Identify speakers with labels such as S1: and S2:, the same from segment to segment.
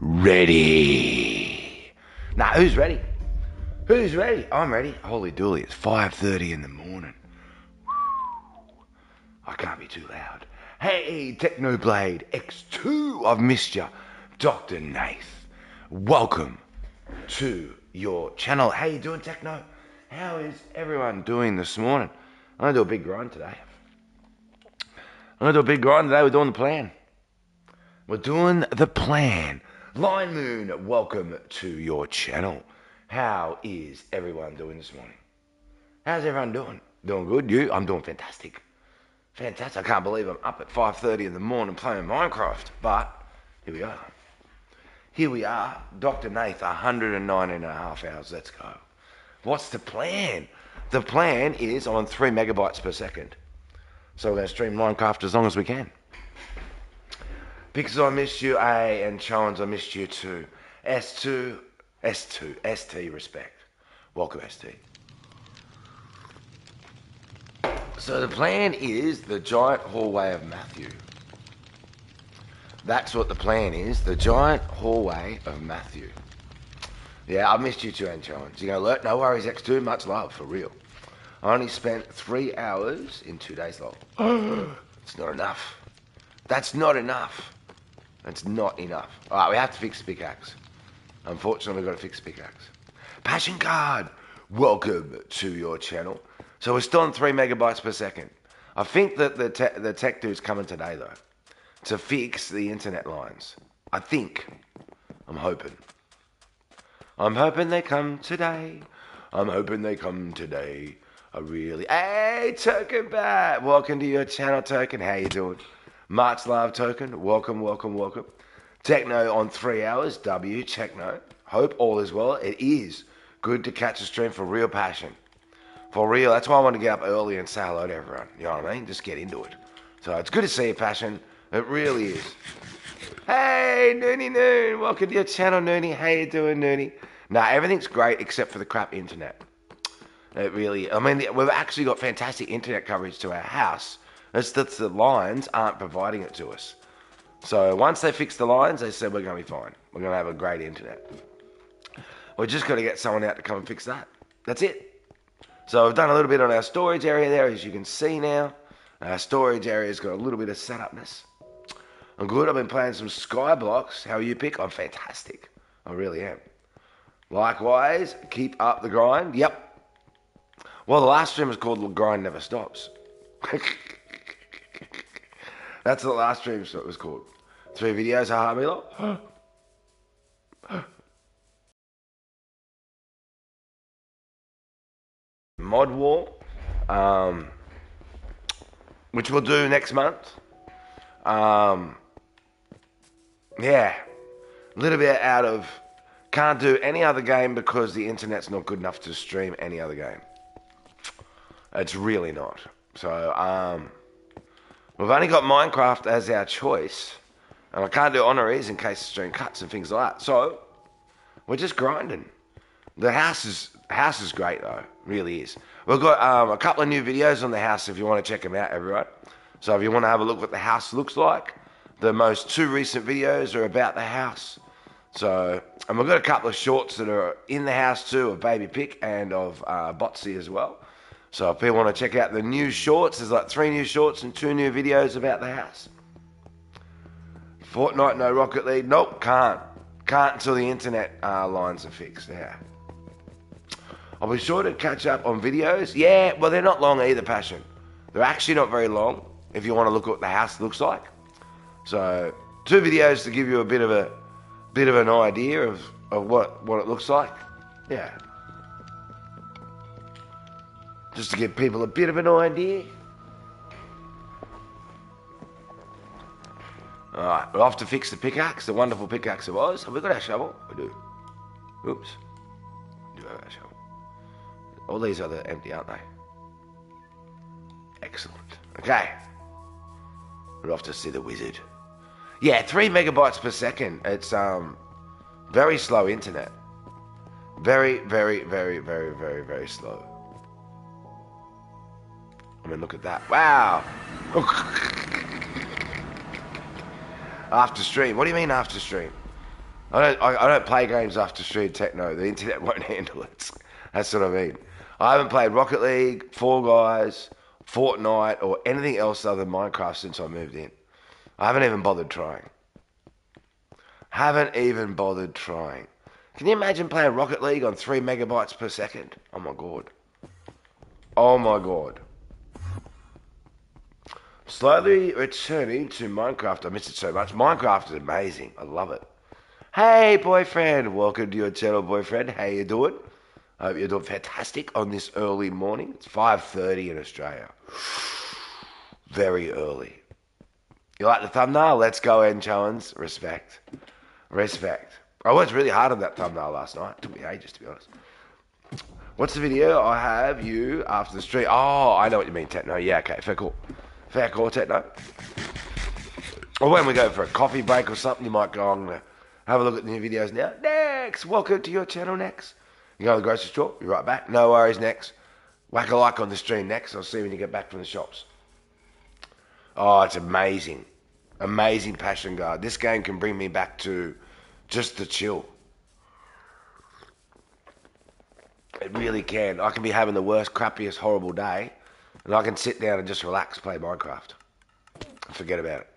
S1: ready. Nah, who's ready? Who's ready? I'm ready. Holy dooly, it's 5:30 in the morning. I can't be too loud. Hey, Technoblade X2, I've missed you. Dr. Nath, welcome to your channel. How you doing, Techno? How is everyone doing this morning? I'm going to do a big grind today. We're doing the plan. We're doing the plan. Line Moon, welcome to your channel. How is everyone doing this morning? How's everyone doing? Doing good? You? I'm doing fantastic. Fantastic. I can't believe I'm up at 5:30 in the morning playing Minecraft. But here we are. Here we are. Dr. Nath, 109 and a half hours. Let's go. What's the plan? The plan is on 3 megabytes per second. So we're going to stream Minecraft as long as we can. Because I missed you, A, and Challenge, I missed you too. S2, ST, respect. Welcome, ST. So the plan is the giant hallway of Matthew. That's what the plan is, the giant hallway of Matthew. Yeah, I missed you too, and Challenge. You know, no worries, X2, much love, for real. I only spent 3 hours in 2 days long. It's not enough. That's not enough. That's not enough. All right, we have to fix the pickaxe. Unfortunately, we've got to fix the pickaxe. Passion Card, welcome to your channel. So we're still on 3 megabytes per second. I think that the tech dude's coming today, though, to fix the internet lines. I think. I'm hoping. I'm hoping they come today. I'm hoping they come today. I really... Hey, Token Bat! Welcome to your channel, Token. How you doing? Much love, Token. Welcome, welcome, welcome. Techno on 3 hours. W, Techno. Hope all is well. It is good to catch a stream for real passion. For real. That's why I want to get up early and say hello to everyone. You know what I mean? Just get into it. So it's good to see you, Passion. It really is. Hey, Noonie Noon. Welcome to your channel, Noonie. How you doing, Noonie? Nah, everything's great except for the crap internet. It really... I mean, we've actually got fantastic internet coverage to our house. It's that the lines aren't providing it to us. So once they fix the lines, they said we're going to be fine. We're going to have a great internet. We're just got to get someone out to come and fix that. That's it. So I've done a little bit on our storage area there, as you can see now. Our storage area's got a little bit of setupness. I'm good. I've been playing some Skyblocks. How are you, Pick? I'm fantastic. I really am. Likewise, keep up the grind. Yep. Well, the last stream was called The Grind Never Stops. That's the last stream so it was called. 3 videos, haha, Milo. Mod War, which we'll do next month. Yeah, a little bit out of... Can't do any other game because the internet's not good enough to stream any other game. It's really not. So, we've only got Minecraft as our choice, and I can't do honorees in case the stream cuts and things like that. So, we're just grinding. The house is great though, really is. We've got a couple of new videos on the house if you want to check them out, everyone. So if you want to have a look what the house looks like, the most 2 recent videos are about the house. So, and we've got a couple of shorts that are in the house too, of Baby Pick and of Botsy as well. So if people want to check out the new shorts, there's like 3 new shorts and 2 new videos about the house. Fortnite, no Rocket League. Nope, can't. Can't until the internet lines are fixed, yeah. I'll be sure to catch up on videos. Yeah, well, they're not long either, Passion. They're actually not very long if you want to look at what the house looks like. So 2 videos to give you a bit of an idea of what it looks like. Yeah. Just to give people a bit of an idea. Alright, we're off to fix the pickaxe, the wonderful pickaxe it was. Have we got our shovel? We do. Oops. We do have our shovel. All these are empty, aren't they? Excellent. Okay. We're off to see the wizard. Yeah, 3 megabytes per second. It's very slow internet. Very, very, very, very, very, very slow. I mean, look at that. Wow. After stream. What do you mean after stream? I don't play games after stream techno. The internet won't handle it. That's what I mean. I haven't played Rocket League, Fall Guys, Fortnite, or anything else other than Minecraft since I moved in. I haven't even bothered trying. Haven't even bothered trying. Can you imagine playing Rocket League on 3 megabytes per second? Oh my god. Oh my god. Slowly returning to Minecraft. I miss it so much. Minecraft is amazing. I love it. Hey, boyfriend. Welcome to your channel, boyfriend. How you doing? I hope you're doing fantastic on this early morning. It's 5:30 in Australia. Very early. You like the thumbnail? Let's go and challenge. Respect. Respect. I worked really hard on that thumbnail last night. It took me ages, to be honest. What's the video? I have you after the stream. Oh, I know what you mean, Techno. Yeah, okay. Fair call. Fair call, Techno. Or when we go for a coffee break or something, you might go on and have a look at the new videos now. Next! Welcome to your channel, Next. You go to the grocery store, be right back. No worries, Next. Whack a like on the stream, Next. I'll see you when you get back from the shops. Oh, it's amazing. Amazing Passion Guard. This game can bring me back to just the chill. It really can. I can be having the worst, crappiest, horrible day, and I can sit down and just relax, play Minecraft. Forget about it.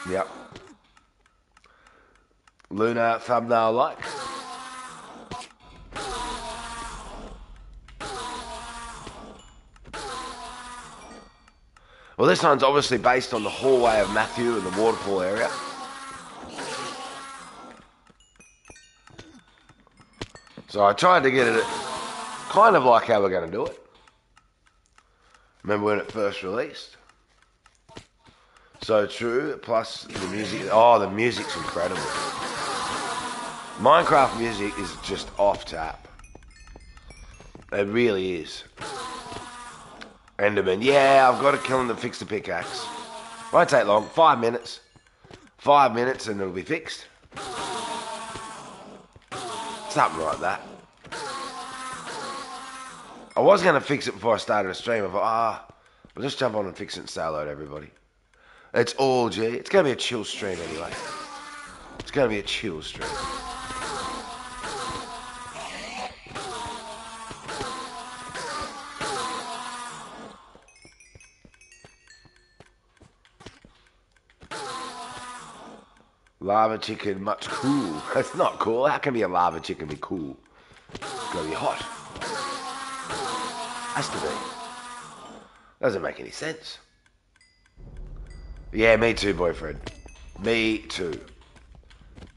S1: Yep. Luna thumbnail like. Well, this one's obviously based on the hallway of Matthew and the waterfall area. So I tried to get it kind of like how we're going to do it. Remember when it first released? So true, plus the music. Oh, the music's incredible. Minecraft music is just off tap. It really is. Enderman. Yeah, I've got to kill him to fix the pickaxe. Won't take long. 5 minutes. 5 minutes and it'll be fixed. Something like that. I was going to fix it before I started a stream. I thought, I'll just jump on and fix it and say hello to everybody. It's all G. It's going to be a chill stream anyway. It's going to be a chill stream. Lava chicken, much cool. It's not cool. How can be a lava chicken be cool? It's gotta be hot. Has to be. Doesn't make any sense. Yeah, me too, boyfriend. Me too.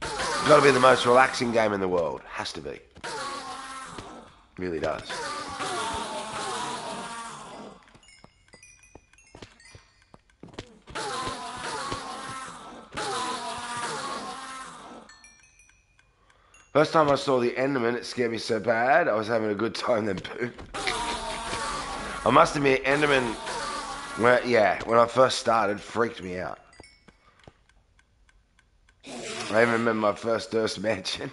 S1: Gotta be the most relaxing game in the world. Has to be. Really does. First time I saw the Enderman, it scared me so bad. I was having a good time, then boom. I must admit, Enderman, when I first started, freaked me out. I even remember my first Durst mansion.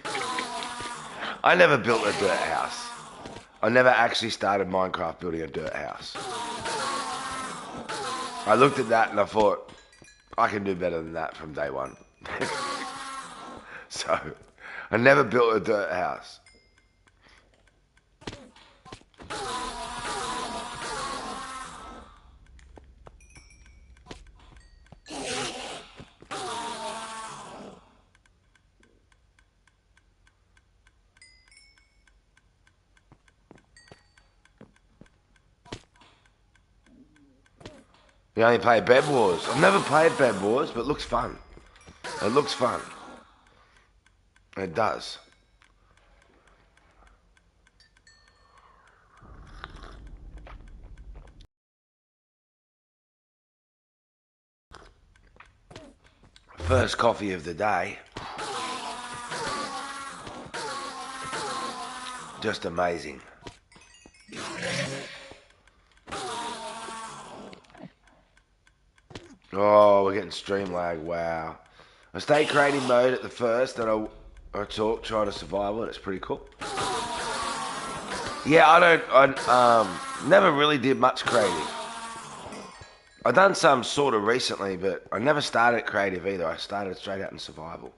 S1: I never built a dirt house. I never actually started Minecraft building a dirt house. I looked at that and I thought, I can do better than that from day one. So, I never built a dirt house. You only play Bed Wars. I've never played Bed Wars, but it looks fun. It looks fun. It does. First coffee of the day. Just amazing. Oh, we're getting stream lag. Wow. I stay creative mode at the first, and I try to survival, and it's pretty cool. Yeah, I never really did much creative. I've done some sort of recently, but I never started creative either. I started straight out in survival.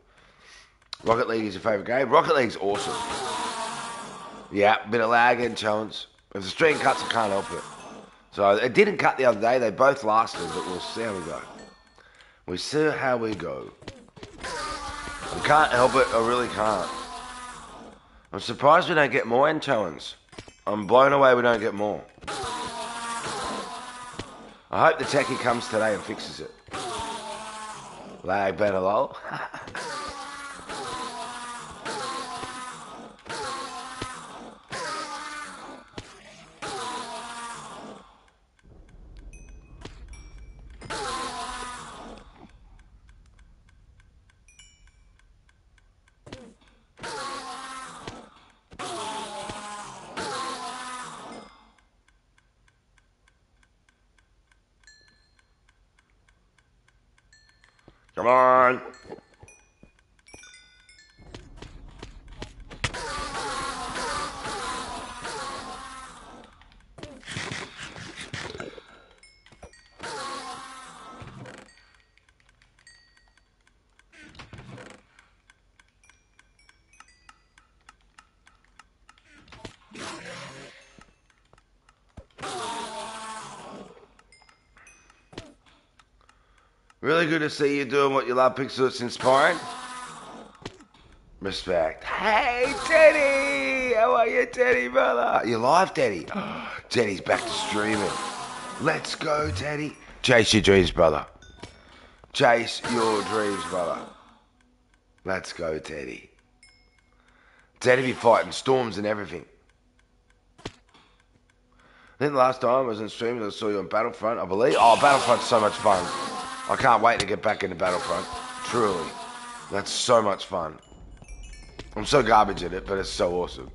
S1: Rocket League is your favourite game? Rocket League's awesome. Yeah, bit of lag and challenge. If the stream cuts, I can't help it. So it didn't cut the other day. They both lasted, but we'll see how we go. We see how we go. I can't help it. I really can't. I'm surprised we don't get more end challenge. I'm blown away we don't get more. I hope the techie comes today and fixes it. Lag better, lol. Come on. Really good to see you doing what you love, Pixel. It's inspiring. Respect. Hey, Teddy! How are you, Teddy, brother? You live, Teddy? Teddy's back to streaming. Let's go, Teddy. Chase your dreams, brother. Chase your dreams, brother. Let's go, Teddy. Teddy be fighting storms and everything. I think the last time I was in streaming, I saw you on Battlefront, I believe. Oh, Battlefront's so much fun. I can't wait to get back into Battlefront. Truly. That's so much fun. I'm so garbage at it, but it's so awesome.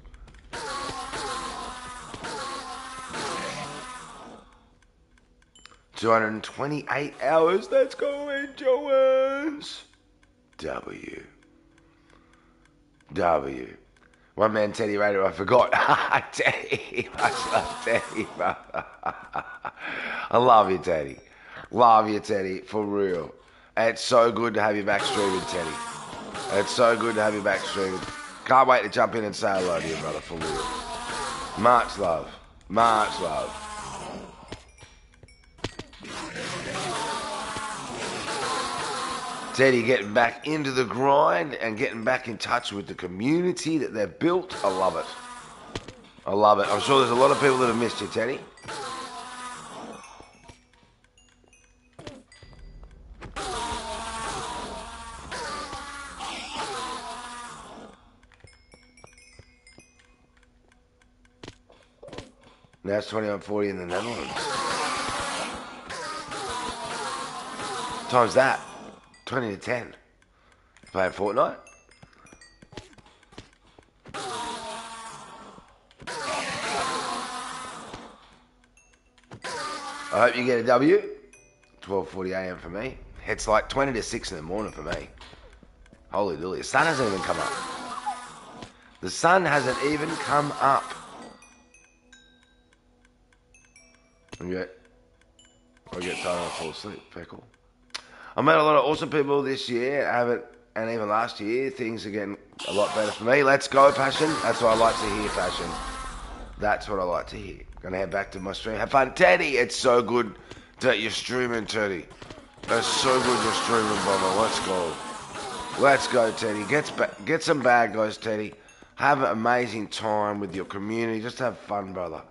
S1: $228 hours. Let's go, enjoyers. W. One man Teddy Raider, I forgot. Teddy. Much love, Teddy, brother. I love you, Teddy. Love you, Teddy, for real. It's so good to have you back streaming, Teddy. It's so good to have you back streaming. Can't wait to jump in and say hello to you, brother, for real. Much love. Much love. Teddy getting back into the grind and getting back in touch with the community that they've built. I love it. I love it. I'm sure there's a lot of people that have missed you, Teddy. Now it's 21:40 in the Netherlands. Time's that? 20 to 10. Playing Fortnite? I hope you get a W. 12:40 AM for me. It's like 20 to 6 in the morning for me. Holy dooly. The sun hasn't even come up. The sun hasn't even come up. I get tired and I fall asleep. Very cool. I met a lot of awesome people this year. And even last year, things are getting a lot better for me. Let's go, Passion. That's what I like to hear, Passion. That's what I like to hear. Gonna head back to my stream. Have fun, Teddy. It's so good that you're streaming, Teddy. It's so good you're streaming, brother. Let's go. Let's go, Teddy. Get some bad guys, Teddy. Have an amazing time with your community. Just have fun, brother.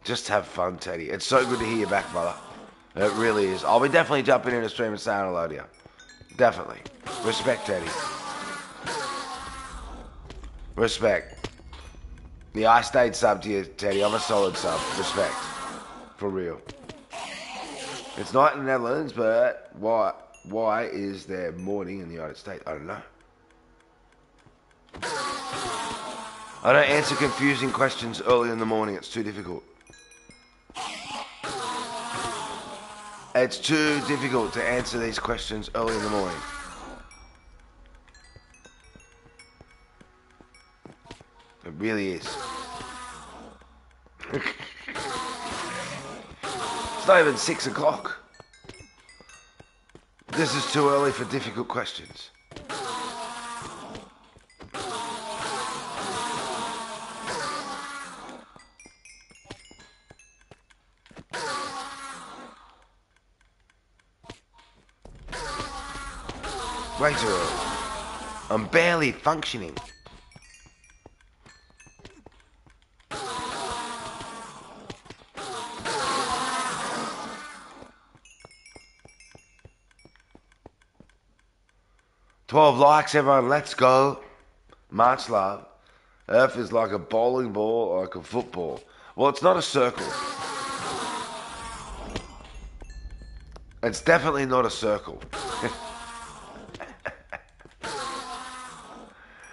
S1: Just have fun, Teddy. It's so good to hear you back, brother. It really is. I'll be definitely jumping in a stream and saying hello to you. Definitely. Respect, Teddy. Respect. Yeah, I stayed sub to you, Teddy. I'm a solid sub. Respect. For real. It's night in the Netherlands, but why is there morning in the United States? I don't know. I don't answer confusing questions early in the morning. It's too difficult. It's too difficult to answer these questions early in the morning. It really is. It's not even 6 o'clock. This is too early for difficult questions. Way too early. I'm barely functioning. "12 likes, everyone. Let's go. Much love. Earth is like a bowling ball or like a football. Well, it's not a circle. It's definitely not a circle.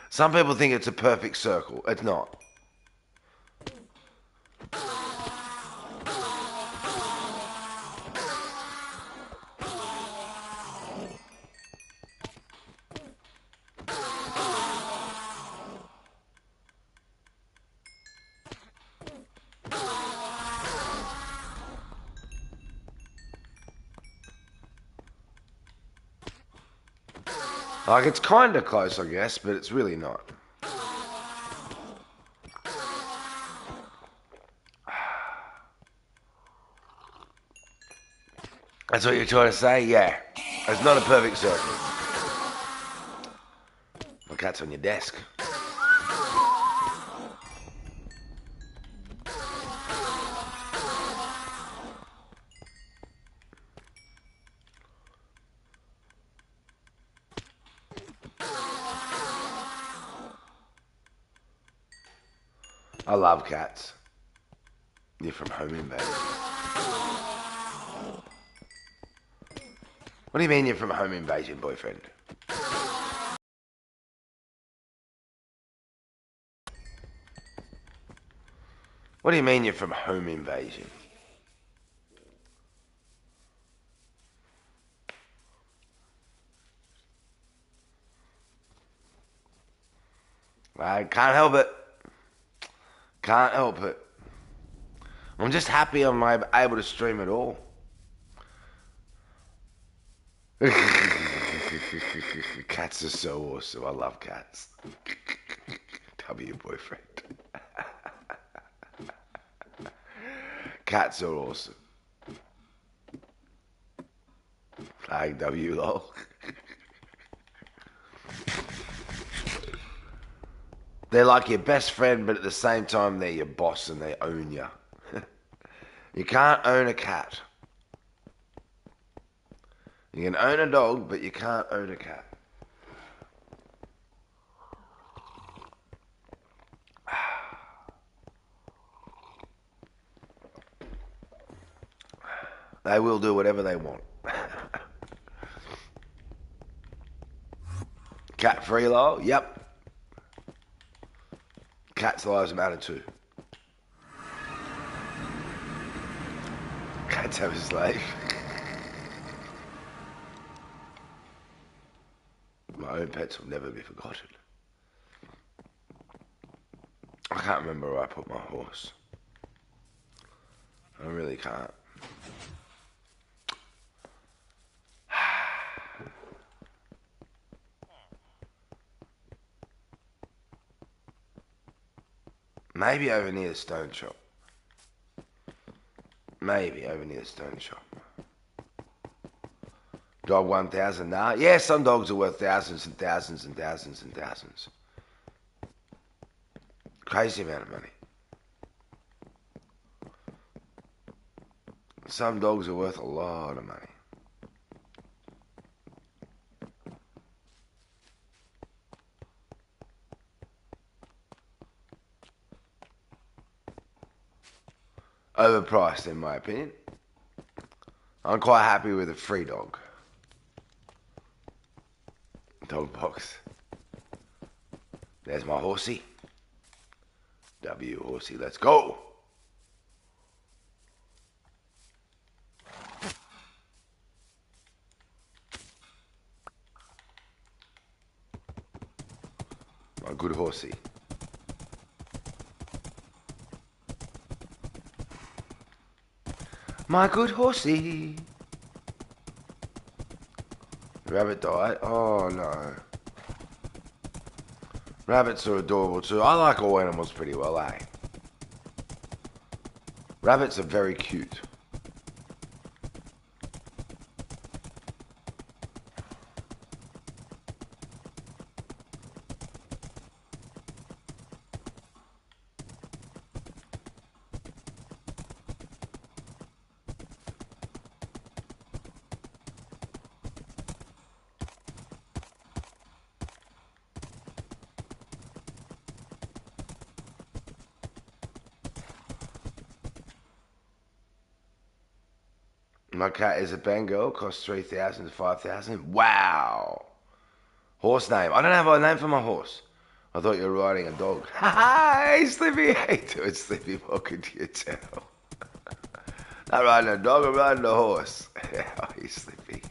S1: Some people think it's a perfect circle. It's not. Like, it's kind of close, I guess, but it's really not. That's what you're trying to say? Yeah. It's not a perfect circle. My cat's on your desk. I love cats. You're from home invasion. What do you mean you're from home invasion, boyfriend? What do you mean you're from home invasion? I can't help it. Can't help it. I'm just happy I'm able to stream it all. Cats are so awesome. I love cats. W boyfriend. Cats are awesome. W lol. They're like your best friend, but at the same time they're your boss and they own you. You can't own a cat. You can own a dog, but you can't own a cat. They will do whatever they want. Cat free lol? Yep. Cats' lives matter too. Cats have a slave. My own pets will never be forgotten. I can't remember where I put my horse. I really can't. Maybe over near the stone shop. Maybe over near the stone shop. Dog 1,000? Nah. Yeah, some dogs are worth thousands and thousands and thousands and thousands. Crazy amount of money. Some dogs are worth a lot of money. Overpriced, in my opinion. I'm quite happy with a free dog. Dog box. There's my horsey. W horsey, let's go. My good horsey. My good horsey. Rabbit died. Oh no. Rabbits are adorable too. I like all animals pretty well, eh? Rabbits are very cute. My cat is a Bengal, costs 3,000 to 5,000. Wow. Horse name. I don't have a name for my horse. I thought you were riding a dog. Hey, Slippy. How you doing, Slippy? Welcome to your channel. Not riding a dog, I'm riding a horse. How are you, Slippy?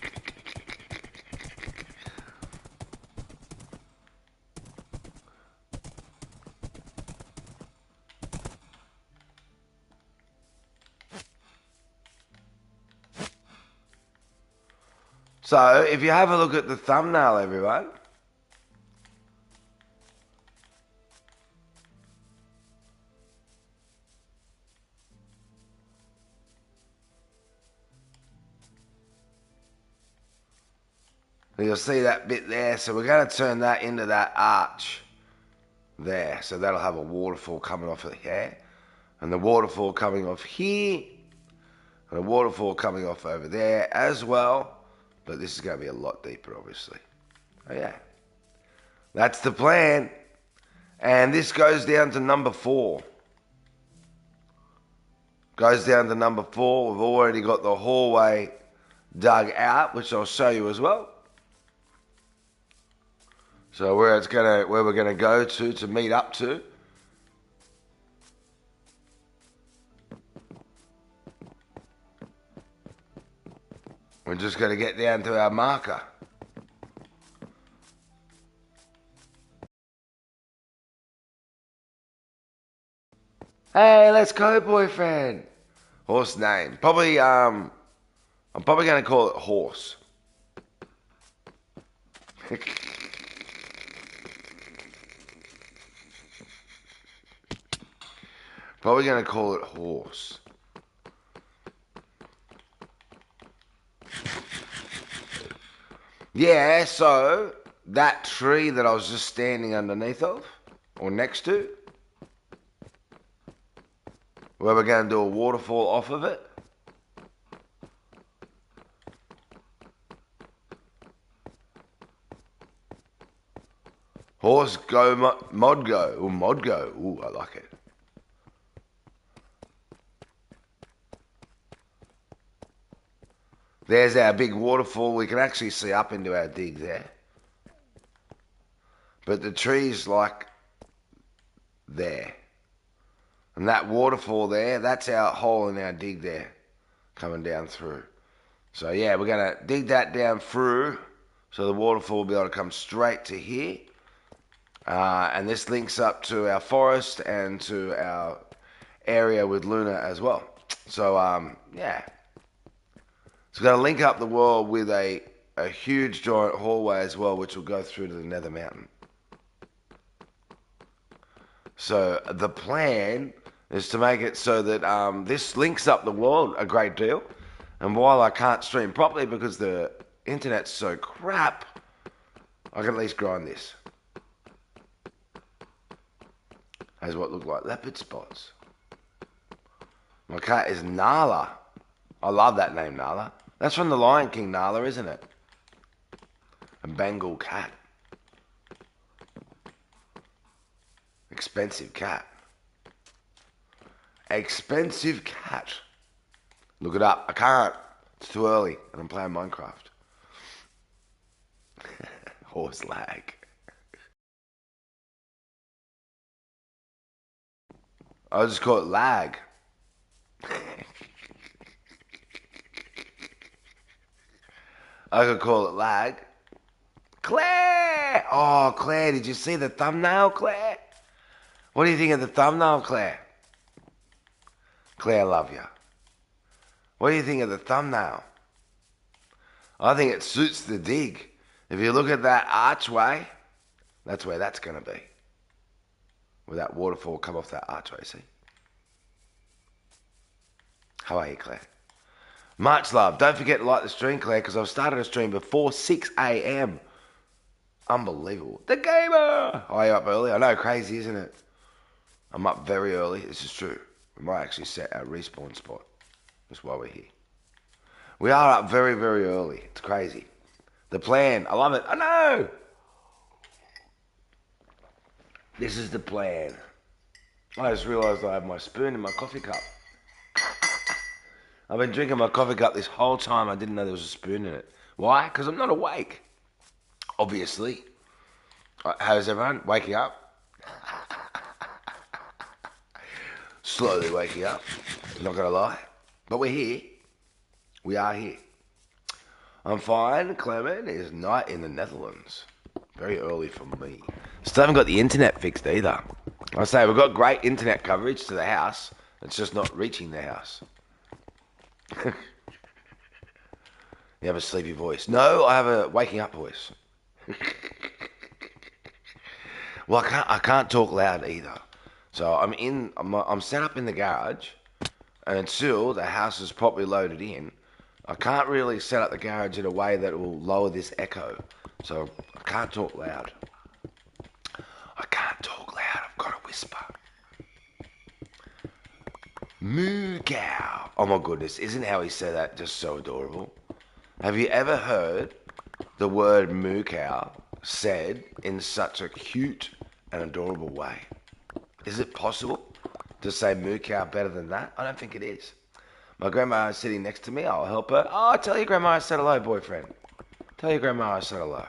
S1: So, if you have a look at the thumbnail, everyone, you'll see that bit there. So we're going to turn that into that arch there. So that'll have a waterfall coming off of here, and the waterfall coming off here, and a waterfall coming off over there as well. But this is going to be a lot deeper, obviously. Oh, yeah. That's the plan. And this goes down to number 4. Goes down to number 4. We've already got the hallway dug out, which I'll show you as well. So where we're gonna go to meet up to. We're just gonna get down to our marker. Hey, let's go, boyfriend. Horse name. Probably, I'm probably gonna call it Horse. Probably gonna call it Horse. Yeah, so that tree that I was just standing underneath of, or next to, where we're going to do a waterfall off of it. Horse go Modgo, or Modgo. Ooh, I like it. There's our big waterfall. We can actually see up into our dig there. But the tree's like there. And that waterfall there, that's our hole in our dig there, coming down through. So yeah, we're going to dig that down through, so the waterfall will be able to come straight to here. And this links up to our forest and to our area with Luna as well. So yeah. So we're going to link up the world with a huge giant hallway as well, which will go through to the Nether Mountain. So the plan is to make it so that this links up the world a great deal. And while I can't stream properly because the internet's so crap, I can at least grind this. Has what look like leopard spots. My cat is Nala. I love that name, Nala. That's from the Lion King, Nala, isn't it? A Bengal cat. Expensive cat. Expensive cat. Look it up. I can't. It's too early and I'm playing Minecraft. Horse lag. I'll just call it lag. I could call it lag. Claire! Oh, Claire, did you see the thumbnail, Claire? What do you think of the thumbnail, Claire? Claire, love you. What do you think of the thumbnail? I think it suits the dig. If you look at that archway, that's where that's going to be. Where that waterfall come off that archway, see? How are you, Claire? Much love. Don't forget to like the stream, Claire, because I've started a stream before 6 a.m. Unbelievable. The Gamer! Oh, you're up early? I know, crazy, isn't it? I'm up very early. This is true. We might actually set our respawn spot just while we're here. We are up very, very early. It's crazy. The plan. I love it. I know! This is the plan. I just realised I have my spoon in my coffee cup. I've been drinking my coffee cup this whole time. I didn't know there was a spoon in it. Why? Because I'm not awake. Obviously. How's everyone? Waking up? Slowly waking up. Not going to lie. But we're here. We are here. I'm fine, Clement. It's night in the Netherlands. Very early for me. Still haven't got the internet fixed either. I say we've got great internet coverage to the house. It's just not reaching the house. You have a sleepy voice. No, I have a waking up voice. Well, I can't talk loud either. So I'm set up in the garage, and until the house is properly loaded in, I can't really set up the garage in a way that will lower this echo. So I can't talk loud. I can't talk loud. I've got to whisper. Moo cow. Oh my goodness, isn't how he said that just so adorable? Have you ever heard the word moo cow said in such a cute and adorable way? Is it possible to say moo cow better than that? I don't think it is. My grandma is sitting next to me. I'll help her. Oh, tell your grandma I said hello, boyfriend. Tell your grandma I said hello.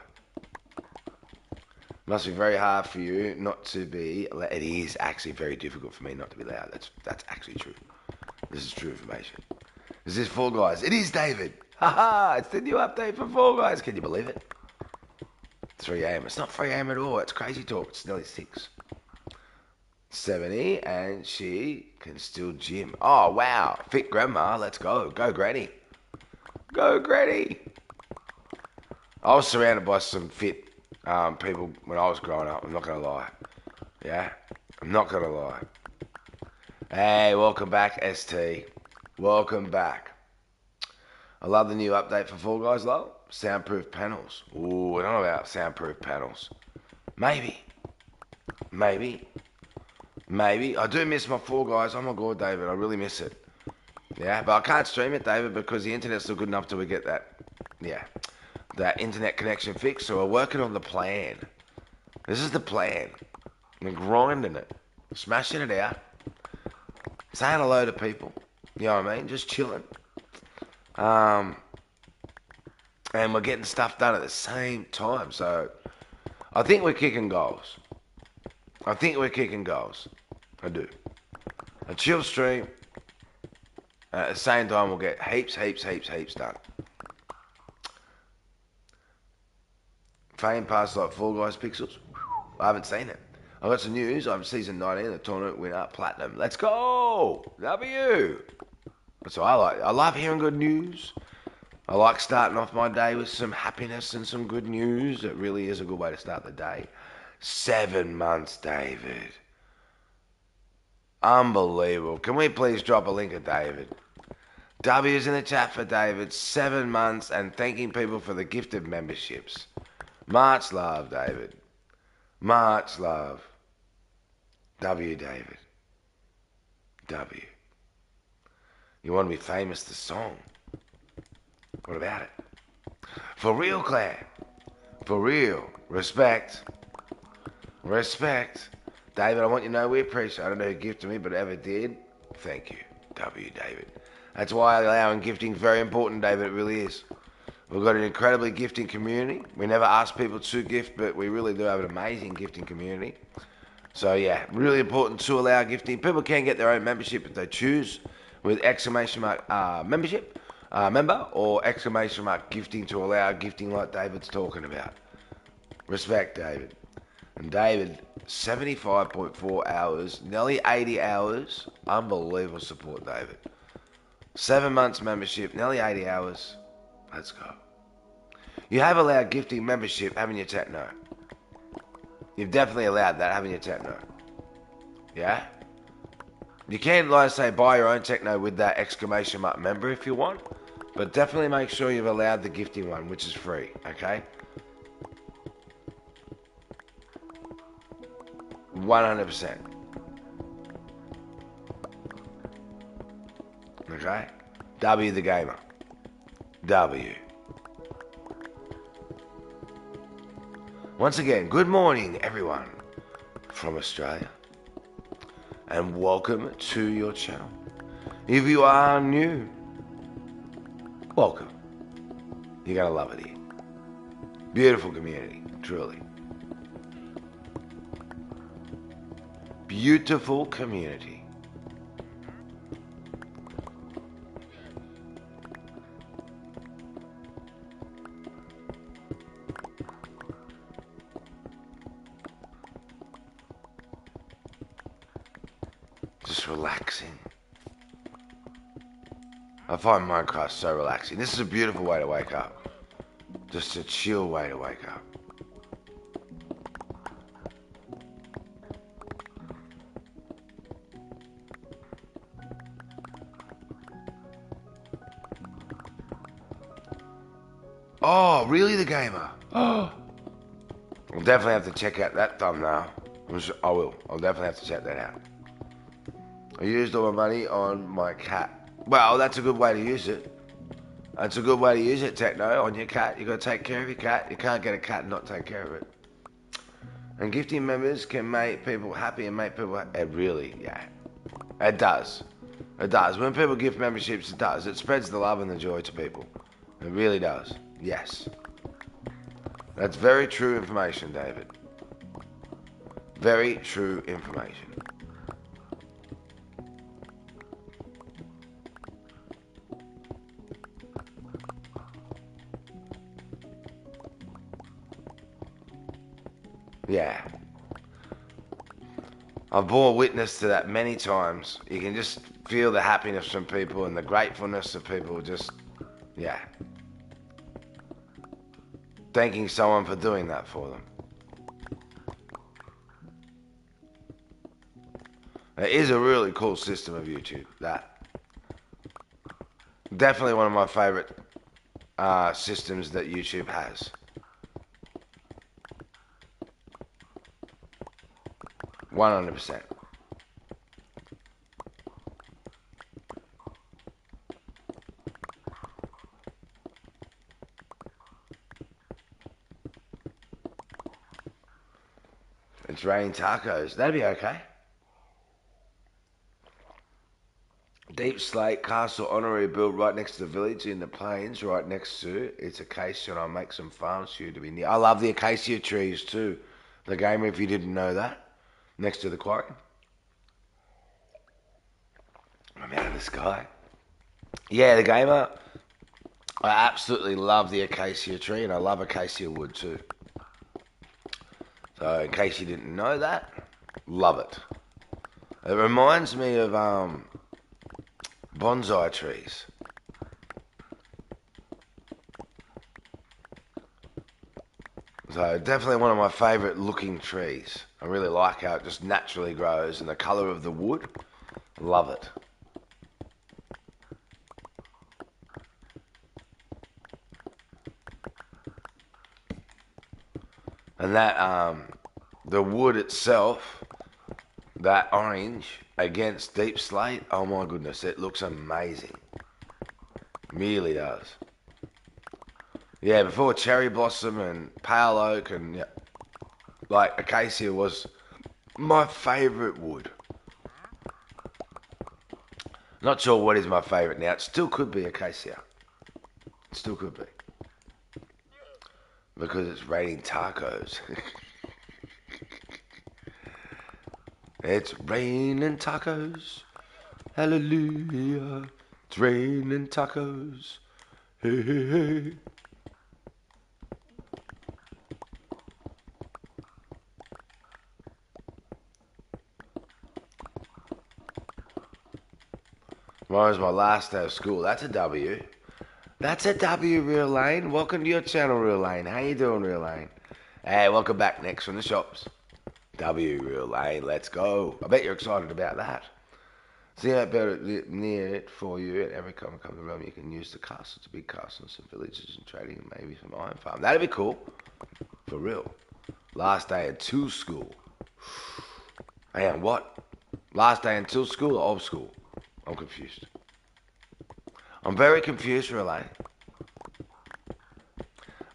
S1: Must be very hard for you not to be. It is actually very difficult for me not to be loud. That's actually true. This is true information. Is this Fall Guys? It is David. Haha! It's the new update for Fall Guys. Can you believe it? 3 a.m. It's not 3 a.m. at all. It's crazy talk. It's nearly 6. 70 and she can still gym. Oh wow! Fit grandma. Let's go. Go granny. Go granny. I was surrounded by some fit people when I was growing up. I'm not gonna lie. Yeah, I'm not gonna lie. Hey, welcome back, ST. Welcome back. I love the new update for Fall Guys, love. Soundproof panels. Ooh, I don't know about soundproof panels. Maybe. I do miss my Fall Guys. Oh my god, David, I really miss it. Yeah, but I can't stream it, David, because the internet's still good enough till we get that internet connection fixed. So we're working on the plan. This is the plan. We're grinding it, smashing it out, saying hello to people. You know what I mean? Just chilling. And we're getting stuff done at the same time. So I think we're kicking goals. I do. A chill stream. At the same time, we'll get heaps done. Fame past like Fall Guys pixels. I haven't seen it. I got some news. I'm season 19, the tournament winner, platinum. Let's go! W! That's what I like. I love hearing good news. I like starting off my day with some happiness and some good news. It really is a good way to start the day. 7 months, David. Unbelievable. Can we please drop a link of David? W's in the chat for David. 7 months and thanking people for the gifted memberships. Much love, David. Much love. W, David. W. You want to be famous, the song. What about it? For real, Claire. For real. Respect. David, I want you to know we appreciate it. I don't know who gifted me, but whoever did, thank you. W, David. That's why allowing gifting is very important, David. It really is. We've got an incredibly gifting community. We never ask people to gift, but we really do have an amazing gifting community. So yeah, really important to allow gifting. People can get their own membership if they choose, with exclamation mark membership, member, or exclamation mark gifting to allow gifting like David's talking about. Respect, David. And David, 75.4 hours, nearly 80 hours. Unbelievable support, David. 7 months membership, nearly 80 hours. Let's go. You have allowed gifting membership, haven't you, Techno? You've definitely allowed that, haven't you, Techno? Yeah? You can, like I say, buy your own Techno with that exclamation mark member if you want. But definitely make sure you've allowed the gifting one, which is free, okay? 100%. Okay? W the gamer. W. Once again, good morning, everyone from Australia, and welcome to your channel. If you are new, welcome. You're going to love it here. Beautiful community, truly. Beautiful community. Just relaxing. I find Minecraft so relaxing. This is a beautiful way to wake up. Just a chill way to wake up. Oh, really, the gamer? Oh. I'll definitely have to check out that thumbnail. I will. I'll definitely have to check that out. I used all my money on my cat. Well, that's a good way to use it. That's a good way to use it, Techno, on your cat. You got to take care of your cat. You can't get a cat and not take care of it. And gifting members can make people happy and make people... It really, yeah. It does. It does. When people gift memberships, it does. It spreads the love and the joy to people. It really does. Yes. That's very true information, David. Very true information. Yeah. I've bore witness to that many times. You can just feel the happiness from people and the gratefulness of people just, yeah. Thanking someone for doing that for them. It is a really cool system of YouTube, that. Definitely one of my favorite systems that YouTube has. 100%. It's raining tacos. That'd be okay. Deep Slate Castle Honorary built right next to the village in the plains, right next to it's acacia, and I'll make some farms for you to be near. I love the acacia trees too. The gamer, if you didn't know that, next to the quarry. I'm out of the sky. Yeah, the gamer. I absolutely love the acacia tree, and I love acacia wood too. So, in case you didn't know that, love it. It reminds me of bonsai trees. So definitely one of my favourite looking trees. I really like how it just naturally grows and the colour of the wood. Love it. And that, the wood itself, that orange against deep slate, oh my goodness, it looks amazing. Really does. Yeah, before cherry blossom and pale oak and yeah, like acacia was my favourite wood. Not sure what is my favourite now. It still could be acacia. It still could be. Because it's raining tacos. It's raining tacos. Hallelujah. It's raining tacos. Hey, hey, hey. Tomorrow's my last day of school. That's a W. That's a W, Real Lane. Welcome to your channel, Real Lane. How you doing, Real Lane? Hey, welcome back next from the shops. W, Real Lane. Let's go. I bet you're excited about that. See how better near it for you. At every time I come to the realm, you can use the castle to big castles, some villages and trading, and maybe some iron farm. That'd be cool. For real. Last day until school. Hang on, what? Last day until school or old school? I'm confused. I'm very confused, Relay.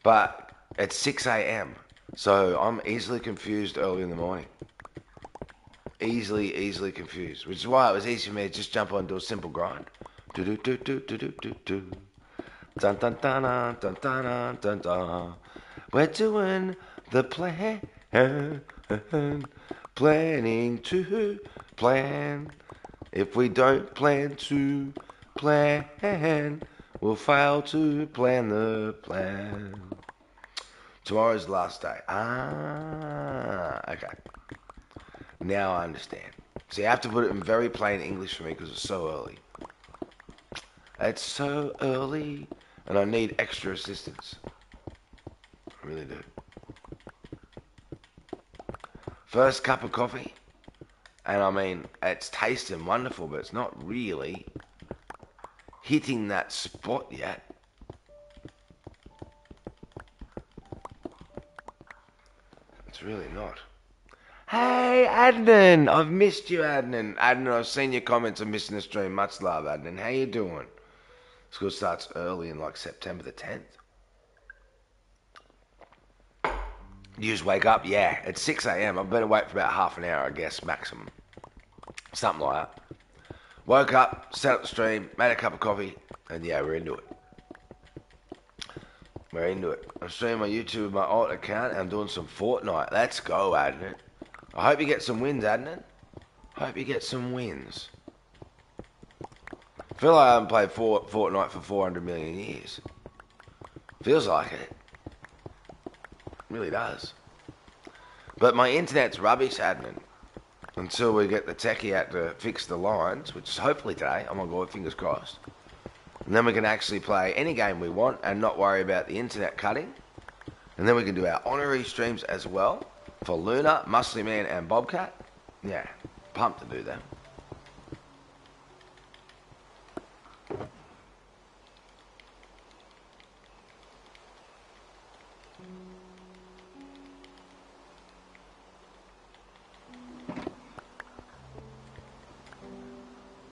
S1: But it's 6 a.m. So I'm easily confused early in the morning. Easily confused. Which is why it was easy for me to just jump on and do a simple grind. Do do do do do do do do. Dun dun dun dun dun dun dun dun. We're doing the plan, planning to plan. If we don't plan to plan, we'll fail to plan the plan. Tomorrow's the last day. Okay. Now I understand. See, I have to put it in very plain English for me because it's so early. It's so early, and I need extra assistance. I really do. First cup of coffee, and I mean, it's tasting wonderful, but it's not really hitting that spot yet. It's really not. Hey, Adnan! I've missed you, Adnan. Adnan, I've seen your comments on missing the stream. Much love, Adnan. How you doing? School starts early in like September the 10th. You just wake up? Yeah, it's 6 a.m. I better wait for about half an hour, I guess, maximum. Something like that. Woke up, set up the stream, made a cup of coffee, and yeah, we're into it. We're into it. I'm streaming my YouTube with my alt account, and I'm doing some Fortnite. Let's go, Adnan. I hope you get some wins, Adnan. Hope you get some wins. I feel like I haven't played Fortnite for 400 million years. Feels like it. Really does. But my internet's rubbish, Adnan. Until we get the techie out to fix the lines, which is hopefully today. Oh my god, fingers crossed. And then we can actually play any game we want and not worry about the internet cutting. And then we can do our honorary streams as well for Luna, Muscly Man, and Bobcat. Yeah, pumped to do that.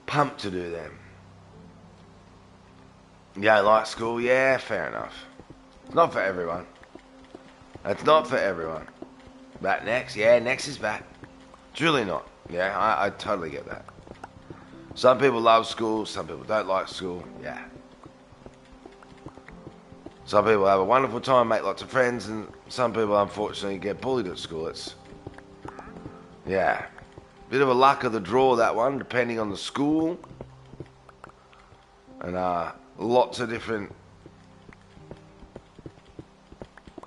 S1: Pumped to do them. You don't like school? Yeah, fair enough. It's not for everyone. It's not for everyone. But next, yeah, next is back. It's really not. Yeah, I totally get that. Some people love school, some people don't like school. Yeah. Some people have a wonderful time, make lots of friends, and some people unfortunately get bullied at school. It's, yeah, bit of a luck of the draw, that one, depending on the school. And lots of different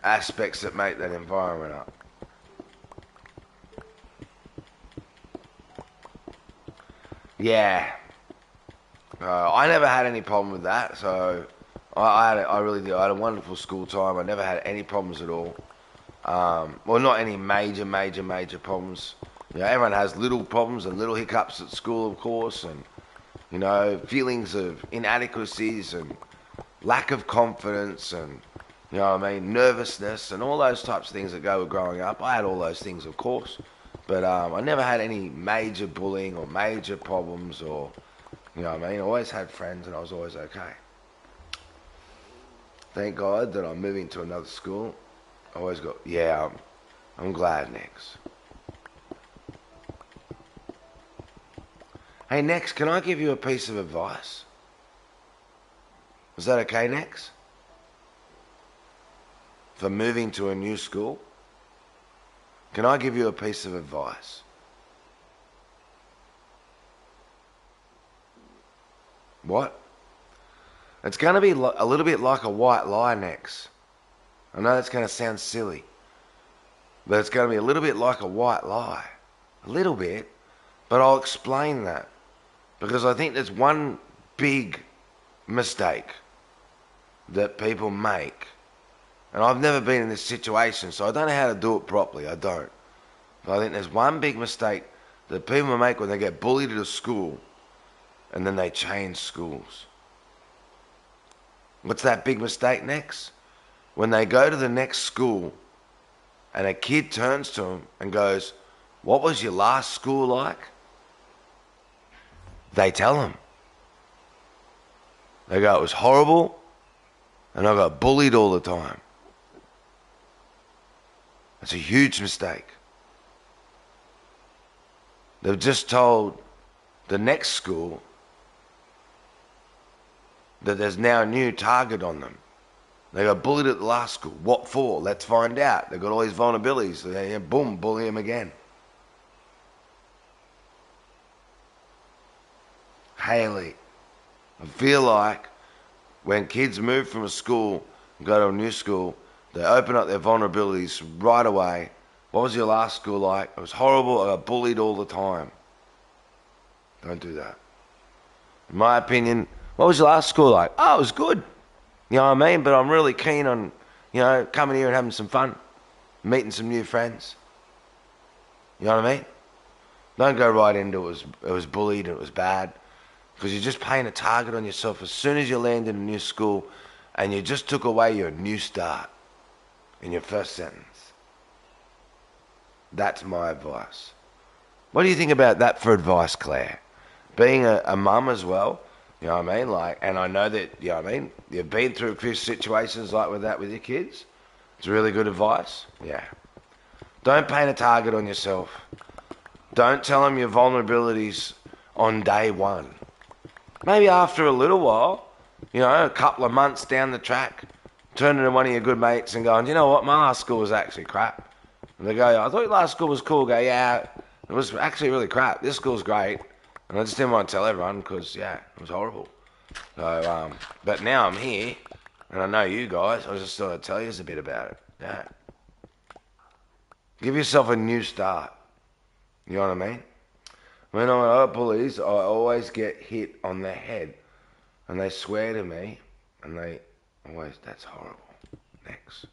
S1: aspects that make that environment up. Yeah. I never had any problem with that, so I really did. I had a wonderful school time. I never had any problems at all. Well, not any major problems. You know, everyone has little problems and little hiccups at school, of course, and, you know, feelings of inadequacies and lack of confidence and, you know what I mean, nervousness and all those types of things that go with growing up. I had all those things, of course, but I never had any major bullying or major problems or, you know what I mean, I always had friends and I was always okay. Thank God that I'm moving to another school. I always got, yeah, I'm glad, Nex. Hey, Nex, can I give you a piece of advice? Is that okay, Nex? For moving to a new school? Can I give you a piece of advice? What? It's going to be a little bit like a white lie, Nex. I know that's going to sound silly, but it's going to be a little bit like a white lie. A little bit, but I'll explain that. Because I think there's one big mistake that people make. And I've never been in this situation, so I don't know how to do it properly. I don't. But I think there's one big mistake that people make when they get bullied at a school and then they change schools. What's that big mistake next? When they go to the next school and a kid turns to them and goes, "What was your last school like?" They tell them. They go, "It was horrible and I got bullied all the time." That's a huge mistake. They've just told the next school that there's now a new target on them. They got bullied at the last school. What for? Let's find out. They've got all these vulnerabilities. So they, boom, bully them again. Haley, I feel like when kids move from a school and go to a new school, they open up their vulnerabilities right away. What was your last school like? It was horrible. I got bullied all the time. Don't do that. In my opinion, what was your last school like? Oh, it was good. You know what I mean? But I'm really keen on, coming here and having some fun, meeting some new friends. You know what I mean? Don't go right into it was bullied and it was bad, because you're just painting a target on yourself as soon as you land in a new school, and you just took away your new start in your first sentence. That's my advice. What do you think about that for advice, Claire? Being a mum as well, you know what I mean? And I know that, you know what I mean, you've been through a few situations like with that with your kids. It's really good advice. Yeah. Don't paint a target on yourself. Don't tell them your vulnerabilities on day one. Maybe after a little while, a couple of months down the track, turn to one of your good mates and going, you know what, my last school was actually crap. And they go, I thought your last school was cool. Go, yeah, it was actually really crap. This school's great. And I just didn't want to tell everyone because, it was horrible. So, but now I'm here, and I know you guys. I just thought I'd tell you a bit about it. Yeah. Give yourself a new start. You know what I mean? When I'm at bullies, I always get hit on the head. And they swear to me, and they always, that's horrible. Next.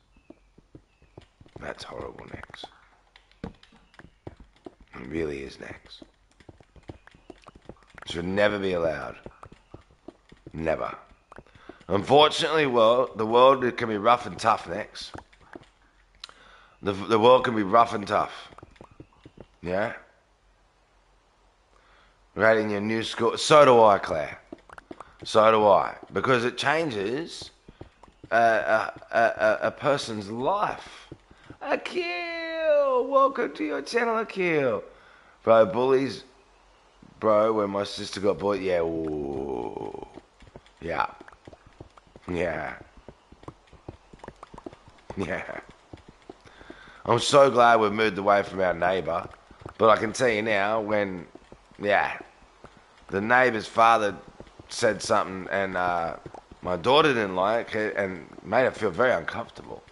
S1: That's horrible, next. It really is next. Should never be allowed. Never. Unfortunately, the world can be rough and tough, next. The world can be rough and tough. Yeah? Right in your new school. So do I, Claire. So do I. Because it changes a person's life. Akil! Welcome to your channel, Akil. Bro, bullies... Bro, when my sister got bullied, yeah, ooh. Yeah. Yeah. Yeah. I'm so glad we've moved away from our neighbour. But I can tell you now, when, the neighbour's father said something and my daughter didn't like it and made her feel very uncomfortable.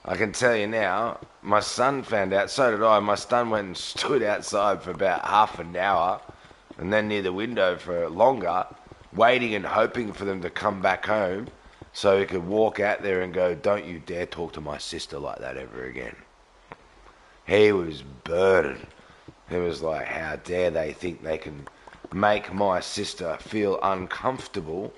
S1: I can tell you now, my son found out, so did I. My son went and stood outside for about half an hour and then near the window for longer, waiting and hoping for them to come back home so he could walk out there and go, don't you dare talk to my sister like that ever again. He was burdened. He was like, how dare they think they can make my sister feel uncomfortable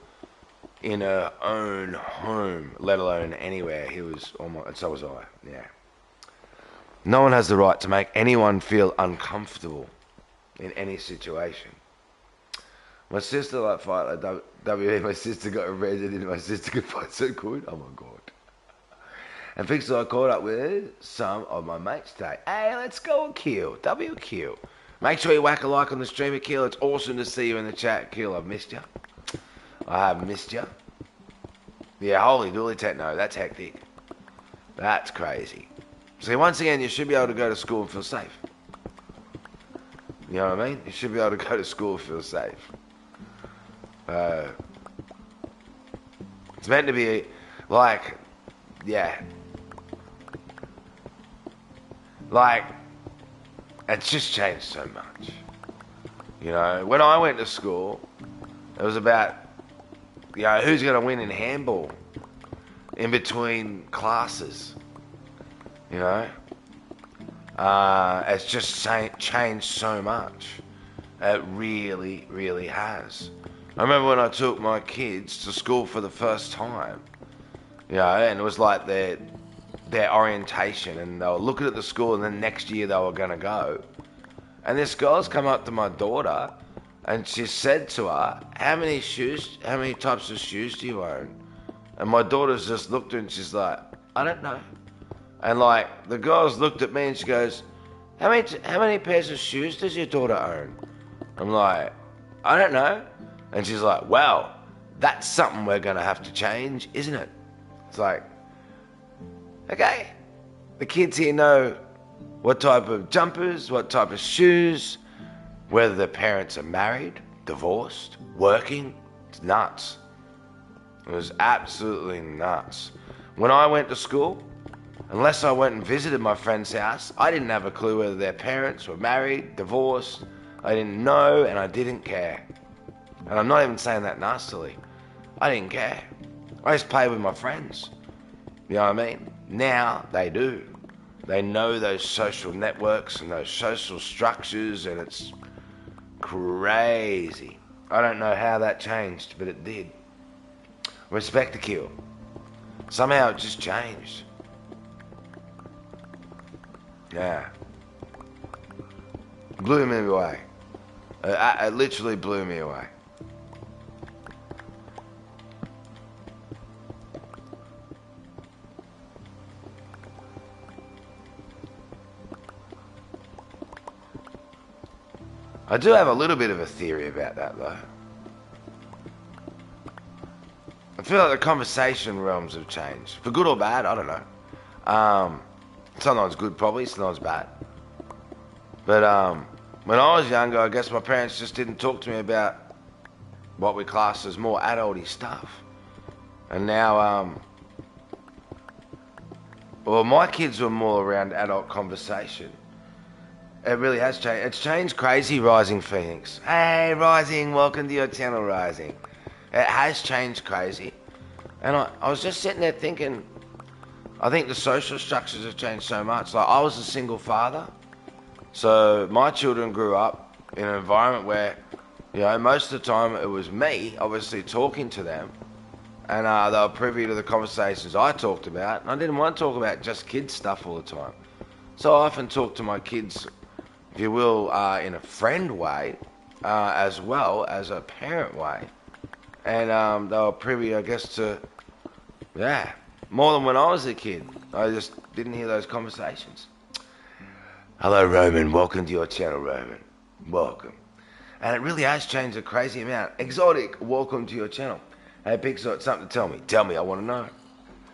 S1: in her own home, let alone anywhere. He was almost, so was I, yeah. No one has the right to make anyone feel uncomfortable in any situation. My sister fight like WWE. My sister got arrested and my sister could fight so good. Oh my god. And Pixel, I caught up with some of my mates today. Hey, let's go Akil. WQ. Make sure you whack a like on the stream, Akil. It's awesome to see you in the chat, Akil. I've missed you. I have missed you. Yeah, holy dooly techno. That's hectic. That's crazy. See, once again, you should be able to go to school and feel safe. You know what I mean? You should be able to go to school and feel safe. It's meant to be it's just changed so much. When I went to school, it was about, who's going to win in handball in between classes. It's just changed so much. It really, really has. I remember when I took my kids to school for the first time, and it was like their orientation, and they were looking at the school, and then next year they were going to go. And this girl's come up to my daughter, and she said to her, how many types of shoes do you own? And my daughter's just looked at her and she's like, I don't know. And the girls looked at me and she goes, how many pairs of shoes does your daughter own? I'm like, I don't know. And she's like, wow, That's something we're going to have to change, isn't it? It's like, okay, the kids here know what type of jumpers, what type of shoes, whether the parents are married, divorced, working. It's nuts. It was absolutely nuts. When I went to school, unless I went and visited my friend's house, I didn't have a clue whether their parents were married, divorced. I didn't know, and I didn't care. And I'm not even saying that nastily. I didn't care. I just played with my friends. You know what I mean? Now they do. They know those social networks and those social structures, and it's crazy. I don't know how that changed, but it did. Respect the kill. Somehow it just changed. Yeah. Blew me away. It literally blew me away. I do have a little bit of a theory about that, though. I feel like the conversation realms have changed. For good or bad, I don't know. Sometimes good, probably, sometimes bad. But when I was younger, I guess my parents just didn't talk to me about what we class as more adulty stuff. And now, well, my kids were more around adult conversation. It really has changed. It's changed crazy, Rising Phoenix. Hey, Rising, welcome to your channel, Rising. It has changed crazy. And I was just sitting there thinking, I think the social structures have changed so much. Like, I was a single father, so my children grew up in an environment where, you know, most of the time it was me, obviously, talking to them, and they were privy to the conversations I talked about, and I didn't want to talk about just kids stuff all the time. So I often talked to my kids, if you will, in a friend way, as well as a parent way. And they were privy, I guess, to, yeah, more than when I was a kid. I just didn't hear those conversations. Hello, Roman. Welcome to your channel, Roman. Welcome. And it really has changed a crazy amount. Exotic, welcome to your channel. Hey, Pixar, something to tell me. Tell me, I want to know.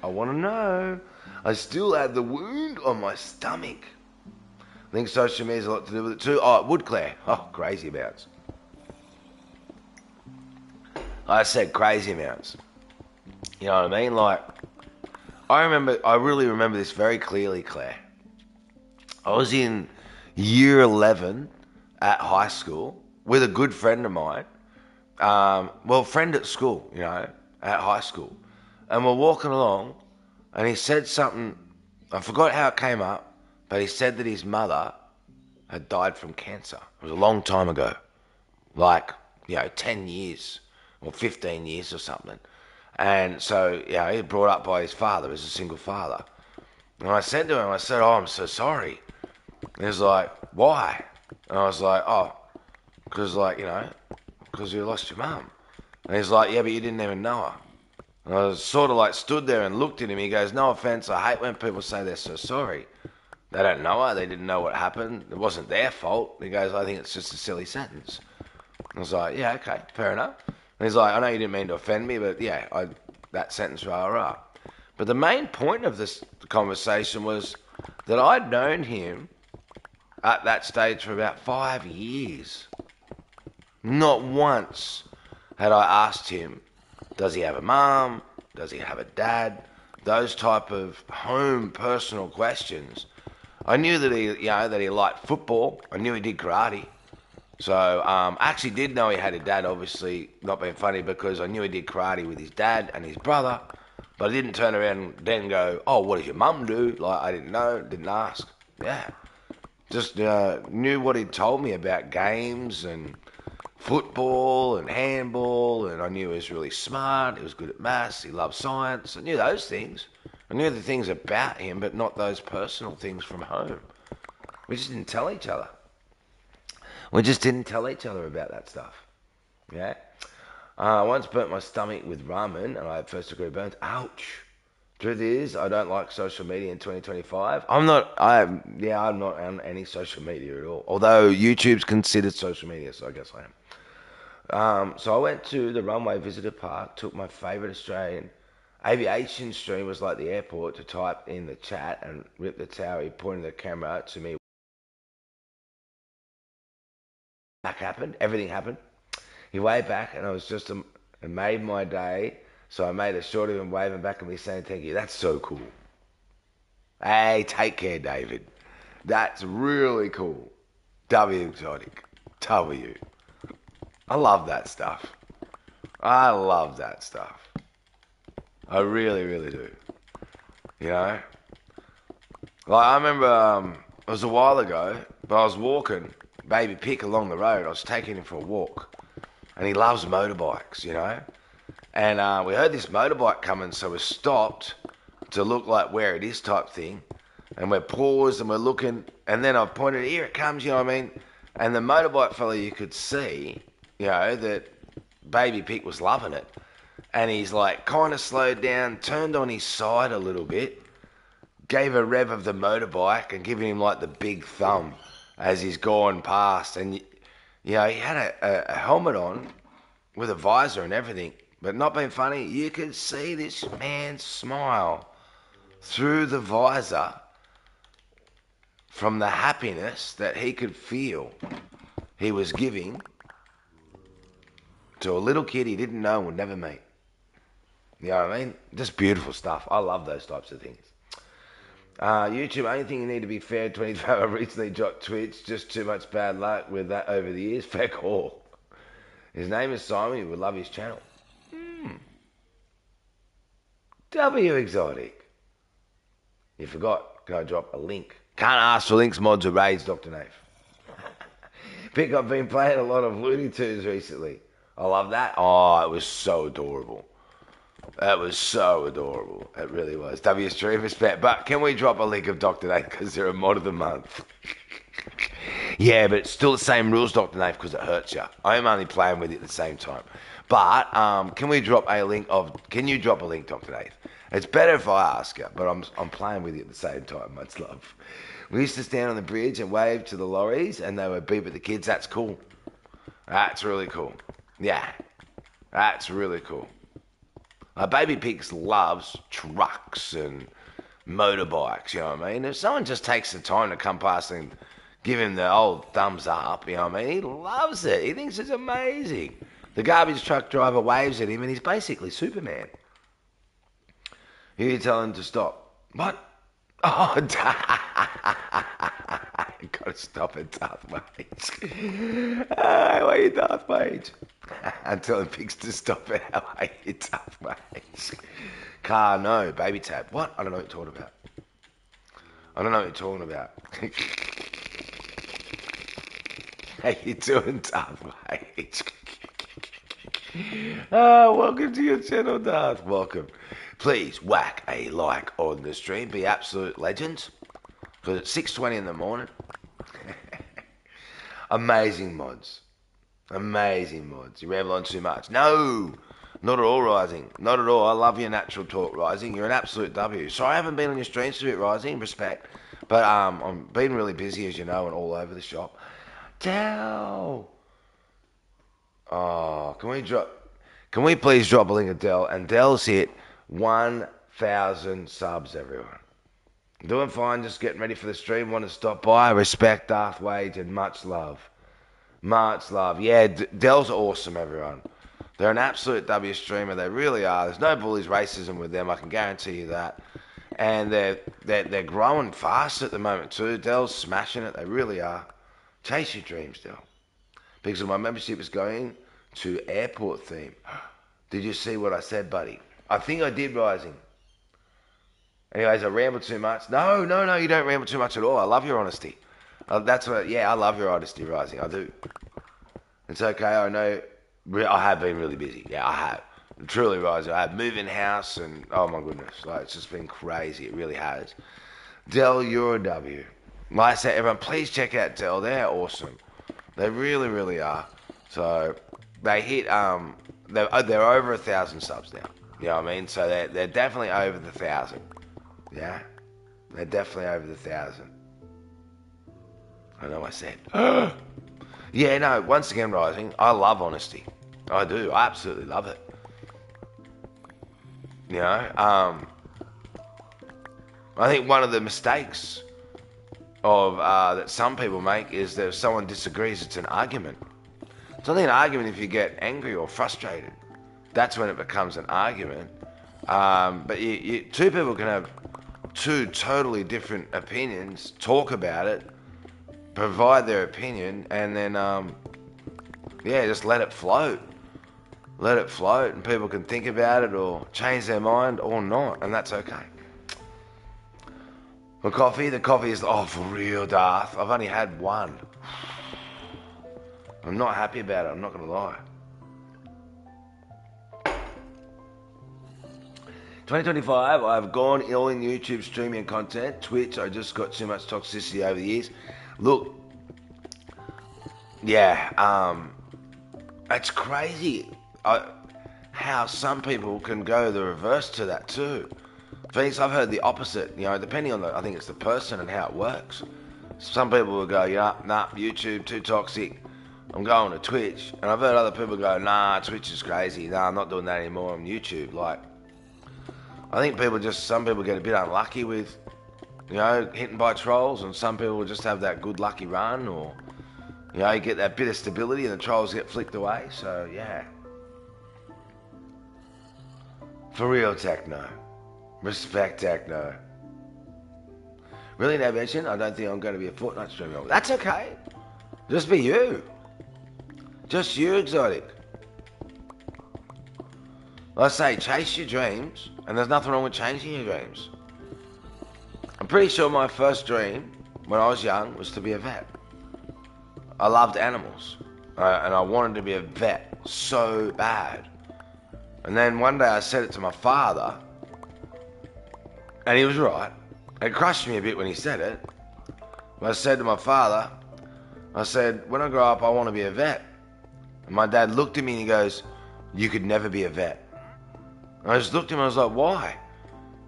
S1: I want to know. I still have the wound on my stomach. I think social media has a lot to do with it too. Oh, Woodclair. Oh, crazy amounts. I said crazy amounts. You know what I mean? Like, I really remember this very clearly, Claire. I was in year 11 at high school with a good friend of mine. Well, friend at school, you know, at high school. And we're walking along, and he said something, I forgot how it came up, but he said that his mother had died from cancer. It was a long time ago. Like, 10 years or 15 years or something. And so, he was brought up by his father as a single father. And I said to him, oh, I'm so sorry. And he was like, why? And I was like, oh, because you lost your mum. And he's like, yeah, but you didn't even know her. And I was sort of like stood there and looked at him. He goes, no offense, I hate when people say they're so sorry. They don't know her. They didn't know what happened. It wasn't their fault. He goes, I think it's just a silly sentence. I was like, yeah, okay, fair enough. And he's like, I know you didn't mean to offend me, but yeah, that sentence, rah. But the main point of this conversation was that I'd known him at that stage for about 5 years. Not once had I asked him, does he have a mum? Does he have a dad? Those type of home personal questions. I knew that he liked football. I knew he did karate. So I actually did know he had a dad, obviously, not being funny, because I knew he did karate with his dad and his brother. But I didn't turn around and then go, oh, what does your mum do? Like, I didn't know, didn't ask. Yeah. Just knew what he'd told me about games and football and handball, and I knew he was really smart, he was good at maths, he loved science. I knew those things. I knew the things about him, but not those personal things from home. We just didn't tell each other. We just didn't tell each other about that stuff. Yeah? I once burnt my stomach with ramen, and I had first degree burns. Ouch. Truth is, I don't like social media in 2025. I'm not on any social media at all. Although YouTube's considered social media, so I guess I am. So I went to the Runway Visitor Park, took my favourite Australian aviation stream, was like the airport, to type in the chat and rip the tower. He pointed the camera to me. Back happened, everything happened. He waved back, and I was just, it made my day. So I made a short of him waving back at me saying thank you. That's so cool. Hey, take care, David. That's really cool. W Exotic. W. I love that stuff. I love that stuff. I really, really do. You know? Like, I remember, it was a while ago, but I was walking Baby Pick along the road. I was taking him for a walk. And he loves motorbikes, you know? And we heard this motorbike coming, so we stopped to look like where it is type thing. And we're paused and we're looking, and then I've pointed, here it comes, you know what I mean? And the motorbike fella, you could see, you know, that Baby Pick was loving it. And he's like kind of slowed down, turned on his side a little bit, gave a rev of the motorbike and giving him like the big thumb as he's gone past. And, you know, he had a helmet on with a visor and everything. But not being funny, you could see this man smile through the visor from the happiness that he could feel he was giving to a little kid he didn't know and would never meet. You know what I mean? Just beautiful stuff. I love those types of things. YouTube, only thing you need to be fair, 25. I recently dropped Twitch. Just too much bad luck with that over the years. Feck all. His name is Simon. You would love his channel. W Exotic. You forgot. Can I drop a link? Can't ask for links, mods, or raids, Dr. Nave. Pick, I've been playing a lot of Looney Tunes recently. I love that. Oh, it was so adorable. That was so adorable. It really was. W Stream respect. But can we drop a link of Dr. Nave because they're a mod of the month? Yeah, but it's still the same rules, Dr. Nave, because it hurts you. I'm only playing with it at the same time. But can we drop a link of... Can you drop a link, Dr. Nave? It's better if I ask you, but I'm playing with you at the same time. Much love. We used to stand on the bridge and wave to the lorries, and they would beep at the kids. That's cool. That's really cool. Yeah. That's really cool. Baby Pigs loves trucks and motorbikes, you know what I mean? If someone just takes the time to come past and give him the old thumbs up, you know what I mean? He loves it. He thinks it's amazing. The garbage truck driver waves at him and he's basically Superman. You tell him to stop. What? Oh, gotta stop it, Darth Mage. Why you Darth Mage? I'm telling Pigs to stop it. How are you, Darth Mage? Car, no. Baby tab. What? I don't know what you're talking about. I don't know what you're talking about. How you doing, Darth Mage? Welcome to your channel, Darth. Welcome. Please whack a like on the stream. Be absolute legends. Because it's 6:20 in the morning. Amazing mods. Amazing mods. You ramble on too much. No, not at all, Rising. Not at all. I love your natural talk, Rising. You're an absolute W. Sorry I haven't been on your streams a bit, Rising. Respect. But I'm been really busy, as you know, and all over the shop. Dell. Oh, can we please drop a link of Dell? And Dell's hit 1,000 subs, everyone. Doing fine, just getting ready for the stream. Want to stop by. Respect, Darth Wage, and much love. Much love. Yeah, Dell's awesome, everyone. They're an absolute W streamer. They really are. There's no bullies racism with them. I can guarantee you that. And they're growing fast at the moment too. Dell's smashing it. They really are. Chase your dreams, Dell. Because my membership is going to airport theme. Did you see what I said, buddy? I think I did, Rising. Anyways, I ramble too much. No, you don't ramble too much at all. I love your honesty. I love your honesty, Rising. I do. It's okay. I know I have been really busy. Yeah, I have. Truly, Rising. I have moving house and, oh my goodness. Like, it's just been crazy. It really has. Dell, you're a W. Like I said, everyone, please check out Dell. They're awesome. They really, really are. So, they hit, they're over 1,000 subs now. You know what I mean? So, they're definitely over the 1,000. Yeah? They're definitely over the 1,000. I know I said. Yeah, no, once again, Rising, I love honesty. I do. I absolutely love it. You know, I think one of the mistakes of that some people make is that if someone disagrees, it's an argument. It's only an argument if you get angry or frustrated. That's when it becomes an argument. But two people can have two totally different opinions, talk about it, provide their opinion, and then just let it float. Let it float, and people can think about it or change their mind or not, and that's okay. The coffee is, for real, Darth. I've only had one. I'm not happy about it, I'm not going to lie. 2025, I've gone ill in YouTube streaming content. Twitch, I just got too much toxicity over the years. Look, it's crazy how some people can go the reverse to that too. Phoenix, I've heard the opposite, depending on I think it's the person and how it works. Some people will go, YouTube, too toxic. I'm going to Twitch. And I've heard other people go, nah, Twitch is crazy. Nah, I'm not doing that anymore on YouTube. I think some people get a bit unlucky with, hitting by trolls, and some people just have that good lucky run, or, you get that bit of stability and the trolls get flicked away. So, yeah. For real, Techno. Respect, Techno. Really, no mention? I don't think I'm going to be a Fortnite streamer. That's okay. Just be you. Just you, Exotic. I say, chase your dreams, and there's nothing wrong with changing your dreams. I'm pretty sure my first dream, when I was young, was to be a vet. I loved animals, and I wanted to be a vet so bad. And then one day I said it to my father, and he was right. It crushed me a bit when he said it. But I said to my father, when I grow up, I want to be a vet. And my dad looked at me and he goes, you could never be a vet. And I just looked at him and I was like, why?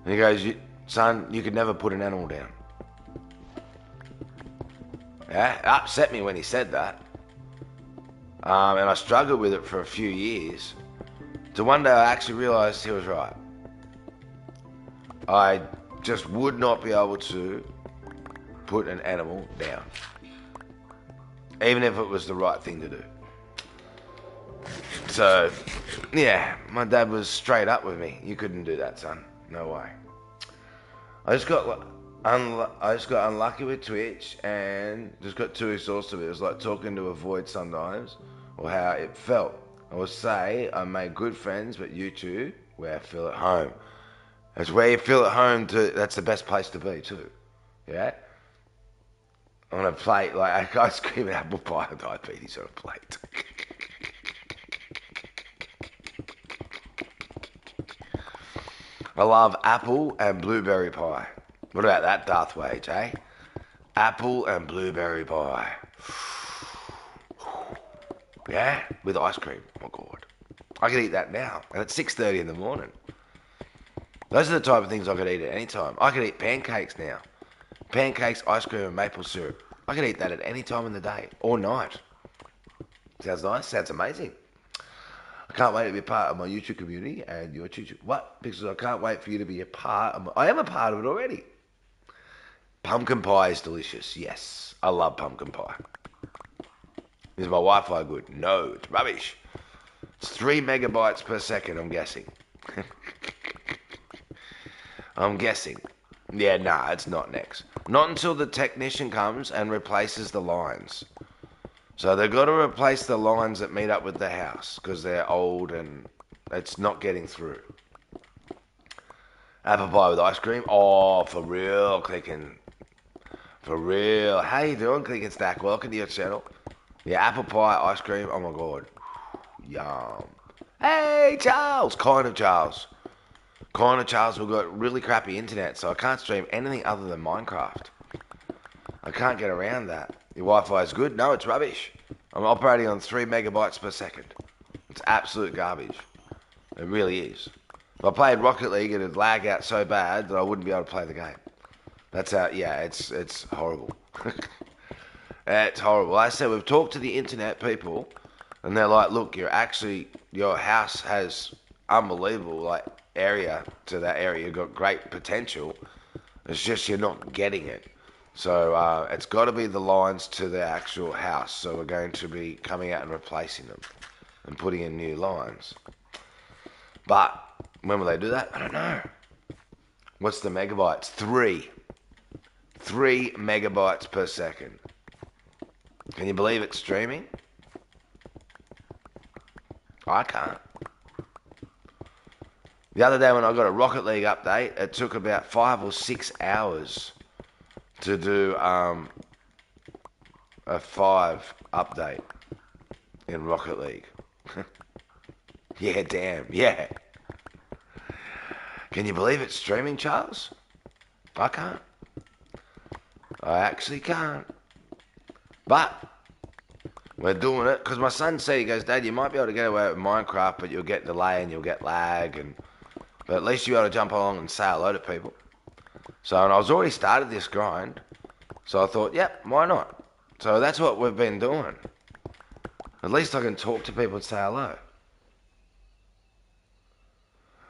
S1: And he goes, son, you could never put an animal down. Yeah, it upset me when he said that. And I struggled with it for a few years. So one day I actually realised he was right. I just would not be able to put an animal down. Even if it was the right thing to do. So, yeah, my dad was straight up with me. You couldn't do that, son. No way. I just got unlucky with Twitch and just got too exhausted. It was like talking to a void sometimes, or how it felt. I would say I made good friends, but YouTube, where I feel at home. It's where you feel at home. That's the best place to be too. Yeah. On a plate, like I scream apple pie and diabetes on a plate. I love apple and blueberry pie. What about that, Darth Wage, eh? Apple and blueberry pie. Yeah, with ice cream. Oh my God, I could eat that now, and it's 6:30 in the morning. Those are the type of things I could eat at any time. I could eat pancakes now. Pancakes, ice cream, and maple syrup. I could eat that at any time in the day or night. Sounds nice. Sounds amazing. I can't wait to be a part of my YouTube community and your YouTube. What? Because I can't wait for you to be a part of I am a part of it already. Pumpkin pie is delicious. Yes, I love pumpkin pie. Is my Wi-Fi good? No, it's rubbish. It's 3 megabytes per second, I'm guessing. I'm guessing. Yeah, nah, it's not next. Not until the technician comes and replaces the lines. So they've got to replace the lines that meet up with the house because they're old and it's not getting through. Apple pie with ice cream. Oh, for real, Clickin'. For real. How you doing, Clickin' Stack? Welcome to your channel. Yeah, apple pie, ice cream. Oh my God. Yum. Hey, Charles. Kind of Charles. We've got really crappy internet, so I can't stream anything other than Minecraft. I can't get around that. Your Wi-Fi is good? No, it's rubbish. I'm operating on 3 megabytes per second. It's absolute garbage. It really is. If I played Rocket League, it'd lag out so bad that I wouldn't be able to play the game. That's how, yeah, it's horrible. It's horrible. Like I said, we've talked to the internet people, And they're like, look, your house has unbelievable like area to that area. You've got great potential. It's just you're not getting it. So it's got to be the lines to the actual house. So we're going to be coming out and replacing them and putting in new lines. But when will they do that? I don't know. What's the megabytes? 3 megabytes per second. Can you believe it's streaming? I can't. The other day when I got a Rocket League update, it took about 5 or 6 hours to do a 5 update in Rocket League. Yeah, damn, yeah. Can you believe it's streaming, Charles? I can't. I actually can't. But we're doing it because my son said, he goes, Dad, you might be able to get away with Minecraft, but you'll get delay and you'll get lag, but at least you'll be able to jump along and say hello to people. So, and I was already started this grind, so I thought, yep, why not? So that's what we've been doing. At least I can talk to people and say hello.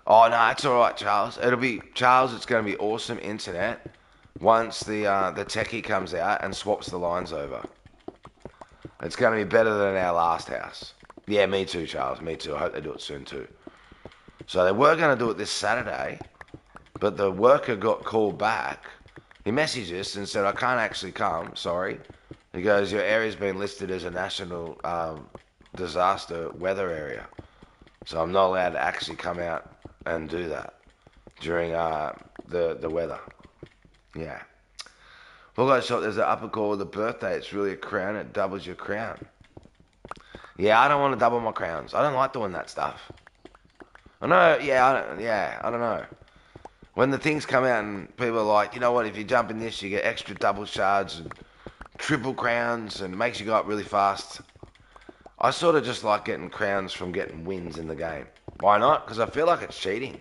S1: Oh no, it's all right, Charles. It's going to be awesome internet once the techie comes out and swaps the lines over. It's going to be better than our last house. Yeah, me too, Charles. Me too. I hope they do it soon too. So they were going to do it this Saturday, but the worker got called back. He messaged us and said, I can't actually come, sorry. He goes, your area's been listed as a national disaster weather area. So I'm not allowed to actually come out and do that during the weather. Yeah. Look, shop, there's an upper call the birthday. It's really a crown. It doubles your crown. Yeah, I don't want to double my crowns. I don't like doing that stuff. I know, I don't know. When the things come out and people are like, you know what, if you jump in this, you get extra double shards and triple crowns and it makes you go up really fast. I sort of just like getting crowns from getting wins in the game. Why not? Because I feel like it's cheating.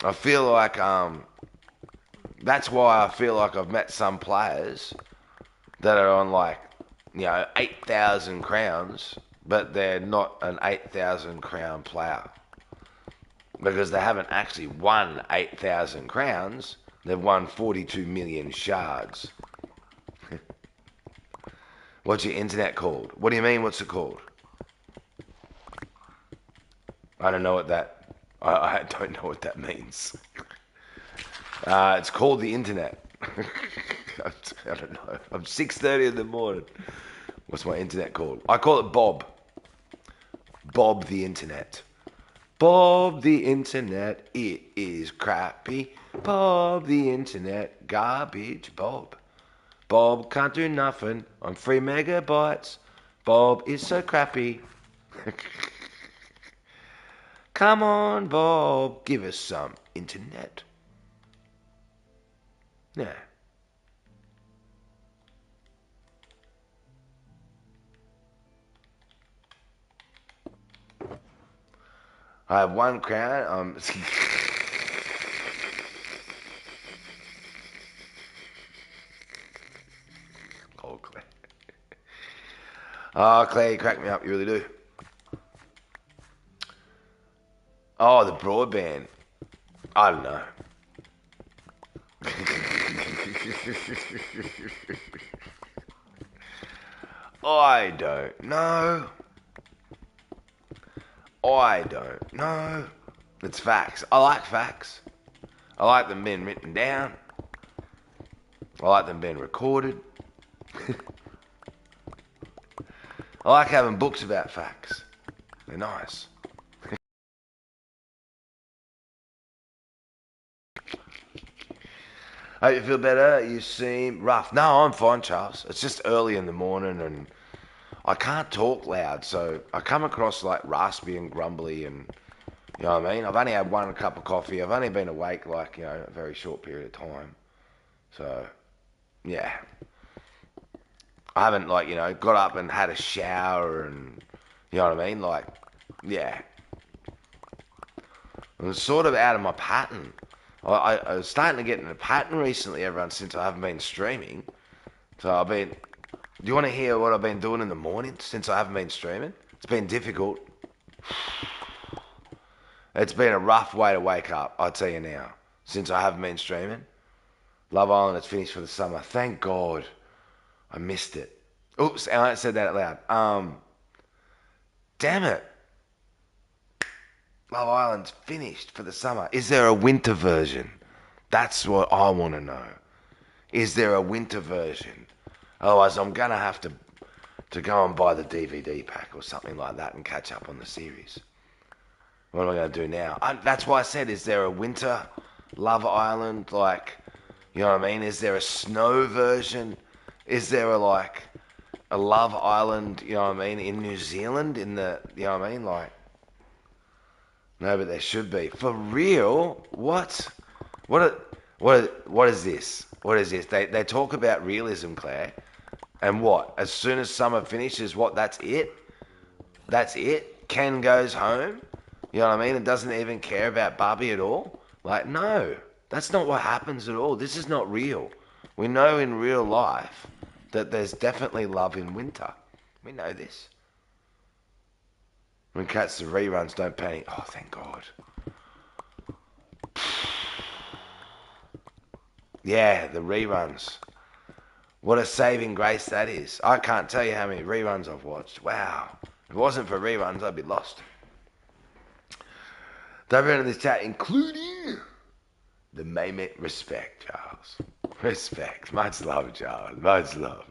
S1: I feel like, that's why I feel like I've met some players that are on like, 8,000 crowns, but they're not an 8,000 crown player. Because they haven't actually won 8,000 crowns, they've won 42 million shards. What's your internet called? What do you mean, what's it called? I don't know what that... I don't know what that means. It's called the internet. I don't know. I'm 6:30 in the morning. What's my internet called? I call it Bob. Bob the internet. Bob the internet, it is crappy. Bob the internet, garbage Bob. Bob can't do nothing on 3 megabytes. Bob is so crappy. Come on, Bob, give us some internet. Yeah. I have 1 crown. Oh, Claire. Oh, Claire, you crack me up. You really do. Oh, the broadband. I don't know. I don't know. I don't know. It's facts. I like facts. I like them being written down. I like them being recorded. I like having books about facts. They're nice. Hope you feel better. You seem rough. No, I'm fine, Charles. It's just early in the morning and I can't talk loud, so I come across like raspy and grumbly and, you know what I mean? I've only had 1 cup of coffee. I've only been awake like, a very short period of time. So, yeah. I haven't like, got up and had a shower and, you know what I mean? Like, yeah. I'm sort of out of my pattern. I was starting to get in a pattern recently, everyone, since I haven't been streaming. So I've been Do you want to hear what I've been doing in the morning since I haven't been streaming? It's been difficult. It's been a rough way to wake up, I'll tell you now, since I haven't been streaming. Love Island has finished for the summer. Thank God. I missed it. Oops, I said that out loud. Damn it. Love Island's finished for the summer. Is there a winter version? That's what I want to know. Is there a winter version? Otherwise, I'm going to have to go and buy the DVD pack or something like that and catch up on the series. What am I going to do now? That's why I said, is there a winter Love Island? Like, you know what I mean? Is there a snow version? Is there a Love Island, you know what I mean, in New Zealand? You know what I mean? Like, no, but there should be. For real? What? What is this? What is this? They talk about realism, Claire. And what? As soon as summer finishes, what? That's it? That's it? Ken goes home? You know what I mean? And doesn't even care about Barbie at all? Like, no. That's not what happens at all. This is not real. We know in real life that there's definitely love in winter. We know this. When cats the reruns, don't panic. Oh, thank God. Yeah, the reruns. What a saving grace that is. I can't tell you how many reruns I've watched. Wow. If it wasn't for reruns, I'd be lost. Everyone in this chat, including the Maymet, respect, Charles. Respect. Much love, Charles. Much love.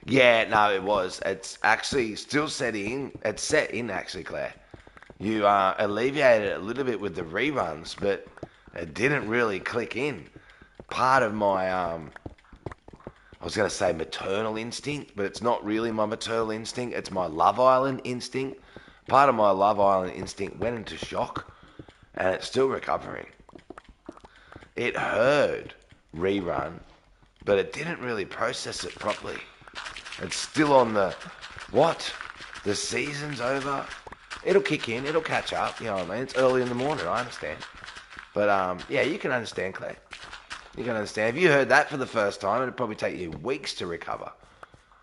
S1: Yeah, no, it was. It's actually still set in. It's set in, actually, Claire. You alleviated it a little bit with the reruns, but it didn't really click in. Part of my, I was going to say maternal instinct, but it's not really my maternal instinct. It's my Love Island instinct. Part of my Love Island instinct went into shock, and it's still recovering. It heard rerun, but it didn't really process it properly. It's still on the, what? The season's over? It'll kick in, it'll catch up, you know what I mean? It's early in the morning, I understand. But, yeah, you can understand, Claire. You can understand. If you heard that for the first time, it'd probably take you weeks to recover.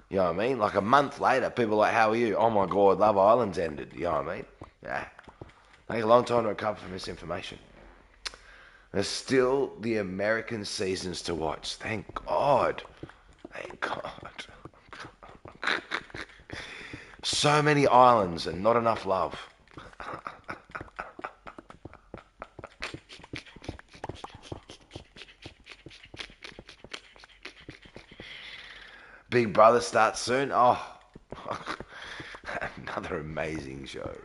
S1: You know what I mean? Like a month later, people are like, how are you? Oh my God, Love Island's ended. You know what I mean? Yeah. Take a long time to recover from this information. There's still the American seasons to watch. Thank God. Thank God. So many islands and not enough love. Big Brother starts soon. Oh, another amazing show.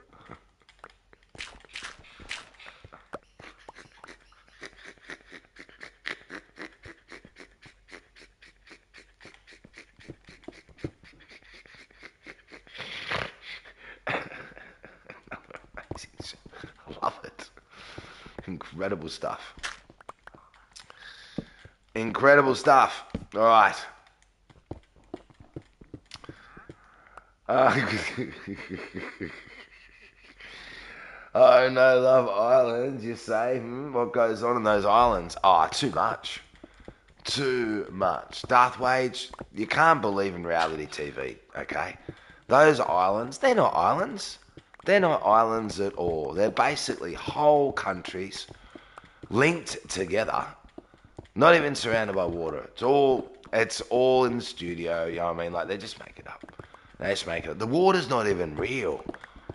S1: I love it. Incredible stuff. Incredible stuff. All right. Oh no, Love Island, you say? What goes on in those islands? Oh, too much. Too much. Darth Wage, you can't believe in reality TV, okay? Those islands, they're not islands. They're not islands at all. They're basically whole countries linked together, not even surrounded by water. It's all in the studio, you know what I mean? Like, they just make it up. They just make it up. The water's not even real.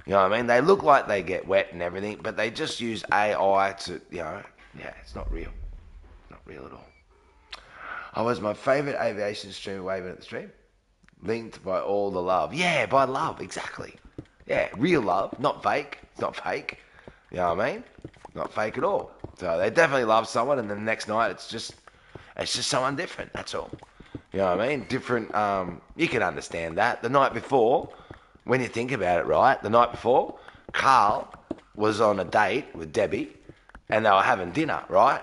S1: You know what I mean? They look like they get wet and everything, but they just use AI to, you know, yeah, it's not real. Not real at all. I was my favourite aviation streamer waving at the stream. Linked by all the love. Yeah, by love, exactly. Yeah, real love, not fake. It's not fake. You know what I mean? Not fake at all. So they definitely love someone, and then the next night it's just someone different. That's all. You know what I mean? Different. You can understand that. The night before, when you think about it, right? The night before, Carl was on a date with Debbie, and they were having dinner, right?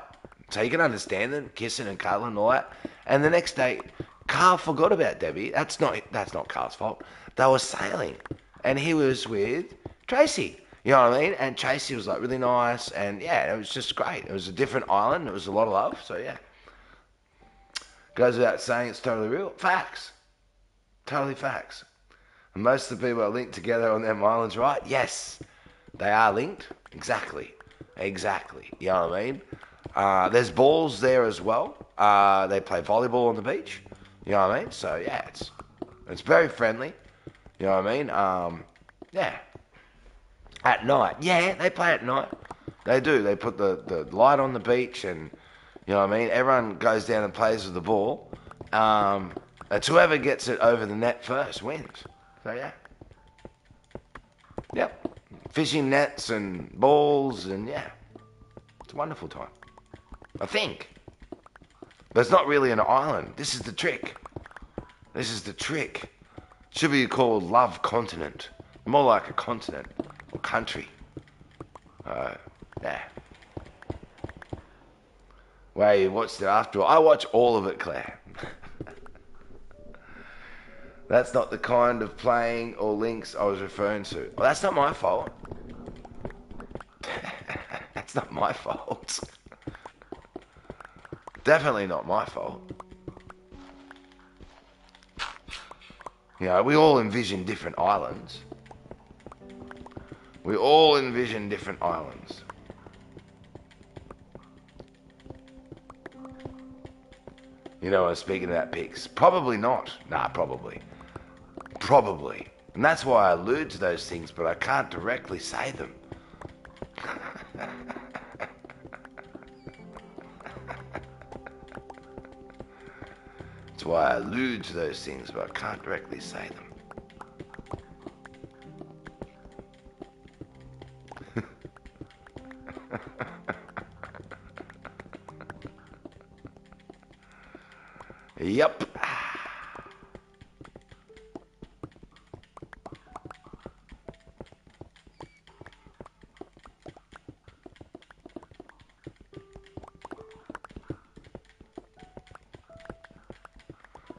S1: So you can understand them kissing and cuddling and all that. And the next day, Carl forgot about Debbie. That's not Carl's fault. They were sailing, and he was with Tracy. You know what I mean? And Tracy was like really nice, and yeah, it was just great. It was a different island. It was a lot of love. So yeah. Goes without saying it's totally real. Facts. Totally facts. And most of the people are linked together on them islands, right? Yes, they are linked. Exactly. Exactly. You know what I mean? There's balls there as well. They play volleyball on the beach. You know what I mean? So, yeah, it's very friendly. You know what I mean? Yeah. At night. Yeah, they play at night. They do. They put the light on the beach and, you know what I mean? Everyone goes down and plays with the ball. It's whoever gets it over the net first wins. So, yeah. Yep. Fishing nets and balls and, yeah. It's a wonderful time. I think. But it's not really an island. This is the trick. This is the trick. Should be called Love Continent. More like a continent or country. Yeah. Well, you watched it after all. I watch all of it, Claire. That's not the kind of playing or links I was referring to. Well, that's not my fault. That's not my fault. Definitely not my fault. You know, we all envision different islands. We all envision different islands. You know, I'm speaking of that, Pix. Probably not. Nah, probably. Probably. And that's why I allude to those things, but I can't directly say them. That's why I allude to those things, but I can't directly say them. Yep.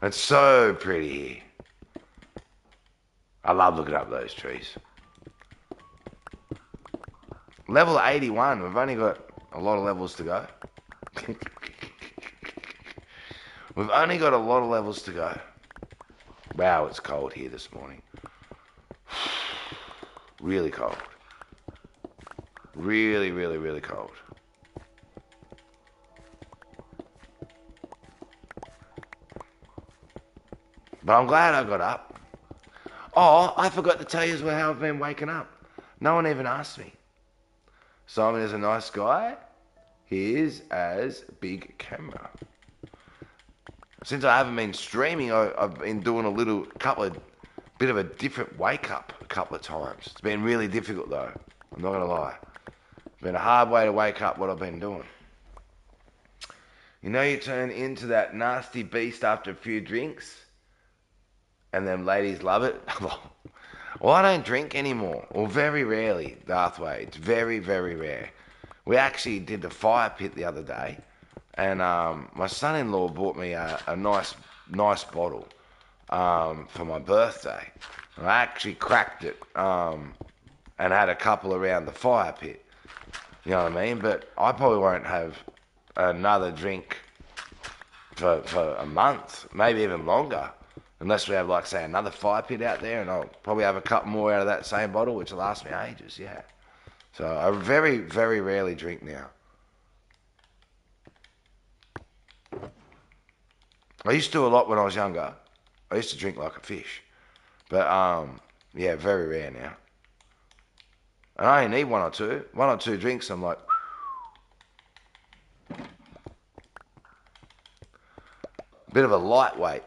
S1: It's so pretty here. I love looking up those trees. Level 81. We've only got a lot of levels to go. We've only got a lot of levels to go. Wow, it's cold here this morning. Really cold. Really, really, really cold. But I'm glad I got up. Oh, I forgot to tell you as well how I've been waking up. No one even asked me. Simon is a nice guy. He is as big camera. Since I haven't been streaming, I've been doing bit of a different wake up a couple of times. It's been really difficult though. I'm not gonna lie. It's been a hard way to wake up what I've been doing. You know, you turn into that nasty beast after a few drinks, and them ladies love it. Well, I don't drink anymore, or very rarely, Darthway. It's very, very rare. We actually did the fire pit the other day, and my son-in-law bought me a nice bottle for my birthday. And I actually cracked it and had a couple around the fire pit. You know what I mean? But I probably won't have another drink for a month, maybe even longer. Unless we have, like, say, another fire pit out there, and I'll probably have a couple more out of that same bottle, which will last me ages, yeah. So I very, very rarely drink now. I used to a lot when I was younger. I used to drink like a fish. But, yeah, very rare now. And I only need one or two. One or two drinks, I'm like... Bit of a lightweight.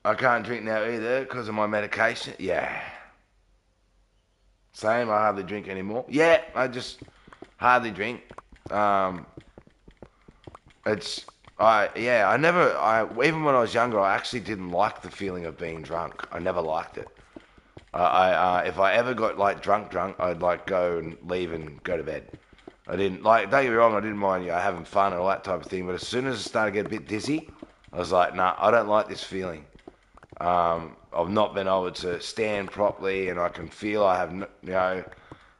S1: I can't drink now either because of my medication. Yeah. Same, I hardly drink anymore. Yeah, I just hardly drink. Even when I was younger, I actually didn't like the feeling of being drunk. I never liked it. If I ever got like drunk, I'd like go and leave and go to bed. I didn't like, don't get me wrong, I didn't mind having fun and all that type of thing, but as soon as I started to get a bit dizzy, I was like, nah, I don't like this feeling. I've not been able to stand properly, and I can feel I have,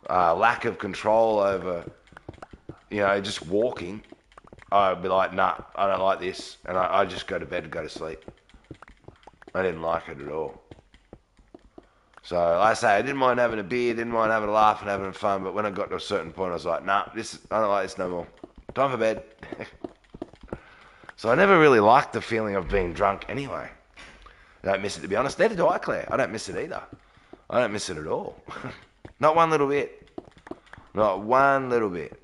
S1: lack of control over, just walking, I'd be like, nah, I don't like this. And I'd just go to bed and go to sleep. I didn't like it at all. So, like I say, I didn't mind having a beer, didn't mind having a laugh and having fun, but when I got to a certain point, I was like, nah, I don't like this no more. Time for bed. So I never really liked the feeling of being drunk anyway. I don't miss it, to be honest. Neither do I, Claire. I don't miss it either. I don't miss it at all. Not one little bit. Not one little bit.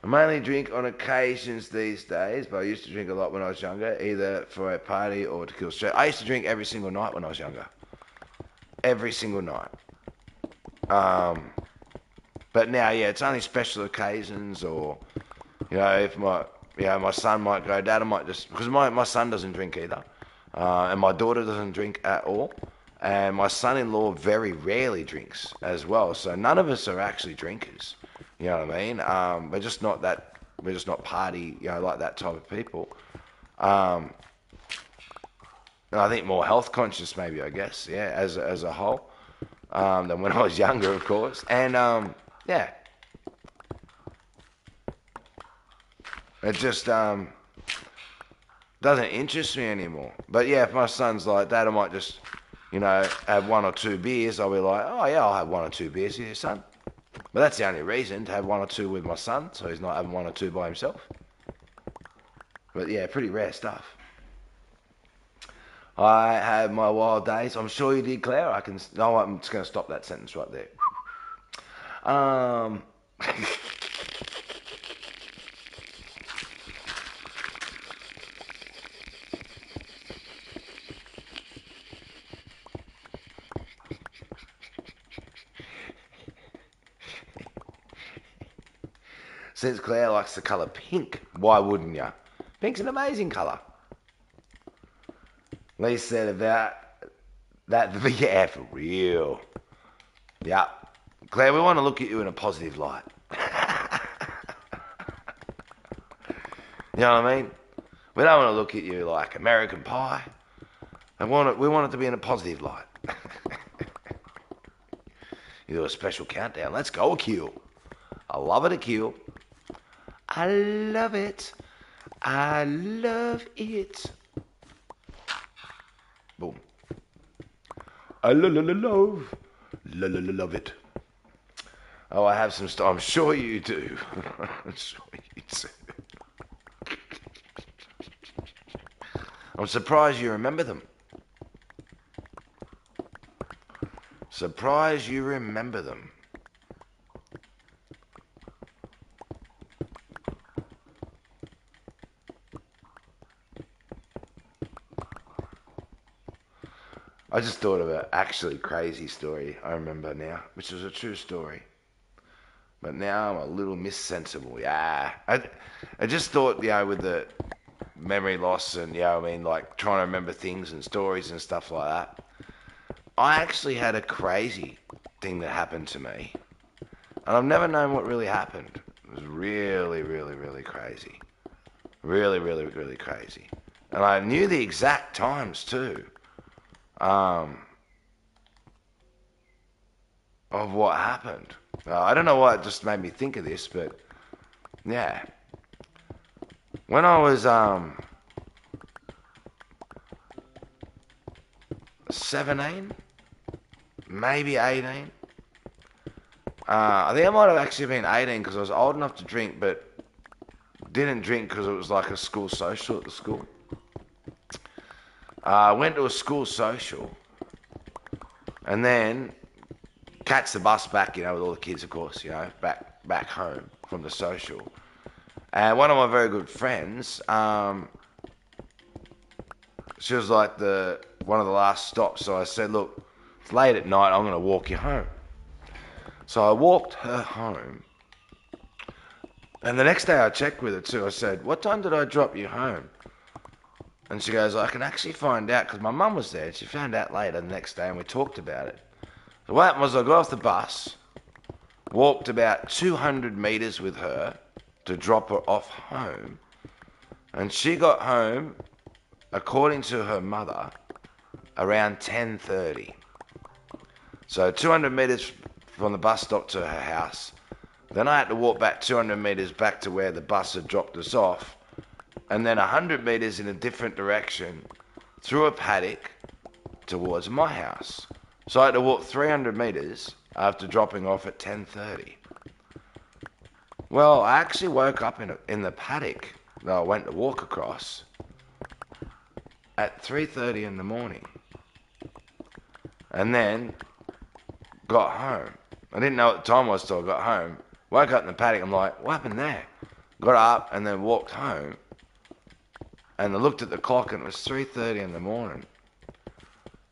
S1: I mainly drink on occasions these days, but I used to drink a lot when I was younger, either for a party or to kill stress. I used to drink every single night when I was younger. Every single night. But now, yeah, it's only special occasions, or, if my son might go, Dad, I might just, because my son doesn't drink either, and my daughter doesn't drink at all, and my son-in-law very rarely drinks as well, so none of us are actually drinkers, you know what I mean? We're just not party, like that type of people. And I think more health conscious, maybe, I guess, yeah, as a whole, than when I was younger, of course, and, yeah. It just doesn't interest me anymore. But yeah, if my son's like, Dad, I might just, have one or two beers, I'll be like, oh yeah, I'll have one or two beers with your son. But that's the only reason, to have one or two with my son, so he's not having one or two by himself. But yeah, pretty rare stuff. I had my wild days. I'm sure you did, Claire. I'm just going to stop that sentence right there. Since Claire likes the colour pink, why wouldn't you? Pink's an amazing colour. Lee said about that, yeah, for real. Yeah. Claire, we want to look at you in a positive light. You know what I mean? We don't want to look at you like American Pie. We want it to be in a positive light. You do a special countdown. Let's go, Q. I love it, Q. I love it. I love it. Boom. I love it. Oh, I have some stuff. I'm sure you do. I'm sure you do. I'm surprised you remember them. Surprised you remember them. I just thought of an actually crazy story I remember now, which was a true story. But now I'm a little missensible. Yeah. I just thought, with the memory loss and, like trying to remember things and stories and stuff like that. I actually had a crazy thing that happened to me. And I've never known what really happened. It was really, really, really crazy. Really, really, really crazy. And I knew the exact times too. Of what happened. I don't know why it just made me think of this, but yeah. When I was 17, maybe 18. I think I might have actually been 18 because I was old enough to drink, but didn't drink because it was like a school social at the school. I went to a school social and then catch the bus back, with all the kids, of course, back home from the social. And one of my very good friends, she was like one of the last stops. So I said, look, it's late at night, I'm going to walk you home. So I walked her home. And the next day I checked with her too. I said, what time did I drop you home? And she goes, I can actually find out, because my mum was there. She found out later the next day and we talked about it. So what happened was I got off the bus, walked about 200 metres with her to drop her off home. And she got home, according to her mother, around 10:30. So 200 metres from the bus stop to her house. Then I had to walk back 200 metres back to where the bus had dropped us off, and then 100 metres in a different direction through a paddock towards my house. So I had to walk 300 metres after dropping off at 10:30. Well, I actually woke up in the paddock that I went to walk across at 3:30 in the morning, and then got home. I didn't know what the time was till I got home. Woke up in the paddock, I'm like, what happened there? Got up and then walked home, and I looked at the clock and it was 3:30 in the morning.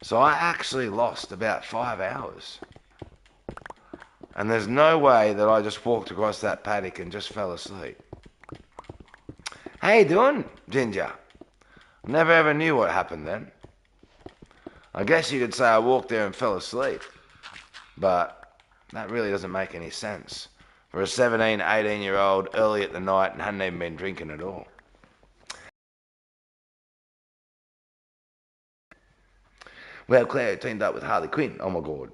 S1: So I actually lost about 5 hours. And there's no way that I just walked across that paddock and just fell asleep. How you doing, Ginger? Never ever knew what happened then. I guess you could say I walked there and fell asleep. But that really doesn't make any sense for a 17, 18-year-old early at the night and hadn't even been drinking at all. Well, Claire teamed up with Harley Quinn. Oh my god.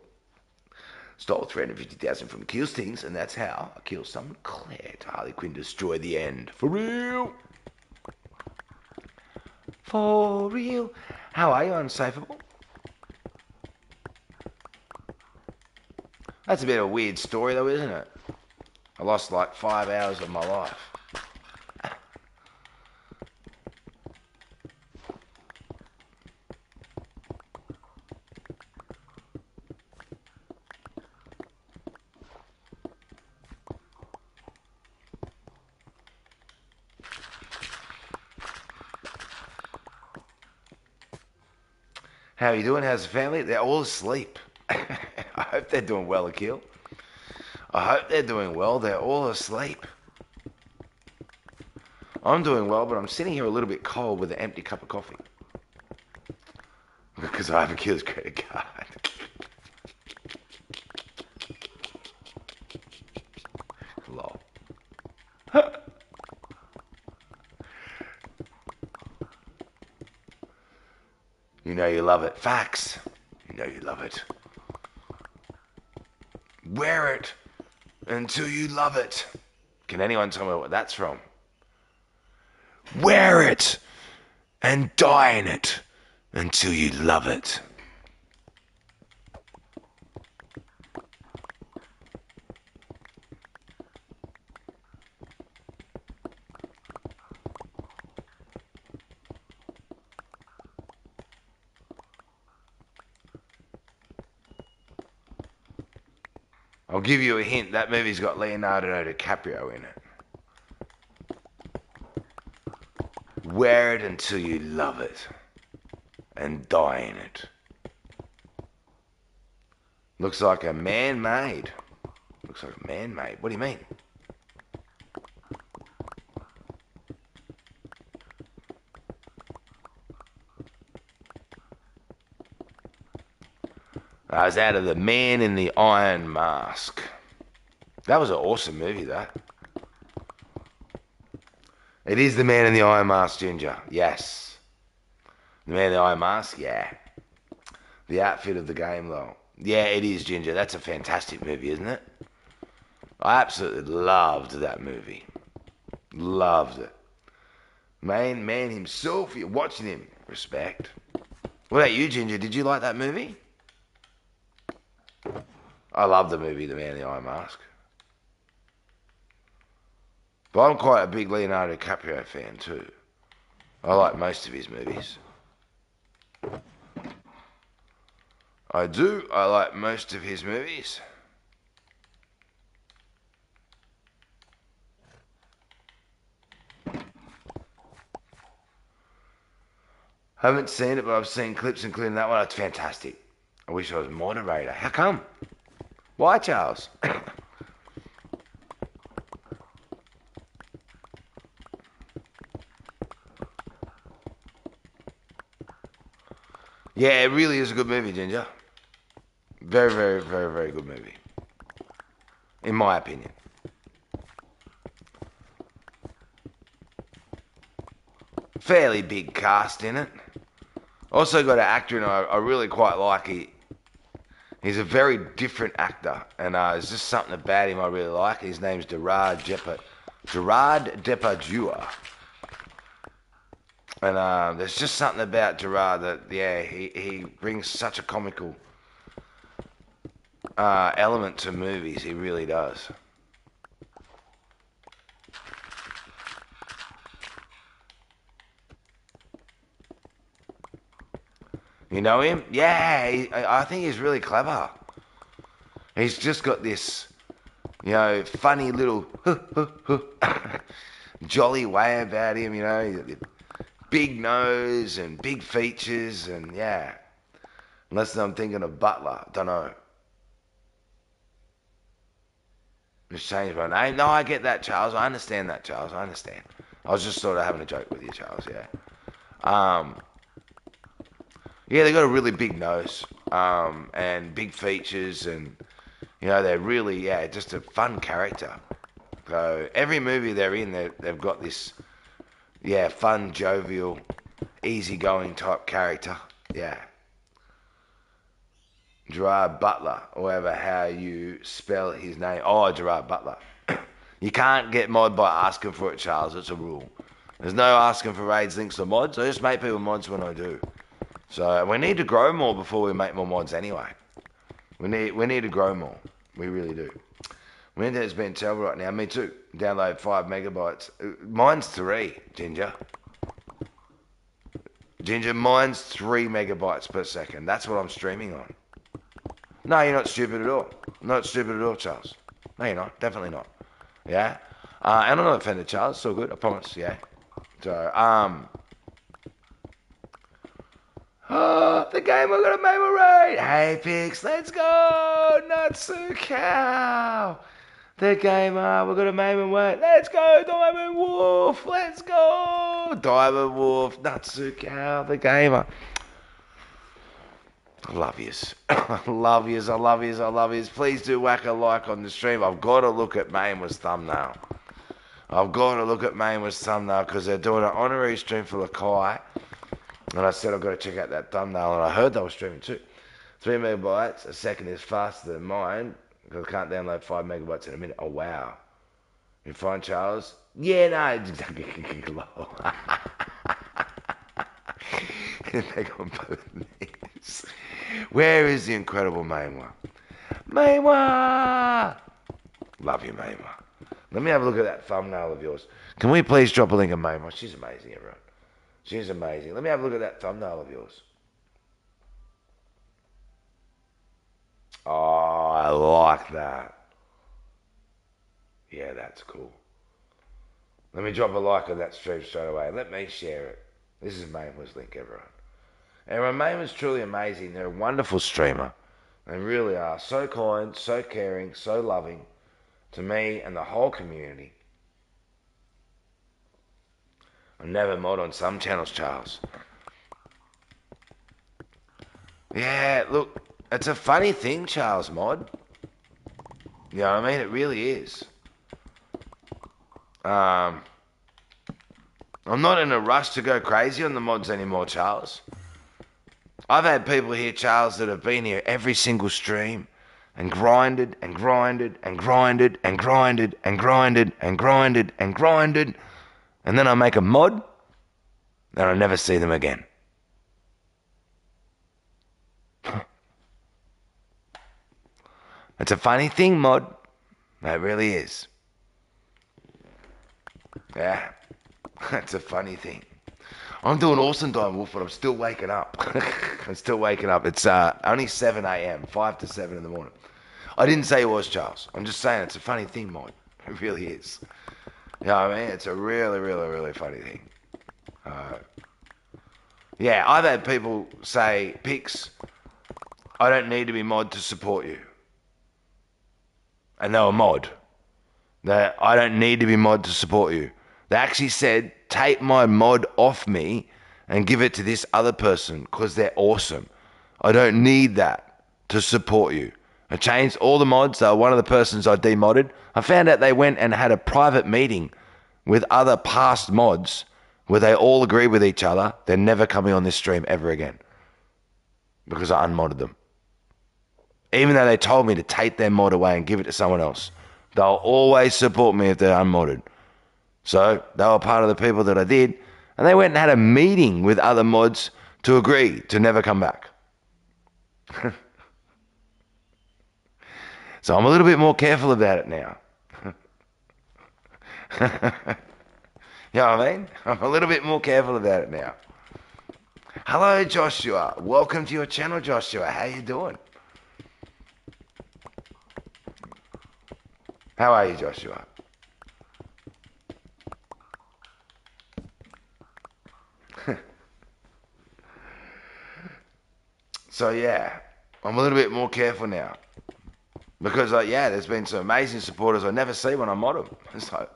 S1: Stole 350,000 from Killstings, and that's how I killed someone. Claire to Harley Quinn destroy the end. For real? For real? How are you, Unsafable? That's a bit of a weird story though, isn't it? I lost like 5 hours of my life. How are you doing? How's the family? They're all asleep. I hope they're doing well, Akil. I hope they're doing well. They're all asleep. I'm doing well, but I'm sitting here a little bit cold with an empty cup of coffee. Because I have Akil's credit card. Lol. You know you love it. Facts. You know you love it. Wear it until you love it. Can anyone tell me what that's from? Wear it and die in it until you love it. I'll give you a hint. That movie's got Leonardo DiCaprio in it. Wear it until you love it and die in it. Looks like a man-made. Looks like a man-made. What do you mean? I was out of The Man in the Iron Mask. That was an awesome movie, that. It is The Man in the Iron Mask, Ginger. Yes. The Man in the Iron Mask, yeah. The outfit of the game, though. Yeah, it is, Ginger. That's a fantastic movie, isn't it? I absolutely loved that movie. Loved it. Man himself, you're watching him. Respect. What about you, Ginger? Did you like that movie? I love the movie The Man in the Iron Mask. But I'm quite a big Leonardo DiCaprio fan too. I like most of his movies. I do. I like most of his movies. Haven't seen it, but I've seen clips including that one. It's fantastic. I wish I was moderator. How come? Why, Charles? Yeah, it really is a good movie, Ginger. Very, very, very, very good movie. In my opinion. Fairly big cast in it. Also got an actor in I really quite like. He's a very different actor, and there's just something about him I really like. His name's Gerard Depardieu. And there's just something about Gerard that, yeah, he brings such a comical element to movies. He really does. You know him? Yeah, I think he's really clever. He's just got this, funny little jolly way about him, He's got this big nose and big features, and yeah. Unless I'm thinking of Butler, don't know. Just changed my name. No, I get that, Charles. I understand that, Charles. I understand. I was just sort of having a joke with you, Charles, yeah. Yeah, they got a really big nose, and big features, and they're really, just a fun character. So every movie they're in, they've got this, fun, jovial, easygoing type character. Yeah. Gerard Butler, or however how you spell his name. Oh, Gerard Butler. You can't get mod by asking for it, Charles. It's a rule. There's no asking for raids, links, or mods. I just make people mods when I do. So we need to grow more before we make more mods anyway. We need to grow more. We really do. My internet's been terrible right now. Me too. Download 5 megabytes. Mine's 3, Ginger. Ginger, mine's 3 megabytes per second. That's what I'm streaming on. No, you're not stupid at all. Not stupid at all, Charles. No, you're not. Definitely not. Yeah? And I'm not offended, Charles. It's all good. I promise. Yeah. So, the game we're going to memorate. Hey, Pix, let's go. Natsu Cow. The game we're going to memorate. Let's go, Diamond Wolf. Let's go. Diamond Wolf, Natsu Cow, the gamer. I love yous. I love yous. I love yous. I love yous. Please do whack a like on the stream. I've got to look at Mainwa's thumbnail. I've got to look at Mainwa's thumbnail because they're doing an honorary stream for Lakai. And I said I've got to check out that thumbnail, and I heard they were streaming too. 3 megabytes a second is faster than mine because I can't download 5 megabytes in a minute. Oh, wow. You find Charles? Yeah, no. They got both names. Where is the incredible Mainwa? Mainwa! Love you, Mainwa. Let me have a look at that thumbnail of yours. Can we please drop a link of Mainwa? She's amazing, everyone. She's amazing. Let me have a look at that thumbnail of yours. Oh, I like that. Yeah, that's cool. Let me drop a like on that stream straight away. Let me share it. This is Mainwa's link, everyone. And Mainwa's truly amazing. They're a wonderful streamer. They really are. So kind, so caring, so loving to me and the whole community. I never mod on some channels, Charles. Yeah, look, it's a funny thing, Charles mod. You know what I mean? It really is. I'm not in a rush to go crazy on the mods anymore, Charles. I've had people here, Charles, that have been here every single stream and grinded and grinded and grinded and grinded and grinded and grinded and grinded, and then I make a mod and I never see them again. It's a funny thing, mod. It really is. Yeah, it's a funny thing. I'm doing awesome, Diamond Wolf, but I'm still waking up. I'm still waking up. It's only 7 a.m., 5 to 7 in the morning. I didn't say it was, Charles. I'm just saying it's a funny thing, mod. It really is. You know what I mean? It's a really, really, really funny thing. Yeah, I've had people say, Pix, I don't need to be mod to support you. And they were mod. I don't need to be mod to support you. They actually said, take my mod off me and give it to this other person because they're awesome. I don't need that to support you. I changed all the mods. One of the persons I demodded, I found out they went and had a private meeting with other past mods where they all agree with each other, they're never coming on this stream ever again because I unmodded them. Even though they told me to take their mod away and give it to someone else, they'll always support me if they're unmodded. So they were part of the people that I did, and they went and had a meeting with other mods to agree to never come back. So I'm a little bit more careful about it now. You know what I mean? I'm a little bit more careful about it now. Hello, Joshua. Welcome to your channel, Joshua. How you doing? How are you, Joshua? So yeah, I'm a little bit more careful now. Because yeah, there's been some amazing supporters I never see when I mod them. It's like,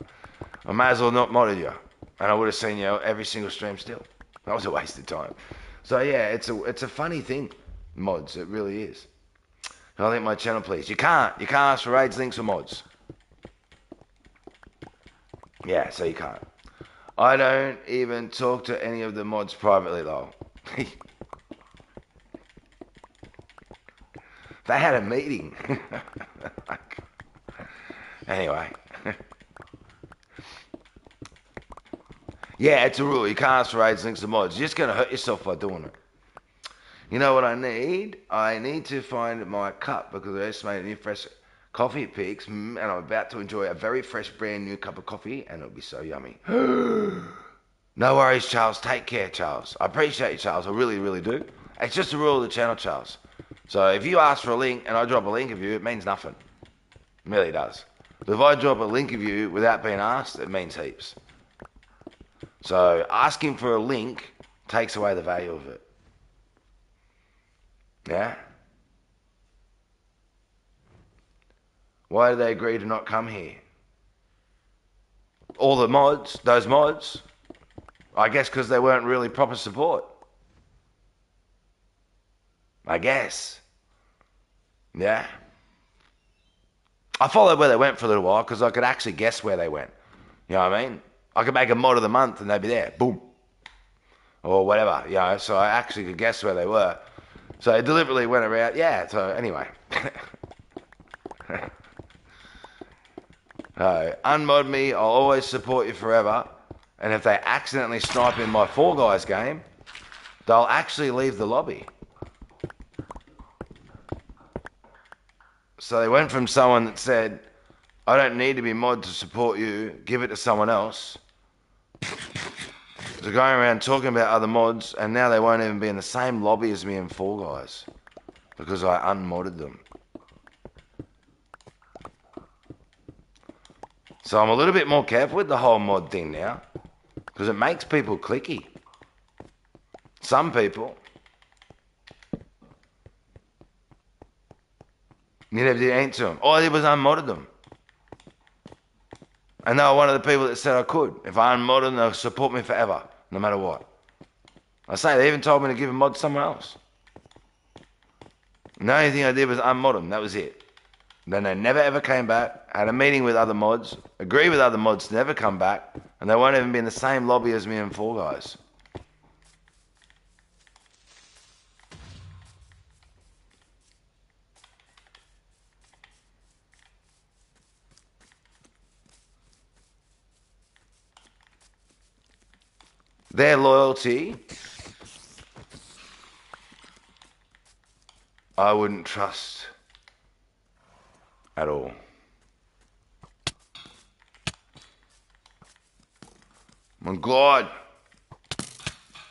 S1: I may as well not modded you. And I would have seen you every single stream still. That was a waste of time. So yeah, it's a funny thing, mods. It really is. Can I link my channel, please? You can't ask for raids, links, or mods. Yeah, so you can't. I don't even talk to any of the mods privately, though. They had a meeting. Anyway. Yeah, it's a rule. You can't ask for raids, links, or mods. You're just going to hurt yourself by doing it. You know what I need? I need to find my cup because I just made a new fresh coffee at Peaks, and I'm about to enjoy a very fresh, brand new cup of coffee, and it'll be so yummy. No worries, Charles. Take care, Charles. I appreciate you, Charles. I really, really do. It's just a rule of the channel, Charles. So if you ask for a link and I drop a link of you, it means nothing. It really does. But if I drop a link of you without being asked, it means heaps. So asking for a link takes away the value of it. Yeah? Why did they agree to not come here? All the mods, those mods, I guess because they weren't really proper support. I guess. Yeah. I followed where they went for a little while because I could actually guess where they went. You know what I mean? I could make a mod of the month and they'd be there. Boom. Or whatever, you know, so I actually could guess where they were. So I deliberately went around. Yeah, so anyway. Unmod me, I'll always support you forever. And if they accidentally snipe in my Fall Guys game, they'll actually leave the lobby. So they went from someone that said, I don't need to be mod to support you, give it to someone else, to going around talking about other mods, and now they won't even be in the same lobby as me in Fall Guys because I unmodded them. So I'm a little bit more careful with the whole mod thing now because it makes people clicky. Some people, you never did anything to them. All I did was unmodded them. And they were one of the people that said I could. If I unmodded them, they'll support me forever, no matter what. I say, they even told me to give a mod to someone else. And the only thing I did was unmod them, that was it. Then they never ever came back, had a meeting with other mods, agreed with other mods to never come back, and they won't even be in the same lobby as me and Fall Guys. Their loyalty, I wouldn't trust at all. My God.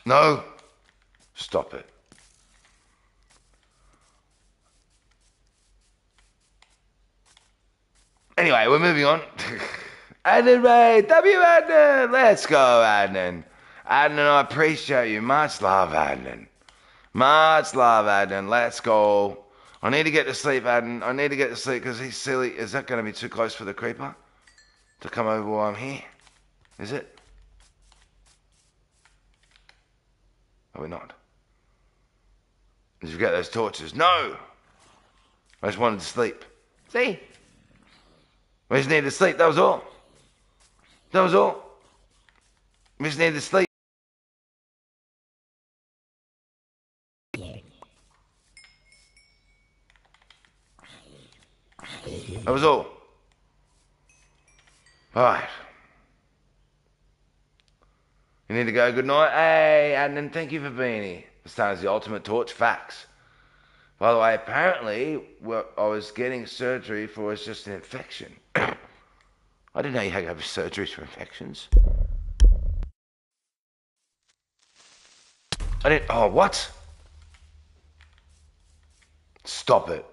S1: No. Stop it. Anyway, we're moving on. Adnan, mate. W. Adnan. Let's go, Adnan. Adnan, I appreciate you. Much love, Adnan. Much love, Adnan. Let's go. I need to get to sleep, Adnan. I need to get to sleep because he's silly. Is that going to be too close for the creeper to come over while I'm here? Is it? Are we not? Did you get those torches? No! I just wanted to sleep. See? I just needed to sleep, that was all. That was all. We just need to sleep. That was all. Alright. You need to go. Good night. Hey, Adnan, thank you for being here. This time is the Ultimate Torch Facts. By the way, apparently what I was getting surgery for was just an infection. I didn't know you had to have surgeries for infections. I didn't. Oh, what? Stop it.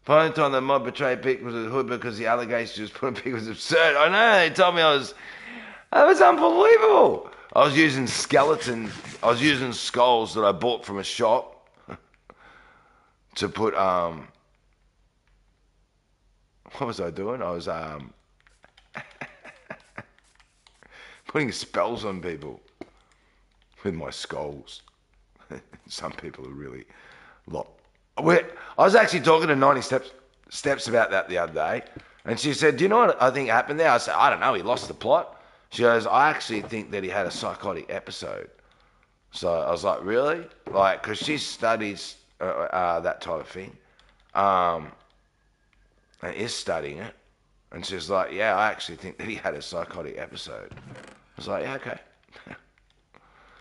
S1: Finally time that my betrayed pick was a hood because the allegation was put in pick was absurd. I know, they told me that was unbelievable. I was using skulls that I bought from a shop to put, what was I doing? I was, putting spells on people with my skulls. Some people are really I was actually talking to 90 Steps about that the other day, and she said, do you know what I think happened there? I said, I don't know, he lost the plot. She goes, I actually think that he had a psychotic episode. So I was like, really? Like, because she studies that type of thing, and is studying it. And she's like, yeah, I actually think that he had a psychotic episode. I was like, yeah, okay.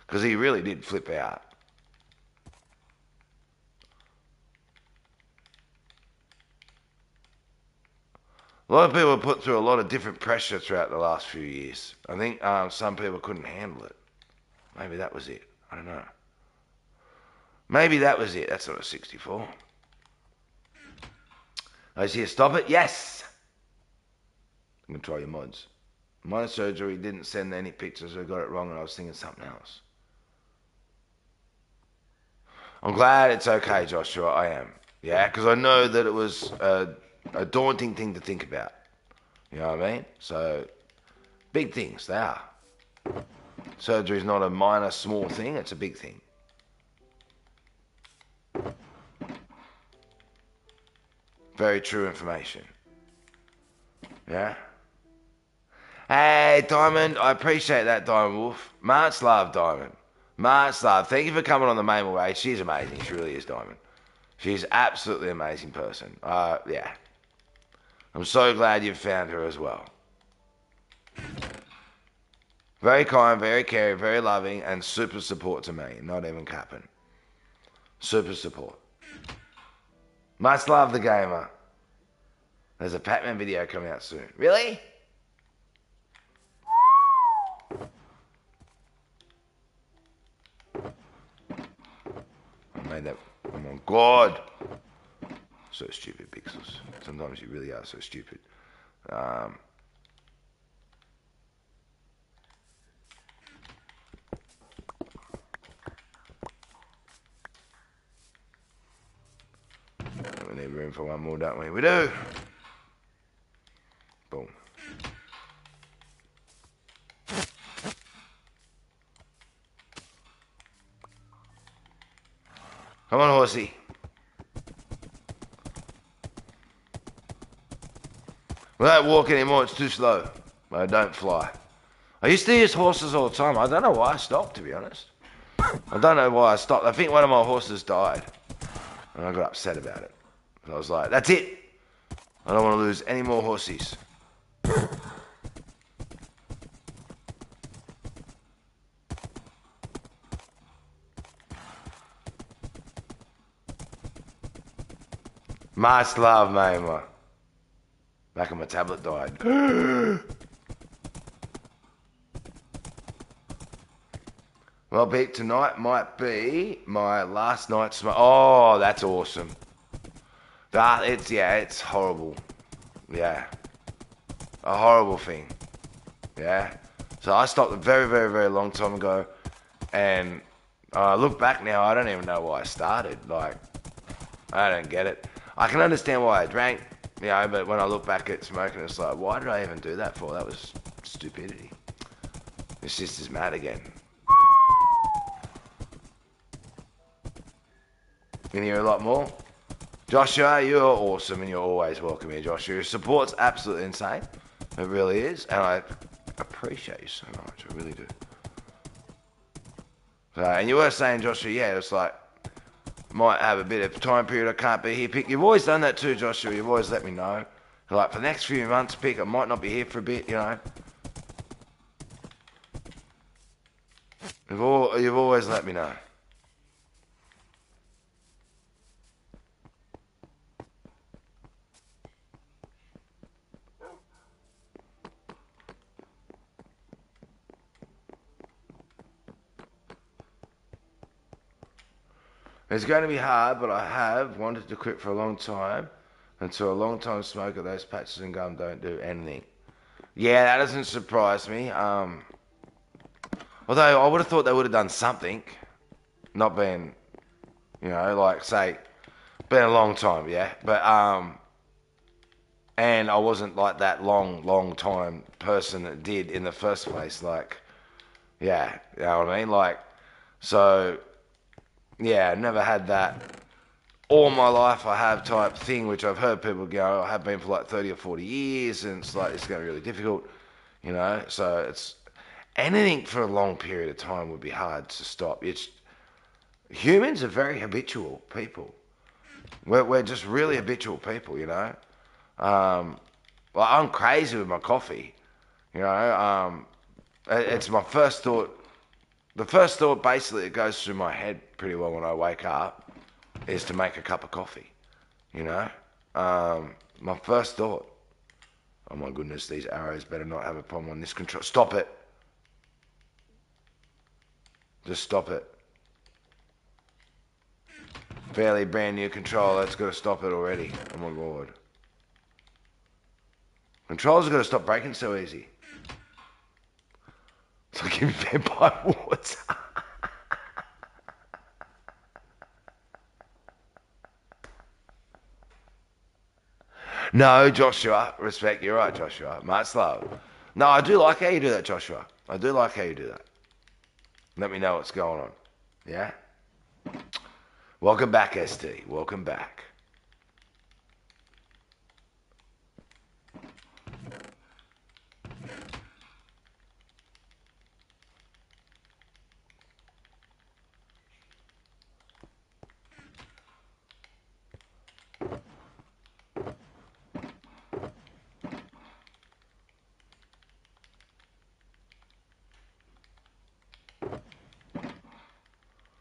S1: Because he really did flip out. A lot of people put through a lot of different pressure throughout the last few years. I think some people couldn't handle it. Maybe that was it. I don't know. Maybe that was it. That's not a 64. I was here. Stop it. Yes. I'm going to try your mods. Minor surgery didn't send any pictures. I got it wrong and I was thinking something else. I'm glad it's okay, Joshua. I am. Yeah, because I know that it was a daunting thing to think about. You know what I mean? So, big things, they are. Surgery is not a minor, small thing, it's a big thing. Very true information. Yeah? Hey, Diamond, I appreciate that, Diamond Wolf. Much love, Diamond. Much love. Thank you for coming on the main way. She's amazing. She really is, Diamond. She's absolutely an amazing person. Yeah. I'm so glad you've found her as well. Very kind, very caring, very loving, and super support to me. Not even capping. Super support. Much love, the gamer. There's a Pac-Man video coming out soon. Really? I made that. Oh my god. So stupid, Pixels. Sometimes you really are so stupid. We need room for one more, don't we? We do. Boom. Come on, horsey. We don't walk anymore, it's too slow. I don't fly. I used to use horses all the time. I don't know why I stopped, to be honest. I don't know why I stopped. I think one of my horses died. And I got upset about it. So I was like, that's it. I don't want to lose any more horsies. Much love, mate. Back when my tablet died. Well, Pete, tonight might be my last night smoke. Oh, that's awesome. It's horrible. Yeah. A horrible thing. Yeah. So I stopped a very, very, very long time ago. And I look back now, I don't even know why I started. Like, I don't get it. I can understand why I drank, you know, but when I look back at smoking, it's like, why did I even do that for? That was stupidity. My sister's mad again. You can hear a lot more. Joshua, you're awesome and you're always welcome here, Joshua. Your support's absolutely insane. It really is, and I appreciate you so much. I really do. So, and you were saying, Joshua, yeah, it's like might have a bit of time period I can't be here. Pick, you've always done that too, Joshua. You've always let me know. Like for the next few months, Pick, I might not be here for a bit. You know. You've always let me know. It's going to be hard, but I have wanted to quit for a long time. Until a long time smoker, those patches and gum don't do anything. Yeah, that doesn't surprise me. Although I would have thought they would have done something. Not been, like say, been a long time, yeah. But and I wasn't like that long time person that did in the first place. Like, yeah, you know what I mean? Like, so, yeah, never had that all my life I have type thing, which I've heard people go, I have been for like 30 or 40 years, and it's like, it's going to be really difficult, so it's, anything for a long period of time would be hard to stop. Humans are very habitual people. We're just really habitual people. Well, I'm crazy with my coffee, it's my first thought. The first thought basically that goes through my head pretty well when I wake up is to make a cup of coffee. You know, my first thought. Oh my goodness, these arrows better not have a problem on this control. Stop it. Just stop it. Fairly brand new controller. That's got to stop it already. Oh my god. Controllers are got to stop breaking so easy. It's like giving vampire warts. No, Joshua. Respect. You're right, Joshua. Much love. No, I do like how you do that, Joshua. I do like how you do that. Let me know what's going on. Yeah? Welcome back, ST. Welcome back.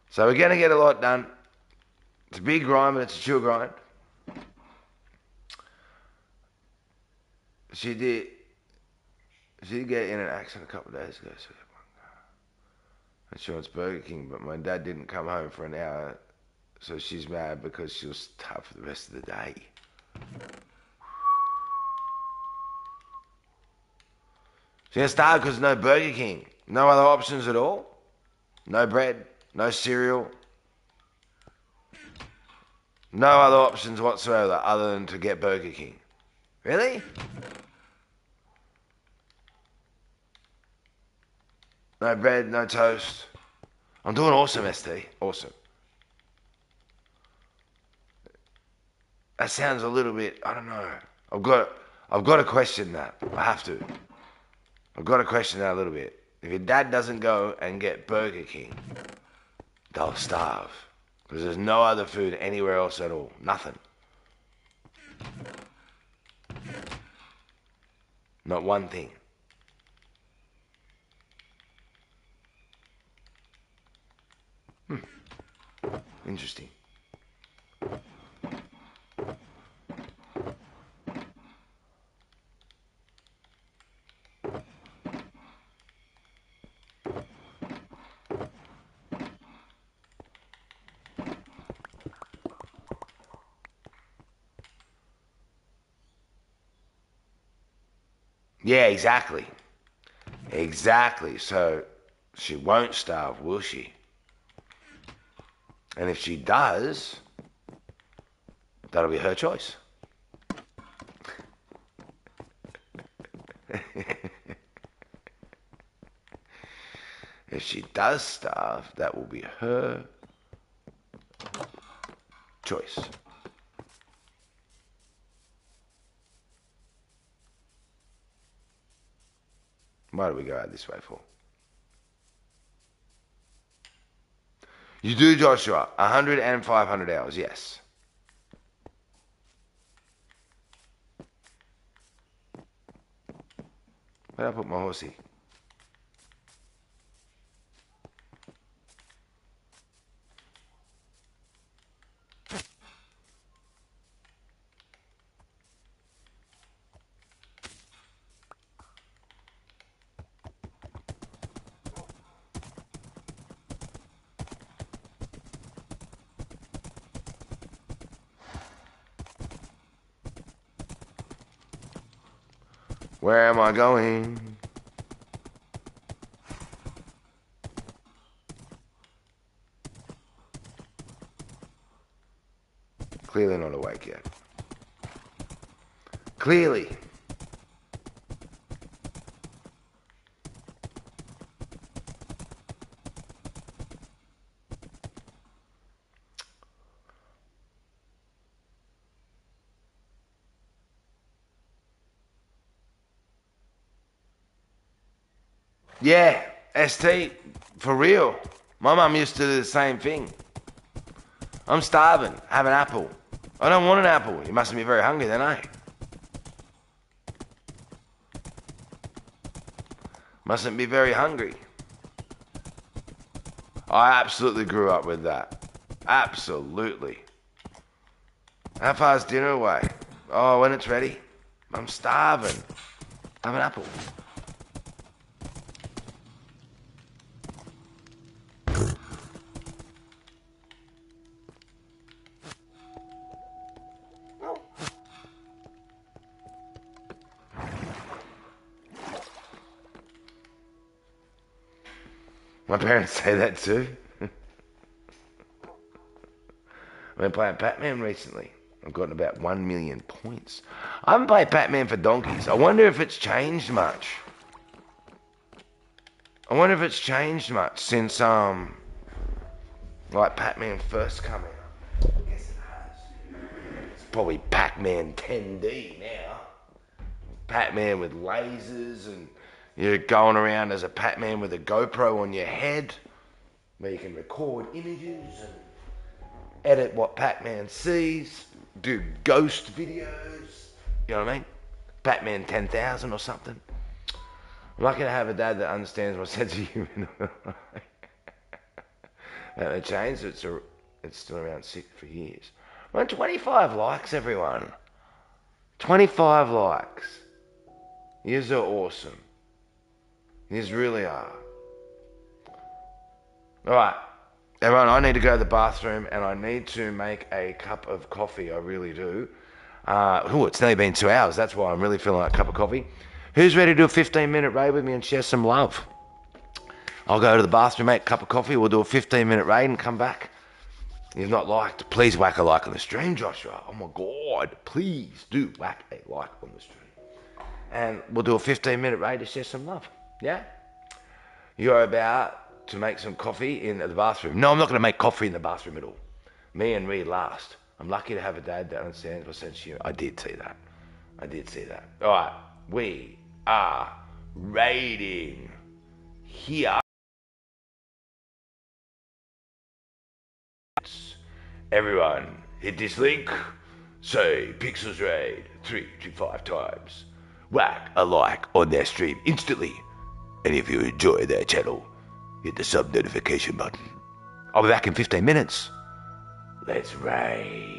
S1: So we're going to get a lot done. It's a big grind, but it's a chill grind. She did get in an accident a couple of days ago. So I'm sure it's Burger King, but my dad didn't come home for an hour, so she's mad because she'll starve for the rest of the day. She's going to starve because no Burger King. No other options at all. No bread, no cereal. No other options whatsoever other than to get Burger King. Really? No bread, no toast. I'm doing awesome, ST. Awesome. That sounds a little bit, I don't know. I've got to question that. I have to. I've got to question that a little bit. If your dad doesn't go and get Burger King, they'll starve. Because there's no other food anywhere else at all. Nothing. Not one thing. Interesting. Yeah, exactly. Exactly. So she won't starve, will she? And if she does, that'll be her choice. If she does starve, that will be her choice. Why do we go out this way for? You do, Joshua. 100 and 500 hours, yes. Where did I put my horsey? Where am I going? Clearly not awake yet. Clearly. Yeah, ST, for real. My mum used to do the same thing. I'm starving. Have an apple. I don't want an apple. You mustn't be very hungry then, eh? Mustn't be very hungry. I absolutely grew up with that. Absolutely. How far's dinner away? Oh, when it's ready. I'm starving. Have an apple. My parents say that too. I've been playing Pac-Man recently. I've gotten about 1 million points. I haven't played Pac-Man for donkeys. I wonder if it's changed much. I wonder if it's changed much since, like Pac-Man first came out. I guess it has. It's probably Pac-Man 10D now. Pac-Man with lasers and you're going around as a Pac-Man with a GoPro on your head where you can record images and edit what Pac-Man sees, do ghost videos, you know what I mean? Pac-Man 10,000 or something. I'm lucky to have a dad that understands my sense of humor. That it changed, it's still around 6 for years. We're on 25 likes, everyone. 25 likes. Yous are awesome. Yous really are. Alright, everyone, I need to go to the bathroom and I need to make a cup of coffee, I really do. It's nearly been 2 hours, that's why I'm really feeling like a cup of coffee. Who's ready to do a 15-minute raid with me and share some love? I'll go to the bathroom, make a cup of coffee, we'll do a 15-minute raid and come back. If you've not liked, please whack a like on the stream, Joshua. Oh my God, please do whack a like on the stream. And we'll do a 15-minute raid to share some love, yeah? You're about to make some coffee in the bathroom. No, I'm not going to make coffee in the bathroom at all. Me and Reed last. I'm lucky to have a dad that understands my sense of humor. I did see that. All right, we are raiding here. Everyone, hit this link. Say Pixels Raid 3 to 5 times. Whack a like on their stream instantly. And if you enjoy their channel, hit the sub notification button. I'll be back in 15 minutes. Let's raid.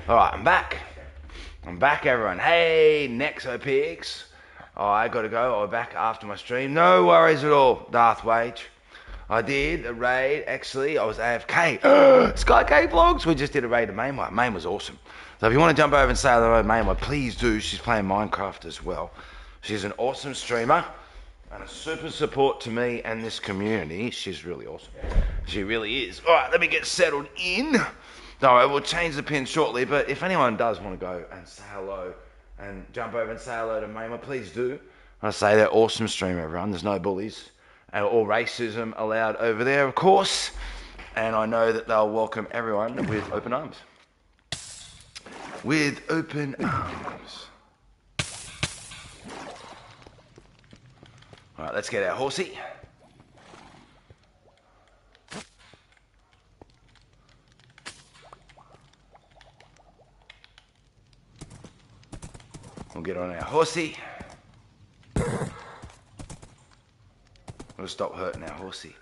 S1: Alright, I'm back. I'm back, everyone. Hey, Nexopix. I gotta go. I'll be back after my stream. No worries at all, Darth Wage. I did a raid, actually. I was AFK. Sky K Vlogs. We just did a raid of Mainway. Main was awesome. So if you want to jump over and say hello to Mainway, please do. She's playing Minecraft as well. She's an awesome streamer and a super support to me and this community. She's really awesome. She really is. Alright, let me get settled in. Alright, we'll change the pin shortly, but if anyone does want to go and say hello and jump over and say hello to Mainway, please do. I say they're awesome stream, everyone. There's no bullies or racism allowed over there, of course. And I know that they'll welcome everyone with open arms. With open arms. Alright, let's get our horsey. We'll get on our horsey. We'll stop hurting our horsey.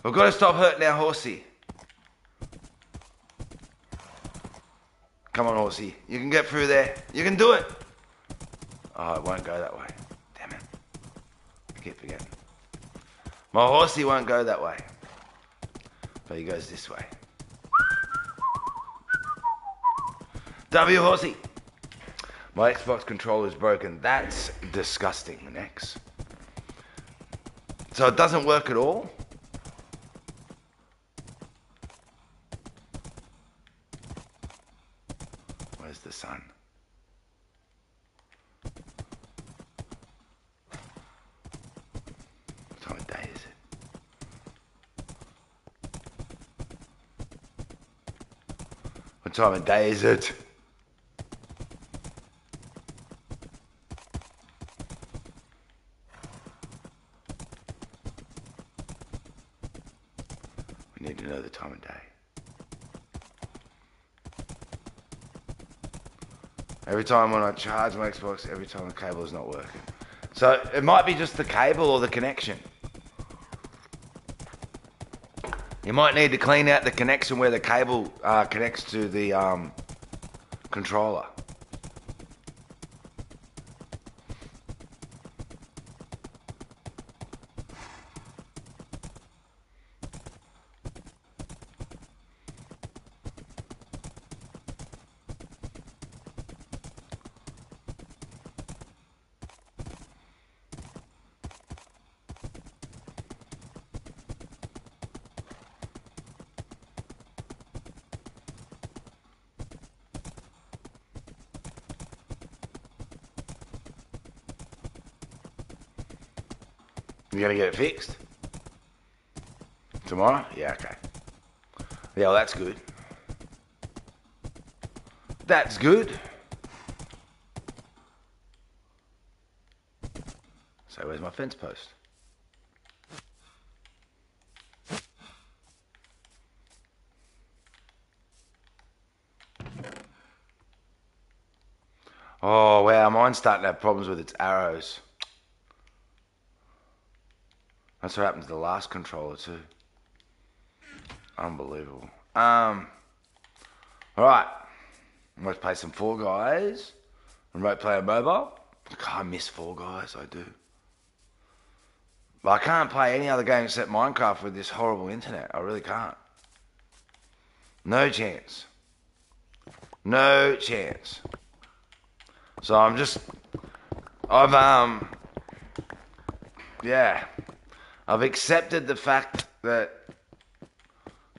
S1: We've got to stop hurting our horsey. Come on, horsey. You can get through there. You can do it. Oh, it won't go that way. Damn it. I keep forgetting. My horsey won't go that way. But he goes this way. W horsey. My Xbox controller is broken. That's disgusting, Nex. So it doesn't work at all? Where's the sun? What time of day is it? What time of day is it? We need to know the time of day. Every time when I charge my Xbox, every time the cable is not working. So it might be just the cable or the connection. You might need to clean out the connection where the cable connects to the controller. You gonna get it fixed? Tomorrow? Yeah, okay. Yeah, well, that's good. That's good. So where's my fence post? Oh, wow, mine's starting to have problems with its arrows. That's what happened to the last controller too. Unbelievable. Alright. Let's play some Fall Guys. Remote play on mobile. I miss Fall Guys, I do. But I can't play any other game except Minecraft with this horrible internet. I really can't. No chance. No chance. So I've accepted the fact that,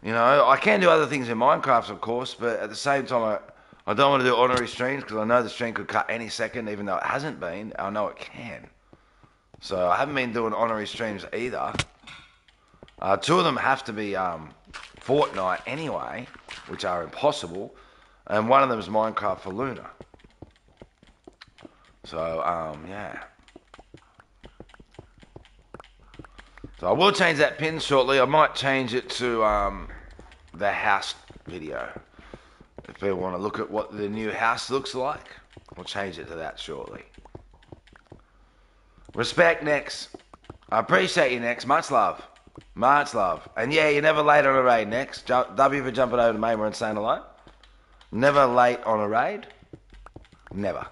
S1: you know, I can do other things in Minecraft, of course, but at the same time, I don't want to do honorary streams because I know the stream could cut any second, even though it hasn't been. I know it can. So I haven't been doing honorary streams either. Two of them have to be Fortnite anyway, which are impossible, and one of them is Minecraft for Luna. So, yeah. So I will change that pin shortly. I might change it to the house video. If people want to look at what the new house looks like, we'll change it to that shortly. Respect, Nex. I appreciate you, Nex. Much love. Much love. And yeah, you're never late on a raid next. W for jumping over to Mama and saying hello. Never late on a raid. Never.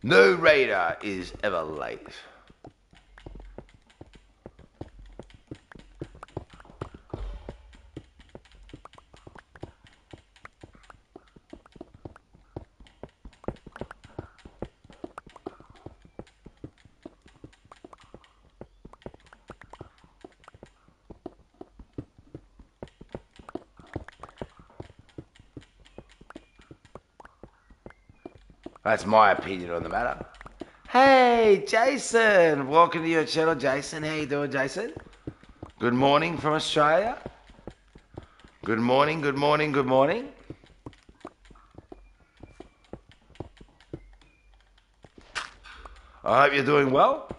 S1: No raider is ever late. That's my opinion on the matter. Hey, Jason. Welcome to your channel, Jason. How you doing, Jason? Good morning from Australia. Good morning, good morning, good morning. I hope you're doing well.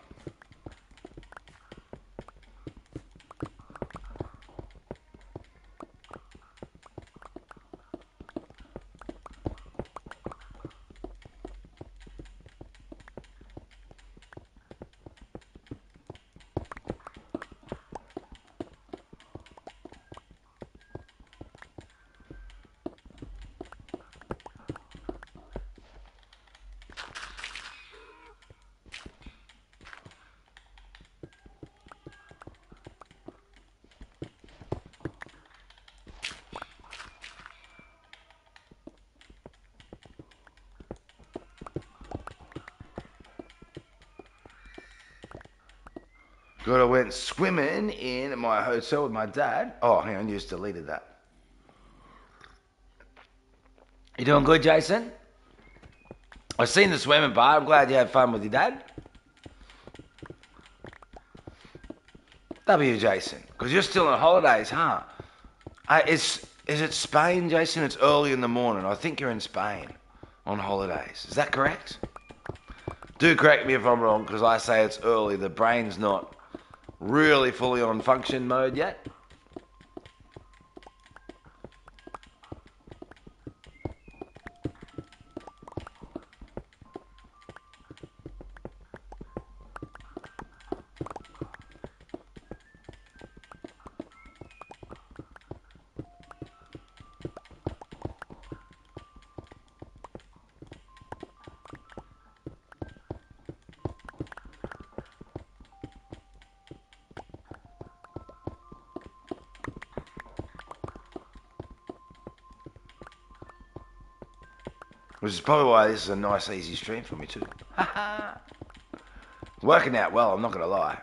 S1: Good, I went swimming in my hotel with my dad. Oh, hang on, you just deleted that. You doing good, Jason? I've seen the swimming part. I'm glad you had fun with your dad. W, Jason, because you're still on holidays, huh? Is it Spain, Jason? It's early in the morning. I think you're in Spain on holidays. Is that correct? Do correct me if I'm wrong, because I say it's early. The brain's not really fully on function mode yet. Which is probably why this is a nice, easy stream for me too. Working out well, I'm not going to lie.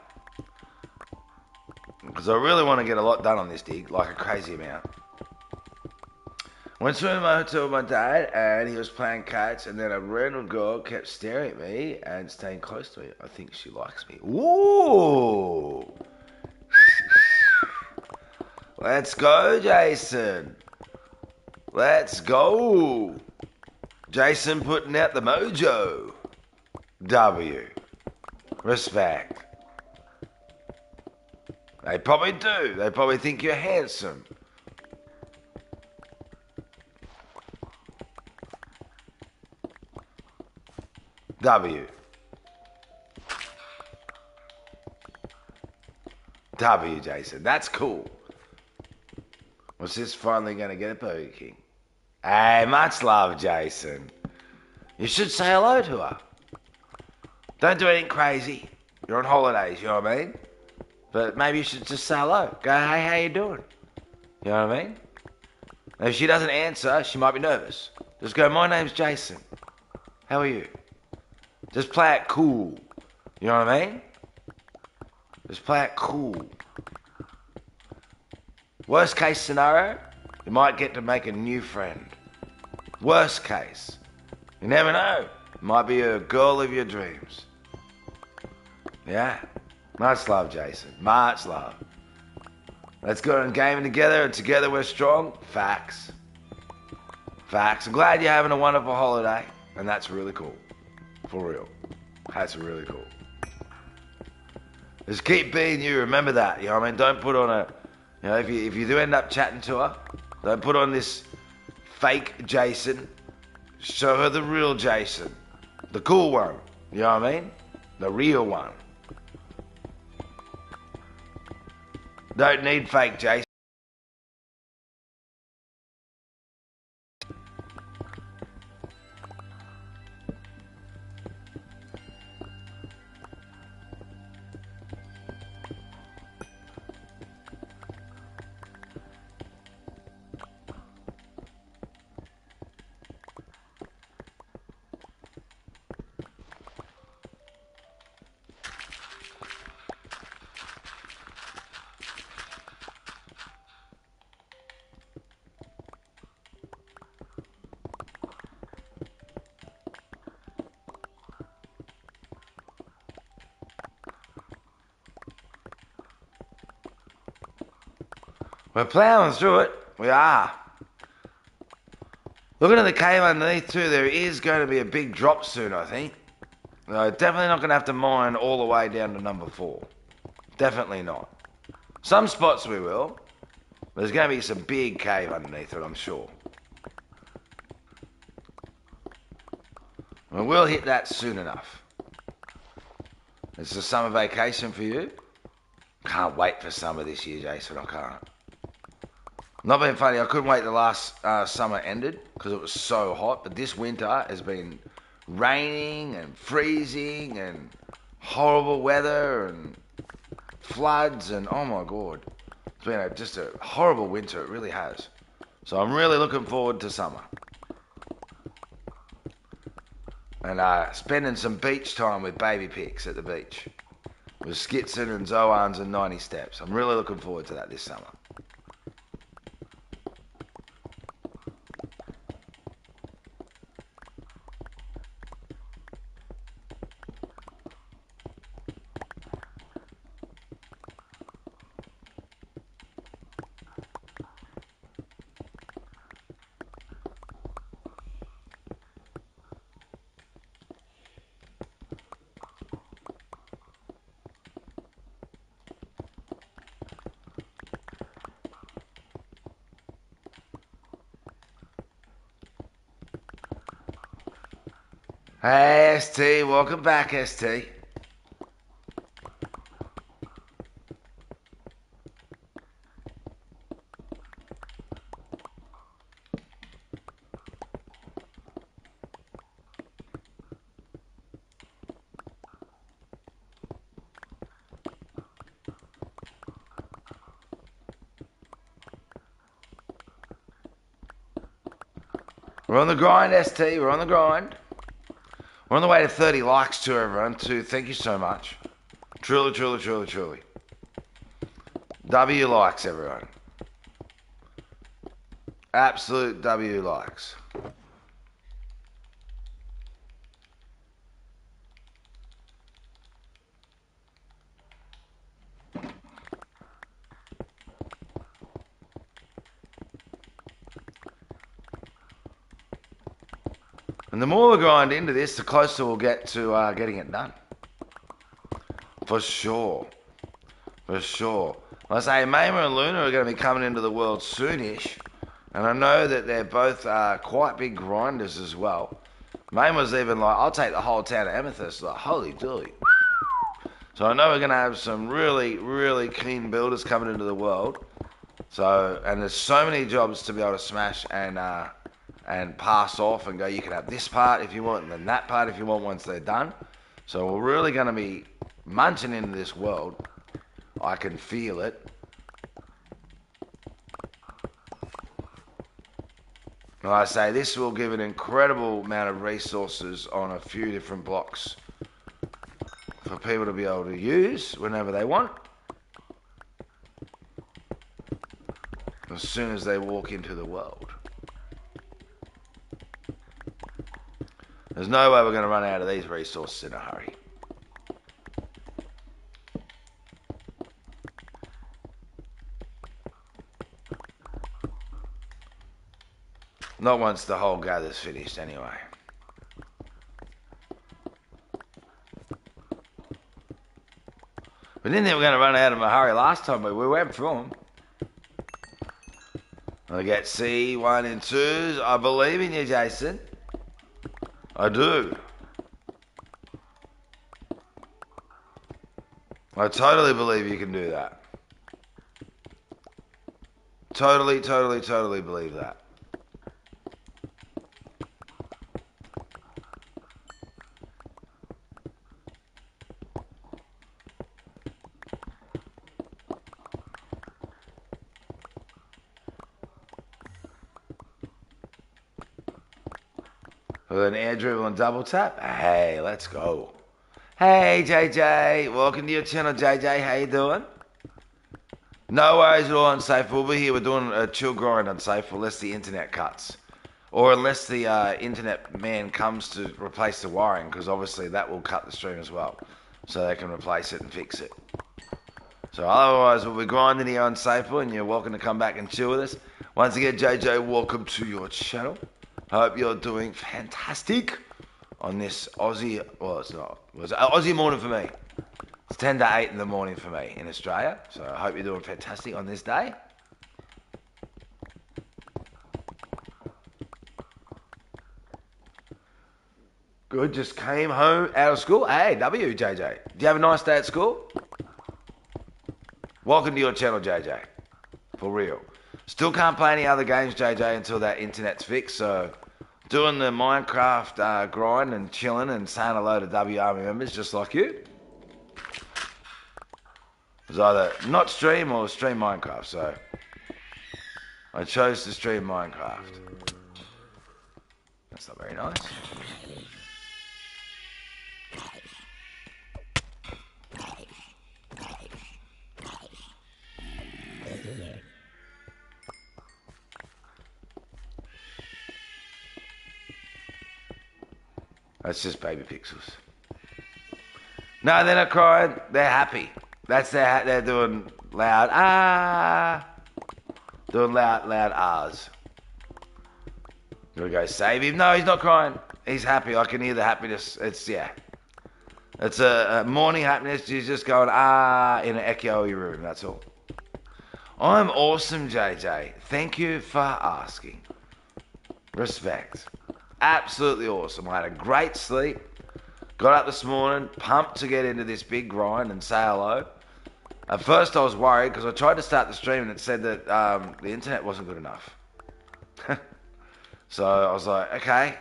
S1: Because I really want to get a lot done on this dig, like a crazy amount. Went to my hotel with my dad, and he was playing cards, and then a random girl kept staring at me and staying close to me. I think she likes me. Ooh! Let's go, Jason. Let's go. Jason putting out the mojo. W. Respect. They probably do. They probably think you're handsome. W. W, Jason. That's cool. Was this finally going to get a Burger King? Hey, much love, Jason. You should say hello to her. Don't do anything crazy. You're on holidays, you know what I mean? But maybe you should just say hello. Go, hey, how you doing? You know what I mean? And if she doesn't answer, she might be nervous. Just go, my name's Jason. How are you? Just play it cool. You know what I mean? Just play it cool. Worst case scenario, you might get to make a new friend. Worst case. You never know. Might be a girl of your dreams. Yeah. Much love, Jason. Much love. Let's go on gaming together, and together we're strong. Facts. Facts. I'm glad you're having a wonderful holiday, and that's really cool. For real. That's really cool. Just keep being you, remember that, you know what I mean? Don't put on a, you know, if you do end up chatting to her, don't put on this fake Jason. Show her the real Jason. The cool one, you know what I mean? The real one. Don't need fake Jason. We're plowing through it. We are. Looking at the cave underneath too, there is going to be a big drop soon, I think. Definitely not going to have to mine all the way down to number 4. Definitely not. Some spots we will. But there's going to be some big cave underneath it, I'm sure. And we'll hit that soon enough. It's a summer vacation for you. Can't wait for summer this year, Jason. I can't. Not being funny, I couldn't wait the last summer ended because it was so hot. But this winter has been raining and freezing and horrible weather and floods and oh my god. It's been just a horrible winter, it really has. So I'm really looking forward to summer. And spending some beach time with baby pigs at the beach. With Skitson and Zoans and 90 Steps. I'm really looking forward to that this summer. Hey ST, welcome back ST. We're on the grind ST, we're on the grind. We're on the way to 30 likes too, everyone, too. Thank you so much. Truly, truly, truly, truly. W likes, everyone. Absolute W likes. And the more we grind into this, the closer we'll get to getting it done. For sure. For sure. I say, Mayma and Luna are going to be coming into the world soonish. And I know that they're both quite big grinders as well. Mayma's even like, I'll take the whole town of Amethyst. Like, holy dooly. So I know we're going to have some really, really keen builders coming into the world. So, and there's so many jobs to be able to smash and pass off and go, you can have this part if you want, and then that part if you want once they're done. So we're really going to be munching into this world. I can feel it. Like I say, this will give an incredible amount of resources on a few different blocks for people to be able to use whenever they want. As soon as they walk into the world. There's no way we're going to run out of these resources in a hurry. Not once the whole gather's finished, anyway. We didn't think we were going to run out of a hurry last time, but we went through them. I get C1 and 2s. I believe in you, Jason. I do. I totally believe you can do that. Totally believe that. With an air dribble and double tap. Hey, let's go. Hey, JJ. Welcome to your channel, JJ. How you doing? No worries at all, Unsafe. We'll be here. We're doing a chill grind, Unsafe, unless the internet cuts. Or unless the internet man comes to replace the wiring, because obviously that will cut the stream as well. So they can replace it and fix it. So otherwise, we'll be grinding here on Safely, and you're welcome to come back and chill with us. Once again, JJ, welcome to your channel. Hope you're doing fantastic on this Aussie, well, it's not, it's Aussie morning for me. It's 10 to 8 in the morning for me in Australia. So I hope you're doing fantastic on this day. Good, just came home out of school. Hey, JJ. Do you have a nice day at school? Welcome to your channel, JJ. For real. Still can't play any other games, JJ, until that internet's fixed. So doing the Minecraft grind and chilling and saying hello to WRM members just like you. It was either not stream or stream Minecraft, so I chose to stream Minecraft. That's not very nice. That's just baby pixels. No, they're not crying. They're happy. That's they're doing loud doing loud ahs. Gotta go save him. No, he's not crying. He's happy. I can hear the happiness. It's It's a morning happiness. He's just going in an echoey room. That's all. I'm awesome, JJ. Thank you for asking. Respect. Absolutely awesome. I had a great sleep. Got up this morning, pumped to get into this big grind and say hello. At first I was worried because I tried to start the stream and it said that the internet wasn't good enough. So I was like, okay,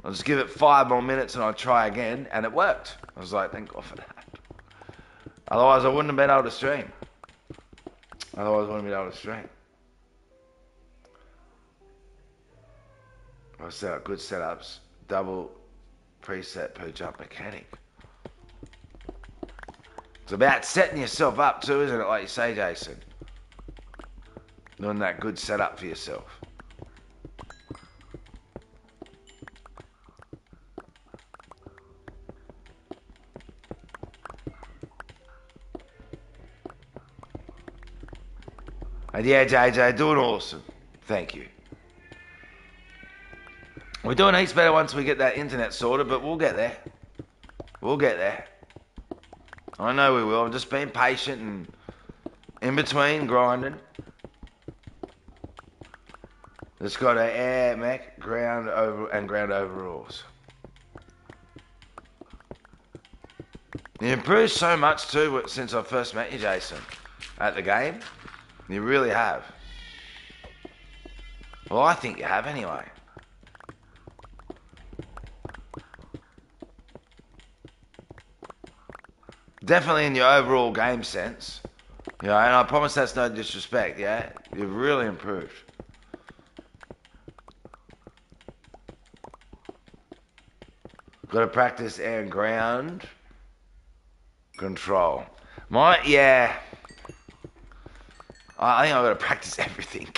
S1: I'll just give it 5 more minutes and I'll try again, and it worked. I was like, thank God for that. Otherwise I wouldn't have been able to stream. I set up good setups, double preset per jump mechanic. It's about setting yourself up too, isn't it? Like you say, Jason. Doing that good setup for yourself. And yeah, JJ, doing awesome. Thank you. We're doing heaps better once we get that internet sorted, but we'll get there. We'll get there. I know we will. I'm just being patient and in between grinding. Just got an air mech, ground overalls. You improved so much too since I first met you, Jason, at the game. You really have. Well, I think you have anyway. Definitely in your overall game sense. You know, and I promise that's no disrespect, yeah? You've really improved. Got to practice air and ground control. Yeah. I think I've got to practice everything.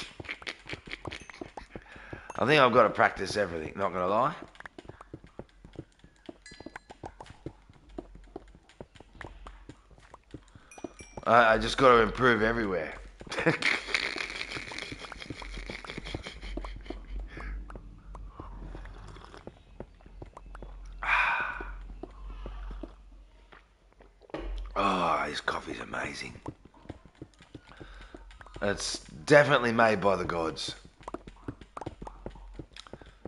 S1: I think I've got to practice everything, not going to lie. I just got to improve everywhere. Oh, this coffee's amazing. It's definitely made by the gods.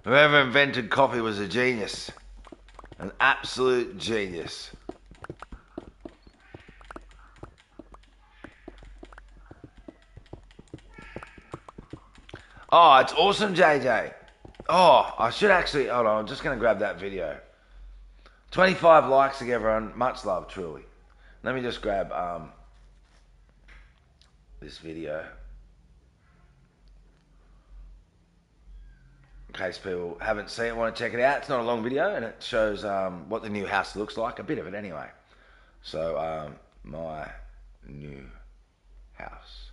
S1: Whoever invented coffee was a genius. An absolute genius. Oh, it's awesome, JJ. Oh, I should actually... Hold on, I'm just going to grab that video. 25 likes to everyone. Much love, truly. Let me just grab this video. In case people haven't seen it, want to check it out. It's not a long video, and it shows what the new house looks like. A bit of it, anyway. So, my new house.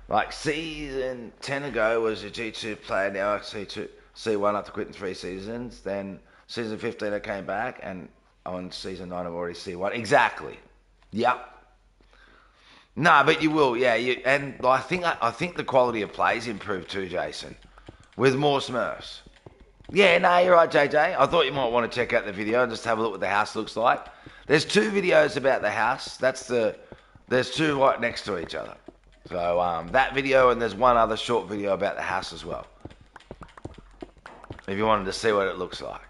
S1: Like season 10 ago was a G2 player, now I C1 after quitting 3 seasons. Then season 15 I came back, and on season 9 I'm already C1. Exactly. Yep. No, but you will, yeah. And I think the quality of plays improved too, Jason, with more Smurfs. Yeah, no, you're right, JJ. I thought you might want to check out the video and just have a look what the house looks like. There's 2 videos about the house. There's 2 right next to each other. So that video, and there's one other short video about the house as well. If you wanted to see what it looks like.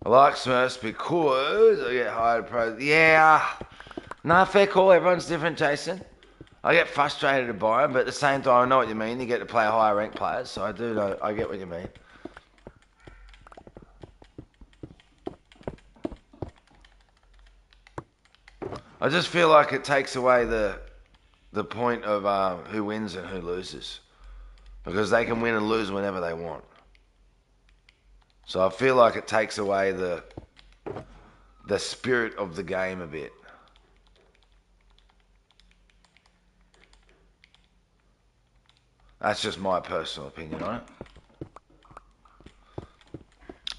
S1: I like Smurfs because I get hired pro. Yeah, no, fair call. Everyone's different, Jason. I get frustrated by them, but at the same time, I know what you mean. You get to play higher ranked players, so I do know. I get what you mean. I just feel like it takes away the point of who wins and who loses, because they can win and lose whenever they want. So I feel like it takes away the spirit of the game a bit. That's just my personal opinion on it.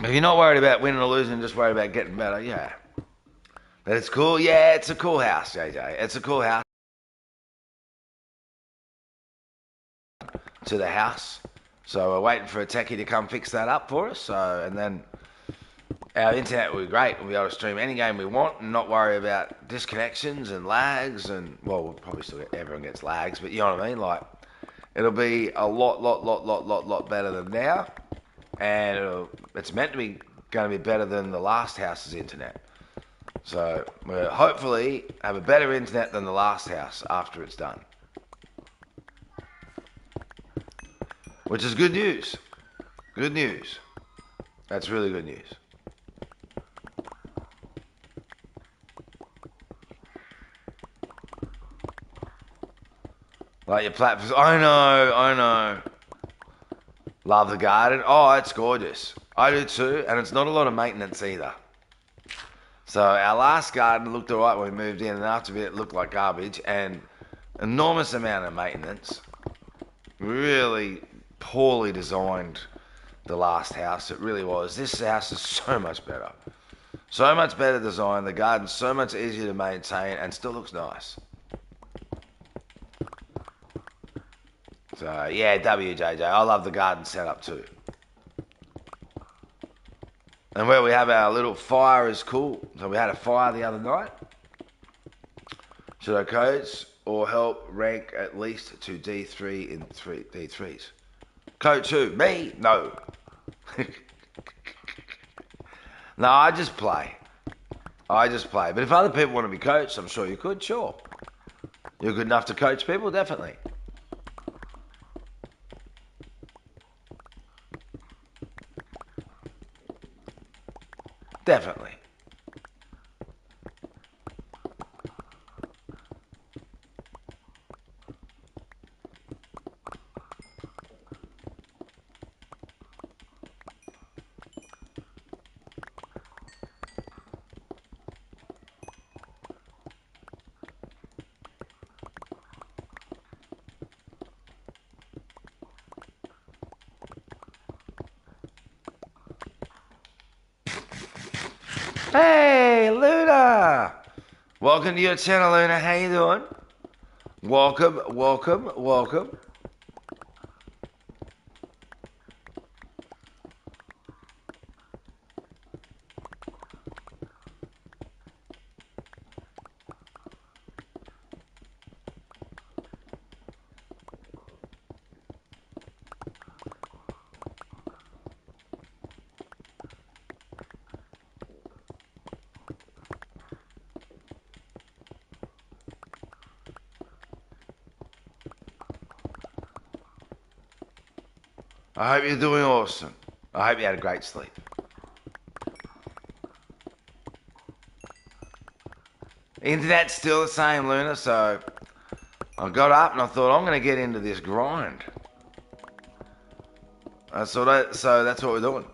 S1: If you're not worried about winning or losing, just worried about getting better, yeah. But it's cool. Yeah, it's a cool house, JJ. It's a cool house. To the house. So we're waiting for a techie to come fix that up for us. And then our internet will be great. We'll be able to stream any game we want and not worry about disconnections and lags. And well, we'll probably still everyone gets lags, but you know what I mean. Like it'll be a lot better than now, and it's meant to be going to be better than the last house's internet. So we'll hopefully have a better internet than the last house after it's done. Which is good news. Good news. That's really good news. Like your platforms. I know. Love the garden. Oh, it's gorgeous. I do too, and it's not a lot of maintenance either. So our last garden looked alright when we moved in, and after a bit it looked like garbage, and enormous amount of maintenance. Really poorly designed, the last house. It really was. This house is so much better. So much better design. The garden's so much easier to maintain and still looks nice. So yeah, WJJ. I love the garden setup too. And where we have our little fire is cool. So we had a fire the other night. Should I coach or help rank at least to D3 in D3s? Coach who? Me? No. No, I just play. But if other people want to be coached, I'm sure you could, sure. You're good enough to coach people, definitely. Definitely. Hey, Luna! Welcome to your channel, Luna. How you doing? Welcome. I hope you're doing awesome. I hope you had a great sleep. Internet's still the same, Luna, so I got up and I thought I'm going to get into this grind. So that's what we're doing.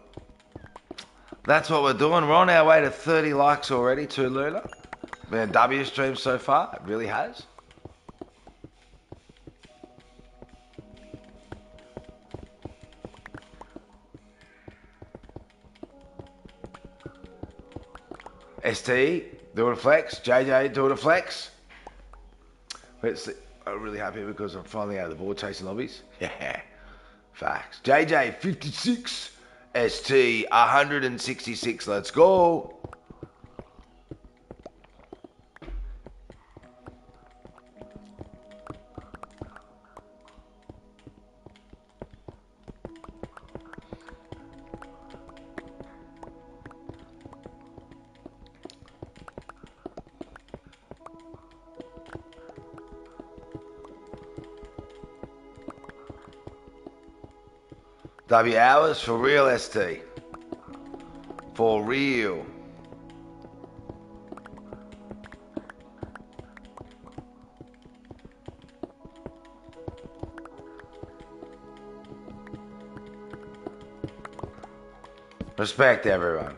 S1: We're on our way to 30 likes already too, Luna. Been a W stream so far. It really has. ST, doing a flex. JJ, doing a flex. Let's see. I'm really happy because I'm finally out of the board chasing lobbies. Yeah, facts. JJ, 56. ST, 166. Let's go. W hours for real, ST. For real. Respect everyone.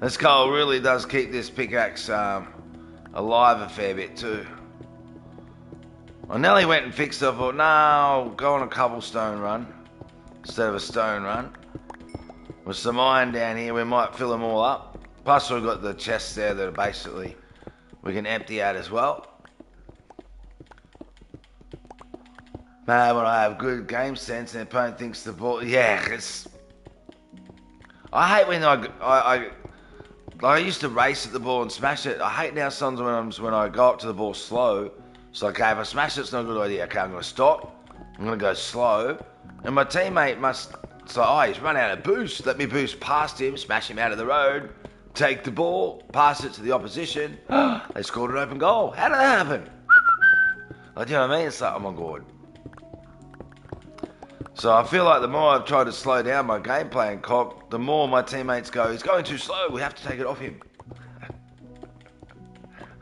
S1: This coal really does keep this pickaxe alive a fair bit too. I nearly went and fixed it. I thought, no, I'll go on a cobblestone run instead of a stone run. With some iron down here, we might fill them all up. Plus we've got the chests there that are basically we can empty out as well. Man, when I have good game sense and the opponent thinks the ball, yeah, it's. I hate when I used to race at the ball and smash it. I hate now sometimes when I go up to the ball slow. So okay, if I smash it, it's not a good idea. Okay, I'm going to stop. I'm going to go slow. And my teammate must say, oh, he's run out of boost. Let me boost past him, smash him out of the road, take the ball, pass it to the opposition. They scored an open goal. How did that happen? Like, do you know what I mean? It's like, oh my God. So I feel like the more I've tried to slow down my gameplay and cock, the more my teammates go, he's going too slow, we have to take it off him.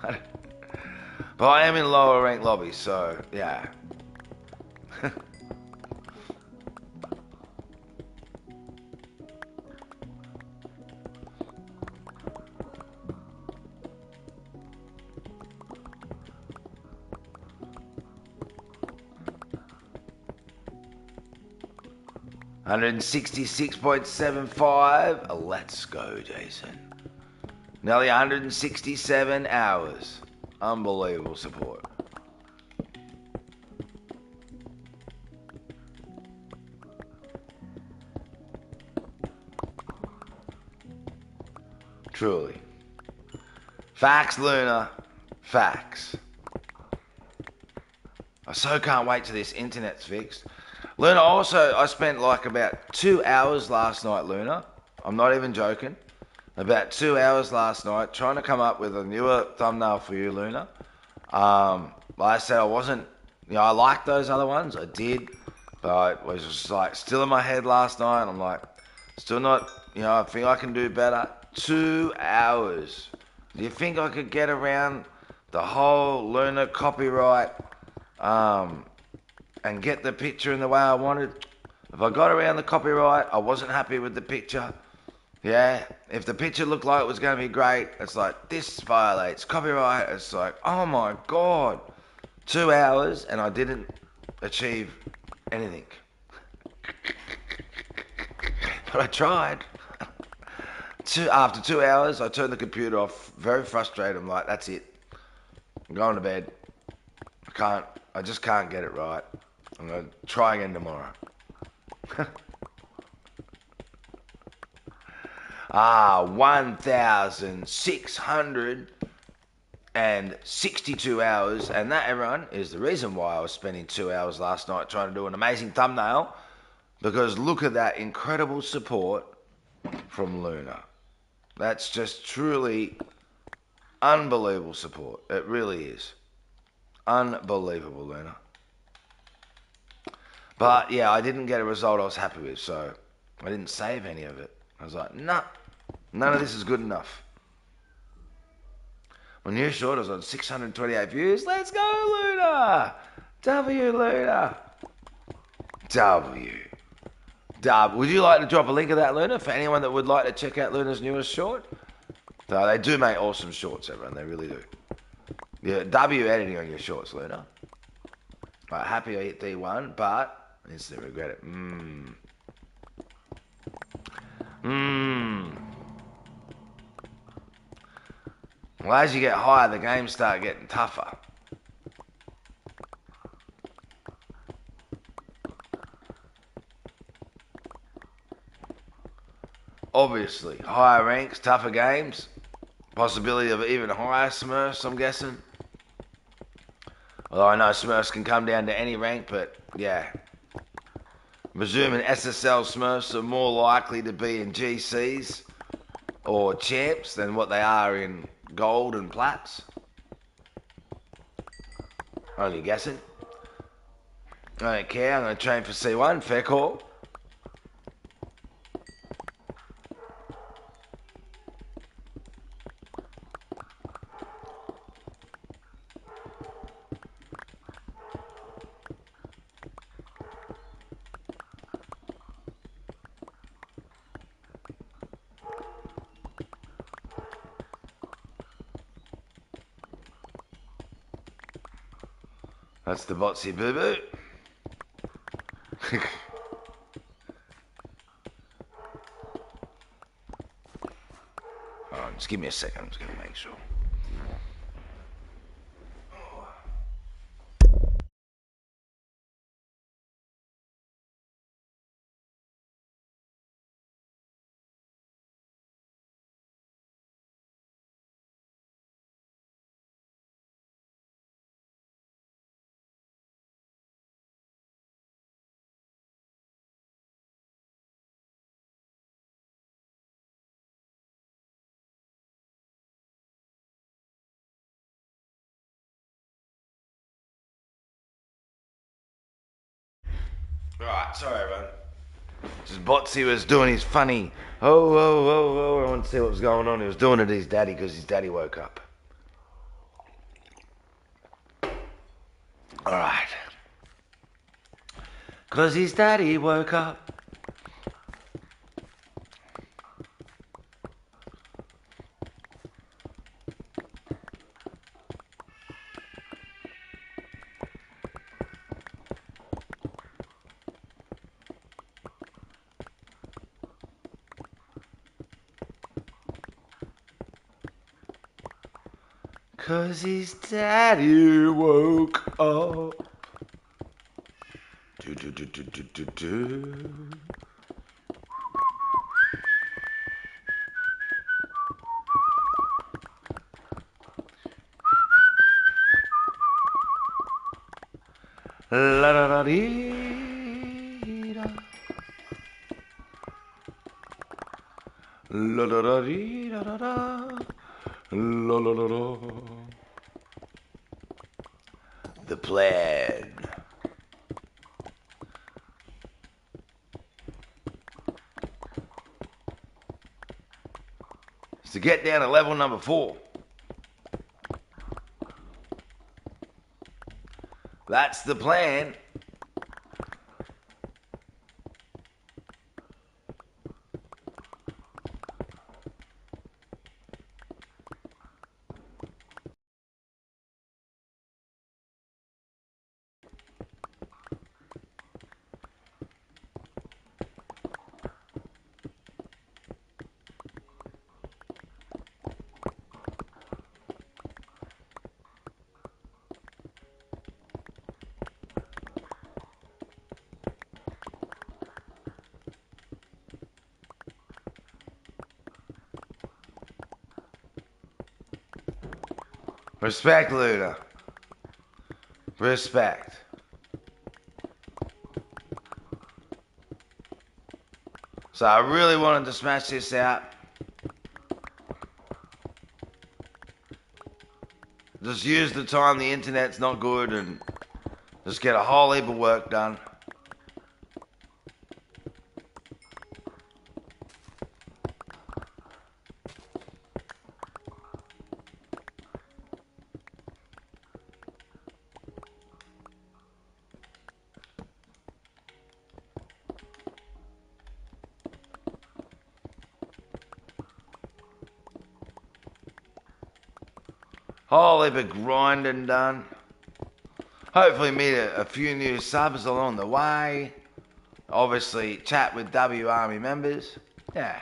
S1: But I am in lower ranked lobbies, so yeah. 166.75. Let's go, Jason. Nearly 167 hours. Unbelievable support. Truly. Facts, Luna. Facts. I so can't wait till this internet's fixed. Luna, also, I spent like about 2 hours last night, Luna. I'm not even joking. About 2 hours last night trying to come up with a newer thumbnail for you, Luna. Like I said, I wasn't, I liked those other ones. I did. But it was just like still in my head last night. I'm like, still not, I think I can do better. 2 hours. Do you think I could get around the whole Luna copyright and get the picture in the way I wanted? If I got around the copyright, I wasn't happy with the picture. Yeah, if the picture looked like it was going to be great, it's like, this violates copyright. It's like, oh my God. 2 hours and I didn't achieve anything. But I tried. After 2 hours, I turned the computer off, very frustrated. I'm like, that's it. I'm going to bed. I just can't get it right. I'm going to try again tomorrow. 1,662 hours. And that, everyone, is the reason why I was spending 2 hours last night trying to do an amazing thumbnail. Because look at that incredible support from Luna. That's just truly unbelievable support. It really is. Unbelievable, Luna. But yeah, I didn't get a result I was happy with, so I didn't save any of it. I was like, nah, none of this is good enough. My new short was on 628 views. Let's go, Luna! W, Luna! W. Would you like to drop a link of that, Luna, for anyone that would like to check out Luna's newest short? No, they do make awesome shorts, everyone. They really do. Yeah, W editing on your shorts, Luna. Right, happy I hit D1, but I instantly regret it. Well, as you get higher, the games start getting tougher. Obviously, higher ranks, tougher games. Possibility of even higher Smurfs, I'm guessing. Although I know Smurfs can come down to any rank, but yeah. I'm presuming SSL Smurfs are more likely to be in GCs or champs than what they are in gold and plats. Only guessing. I don't care, I'm going to train for C1, fair call. That's the Botsy Boo Boo. Oh, just give me a second, I'm just going to make sure. Right, sorry everyone. Just Botsy was doing his funny, I want to see what was going on. He was doing it to his daddy because his daddy woke up. Alright. Because his daddy woke up. 'cause his daddy woke up. Do, do, do, do, do, do, do. La da da dee da. La da da dee da da da. La la la la. The plan. Is to get down to level number 4. That's the plan. Respect, Luna. Respect. So I really wanted to smash this out. Just use the time the internet's not good and just get a whole heap of work done. Whole heap of grinding done. Hopefully meet a few new subs along the way. Obviously chat with W Army members. Yeah.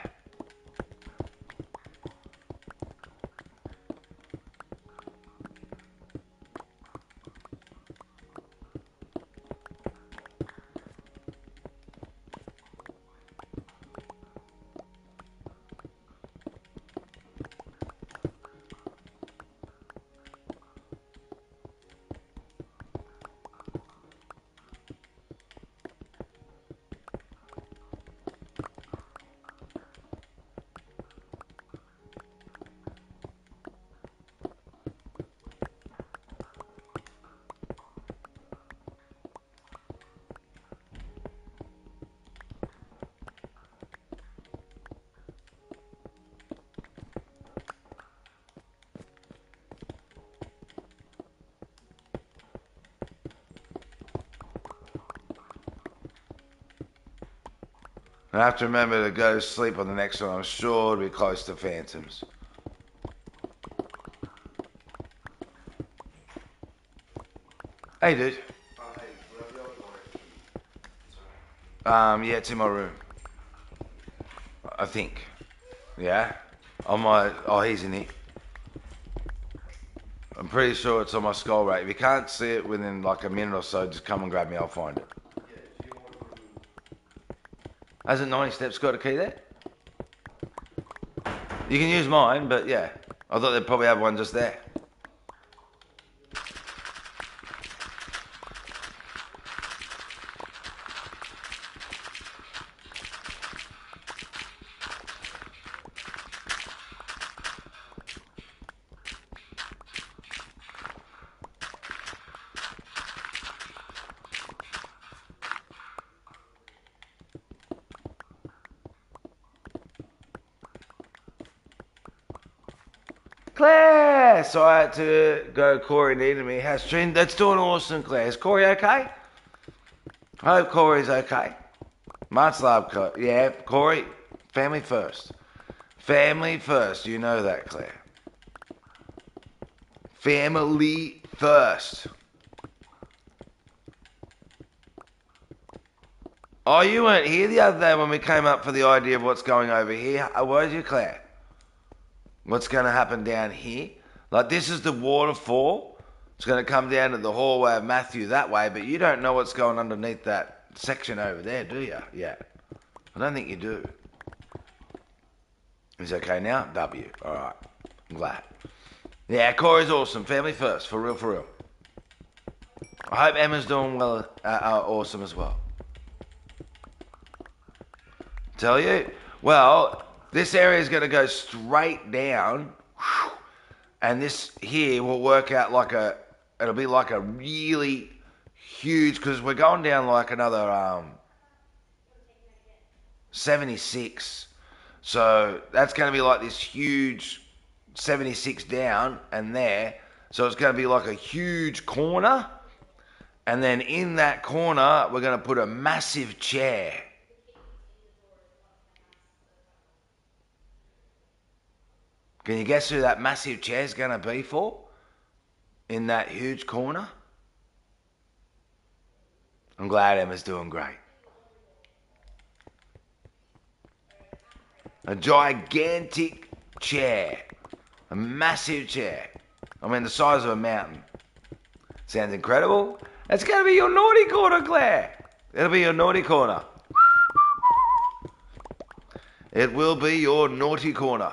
S1: I have to remember to go to sleep on the next one. I'm sure it'll be close to Phantoms. Hey, dude. Yeah, it's in my room. I think. Yeah? Oh, he's in here. I'm pretty sure it's on my skull rate. If you can't see it within like a minute or so, just come and grab me. I'll find it. Hasn't 90 Steps got a key there? You can use mine, but yeah. I thought they'd probably have one just there. Claire! So I had to go. Corey needed me. How's Trin? That's doing awesome, Claire. Is Corey okay? I hope Corey's okay. Much love, Corey. Yeah, Corey, family first. Family first. You know that, Claire. Family first. Oh, you weren't here the other day when we came up for the idea of what's going over here. Were you, Claire? What's going to happen down here? Like, this is the waterfall. It's going to come down to the hallway of Matthew that way, but you don't know what's going underneath that section over there, do you? Yeah. I don't think you do. Is it okay now? W. All right. I'm glad. Yeah, Corey's awesome. Family first. For real, for real. I hope Emma's doing well, awesome as well. Tell you? Well, this area is going to go straight down, and this here will work out like it'll be like a really huge, because we're going down like another 76. So that's going to be like this huge 76 down and there. So it's going to be like a huge corner. And then in that corner, we're going to put a massive chair. Can you guess who that massive chair is going to be for? In that huge corner? I'm glad Emma's doing great. A gigantic chair. A massive chair. I mean, the size of a mountain. Sounds incredible. It's going to be your naughty corner, Claire. It'll be your naughty corner. It will be your naughty corner.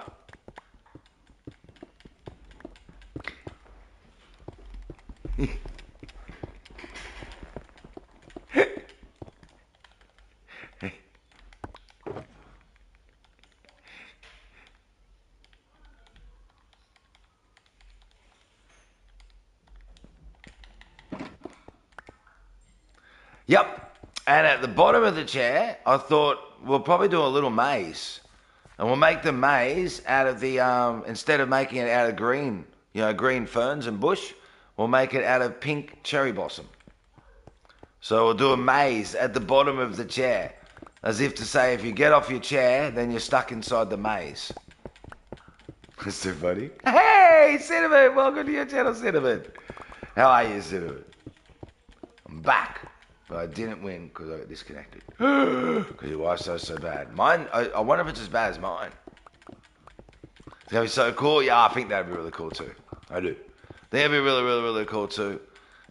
S1: Yep. And at the bottom of the chair, I thought we'll probably do a little maze. And we'll make the maze out of the, instead of making it out of green, green ferns and bush, we'll make it out of pink cherry blossom. So we'll do a maze at the bottom of the chair. As if to say, if you get off your chair, then you're stuck inside the maze. That's too funny. Hey, Cinnamon! Welcome to your channel, Cinnamon. How are you, Cinnamon? I'm back. But I didn't win because I got disconnected. Because your wife's so bad. Mine, I wonder if it's as bad as mine. It's going to be so cool. Yeah, I think that'd be really cool too. I do. I think it'd be really, really, really cool too.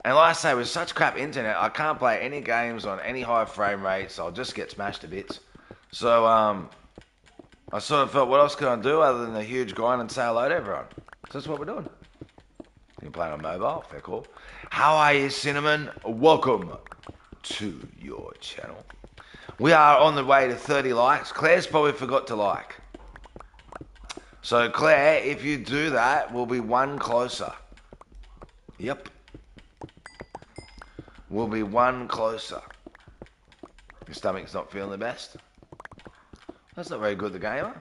S1: And like I say, with such crap internet, I can't play any games on any high frame rates. I'll just get smashed to bits. So, I sort of felt, what else can I do other than a huge grind and say hello to everyone? So that's what we're doing. You're playing on mobile. Fair cool. How are you, Cinnamon? Welcome to your channel. We are on the way to 30 likes. Claire's probably forgot to like. So Claire, if you do that, we'll be one closer. Yep. We'll be one closer. Your stomach's not feeling the best? That's not very good, the gamer.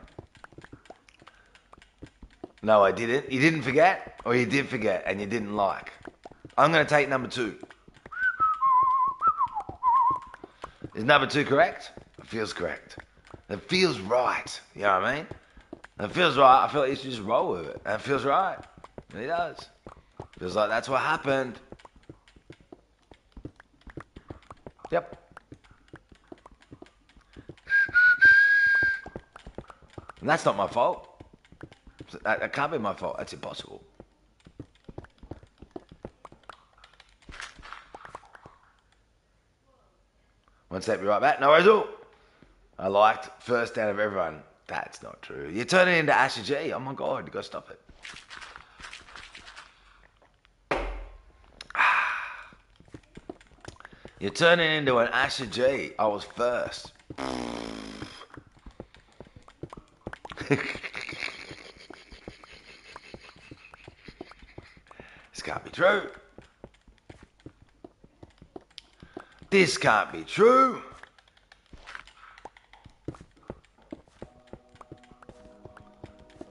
S1: No, I didn't. You didn't forget? Or you did forget and you didn't like? I'm going to take number 2. Is number 2 correct? It feels correct. It feels right. You know what I mean? It feels right. I feel like you should just roll with it. And it feels right. It does. Feels like that's what happened. Yep. And that's not my fault. That can't be my fault. That's impossible. One step, be right back. No worries at all. I liked first out of everyone. That's not true. You're turning into Asher G. Oh my God, you gotta stop it. You're turning into an Asher G. I was first. This can't be true. This can't be true.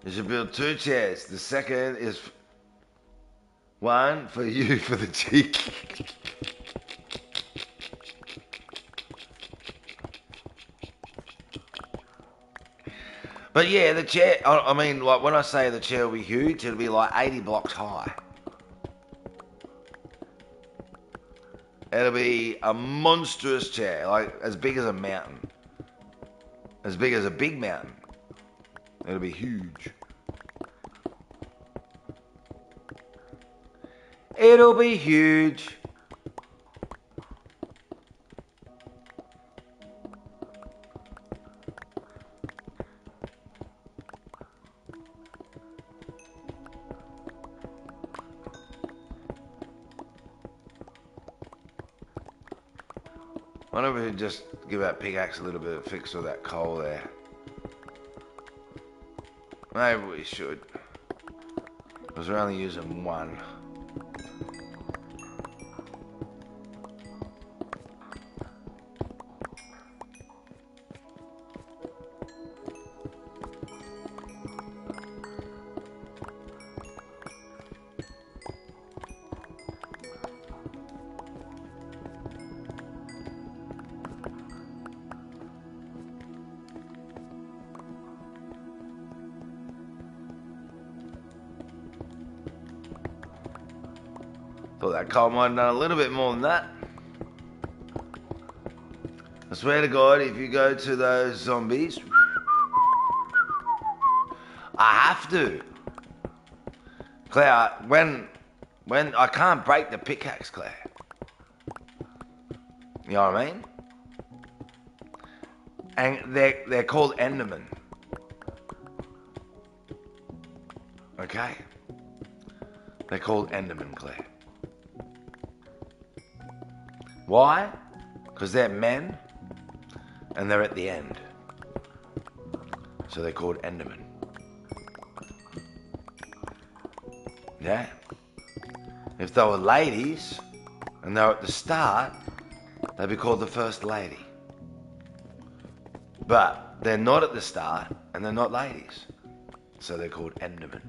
S1: You should build 2 chairs. The second is one for you for the cheek. But yeah, the chair, I mean, like when I say the chair will be huge, it'll be like 80 blocks high. It'll be a monstrous chair, like as big as a mountain. As big as a big mountain. It'll be huge. It'll be huge. I wonder if we could just give that pickaxe a little bit of fix with that coal there. Maybe we should. Because we're only using one. Thought that coal might have done a little bit more than that. I swear to God, if you go to those zombies, I have to. Claire, when I can't break the pickaxe, Claire. You know what I mean? And they're called Endermen. Okay? They're called Endermen, Claire. Why? Because they're men and they're at the end. So they're called Endermen. Yeah? If they were ladies and they were at the start, they'd be called the First Lady. But they're not at the start and they're not ladies. So they're called Endermen.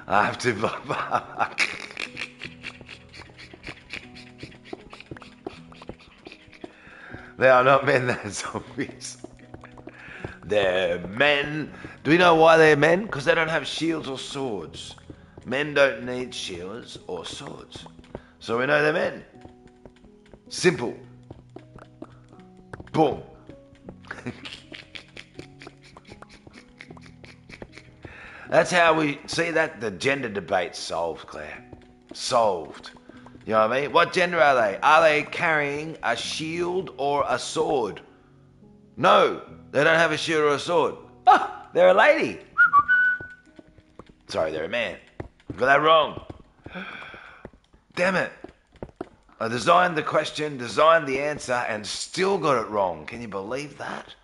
S1: I have to... They are not men, they're zombies. They're men. Do we know why they're men? Because they don't have shields or swords. Men don't need shields or swords. So we know they're men. Simple. Boom. That's how we see that the gender debate's solved, Claire. Solved. You know what I mean? What gender are they? Are they carrying a shield or a sword? No, they don't have a shield or a sword. Ah, they're a lady. Sorry, they're a man. Got that wrong. Damn it. I designed the question, designed the answer, and still got it wrong. Can you believe that?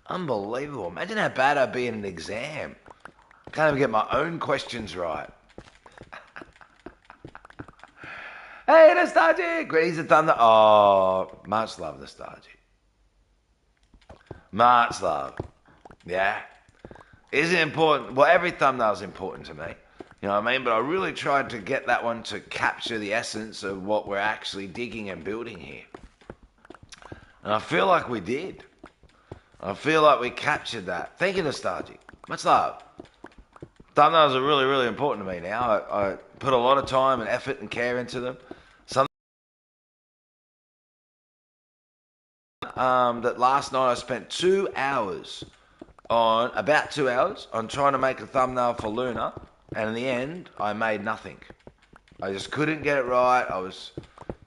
S1: Unbelievable. Imagine how bad I'd be in an exam. I can't even get my own questions right. Hey, Nostalgic! Greetings and thunder. Oh, much love, Nostalgic. Much love. Yeah? Is it important? Well, every thumbnail is important to me. You know what I mean? But I really tried to get that one to capture the essence of what we're actually digging and building here. And I feel like we did. I feel like we captured that. Thank you, Nostalgic. Much love. Thumbnails are really, really important to me now. I put a lot of time and effort and care into them. That last night I spent 2 hours about 2 hours on trying to make a thumbnail for Luna, and in the end I made nothing. I just couldn't get it right.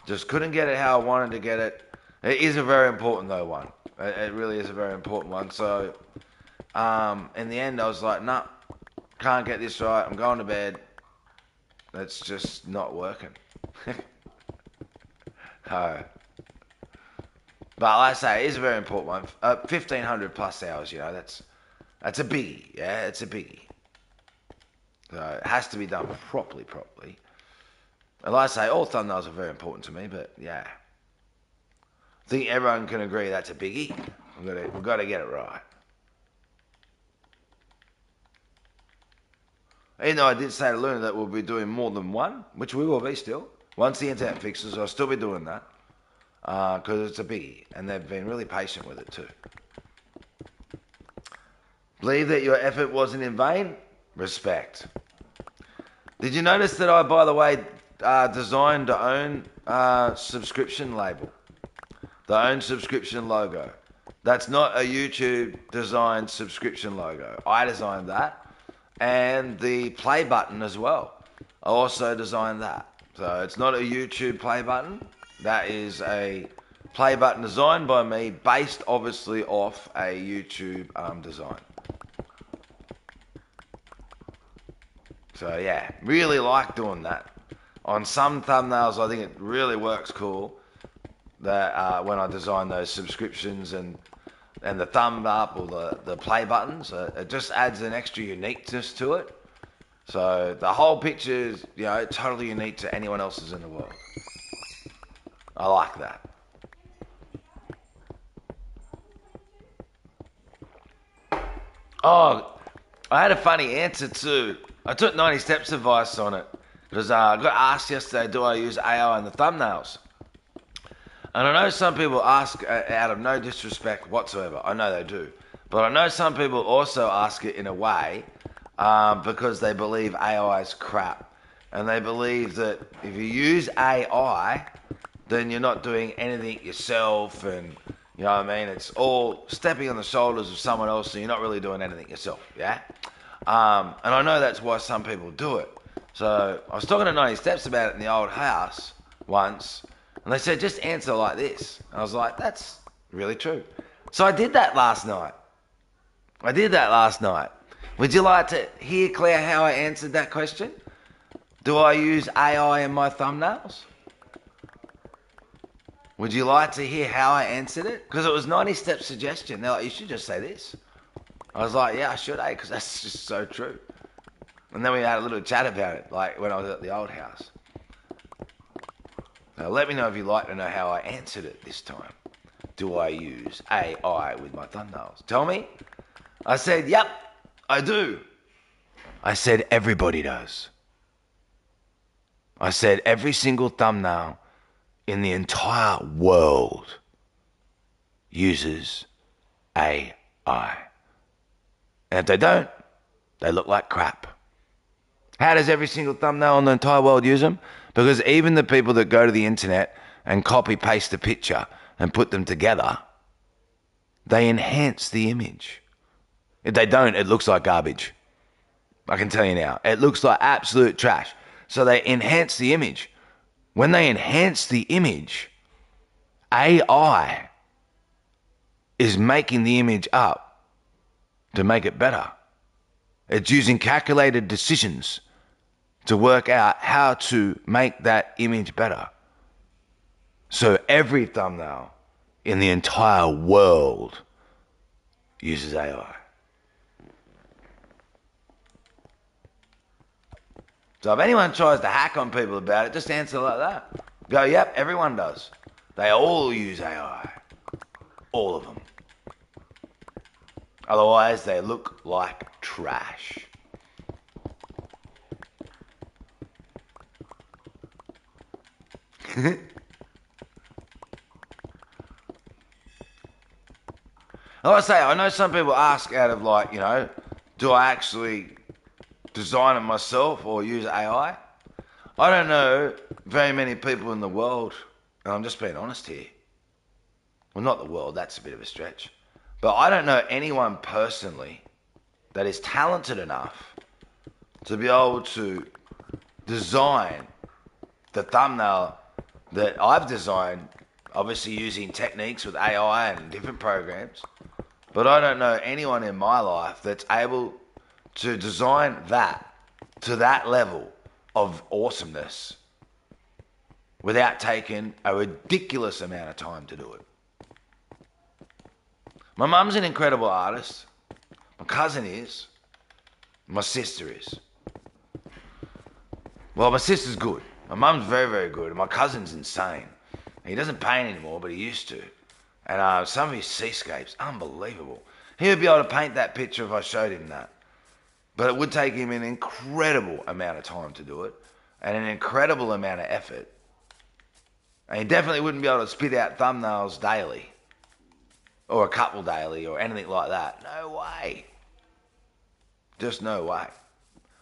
S1: Just couldn't get it how I wanted to get it. It is a very important though one. It really is a very important one. So in the end I was like, nah, can't get this right. I'm going to bed. It's just not working. No. But like I say, it is a very important one. 1,500 plus hours, you know, that's a biggie. Yeah, it's a biggie. So it has to be done properly. And like I say, all thumbnails are very important to me, but yeah. I think everyone can agree that's a biggie. We've got to get it right. Even though I did say to Luna that we'll be doing more than one, which we will be still. Once the internet fixes, I'll still be doing that. Because it's a biggie, and they've been really patient with it too. Believe that your effort wasn't in vain? Respect. Did you notice that I, by the way, designed the own subscription label? The own subscription logo. That's not a YouTube designed subscription logo. I designed that, and the play button as well. I also designed that. So it's not a YouTube play button. That is a play button designed by me, based obviously off a YouTube design. So yeah, really like doing that. On some thumbnails, I think it really works cool that when I design those subscriptions and the thumb up or the play buttons, it just adds an extra uniqueness to it. So the whole picture is, totally unique to anyone else's in the world. I like that. Oh, I had a funny answer too. I took 90 Steps advice on it because I got asked yesterday, do I use AI in the thumbnails? And I know some people ask out of no disrespect whatsoever. I know they do. But I know some people also ask it in a way because they believe AI is crap. And they believe that if you use AI, then you're not doing anything yourself, and you know what I mean? It's all stepping on the shoulders of someone else, and you're not really doing anything yourself, yeah? And I know that's why some people do it. So I was talking to 90 Steps about it in the old house once, and they said, just answer like this. And I was like, that's really true. So I did that last night. Would you like to hear, Claire, how I answered that question? Do I use AI in my thumbnails? Would you like to hear how I answered it? Because it was 90 Steps suggestion. They're like, you should just say this. I was like, yeah, I should, because that's just so true. And then we had a little chat about it, like when I was at the old house. Now, let me know if you'd like to know how I answered it this time. Do I use AI with my thumbnails? Tell me. I said, yep, I do. I said, everybody does. I said, every single thumbnail in the entire world uses AI. And if they don't, they look like crap. How does every single thumbnail in the entire world use them? Because even the people that go to the internet and copy paste a picture and put them together, they enhance the image. If they don't, it looks like garbage. I can tell you now. It looks like absolute trash. So they enhance the image. When they enhance the image, AI is making the image up to make it better. It's using calculated decisions to work out how to make that image better. So every thumbnail in the entire world uses AI. So if anyone tries to hack on people about it, just answer like that. Go, yep, everyone does. They all use AI. All of them. Otherwise, they look like trash. Like I say, I know some people ask out of like, do I actually design it myself or use AI? I don't know very many people in the world, and I'm just being honest here. Well, not the world, that's a bit of a stretch. But I don't know anyone personally that is talented enough to be able to design the thumbnail that I've designed, obviously using techniques with AI and different programs. But I don't know anyone in my life that's able to design that to that level of awesomeness without taking a ridiculous amount of time to do it. My mum's an incredible artist. My cousin is. My sister is. Well, my sister's good. My mum's very, very good. And my cousin's insane. He doesn't paint anymore, but he used to. And some of his seascapes, unbelievable. He would be able to paint that picture if I showed him that. But it would take him an incredible amount of time to do it. And an incredible amount of effort. And he definitely wouldn't be able to spit out thumbnails daily. Or a couple daily, or anything like that. No way. Just no way.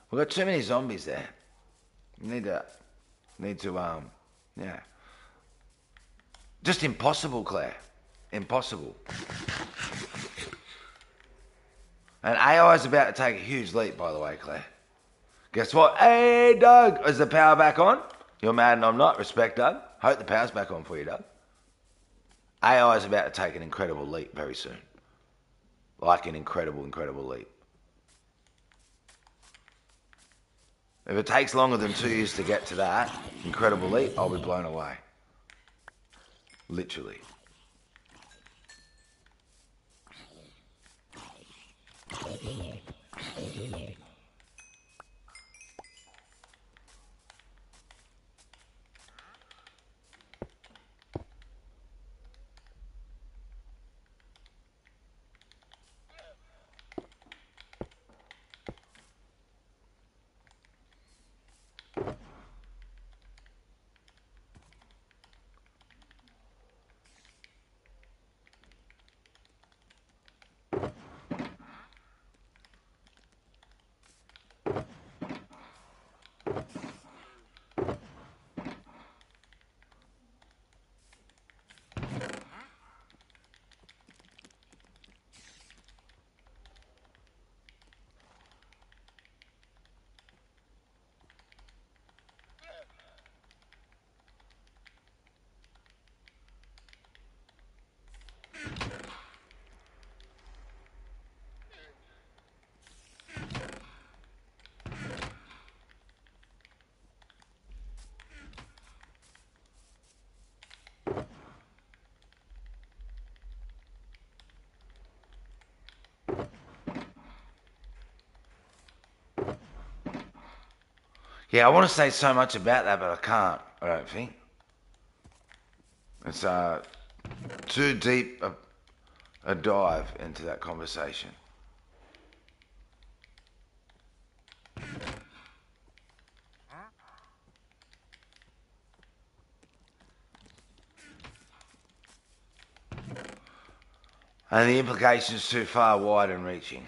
S1: We've got too many zombies there. Need to, yeah. Just impossible, Claire. Impossible. And AI is about to take a huge leap, by the way, Claire. Guess what? Hey, Doug, is the power back on? You're mad and I'm not. Respect, Doug. Hope the power's back on for you, Doug. AI is about to take an incredible leap very soon. Like an incredible, incredible leap. If it takes longer than 2 years to get to that incredible leap, I'll be blown away. Literally. Yeah, I want to say so much about that, but I can't, I don't think. It's too deep a dive into that conversation. And the implications too far wide and reaching.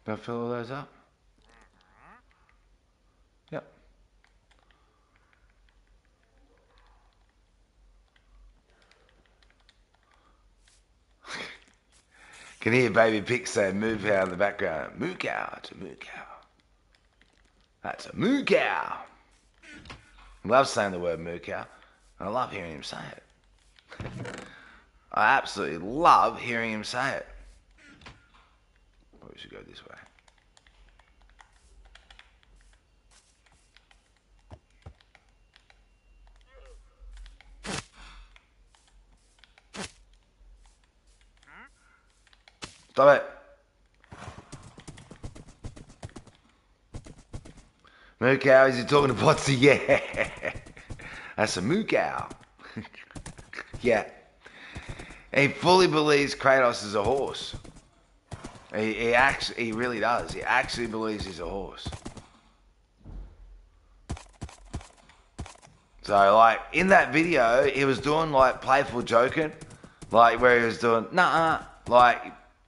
S1: Did I fill all those up? Yep. Can hear Baby Pig saying moo cow in the background. Moo cow, it's a moo cow. That's a moo cow. I love saying the word moo cow. And I love hearing him say it. I absolutely love hearing him say it. Probably should go this way. Stop it. Moo cow, is he talking to Potsy? Yeah. That's a moo cow. Yeah. He fully believes Kratos is a horse. He really does. He actually believes he's a horse. So, like, in that video, he was doing, like, playful joking. Like, where he was doing, nah, like,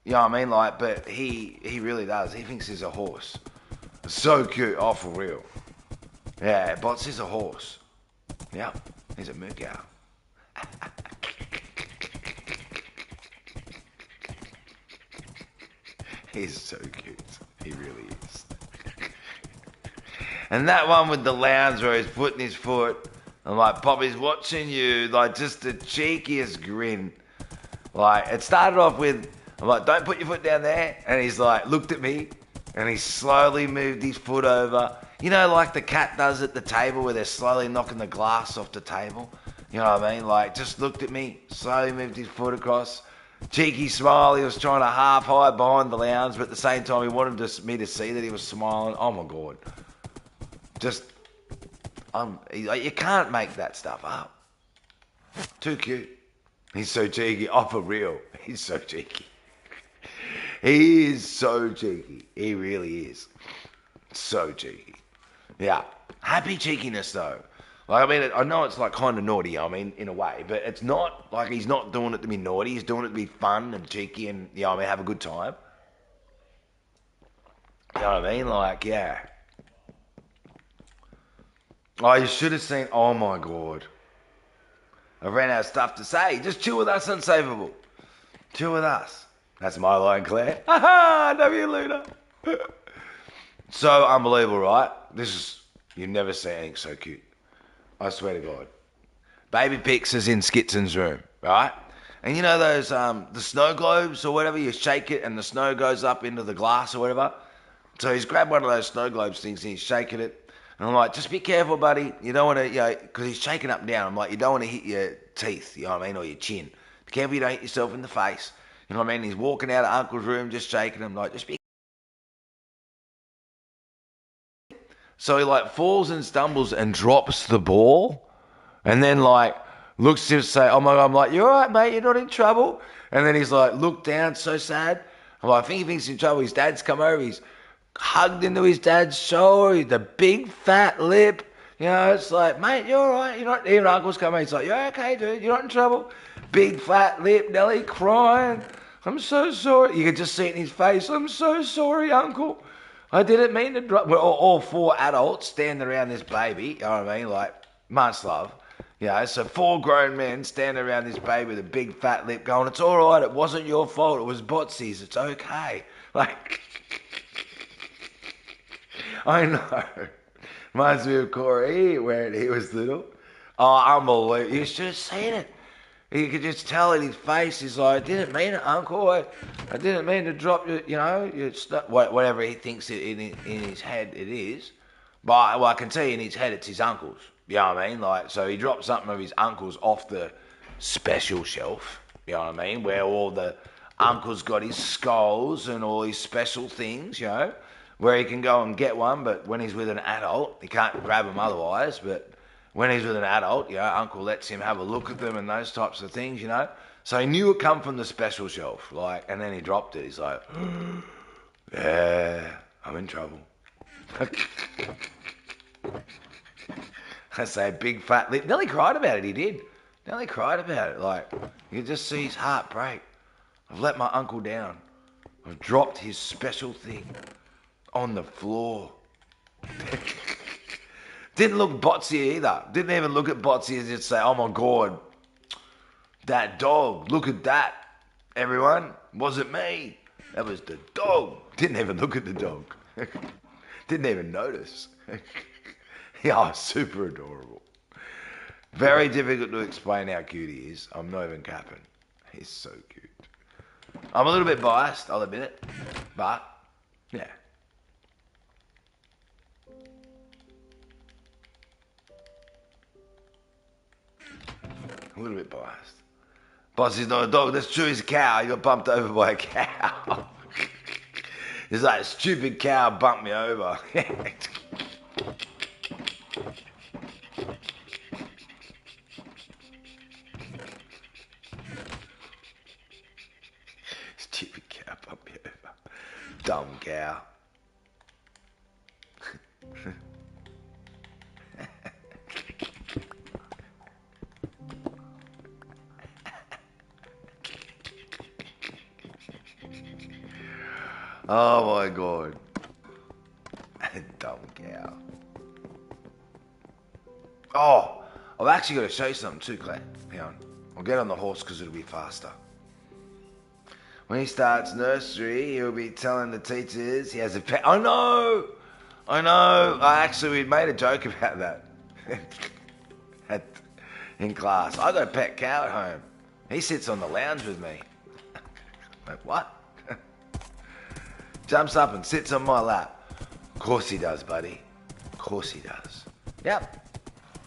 S1: you know what I mean? Like, but he really does. He thinks he's a horse. So cute. Oh, for real. Yeah, Bots is a horse. Yeah, he's a moo cow. He's so cute. He really is. And that one with the lounge where he's putting his foot, and like, Poppy's watching you, like, just the cheekiest grin. Like, it started off with, I'm like, don't put your foot down there. And he's like, looked at me, and he slowly moved his foot over. You know, like the cat does at the table where they're slowly knocking the glass off the table? You know what I mean? Like, just looked at me, slowly moved his foot across. Cheeky smile. He was trying to half hide behind the lounge, but at the same time, he wanted me to see that he was smiling. Oh, my God. Just, you can't make that stuff up. Too cute. He's so cheeky. Oh, for real. He's so cheeky. He is so cheeky. He really is. So cheeky. Yeah. Happy cheekiness, though. Like, I mean, I know it's like kind of naughty, I mean, in a way, but it's not like he's not doing it to be naughty. He's doing it to be fun and cheeky and, you know, I mean, have a good time. You know what I mean? Like, yeah. Oh, you should have seen. Oh my god. I ran out of stuff to say. Just chill with us, Unsavable. Chill with us. That's my line, Claire. Ha ha! W Luna. So unbelievable, right? This is. You've never seen anything so cute. I swear to God. Baby Pix is in Skitson's room, right? And you know those the snow globes or whatever, you shake it and the snow goes up into the glass or whatever. So he's grabbed one of those snow globes things and he's shaking it. And I'm like, just be careful, buddy. You don't want to, you know, because he's shaking up and down. I'm like, you don't want to hit your teeth, you know what I mean, or your chin. Be careful you don't hit yourself in the face. You know what I mean? He's walking out of Uncle's room just shaking him, like, just be. So he like falls and stumbles and drops the ball. And then like looks to say, oh my God, I'm like, you all right, mate? You're not in trouble? And then he's like, looked down, so sad. I'm like, I think he thinks he's in trouble. His dad's come over. He's hugged into his dad's shoulder, the big fat lip. You know, it's like, mate, you're all right. You're not. Even Uncle's coming. He's like, you're okay, dude. You're not in trouble. Big fat lip, Nelly crying. I'm so sorry. You could just see it in his face. I'm so sorry, Uncle. I didn't mean to drop. We're all four adults standing around this baby. You know what I mean? Like, much love. You know, so four grown men standing around this baby with a big fat lip going, it's all right. It wasn't your fault. It was Botsy's. It's okay. Like, I know. Reminds me of Corey when he was little. Oh, unbelievable. You should have seen it. You could just tell in his face, he's like, I didn't mean it, Uncle. I didn't mean to drop you, you know, whatever he thinks in his head it is. But well, I can tell you in his head it's his uncle's. You know what I mean? Like, so he dropped something of his uncle's off the special shelf. You know what I mean? Where all the uncle's got his skulls and all his special things, you know, where he can go and get one, but when he's with an adult, he can't grab them otherwise, but when he's with an adult, you know, Uncle lets him have a look at them and those types of things, you know. So he knew it come from the special shelf, like, and then he dropped it. He's like, yeah, I'm in trouble. I say, big fat lip. Nelly cried about it, he did. Nelly cried about it. Like, you could just see his heart break. I've let my uncle down. I've dropped his special thing on the floor. Didn't look Botsy either. Didn't even look at Botsy and just say, oh my God, that dog, look at that. Everyone, wasn't me. That was the dog. Didn't even look at the dog. Didn't even notice. Yeah, super adorable. Very difficult to explain how cute he is. I'm not even capping. He's so cute. I'm a little bit biased, I'll admit it. But, yeah. A little bit biased. Bossy's not a dog, that's true, he's a cow. He got bumped over by a cow. He's like, a stupid cow bumped me over. Stupid cow bumped me over. Dumb cow. Oh my God. Dumb cow. Oh, I've actually got to show you something too, Claire. Hang on. I'll get on the horse because it'll be faster. When he starts nursery, he'll be telling the teachers he has a pet. I know. We made a joke about that in class. I got a pet cow at home. He sits on the lounge with me. Like, what? Jumps up and sits on my lap. Of course he does, buddy. Of course he does. Yep.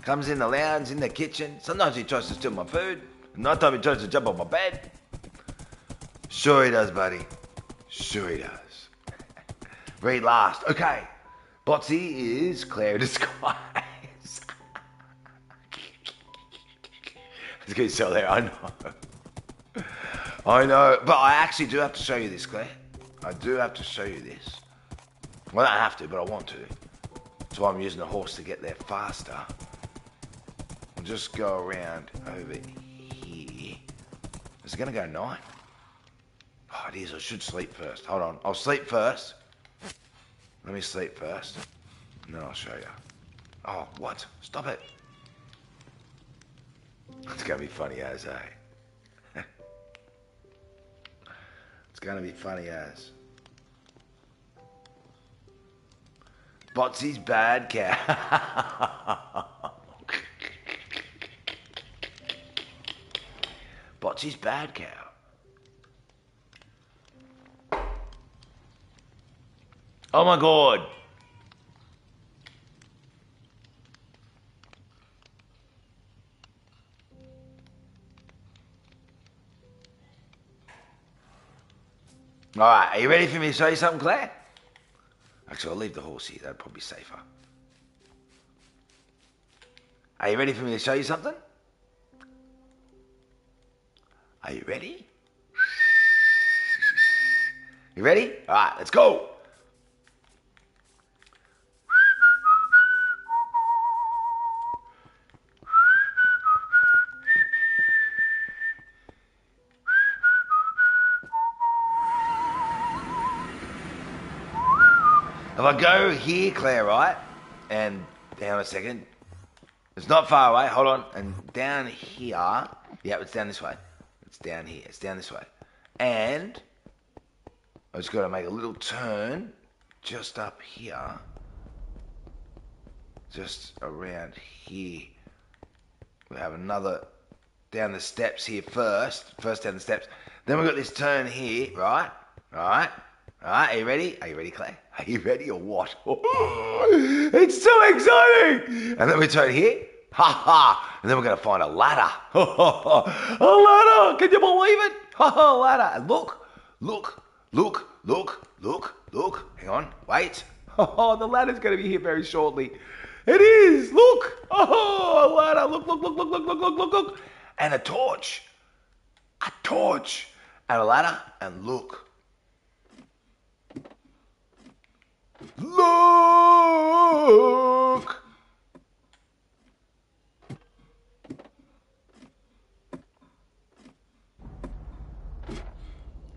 S1: Comes in the lounge, in the kitchen. Sometimes he tries to steal my food. Another time he tries to jump on my bed. Sure he does, buddy. Sure he does. Read last. Okay. Botsy is Claire in disguise. Let's get yourself there. I know. But I actually do have to show you this, Claire. I do have to show you this. Well, I don't have to, but I want to. That's why I'm using the horse to get there faster. just go around over here. Is it going to go night? Oh, it is. I should sleep first. Hold on. I'll sleep first. Let me sleep first. And then I'll show you. Oh, what? Stop it. It's going to be funny as, eh? It's going to be funny as. Botsy's bad cow. Botsy's bad cow. Oh my god. Alright, are you ready for me to show you something, Claire? Actually, I'll leave the horse here. That'd probably be safer. Are you ready for me to show you something? Are you ready? You ready? All right, let's go. If I go here, Claire, right, and down a second, it's not far away, hold on, and down here, yeah, it's down this way. It's down here, it's down this way. And I just got to make a little turn just up here, just around here. We have another down the steps here first down the steps. Then we've got this turn here, right? All right, are you ready? Are you ready, Claire? Are you ready or what? It's so exciting! And then we turn here, and then we're going to find a ladder. A ladder! Can you believe it? A ladder. And look. Hang on, wait. The ladder's going to be here very shortly. It is, look. A ladder, look. And a torch. And a ladder, and look. Look!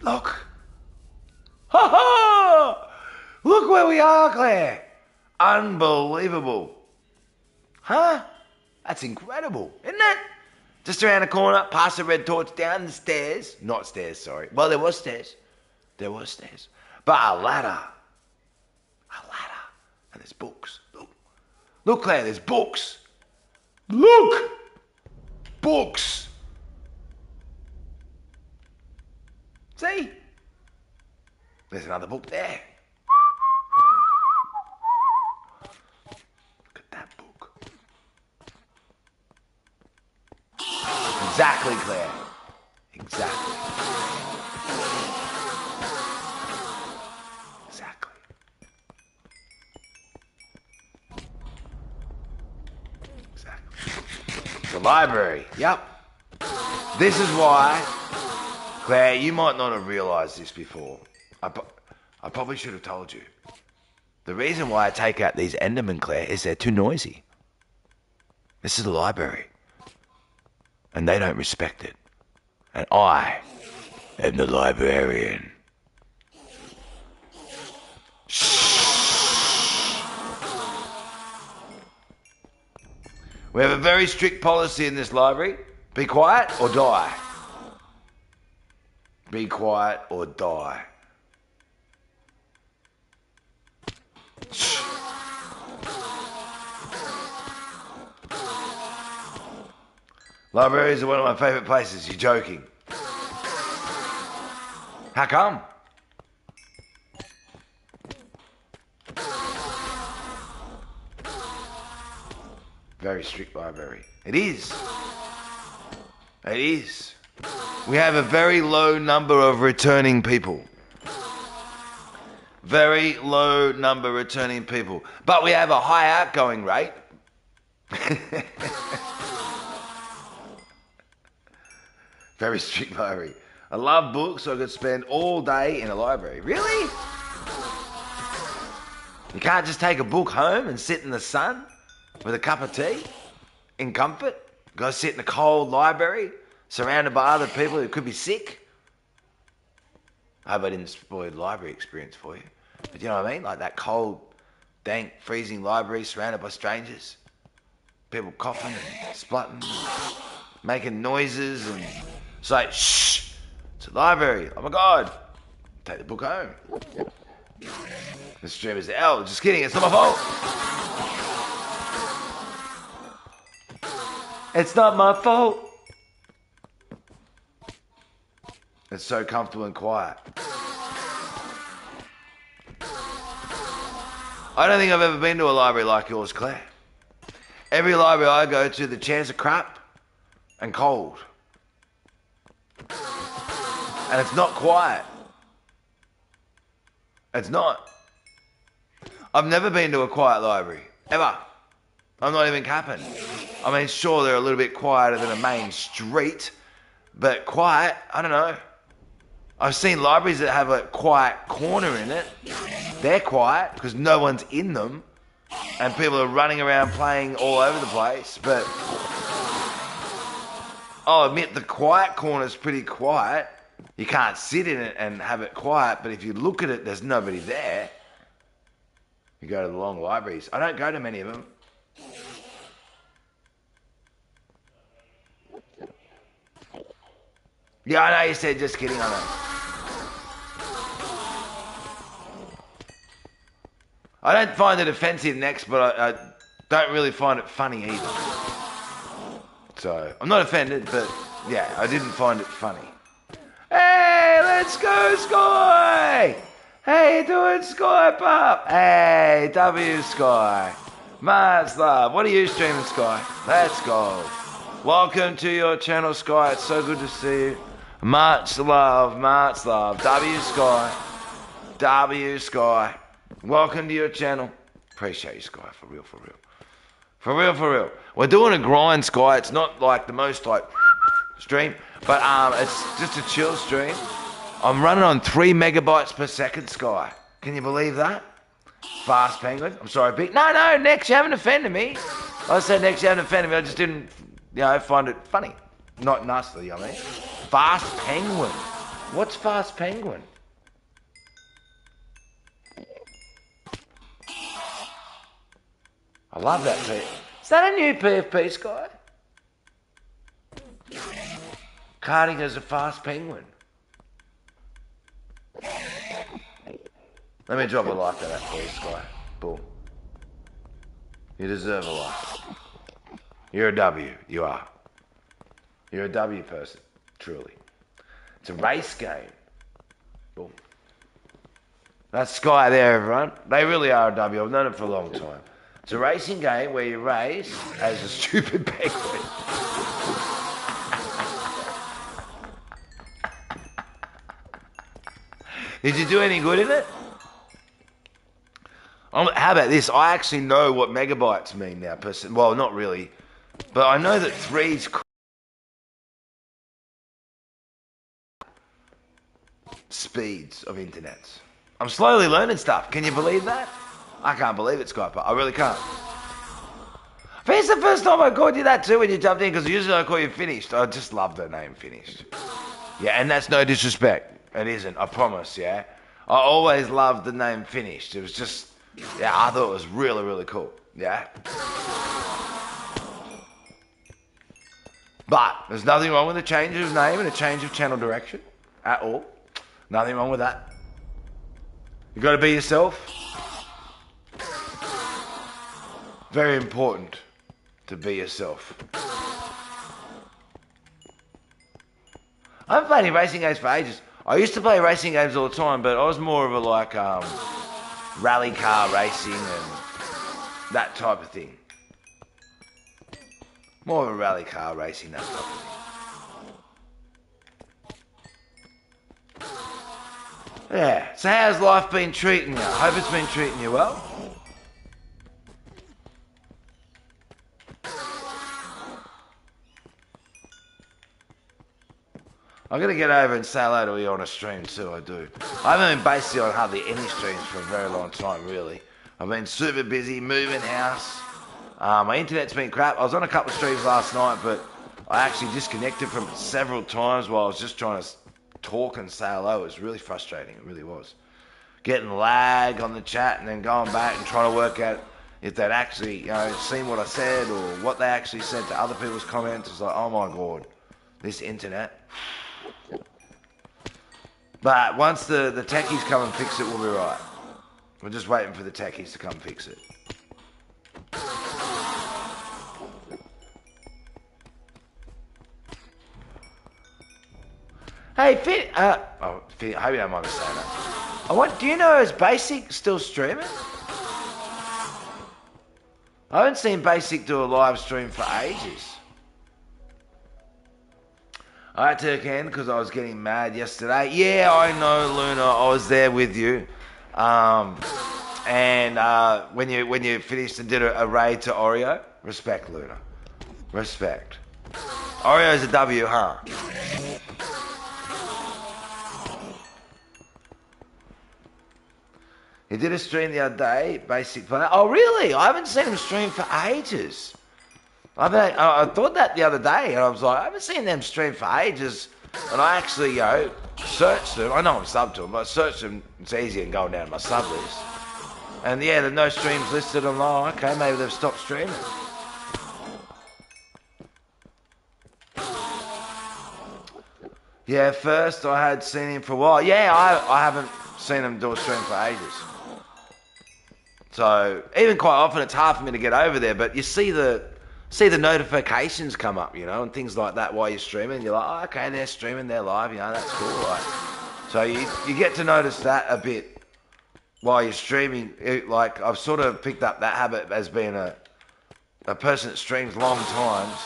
S1: Look! Ha ha! Look where we are, Claire! Unbelievable. Huh? That's incredible, isn't it? Just around the corner, past the red torch, down the stairs. Not stairs, sorry. Well, there was stairs. But a ladder. And there's books. Look, Claire, there's books. Look! Books. See? There's another book there. Look at that book. Exactly, Claire. Exactly. The library, yep. This is why, Claire, you might not have realised this before. I probably should have told you. The reason why I take out these Endermen, Claire, is they're too noisy. This is the library. And they don't respect it. And I am the librarian. We have a very strict policy in this library. Be quiet or die. Be quiet or die. Libraries are one of my favourite places. You're joking. How come? Very strict library. It is. It is. We have a very low number of returning people. Very low number returning people. But we have a high outgoing rate. Very strict library. I love books, so I could spend all day in a library. Really? You can't just take a book home and sit in the sun with a cup of tea in comfort? Go sit in a cold library, surrounded by other people who could be sick. I hope I didn't spoil the library experience for you. But you know what I mean? Like that cold, dank, freezing library surrounded by strangers. People coughing and splutting, making noises, and it's like, shh, it's a library. Oh my God. Take the book home. The streamer's L, just kidding, it's not my fault. It's not my fault. It's so comfortable and quiet. I don't think I've ever been to a library like yours, Claire. Every library I go to, the chairs are crap and cold. And it's not quiet. It's not. I've never been to a quiet library, ever. I'm not even capping. I mean, sure, they're a little bit quieter than a main street, but quiet, I don't know. I've seen libraries that have a quiet corner in it. They're quiet because no one's in them and people are running around playing all over the place, but I'll admit the quiet corner's pretty quiet. You can't sit in it and have it quiet, but if you look at it, there's nobody there. You go to the long libraries. I don't go to many of them. Yeah, I know you said just kidding, I know. I don't find it offensive next, but I don't really find it funny either. So, I'm not offended, but yeah, I didn't find it funny. Hey, let's go, Sky! How you doing, Sky Pup? Hey, W Sky. Much love. What are you streaming, Sky? Let's go. Welcome to your channel, Sky. It's so good to see you. Much love, much love. W Sky. W Sky. Welcome to your channel. Appreciate you, Sky, for real, for real. For real, for real. We're doing a grind, Sky. It's not like the most like stream, but it's just a chill stream. I'm running on 3 megabytes per second, Sky. Can you believe that? Fast Penguin. I'm sorry, Pete. No, Nex, you haven't offended me. I said Nex, you haven't offended me. I just didn't, find it funny. Not nicely, I mean. Fast Penguin. What's Fast Penguin? I love that, Pete. Is that a new PFP, Sky? Karting as a Fast Penguin. Let me drop a like on that for you, Sky. Boom. You deserve a like. You're a W. You are. You're a W person. Truly. It's a race game. Boom. That's Sky there, everyone. They really are a W. I've known it for a long time. It's a racing game where you race as a stupid penguin. Did you do any good in it? How about this? I actually know what megabytes mean now. Well, not really. But I know that 3's speeds of internets. I'm slowly learning stuff. Can you believe that? I can't believe it, Skype. I really can't. But it's the first time I called you that too when you jumped in, because usually I call you Finished. I just love the name Finished. Yeah, and that's no disrespect. It isn't, I promise, yeah? I always loved the name Finished. It was just, yeah, I thought it was really, really cool, yeah? But there's nothing wrong with a change of name and a change of channel direction at all. Nothing wrong with that. You got to be yourself. Very important to be yourself. I haven't played any racing games for ages. I used to play racing games all the time, but I was more of a like rally car racing and that type of thing. More of a rally car racing, that type of thing. Yeah, so how's life been treating you? I hope it's been treating you well. I'm going to get over and say hello to you on a stream too, I do. I haven't been basically on hardly any streams for a very long time, really. I've been super busy, moving house, My internet's been crap. I was on a couple of streams last night, but I actually disconnected from it several times while I was just trying to talk and say hello. It was really frustrating. It really was. Getting lag on the chat and then going back and trying to work out if they'd actually, seen what I said or what they actually said to other people's comments. It's like, oh my God, this internet. But once the techies come and fix it, we'll be right. We're just waiting for the techies to come fix it. Hey, Fit, I hope you don't mind me saying that. Do you know, is Basic still streaming? I haven't seen Basic do a live stream for ages. I had to again because I was getting mad yesterday. Yeah, I know, Luna. I was there with you. When you finished and did a raid to Oreo, respect, Luna. Respect. Oreo's a W, huh? He did a stream the other day, Basic Player. Oh, really? I haven't seen him stream for ages. I thought that the other day, and I was like, I haven't seen them stream for ages. And I actually, searched them. I know I'm subbed to them, but I searched them. It's easier than going down my sub list. And yeah, there's no streams listed. I'm like, okay, maybe they've stopped streaming. Yeah, first I had seen him for a while. Yeah, I haven't seen him do a stream for ages. So even quite often it's hard for me to get over there, but you see the notifications come up, and things like that while you're streaming. You're like, oh, okay, they're streaming, they're live, that's cool. Like, so you get to notice that a bit while you're streaming. Like I've sort of picked up that habit as being a person that streams long times,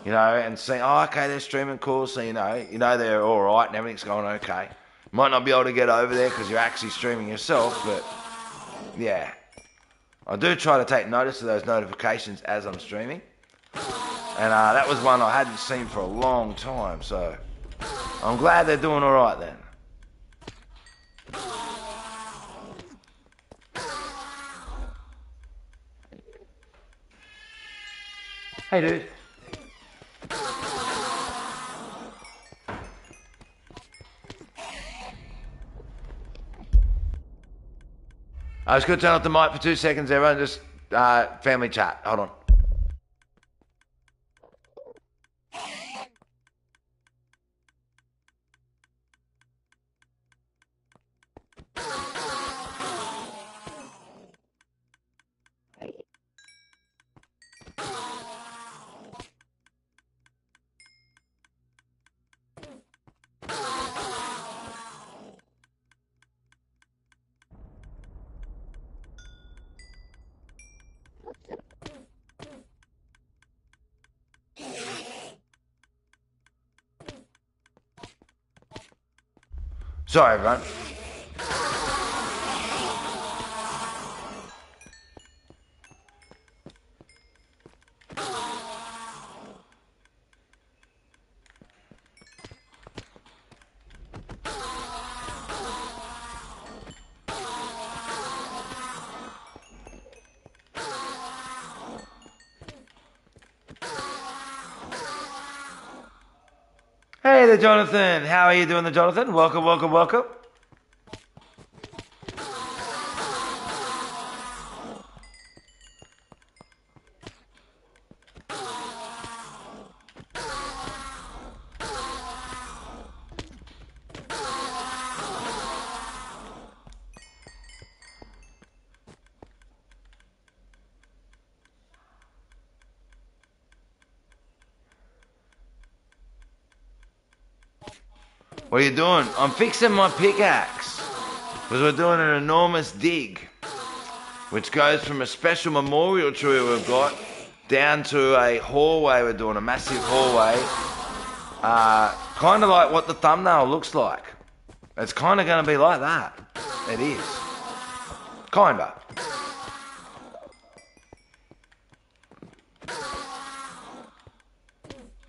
S1: and saying, oh, okay, they're streaming, cool. So they're all right and everything's going okay. Might not be able to get over there because you're actually streaming yourself, but yeah. I do try to take notice of those notifications as I'm streaming. And that was one I hadn't seen for a long time, so I'm glad they're doing all right then. Hey, dude. I was going to turn off the mic for 2 seconds, everyone. Just family chat. Hold on. Sorry, everyone. Hey there, Jonathan. How are you doing there, Jonathan? Welcome, welcome, welcome. What are you doing? I'm fixing my pickaxe because we're doing an enormous dig, which goes from a special memorial tree we've got down to a hallway. We're doing a massive hallway, kind of like what the thumbnail looks like. It's kind of going to be like that. It is. Kind of.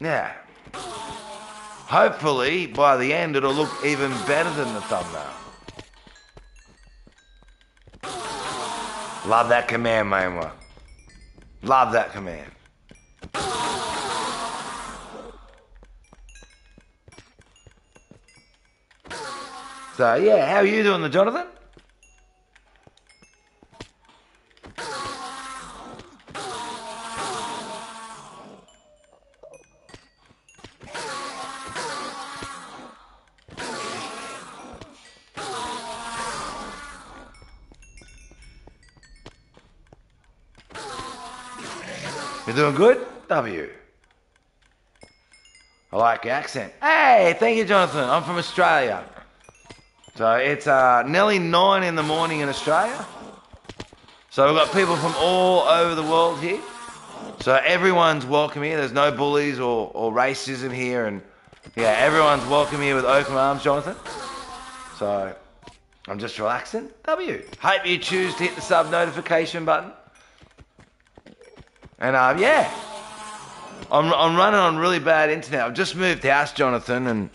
S1: Yeah. Hopefully, by the end, it'll look even better than the thumbnail. Love that command, Mainwa. Love that command. So, yeah, how are you doing, Jonathan? You doing good? W. I like your accent. Hey, thank you, Jonathan. I'm from Australia. So it's nearly 9 in the morning in Australia. So we've got people from all over the world here. So everyone's welcome here. There's no bullies or racism here. And yeah, everyone's welcome here with open arms, Jonathan. So I'm just relaxing. W. Hope you choose to hit the sub notification button. And yeah, I'm running on really bad internet. I've just moved house, Jonathan, and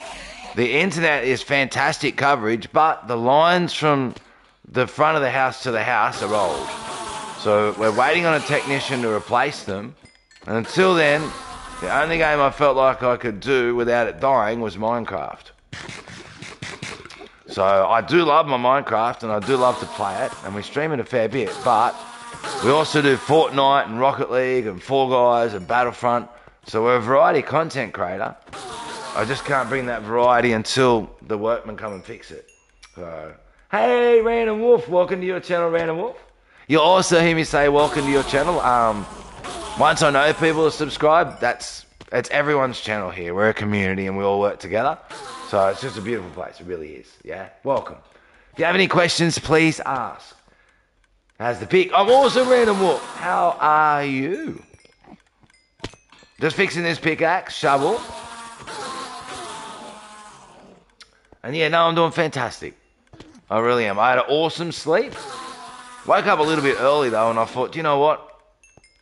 S1: the internet is fantastic coverage, but the lines from the front of the house to the house are old. So we're waiting on a technician to replace them. And until then, the only game I felt like I could do without it dying was Minecraft. So I do love my Minecraft and I do love to play it, and we stream it a fair bit, but we also do Fortnite and Rocket League and Fall Guys and Battlefront. So we're a variety content creator. I just can't bring that variety until the workmen come and fix it. So, hey, Random Wolf, welcome to your channel, Random Wolf. You'll also hear me say welcome to your channel. Once I know people to subscribe, it's everyone's channel here. We're a community and we all work together. So it's just a beautiful place. It really is. Yeah, welcome. If you have any questions, please ask. How's the pick? I'm also Random Wolf. How are you? Just fixing this pickaxe, shovel. And yeah, no, I'm doing fantastic. I really am. I had an awesome sleep. Woke up a little bit early though, and I thought, you know what?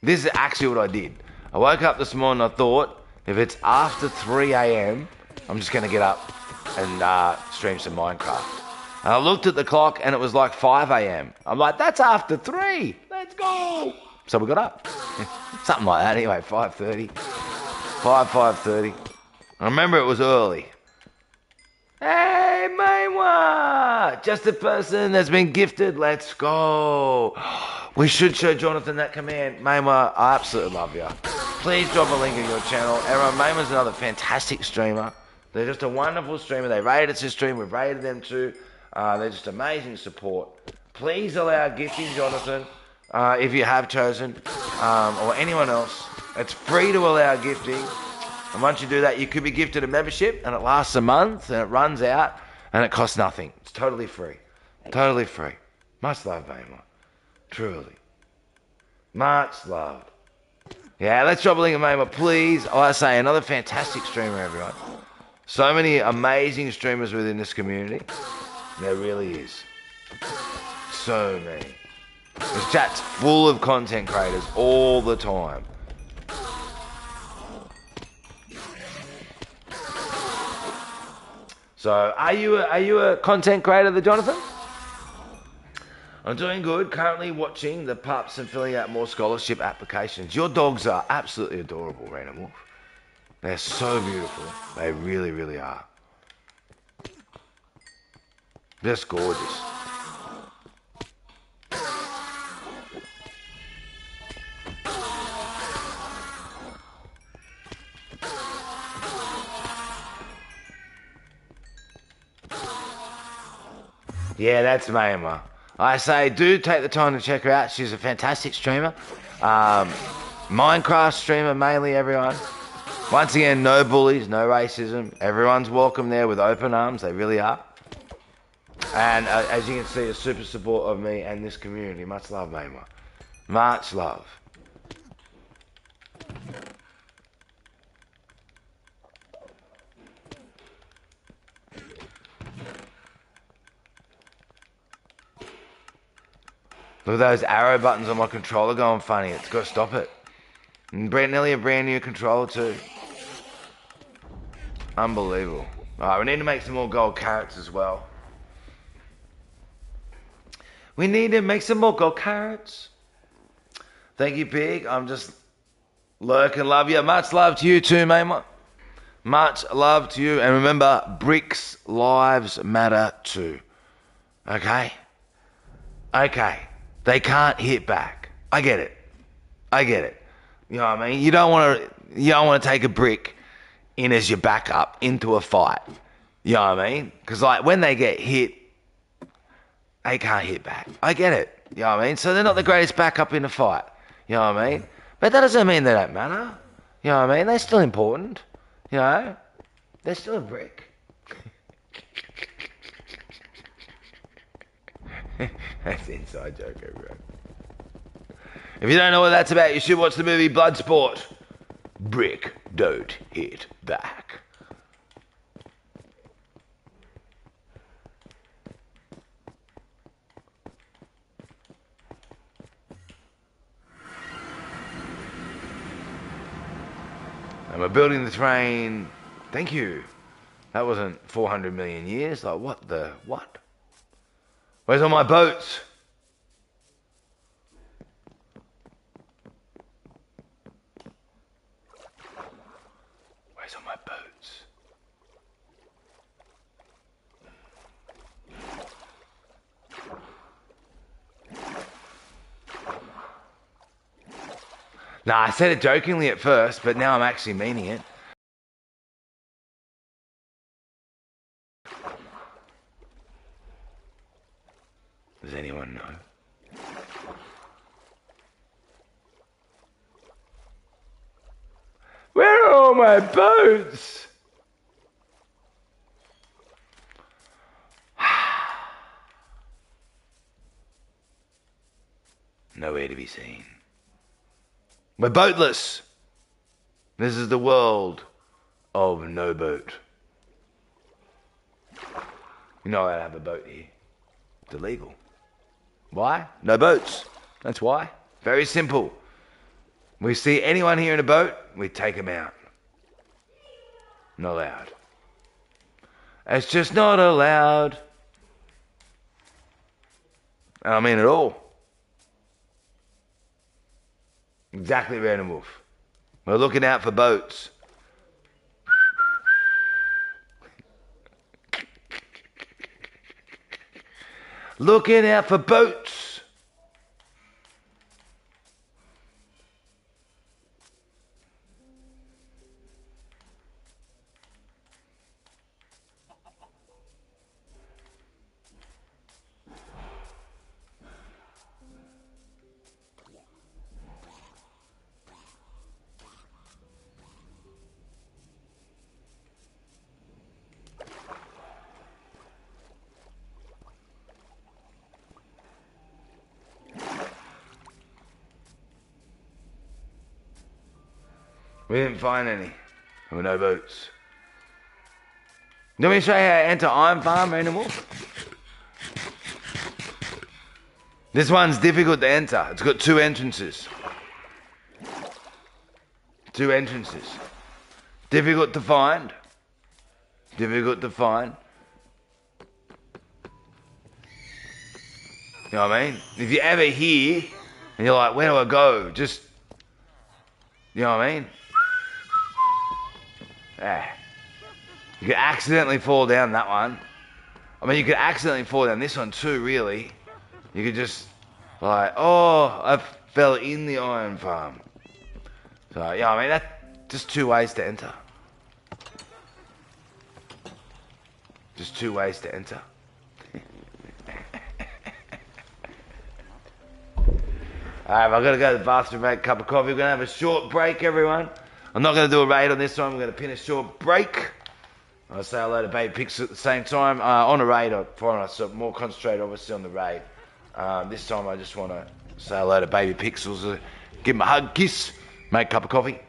S1: This is actually what I did. I woke up this morning and I thought, if it's after 3 a.m., I'm just going to get up and stream some Minecraft. And I looked at the clock and it was like 5 a.m. I'm like, that's after 3. Let's go. So we got up. Something like that anyway, 5:30. 5:30. I remember it was early. Hey, Maywa! Just a person that's been gifted. Let's go. We should show Jonathan that command. Maywa, I absolutely love you. Please drop a link in your channel. Everyone, Maywa's another fantastic streamer. They're just a wonderful streamer. They rated us to stream. We've rated them too. They're just amazing support. Please allow gifting, Jonathan, if you have chosen, or anyone else. It's free to allow gifting. And once you do that, you could be gifted a membership, and it lasts a month, and it runs out, and it costs nothing. It's totally free. Totally free. Much love, Maywa. Truly. Much love. Yeah, let's drop a link in Maywa, please. Like I say, another fantastic streamer, everyone. So many amazing streamers within this community. There really is. So many. This chat's full of content creators all the time. So, are you a content creator, the Jonathan? I'm doing good. Currently watching the pups and filling out more scholarship applications. Your dogs are absolutely adorable, Random Wolf. They're so beautiful. They really, really are. Just gorgeous. Yeah, that's Mayma. I say, do take the time to check her out. She's a fantastic streamer. Minecraft streamer mainly, everyone. Once again, no bullies, no racism. Everyone's welcome there with open arms. They really are. And as you can see, a super support of me and this community. Much love, Mayma. Much love. Look at those arrow buttons on my controller going funny. It's got to stop it. And nearly a brand new controller too. Unbelievable. Alright, we need to make some more gold carrots as well. We need to make some more gold carrots. Thank you, Pig. I'm just lurking. Love you. Much love to you too, mate. Much love to you. And remember, bricks' lives matter too. Okay? Okay. They can't hit back. I get it. You know what I mean? You don't want to take a brick in as your backup into a fight. You know what I mean? Because like when they get hit, they can't hit back. I get it. You know what I mean? So they're not the greatest backup in a fight. You know what I mean? But that doesn't mean they don't matter. You know what I mean? They're still important. You know? They're still a brick. That's an inside joke, everyone. If you don't know what that's about, you should watch the movie Bloodsport. Brick don't hit back. And we're building the train. Thank you. That wasn't 400 million years. Like, what? Where's all my boats? Where's all my boats? Nah, I said it jokingly at first, but now I'm actually meaning it. Does anyone know? Where are all my boats? Nowhere to be seen. We're boatless. This is the world of no boat. You know I have a boat here. It's illegal. Why? No boats. That's why. Very simple. We see anyone here in a boat, we take them out. Not allowed. It's just not allowed. And I mean it all. Exactly, Random Wolf. We're looking out for boats. Looking out for boats. We didn't find any. There were no boats. You want me to show you how to enter Iron Farm, Random Wolf? This one's difficult to enter. It's got two entrances. Two entrances. Difficult to find. Difficult to find. You know what I mean? If you're ever here and you're like, where do I go? Just, you know what I mean? Yeah. You could accidentally fall down that one. I mean, you could accidentally fall down this one too, really. You could just, like, oh, I fell in the iron farm. So, yeah, I mean, that's just two ways to enter. Just two ways to enter. Alright, I've got to go to the bathroom, make a cup of coffee. We're going to have a short break, everyone. I'm not going to do a raid on this time. I'm going to pin a short break. I'll say hello to Baby Pixels at the same time. On a raid, I find myself more concentrated, obviously, on the raid. This time, I just want to say hello to Baby Pixels, give him a hug, kiss, make a cup of coffee.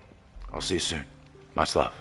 S1: I'll see you soon. Much love.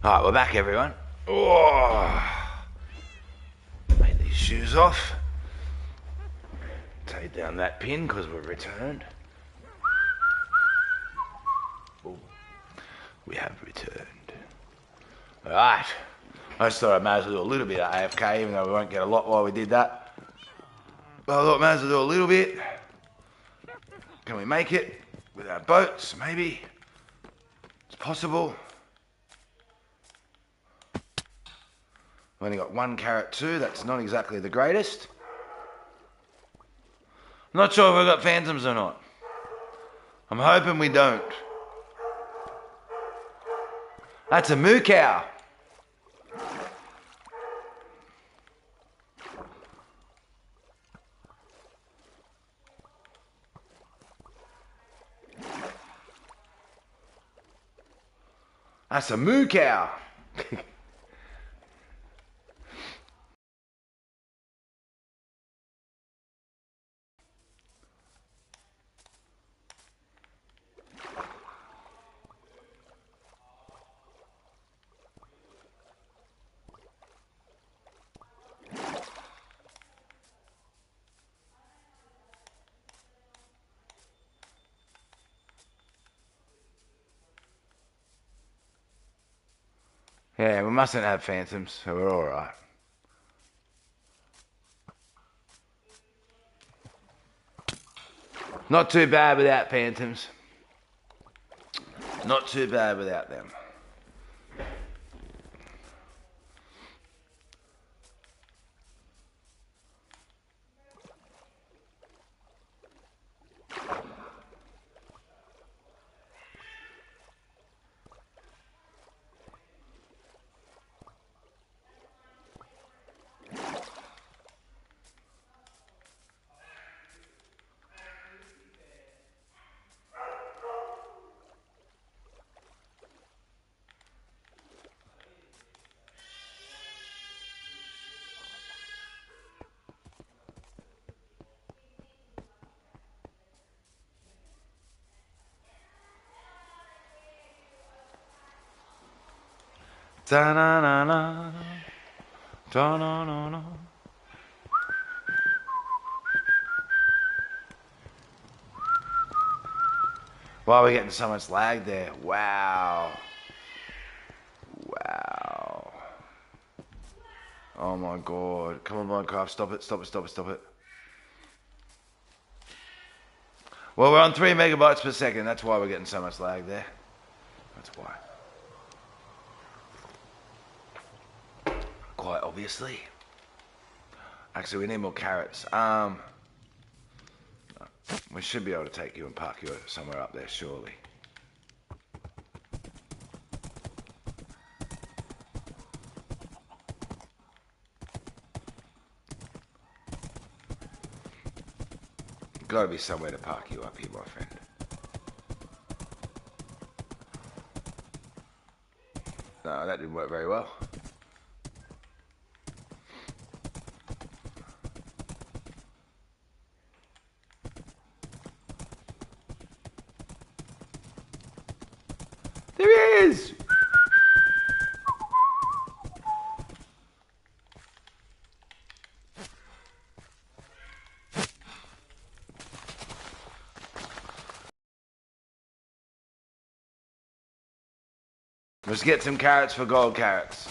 S1: Alright, we're back, everyone. Oh, take these shoes off. Take down that pin because we've returned. Ooh, we have returned. Alright. I just thought I might as well do a little bit of AFK, even though we won't get a lot while we did that. But I thought I might as well do a little bit. Can we make it with our boats? Maybe. It's possible. We've only got one carrot too. That's not exactly the greatest. Not sure if we've got phantoms or not. I'm hoping we don't. That's a moo cow. That's a moo cow. Yeah, we mustn't have phantoms, so we're alright. Not too bad without phantoms. Not too bad without them. Da-na-na-na. Da-na-na-na. Why are we getting so much lag there? Wow. Wow. Oh my god. Come on, Minecraft. Stop it, stop it, stop it, stop it. Well, we're on 3 megabytes per second. That's why we're getting so much lag there. That's why. Quite obviously. Actually, we need more carrots. We should be able to take you and park you somewhere up there, surely. Gotta be somewhere to park you up here, my friend. No, that didn't work very well. There he is! Let's get some carrots for gold carrots.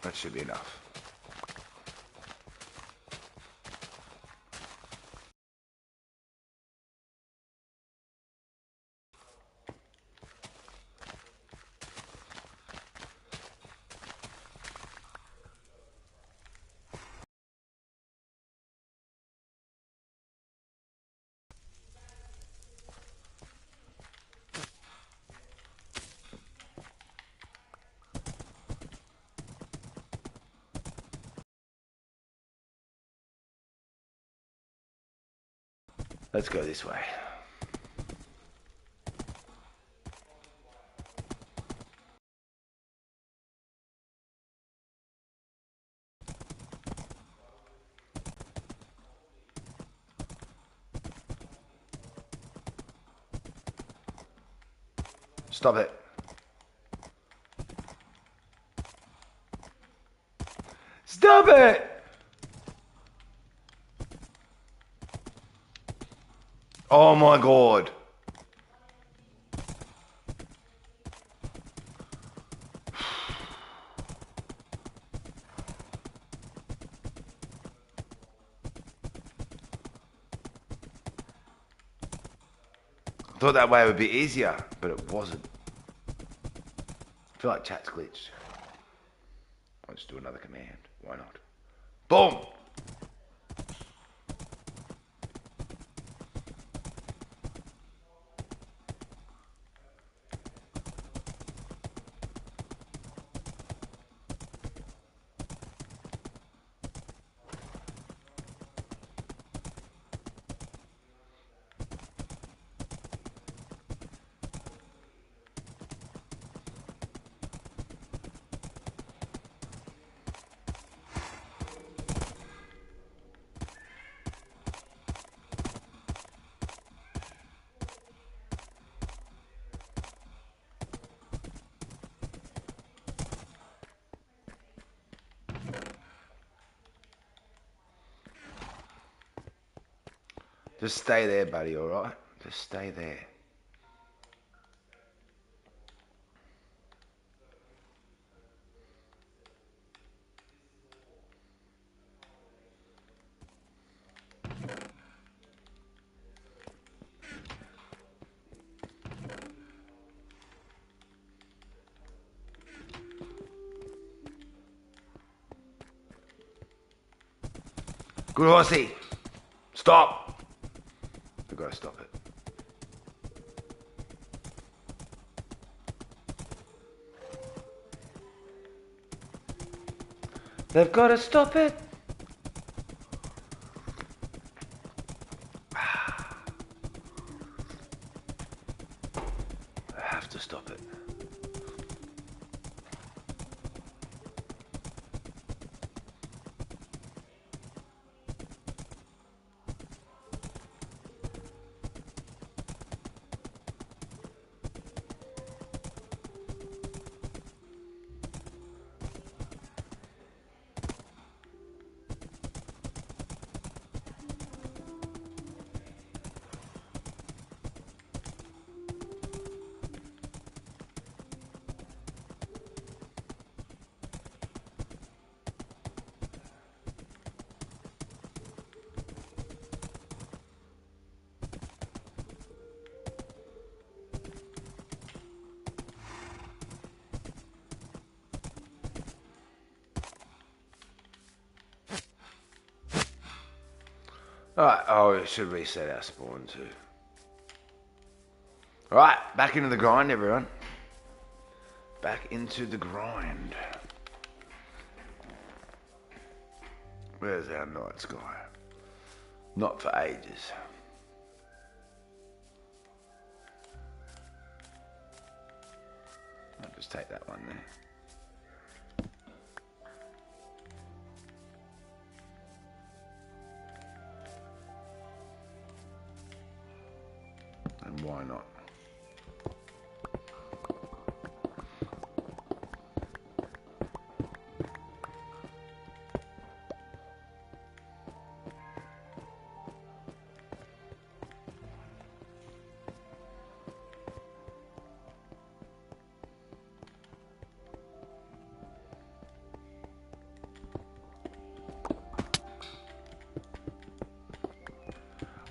S1: That should be enough. Let's go this way. Stop it. Stop it! Oh my god. I thought that way would be easier, but it wasn't. I feel like chat's glitched. I'll just do another command. Why not? Boom! Just stay there, buddy, alright? Just stay there. Good horsey. Stop. We've got to stop it. They've got to stop it. I have to stop it. Alright, oh, it should reset our spawn too. Alright, back into the grind, everyone. Back into the grind. Where's our night sky? Not for ages. I'll just take that one there. And why not?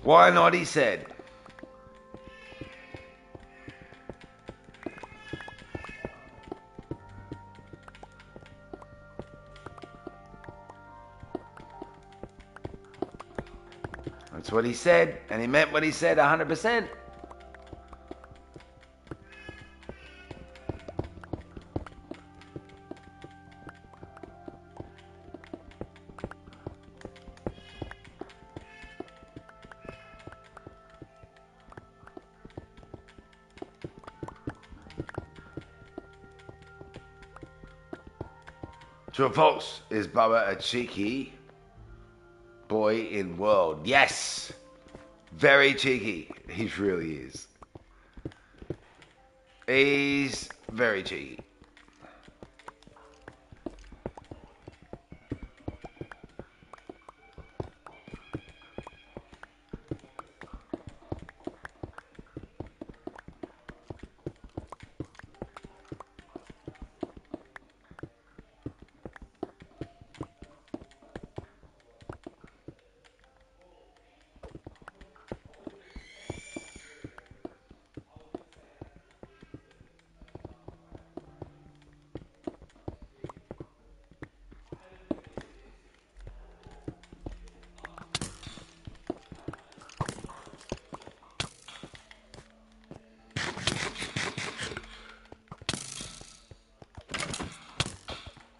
S1: Why not, he said. That's what he said, and he meant what he said 100%. True or false? Is Bubba a cheeky boy in world? Yes! Very cheeky. He really is. He's very cheeky.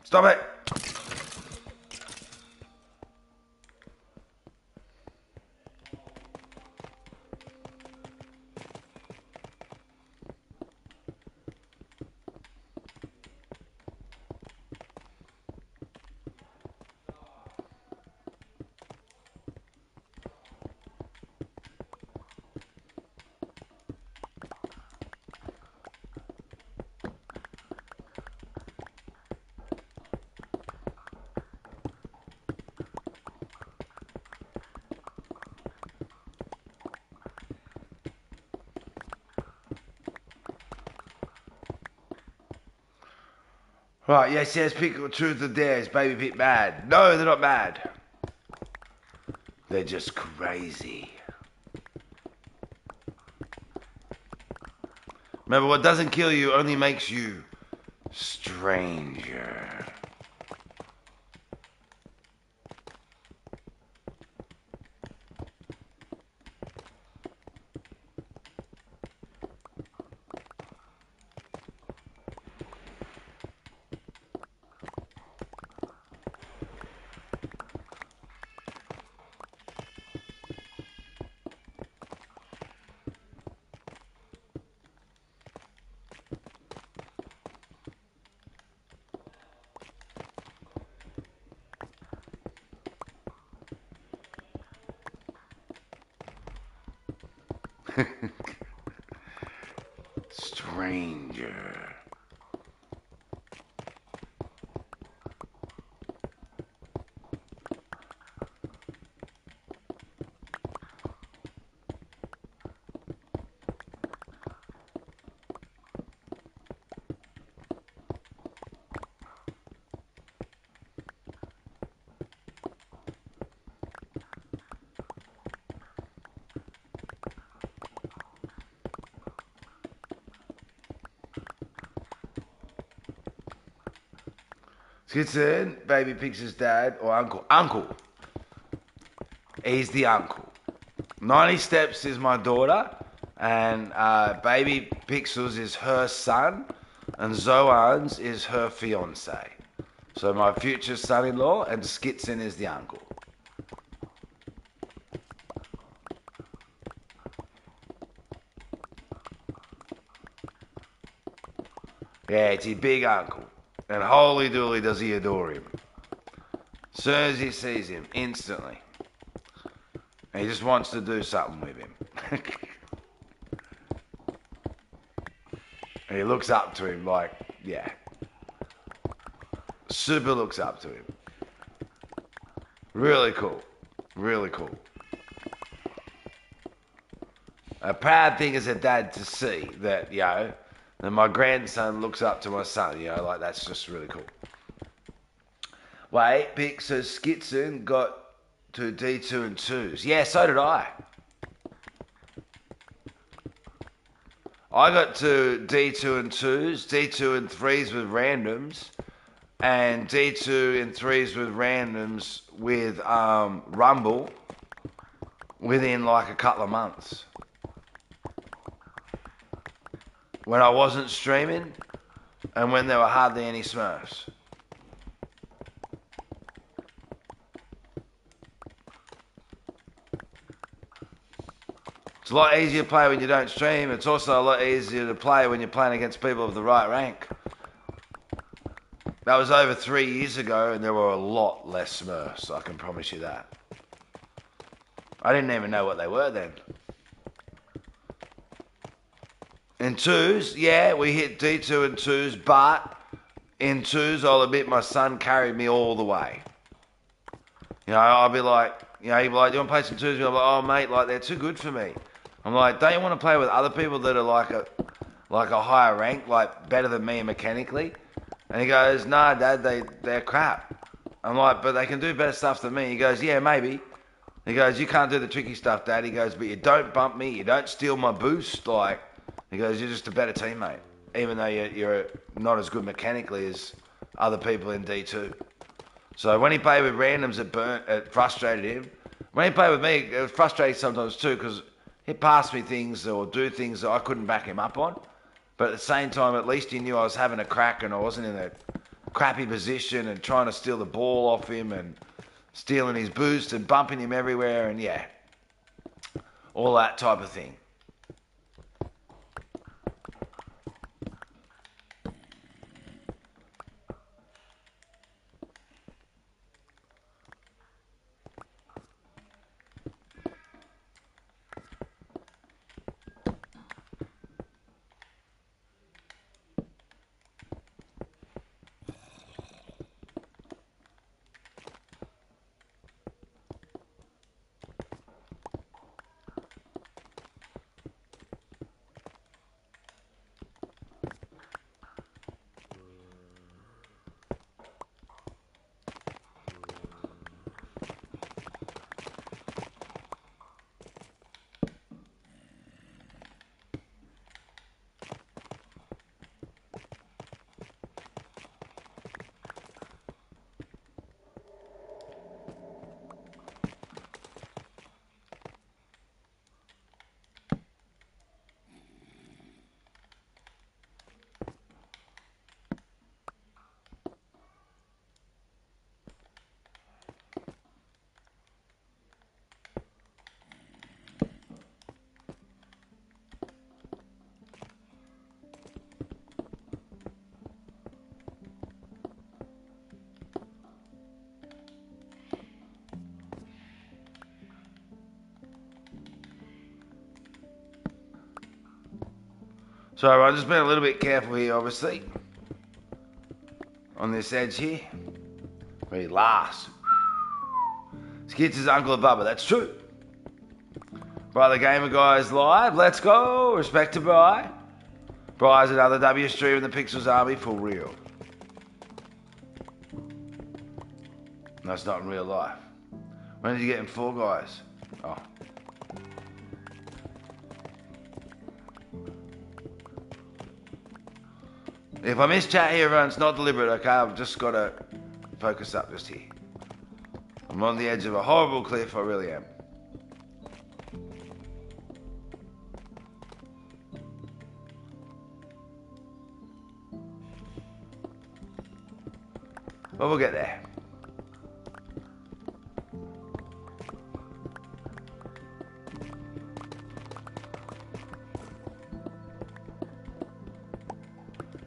S1: Stop it! Right, yes, Pickle, truth or dare, is Baby Pig mad? No, they're not mad. They're just crazy. Remember, what doesn't kill you only makes you stranger. Stranger. Skitson, Baby Pig's dad or uncle. Uncle. He's the uncle. 90 Steps is my daughter, and Baby Pixels is her son, and Zoans is her fiance. So my future son-in-law, and Skitson is the uncle. Yeah, it's his big uncle. And holy dooly does he adore him. As soon as he sees him, instantly. And he just wants to do something with him. And he looks up to him like, yeah. Super looks up to him. Really cool. Really cool. A proud thing as a dad to see that, that my grandson looks up to my son, like that's just really cool. Wait, Pick, so Skitson got to D2 and 2s. Yeah, so did I. I got to D2 and 2s, D2 and 3s with randoms, and D2 and 3s with randoms with Rumble within like a couple of months. When I wasn't streaming and when there were hardly any Smurfs. It's a lot easier to play when you don't stream. It's also a lot easier to play when you're playing against people of the right rank. That was over 3 years ago and there were a lot less Smurfs, I can promise you that. I didn't even know what they were then. In twos, yeah, we hit D2 in twos, but in twos, I'll admit my son carried me all the way. You know, I'll be like, he'd be like, do you want to play some twos? I'm like, oh, mate, like, they're too good for me. I'm like, don't you want to play with other people that are like a higher rank, like better than me mechanically? And he goes, nah, Dad, they're crap. I'm like, but they can do better stuff than me. He goes, yeah, maybe. He goes, you can't do the tricky stuff, Dad. He goes, but you don't bump me, you don't steal my boost. Like, he goes, you're just a better teammate, even though you're not as good mechanically as other people in D2. So when he played with randoms, it frustrated him. When he played with me, it was frustrating sometimes too, because he'd pass me things or do things that I couldn't back him up on. But at the same time, at least he knew I was having a crack and I wasn't in a crappy position and trying to steal the ball off him and stealing his boost and bumping him everywhere and yeah, all that type of thing. So I've just been a little bit careful here, obviously, on this edge here. Where he laughs. Skids his uncle and Bubba, that's true. Brother Gamer Guys live, let's go. Respect to Bri. Bri's another W stream in the Pixels Army for real. No, it's not in real life. When did you get in Fall Guys? Oh. If I miss chat here, everyone, it's not deliberate, okay? I've just got to focus up just here. I'm on the edge of a horrible cliff, I really am. But we'll get there.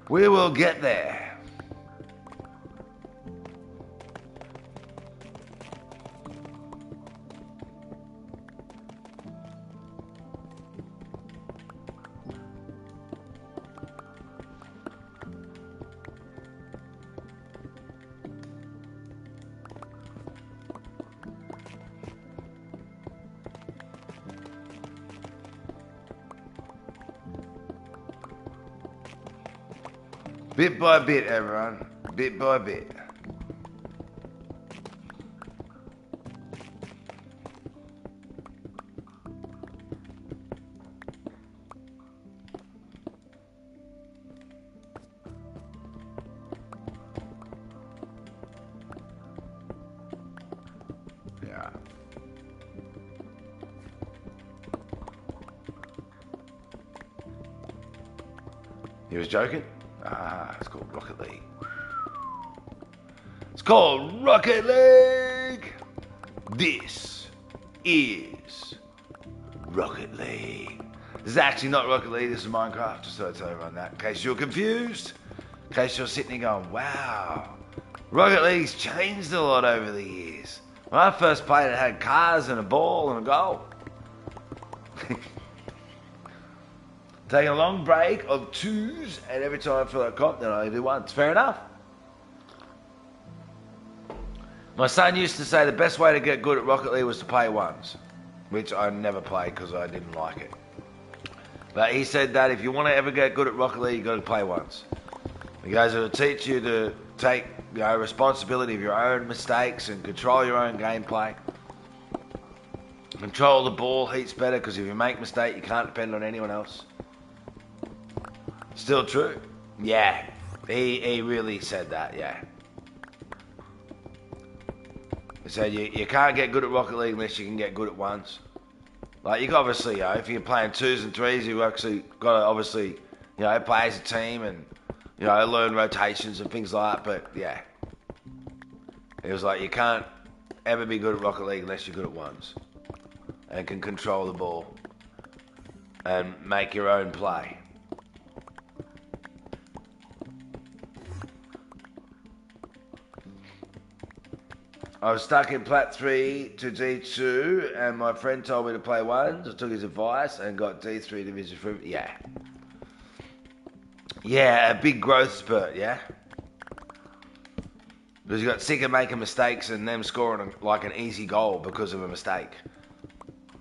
S1: We will get there. Bit by bit, everyone. Bit by bit. Yeah. He was joking? Ah, it's called Rocket League. It's called Rocket League! This is Rocket League. This is actually not Rocket League, this is Minecraft, just so I tell everyone that. In case you're confused, in case you're sitting there going, wow, Rocket League's changed a lot over the years. When I first played it had cars and a ball and a goal. Taking a long break of 2s, and every time I feel like comp, then I do 1s. Fair enough. My son used to say the best way to get good at Rocket League was to play 1s, which I never played because I didn't like it. But he said that if you want to ever get good at Rocket League, you've got to play 1s. He goes, it'll teach you to take responsibility of your own mistakes and control your own gameplay. Control the ball heaps better because if you make a mistake, you can't depend on anyone else. Still true? Yeah, he really said that, yeah. He said you can't get good at Rocket League unless you can get good at 1s. Like, you obviously, if you're playing 2s and 3s, you've actually got to obviously, play as a team and, learn rotations and things like that. But, yeah. It was like, you can't ever be good at Rocket League unless you're good at 1s. And can control the ball. And make your own play. I was stuck in Plat 3 to D2, and my friend told me to play 1s. I took his advice and got D3 Division 3. Yeah. Yeah, a big growth spurt, yeah? Because you got sick of making mistakes and them scoring like an easy goal because of a mistake.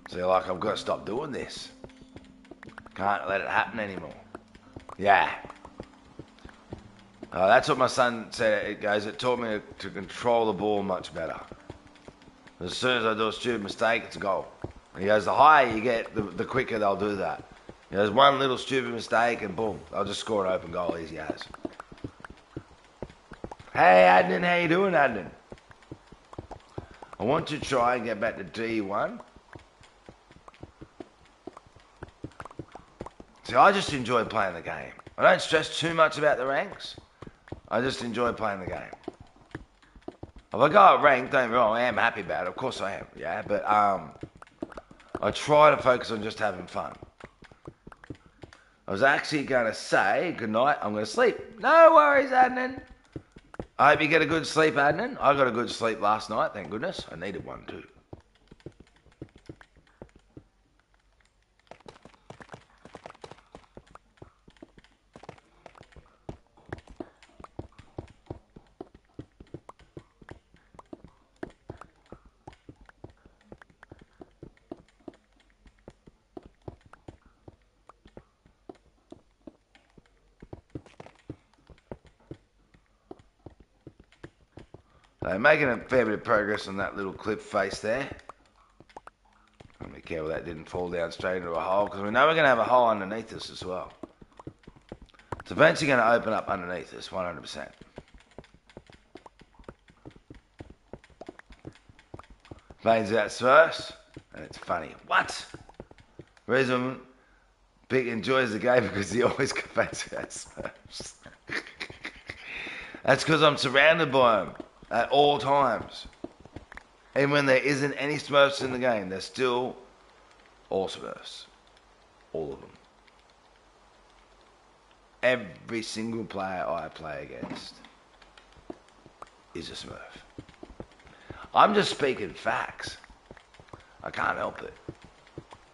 S1: So you're like, I've got to stop doing this. Can't let it happen anymore. Yeah. That's what my son said. It goes, it taught me to control the ball much better. As soon as I do a stupid mistake, it's a goal. And he goes, the higher you get, the quicker they'll do that. He goes, one little stupid mistake and boom, they'll just score an open goal easy as. Hey Adnan, how you doing, Adnan? I want to try and get back to D1. See, I just enjoy playing the game. I don't stress too much about the ranks. I just enjoy playing the game. If I go at rank, don't get me wrong, I am happy about it. Of course I am, yeah. But I try to focus on just having fun. I was actually going to say, good night, I'm going to sleep. No worries, Adnan. I hope you get a good sleep, Adnan. I got a good sleep last night, thank goodness. I needed one too. So making a fair bit of progress on that little clip face there. Be careful that didn't fall down straight into a hole, because we know we're going to have a hole underneath us as well. It's eventually going to open up underneath us, 100%. Bane's out first, and it's funny. What? Reason Big enjoys the game because he always competes with Smurfs. That's because I'm surrounded by them at all times. Even when there isn't any Smurfs in the game, they're still all Smurfs. All of them. Every single player I play against is a Smurf. I'm just speaking facts. I can't help it.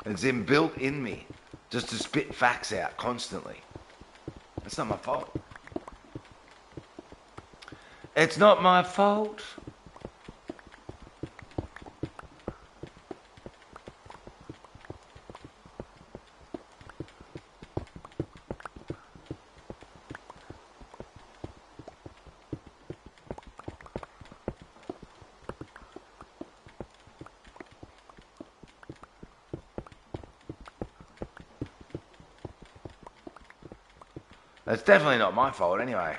S1: It's inbuilt in me just to spit facts out constantly. It's not my fault. It's not my fault. It's definitely not my fault anyway.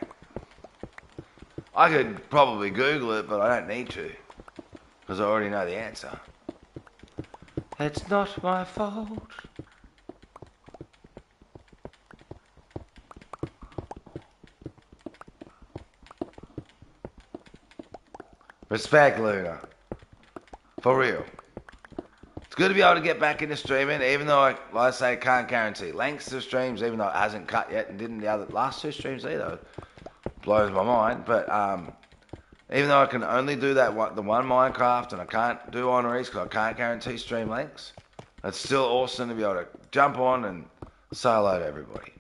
S1: I could probably Google it, but I don't need to, because I already know the answer. It's not my fault. Respect, Luna. For real. It's good to be able to get back into streaming, even though, like I say, can't guarantee lengths to streams, even though it hasn't cut yet and didn't the last two streams either. Blows my mind. But even though I can only do the one Minecraft and I can't do honorees because I can't guarantee stream lengths, it's still awesome to be able to jump on and Say hello to everybody.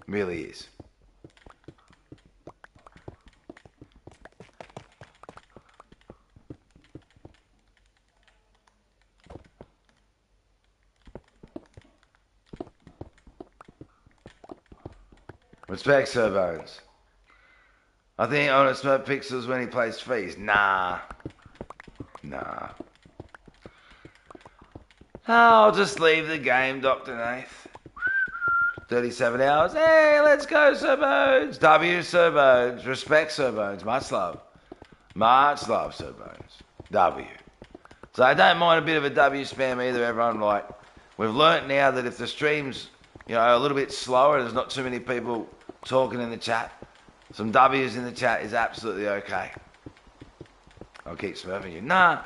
S1: Really is. Respect Sir Bones. I think I want to smoke Pixels when he plays Feast. Nah. I'll just leave the game, Dr. Nath. 37 hours. Hey, let's go, Sir Bones. W, Sir Bones. Respect, Sir Bones. Much love. Much love, Sir Bones. W. So I don't mind a bit of a W spam either, everyone. Like, we've learnt now that if the stream's, a little bit slower, there's not too many people talking in the chat, some W's in the chat is absolutely okay. I'll keep smurfing you. Nah.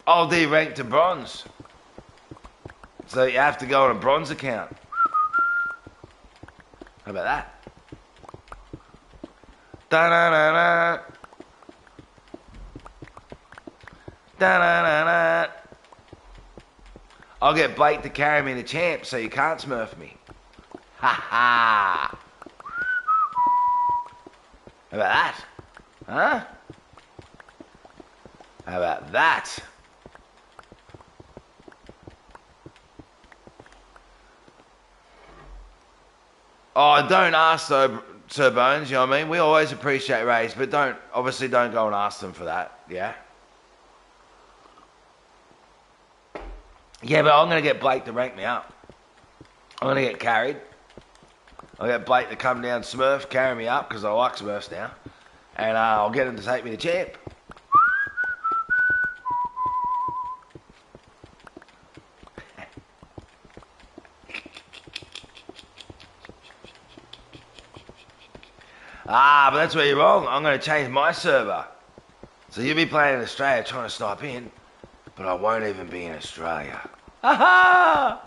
S1: I'll de-rank to bronze. So you have to go on a bronze account. How about that? Da-na-na-na. Da-na-na-na. I'll get Blake to carry me to champ so you can't smurf me. Ha ha. How about that? Huh? How about that? Oh, don't ask though, Sir Bones, you know what I mean? We always appreciate Rays, but obviously don't go and ask them for that, yeah? Yeah, but I'm going to get Blake to rank me up. I'm going to get carried. I'll get Blake to come down Smurf, carry me up, because I like Smurfs now. And I'll get him to take me to champ. But that's where you're wrong. I'm going to change my server. So you'll be playing in Australia trying to snipe in, but I won't even be in Australia. Ha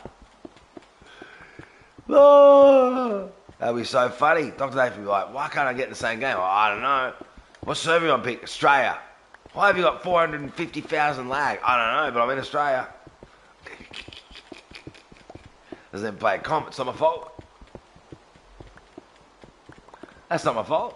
S1: oh, that'll be so funny. Dr. Dave will be like, why can't I get in the same game? Well, I don't know. What server you on pick? Australia. Why have you got 450,000 lag? I don't know, but I'm in Australia. Doesn't play a comp, it's not my fault. That's not my fault.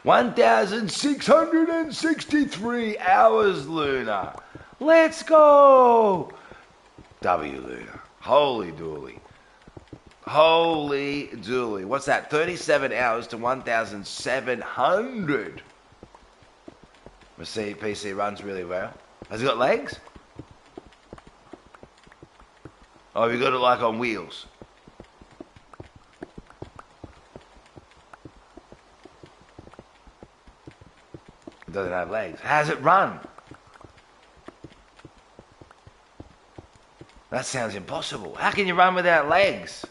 S1: 1,663 hours, Luna. Let's go. W, Luna. Holy dooly. Holy dooly. What's that? 37 hours to 1,700. My PC runs really well. Has it got legs? Oh, have you got it like on wheels? It doesn't have legs. How's it run? That sounds impossible. How can you run without legs?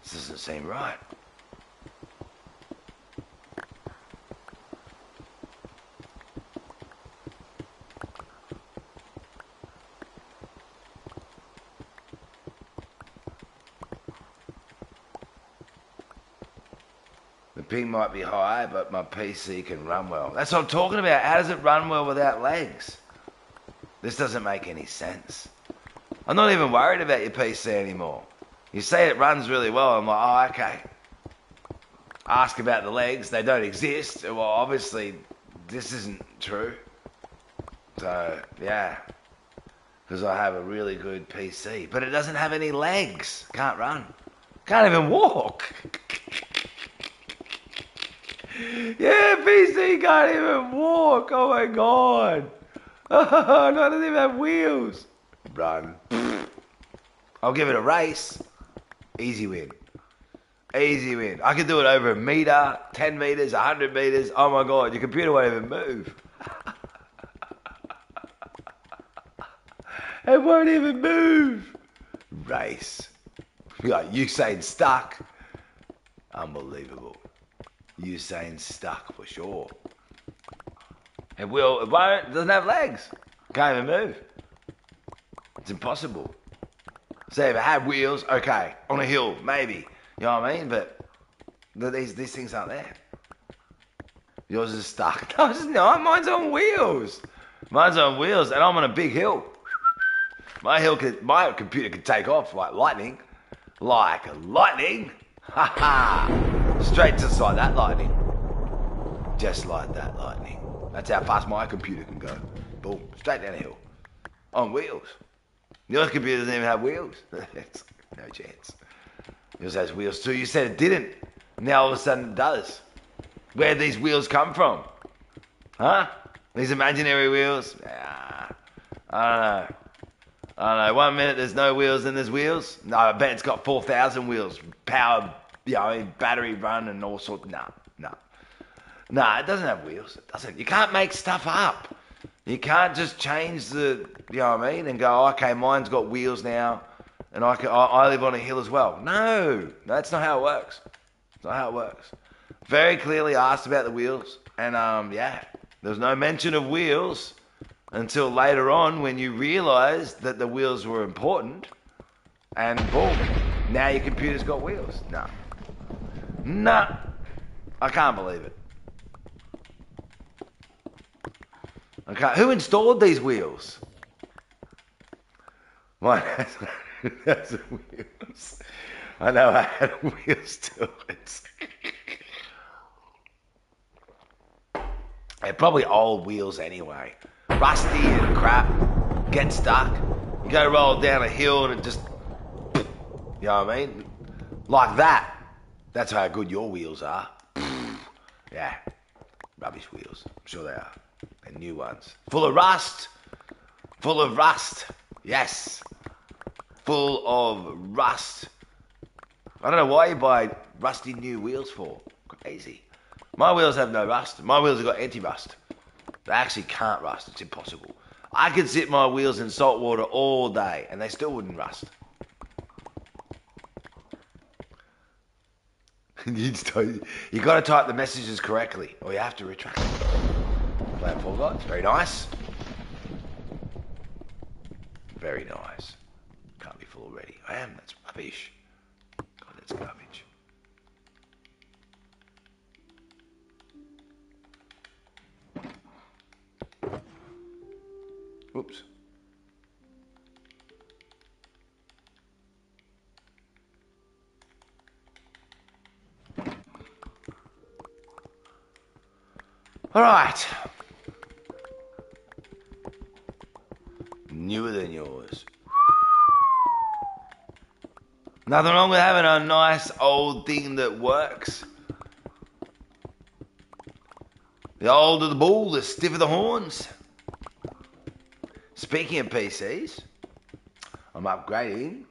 S1: This doesn't seem right. The ping might be high, but my PC can run well. That's what I'm talking about. How does it run well without legs? This doesn't make any sense. I'm not even worried about your PC anymore. You say it runs really well. I'm like, oh, okay. Ask about the legs. They don't exist. Well, obviously, this isn't true. So, yeah. Because I have a really good PC. But it doesn't have any legs. Can't run. Can't even walk. Yeah, PC can't even walk. Oh my god. Oh, no, it doesn't even have wheels. Run. I'll give it a race. Easy win. Easy win. I can do it over a meter, 10 meters, 100 meters. Oh my god, your computer won't even move. It won't even move. Race. Like Usain stuck. Unbelievable. Usain stuck for sure. It won't, it doesn't have legs. Can't even move. It's impossible. So if it had wheels, okay, on a hill, maybe. You know what I mean? But these things aren't there. Yours is stuck. No, it's not. Mine's on wheels. Mine's on wheels, and I'm on a big hill. My computer could take off like lightning. Like lightning. Ha ha. Straight just like that lightning. Just like that lightning. That's how fast my computer can go. Boom. Straight down the hill. On wheels. Your computer doesn't even have wheels. No chance. Yours has wheels too. You said it didn't. Now all of a sudden it does. Where'd these wheels come from? Huh? These imaginary wheels? I don't know. 1 minute there's no wheels and there's wheels. No, I bet it's got 4,000 wheels. Power, battery run and all sorts. Nah, it doesn't have wheels. It doesn't. You can't make stuff up. You can't just change the, you know what I mean, and go, okay, mine's got wheels now, and I live on a hill as well. No, that's not how it works. It's not how it works. Very clearly asked about the wheels, and there's no mention of wheels until later on when you realise that the wheels were important, and boom, now your computer's got wheels. Nah, I can't believe it. Okay, who installed these wheels? Mine has wheels. I know I had wheels to it. They're probably old wheels anyway. Rusty and crap. Get stuck. You go roll down a hill and it just... You know what I mean? Like that. That's how good your wheels are. Yeah. Rubbish wheels. I'm sure they are. And new ones. Full of rust. Full of rust. Yes. Full of rust. I don't know why you buy rusty new wheels for. Crazy. My wheels have no rust. My wheels have got anti-rust. They actually can't rust. It's impossible. I could sit my wheels in salt water all day and they still wouldn't rust. You got to type the messages correctly or you have to retract them. Playing Fall Guys. Very nice. Very nice. Can't be full already. I am. That's rubbish. God, that's garbage. Oops. All right. Newer than yours. Nothing wrong with having a nice old thing that works. The older the bull, the stiffer the horns. Speaking of PCs, I'm upgrading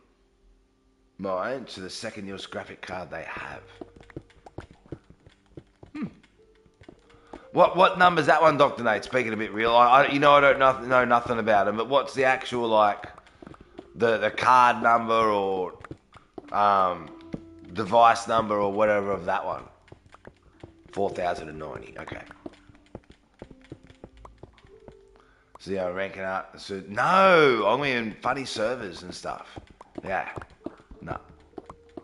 S1: mine to the second newest graphic card they have. What number's that one, Dr. Nate? Speaking a bit real, I don't know nothing about them, but what's the actual, like, the card number or device number or whatever of that one? 4090, okay. So yeah, ranking up. So, no, I'm in funny servers and stuff. Yeah, no.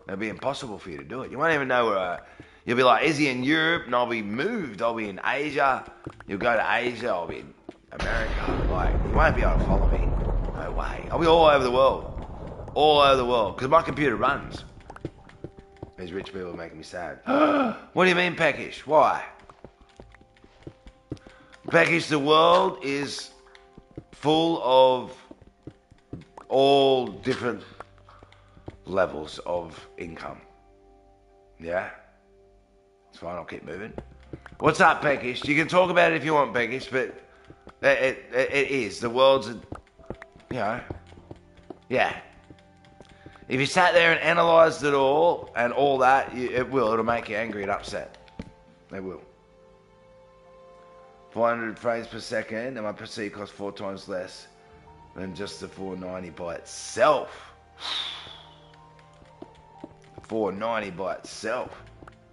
S1: It'll be impossible for you to do it. You won't even know where... You'll be like, is he in Europe? And I'll be moved. I'll be in Asia. You'll go to Asia. I'll be in America. Like, you won't be able to follow me. No way. I'll be all over the world. All over the world. Because my computer runs. These rich people are making me sad. What do you mean, Peckish? Why? Peckish, the world is full of all different levels of income. Yeah? It's fine, I'll keep moving. What's up, Peckish? You can talk about it if you want, Peckish, but it is. The world's, yeah. If you sat there and analysed it all and all that, it'll make you angry and upset. It will. 400 frames per second, and my PC costs 4 times less than just the 490 by itself. 490 by itself.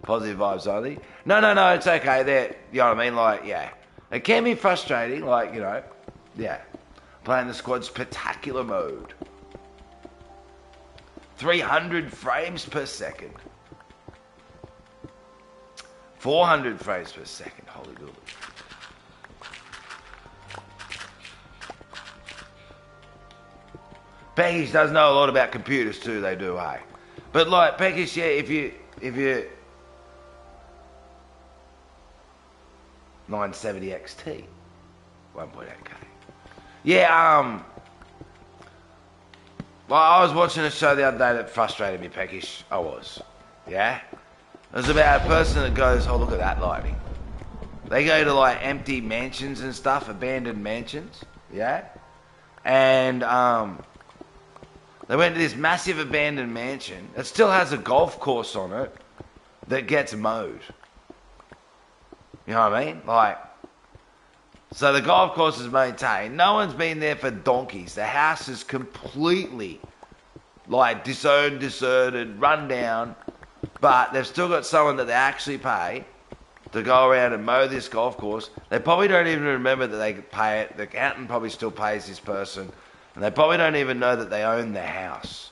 S1: Positive vibes only. No, it's okay. You know what I mean? Like, yeah. It can be frustrating, like, you know, yeah. playing the squad spectacular mode. 300 frames per second. 400 frames per second. Holy good. Peckish does know a lot about computers too, they do, hey? But like, Peckish, yeah, if you 970 XT, 1.8K. Yeah, well, I was watching a show the other day that frustrated me, Peckish. I was. Yeah? It was about a person that goes, oh, look at that lighting. They go to like empty mansions and stuff, abandoned mansions, yeah? And they went to this massive abandoned mansion. It still has a golf course on it that gets mowed. You know what I mean? Like, so the golf course is maintained. No one's been there for donkeys. The house is completely like disowned, deserted, run down. But they've still got someone that they actually pay to go around and mow this golf course. They probably don't even remember that they pay it. The accountant probably still pays this person. And they probably don't even know that they own the house.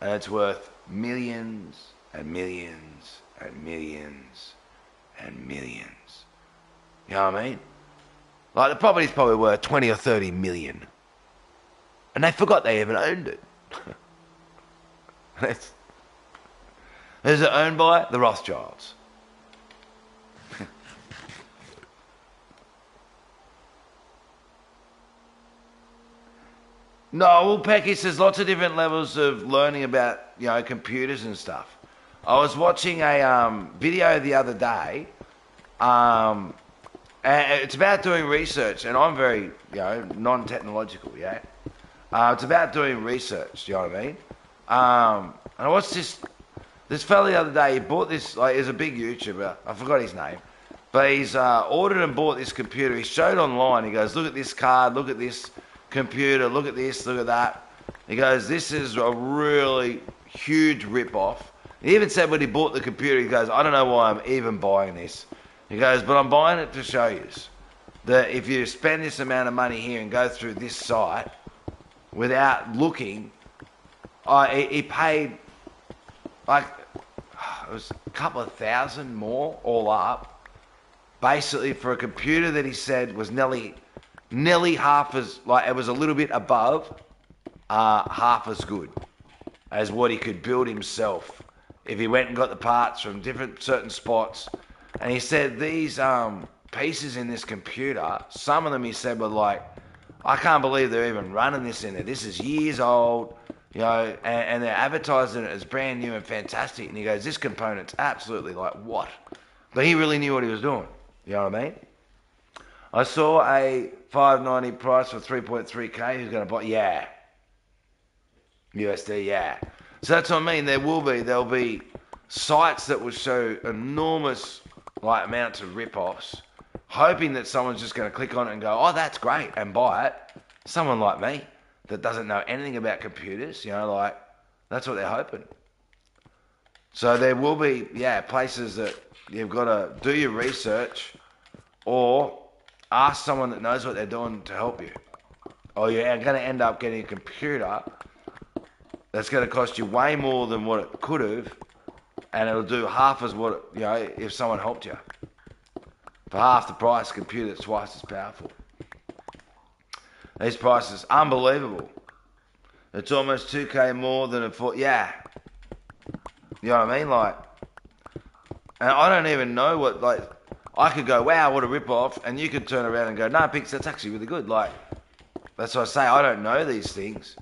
S1: And it's worth millions and millions and millions and millions. You know what I mean? Like, the property's probably worth 20 or 30 million. And they forgot they even owned it. Who's it owned by? The Rothschilds. No, well, Peckish, there's lots of different levels of learning about, you know, computers and stuff. I was watching a video the other day, and it's about doing research, and I'm very, you know, non-technological, yeah? It's about doing research, do you know what I mean? And I watched this fella the other day. He bought this, like, he's a big YouTuber, I forgot his name, but he's ordered and bought this computer. He showed online, he goes, look at this card, look at this computer, look at this, look at that. He goes, this is a really huge rip-off. He even said when he bought the computer, he goes, I don't know why I'm even buying this. He goes, but I'm buying it to show you that if you spend this amount of money here and go through this site without looking, he paid like, it was a couple of thousand more all up, basically for a computer that he said was nearly half as, like, it was a little bit above half as good as what he could build himself if he went and got the parts from different certain spots. And he said these pieces in this computer, some of them he said were like, I can't believe they're even running this in there. This is years old, you know, and they're advertising it as brand new and fantastic. And he goes, this component's absolutely like what? But he really knew what he was doing. You know what I mean? I saw a 590 price for 3.3K. Who's going to buy? Yeah. USD, yeah. So that's what I mean. There'll be sites that will show enormous like amounts of rip-offs, hoping that someone's just going to click on it and go, oh, that's great, and buy it. Someone like me that doesn't know anything about computers, you know, like, that's what they're hoping. So there will be, yeah, places that you've got to do your research or ask someone that knows what they're doing to help you. Or you're going to end up getting a computer that's going to cost you way more than what it could have, and it'll do half as what, you know, if someone helped you. For half the price, a computer that's twice as powerful. These prices, unbelievable. It's almost 2K more than yeah. You know what I mean? Like, and I don't even know what, like, I could go, wow, what a rip-off, and you could turn around and go, no, Pix, that's actually really good. Like, that's what I say, I don't know these things.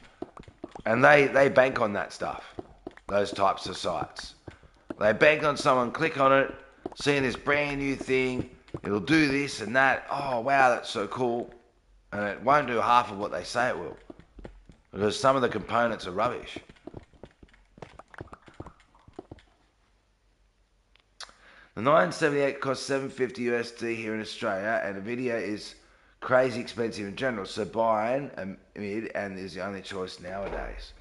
S1: And they bank on that stuff, those types of sites. They bank on someone, click on it, seeing this brand new thing, it'll do this and that, oh, wow, that's so cool. And it won't do half of what they say it will, because some of the components are rubbish. The 978 costs $750 USD here in Australia, and Nvidia is crazy expensive in general, so buying a mid and is the only choice nowadays.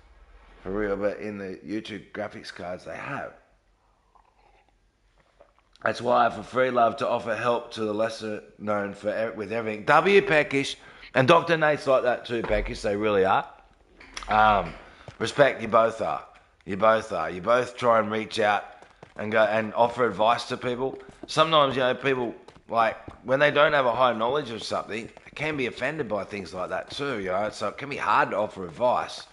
S1: For real, but in the YouTube graphics cards they have. That's why I for free love to offer help to the lesser known with everything. W Peckish, And Dr. Nate's like that too, Peckish. They really are. Respect, you both are. You both are. You both try and reach out and go and offer advice to people. Sometimes, people, like, when they don't have a high knowledge of something, can be offended by things like that too, so it can be hard to offer advice.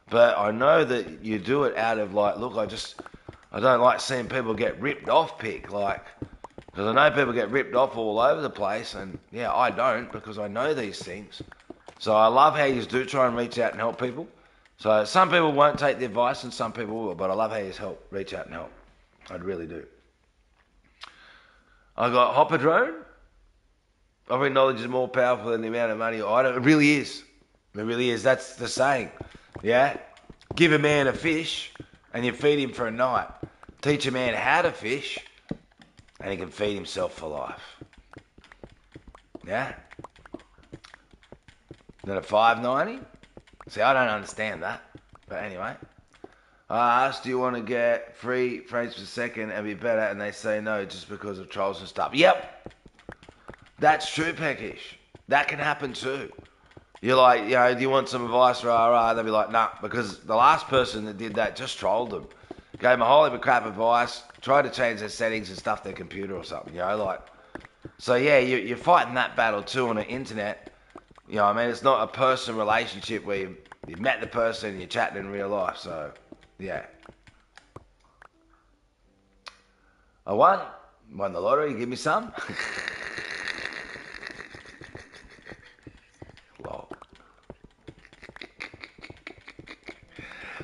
S1: But I know that you do it out of like, look, I don't like seeing people get ripped off, because I know people get ripped off all over the place, and yeah, I don't, because I know these things. So I love how you do try and reach out and help people. So some people won't take the advice and some people will, but I love how you reach out and help. I really do. I got Hoppadrone. Offering knowledge is more powerful than the amount of money. It really is. It really is. That's the saying. Yeah? Give a man a fish and you feed him for a night. Teach a man how to fish and he can feed himself for life. Yeah? Then a $5.90? See, I don't understand that. But anyway. I asked, do you want to get free frames per second and be better? And they say no, just because of trolls and stuff. Yep. That's true, Peckish. That can happen too. You're like, do you want some advice? Rah. They'll be like, nah, because the last person that did that just trolled them. Gave them a whole heap of crap advice, tried to change their settings and stuff their computer or something, So yeah, you're fighting that battle too on the internet. It's not a personal relationship where you met the person and you're chatting in real life, so yeah. I won the lottery, give me some.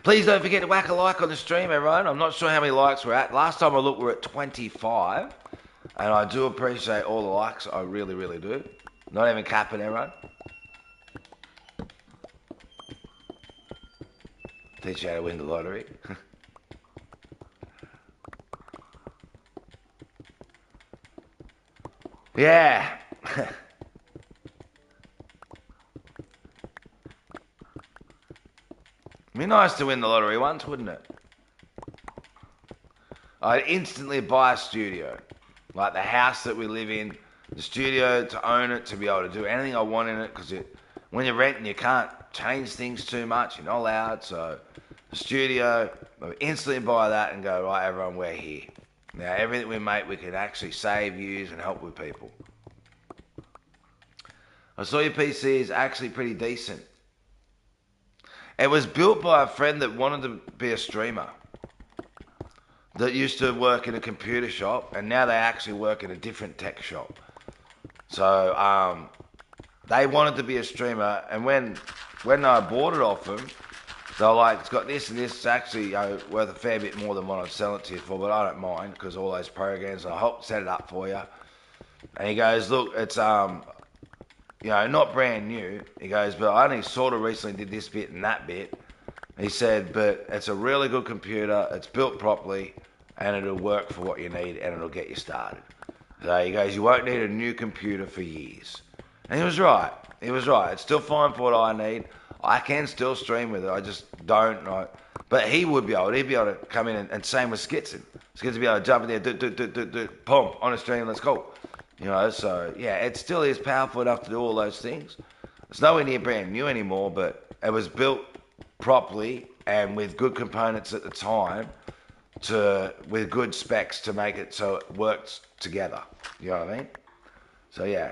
S1: Please don't forget to whack a like on the stream, everyone. I'm not sure how many likes we're at. Last time I looked, we're at 25. And I do appreciate all the likes. I really, really do. Not even capping, everyone. Teach you how to win the lottery. Yeah. It'd be nice to win the lottery once, wouldn't it? I'd instantly buy a studio. Like the house that we live in, the studio, to own it, to be able to do anything I want in it, because when you're renting, you can't change things too much. You're not allowed, so the studio, I would instantly buy that and go, right, everyone, we're here. Now, everything we make, we can actually save, use, and help with people. I saw your PC is actually pretty decent. It was built by a friend that wanted to be a streamer, that used to work in a computer shop, and now they actually work in a different tech shop. So they wanted to be a streamer, and when I bought it off them, they were like, it's got this and this, it's actually worth a fair bit more than what I'd sell it to you for, but I don't mind, because all those programs, I helped set it up for you. And he goes, look, it's not brand new. He goes, but I only sort of recently did this bit and that bit. He said, but it's a really good computer, it's built properly, and it'll work for what you need, and it'll get you started. So he goes, you won't need a new computer for years. And he was right. It's still fine for what I need. I can still stream with it, I just don't know. But he'd be able to come in and same with Skitson. Skitson would be able to jump in there, do, boom, on a stream, let's go. So yeah, it still is powerful enough to do all those things. It's nowhere near brand new anymore, but it was built properly and with good components at the time, with good specs to make it so it works together. You know what I mean? So yeah.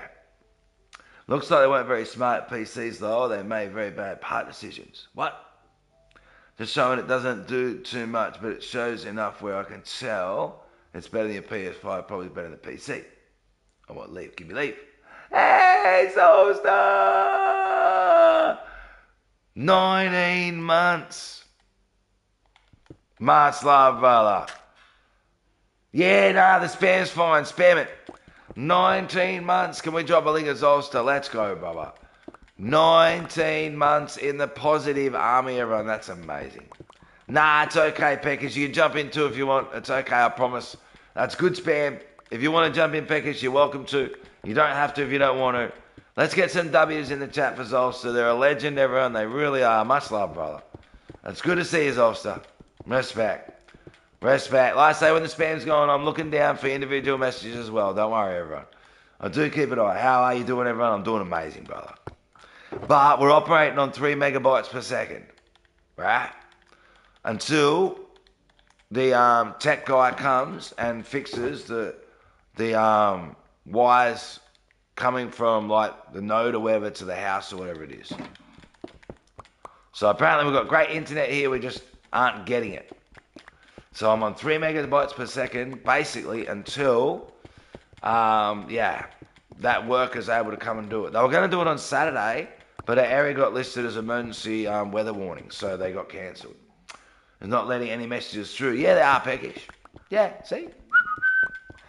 S1: Looks like they weren't very smart PCs though. They made very bad part decisions. What? Just showing it doesn't do too much, but it shows enough where I can tell it's better than your PS5, probably better than the PC. I want leave. Give me leave. Hey, Soulstar! 19 months. Much love, brother. Yeah, the spam's fine. Spam it. 19 months. Can we drop a link of Zolster? Let's go, brother. 19 months in the positive army, everyone. That's amazing. It's okay, Peckers. You can jump in too if you want. It's okay, I promise. That's good spam. If you want to jump in, Peckers, you're welcome to. You don't have to if you don't want to. Let's get some W's in the chat for Zolster. They're a legend, everyone. They really are. Much love, brother. It's good to see you, Zolster. Respect. Like I say, when the spam's going, I'm looking down for individual messages as well. Don't worry, everyone. I do keep an eye. How are you doing, everyone? I'm doing amazing, brother. But we're operating on 3 megabytes per second, right? Until the tech guy comes and fixes the wires coming from like the node or wherever to the house or whatever it is. So apparently we've got great internet here, we just aren't getting it. So I'm on 3 megabytes per second, basically, until, that worker's able to come and do it. They were going to do it on Saturday, but our area got listed as emergency weather warning, so they got cancelled. They're not letting any messages through. Yeah, they are peckish. Yeah, see?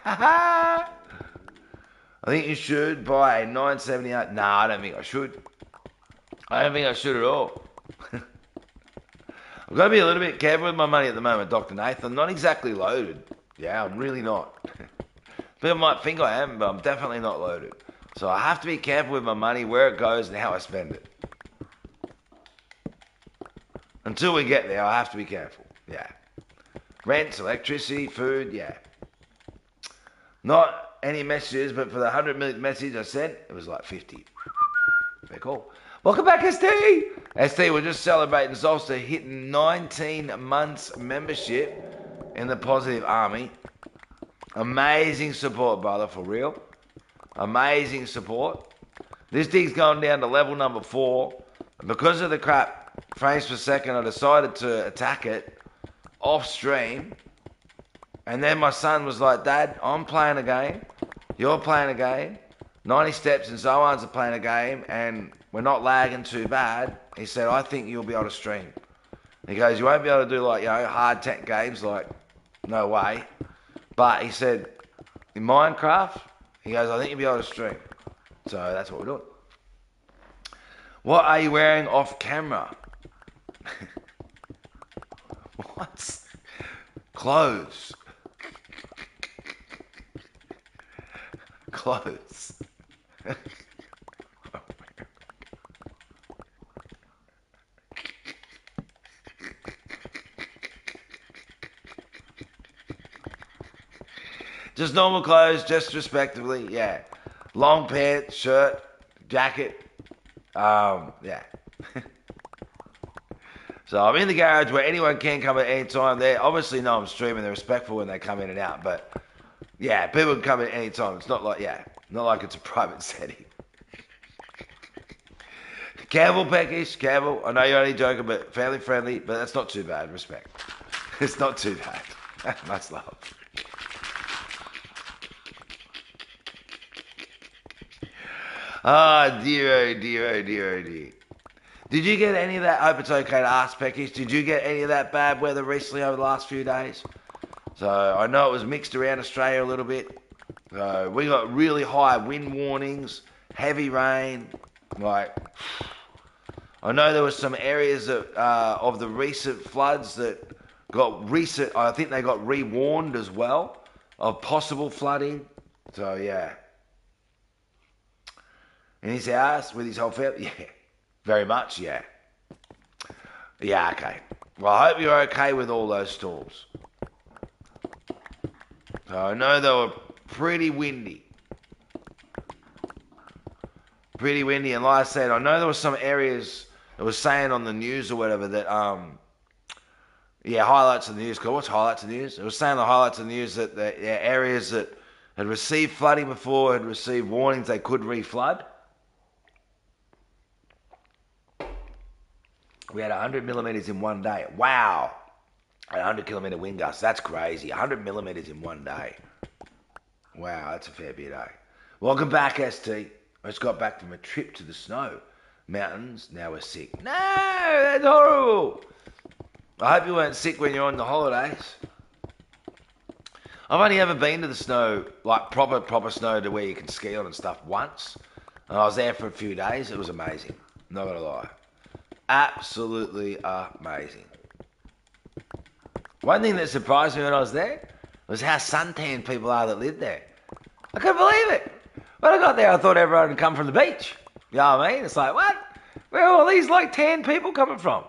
S1: Ha-ha! I think you should buy a 978. Nah, I don't think I should. I don't think I should at all. I've got to be a little bit careful with my money at the moment, Dr. Nathan. I'm not exactly loaded. Yeah, I'm really not. People might think I am, but I'm definitely not loaded. So I have to be careful with my money, where it goes and how I spend it. Until we get there, I have to be careful. Yeah. Rent, electricity, food, yeah. Not any messages, but for the 100 message I sent, it was like 50. Very cool. Welcome back, ST! ST, we're just celebrating Zolster hitting 19 months membership in the Positive Army. Amazing support, brother, for real. Amazing support. This thing's going down to level number 4. And because of the crap frames per second, I decided to attack it off stream. And then my son was like, Dad, I'm playing a game. You're playing a game. 90 Steps and Zoans are playing a game, and we're not lagging too bad. He said, I think you'll be able to stream. He goes, you won't be able to do like, hard tech games, like, no way. But he said, in Minecraft, he goes, I think you'll be able to stream. So that's what we're doing. What are you wearing off camera? What? Clothes. Clothes. Just normal clothes, just respectively, yeah. Long pants, shirt, jacket, yeah. So I'm in the garage where anyone can come at any time. They obviously know I'm streaming. They're respectful when they come in and out, but yeah, people can come at any time. It's not like, not like it's a private setting. Careful, Peckish, careful. I know you're only joking, but family friendly, but that's not too bad. Respect. It's not too bad. Much love. Ah, dear, oh dear, oh dear, oh dear. Did you get any of that? I hope it's okay to ask, Peckish. Did you get any of that bad weather recently over the last few days? So I know it was mixed around Australia a little bit. So we got really high wind warnings, heavy rain. Like, I know there were some areas that, of the recent floods that I think they got re-warned as well of possible flooding. So yeah. In his house with his whole family? Yeah. Very much, yeah. Yeah, okay. Well, I hope you're okay with all those storms. So I know they were pretty windy. Pretty windy, and like I said, I know there were some areas that was saying on the news or whatever that, highlights of the news. What's highlights of the news? It was saying the highlights of the news that the areas that had received flooding before had received warnings they could re-flood. We had 100 millimeters in one day. Wow. 100 kilometer wind gusts. That's crazy. 100 millimeters in one day. Wow, that's a fair bit, eh? Welcome back, ST. I just got back from a trip to the snow mountains. Now we're sick. No, that's horrible. I hope you weren't sick when you're on the holidays. I've only ever been to the snow, like proper snow to where you can ski on and stuff once. And I was there for a few days. It was amazing. Not gonna lie. Absolutely amazing. One thing that surprised me when I was there was how suntanned people are that live there. I couldn't believe it. When I got there, I thought everyone had come from the beach. You know what I mean? It's like, what? Where are all these like tan people coming from?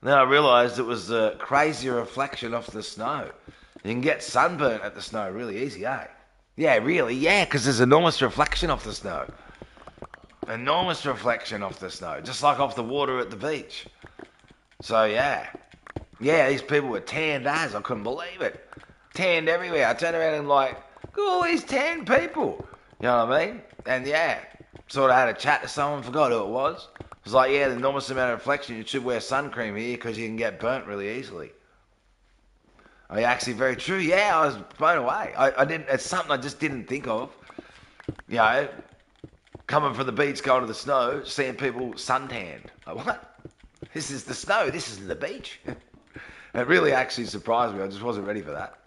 S1: And then I realised it was a crazy reflection off the snow. You can get sunburnt at the snow really easy, eh? Yeah, really, yeah, because there's enormous reflection off the snow. enormous reflection off the snow, just like off the water at the beach. So yeah, these people were tanned as, I couldn't believe it. Tanned everywhere. I turned around and like, look at all these tanned people. You know what I mean? And yeah, sort of had a chat to someone, forgot who it was. It was like, yeah, the enormous amount of reflection, you should wear sun cream here because you can get burnt really easily. Oh, yeah, actually very true. Yeah, I was blown away. I didn't, it's something I just didn't think of. You know, coming from the beach, going to the snow, seeing people suntanned. Like, what? This is the snow, this isn't the beach. It really actually surprised me. I just wasn't ready for that.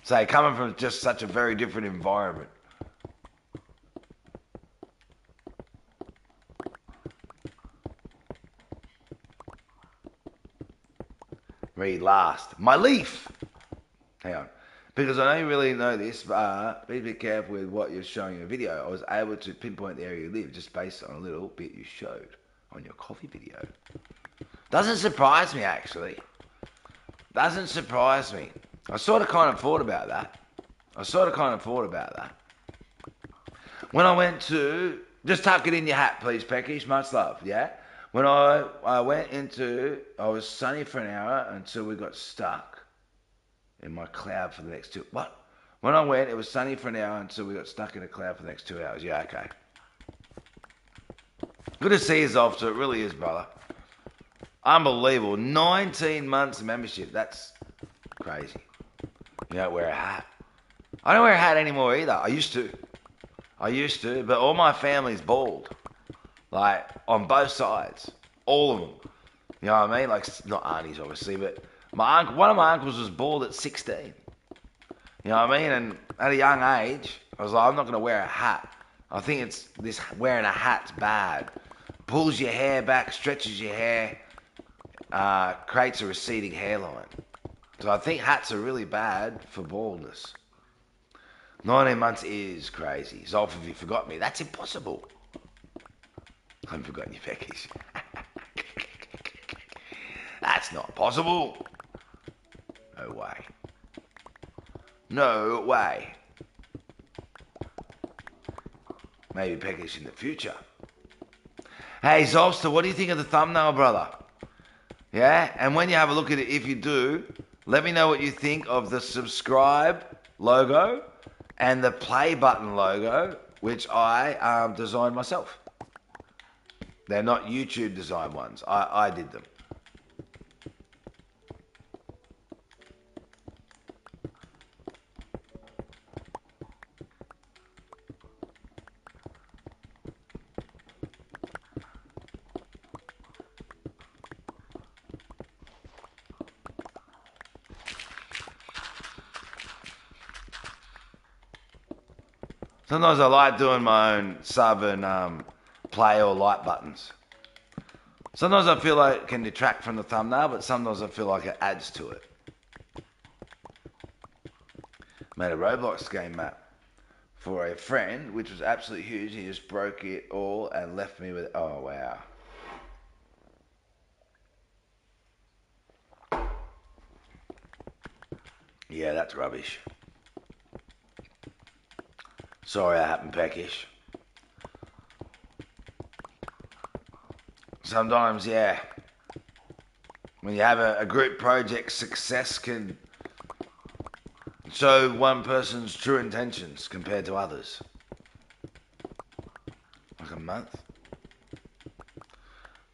S1: So coming from just such a very different environment. Read last. My leaf. Hang on. Because I don't really know this, but be a bit careful with what you're showing in the video. I was able to pinpoint the area you live just based on a little bit you showed on your coffee video. Doesn't surprise me, actually. Doesn't surprise me. I sort of kind of thought about that. When I went to... Just tuck it in your hat, please, Peckish. Much love, yeah? When I went into... I was sunny for an hour until we got stuck in my cloud for the next 2... What? When I went, it was sunny for an hour until we got stuck in a cloud for the next 2 hours. Yeah, okay. Good to see you, officer. It really is, brother. Unbelievable. 19 months of membership. That's crazy. You don't wear a hat. I don't wear a hat anymore either. I used to, but all my family's bald. Like, on both sides. All of them. You know what I mean? Like, not aunties, obviously, but one of my uncles was bald at 16. You know what I mean? And at a young age, I was like, I'm not going to wear a hat. I think it's this wearing a hat's bad. Pulls your hair back, stretches your hair, creates a receding hairline. So I think hats are really bad for baldness. 19 months is crazy. Zolf, if you forgot me, that's impossible. I haven't forgotten you, Peckish. That's not possible. No way. No way. Maybe Peckish in the future. Hey, Zolfster, what do you think of the thumbnail, brother? Yeah? And when you have a look at it, if you do, let me know what you think of the subscribe logo and the play button logo, which I designed myself. They're not YouTube designed ones. I did them. Sometimes I like doing my own sub and play or like buttons. Sometimes I feel like it can detract from the thumbnail, but sometimes I feel like it adds to it. Made a Roblox game map for a friend, which was absolutely huge. He just broke it all and left me with... Oh, wow. Yeah, that's rubbish. Sorry that happened, Peckish. Sometimes, yeah, when you have a group project, success can show one person's true intentions compared to others. Like a month.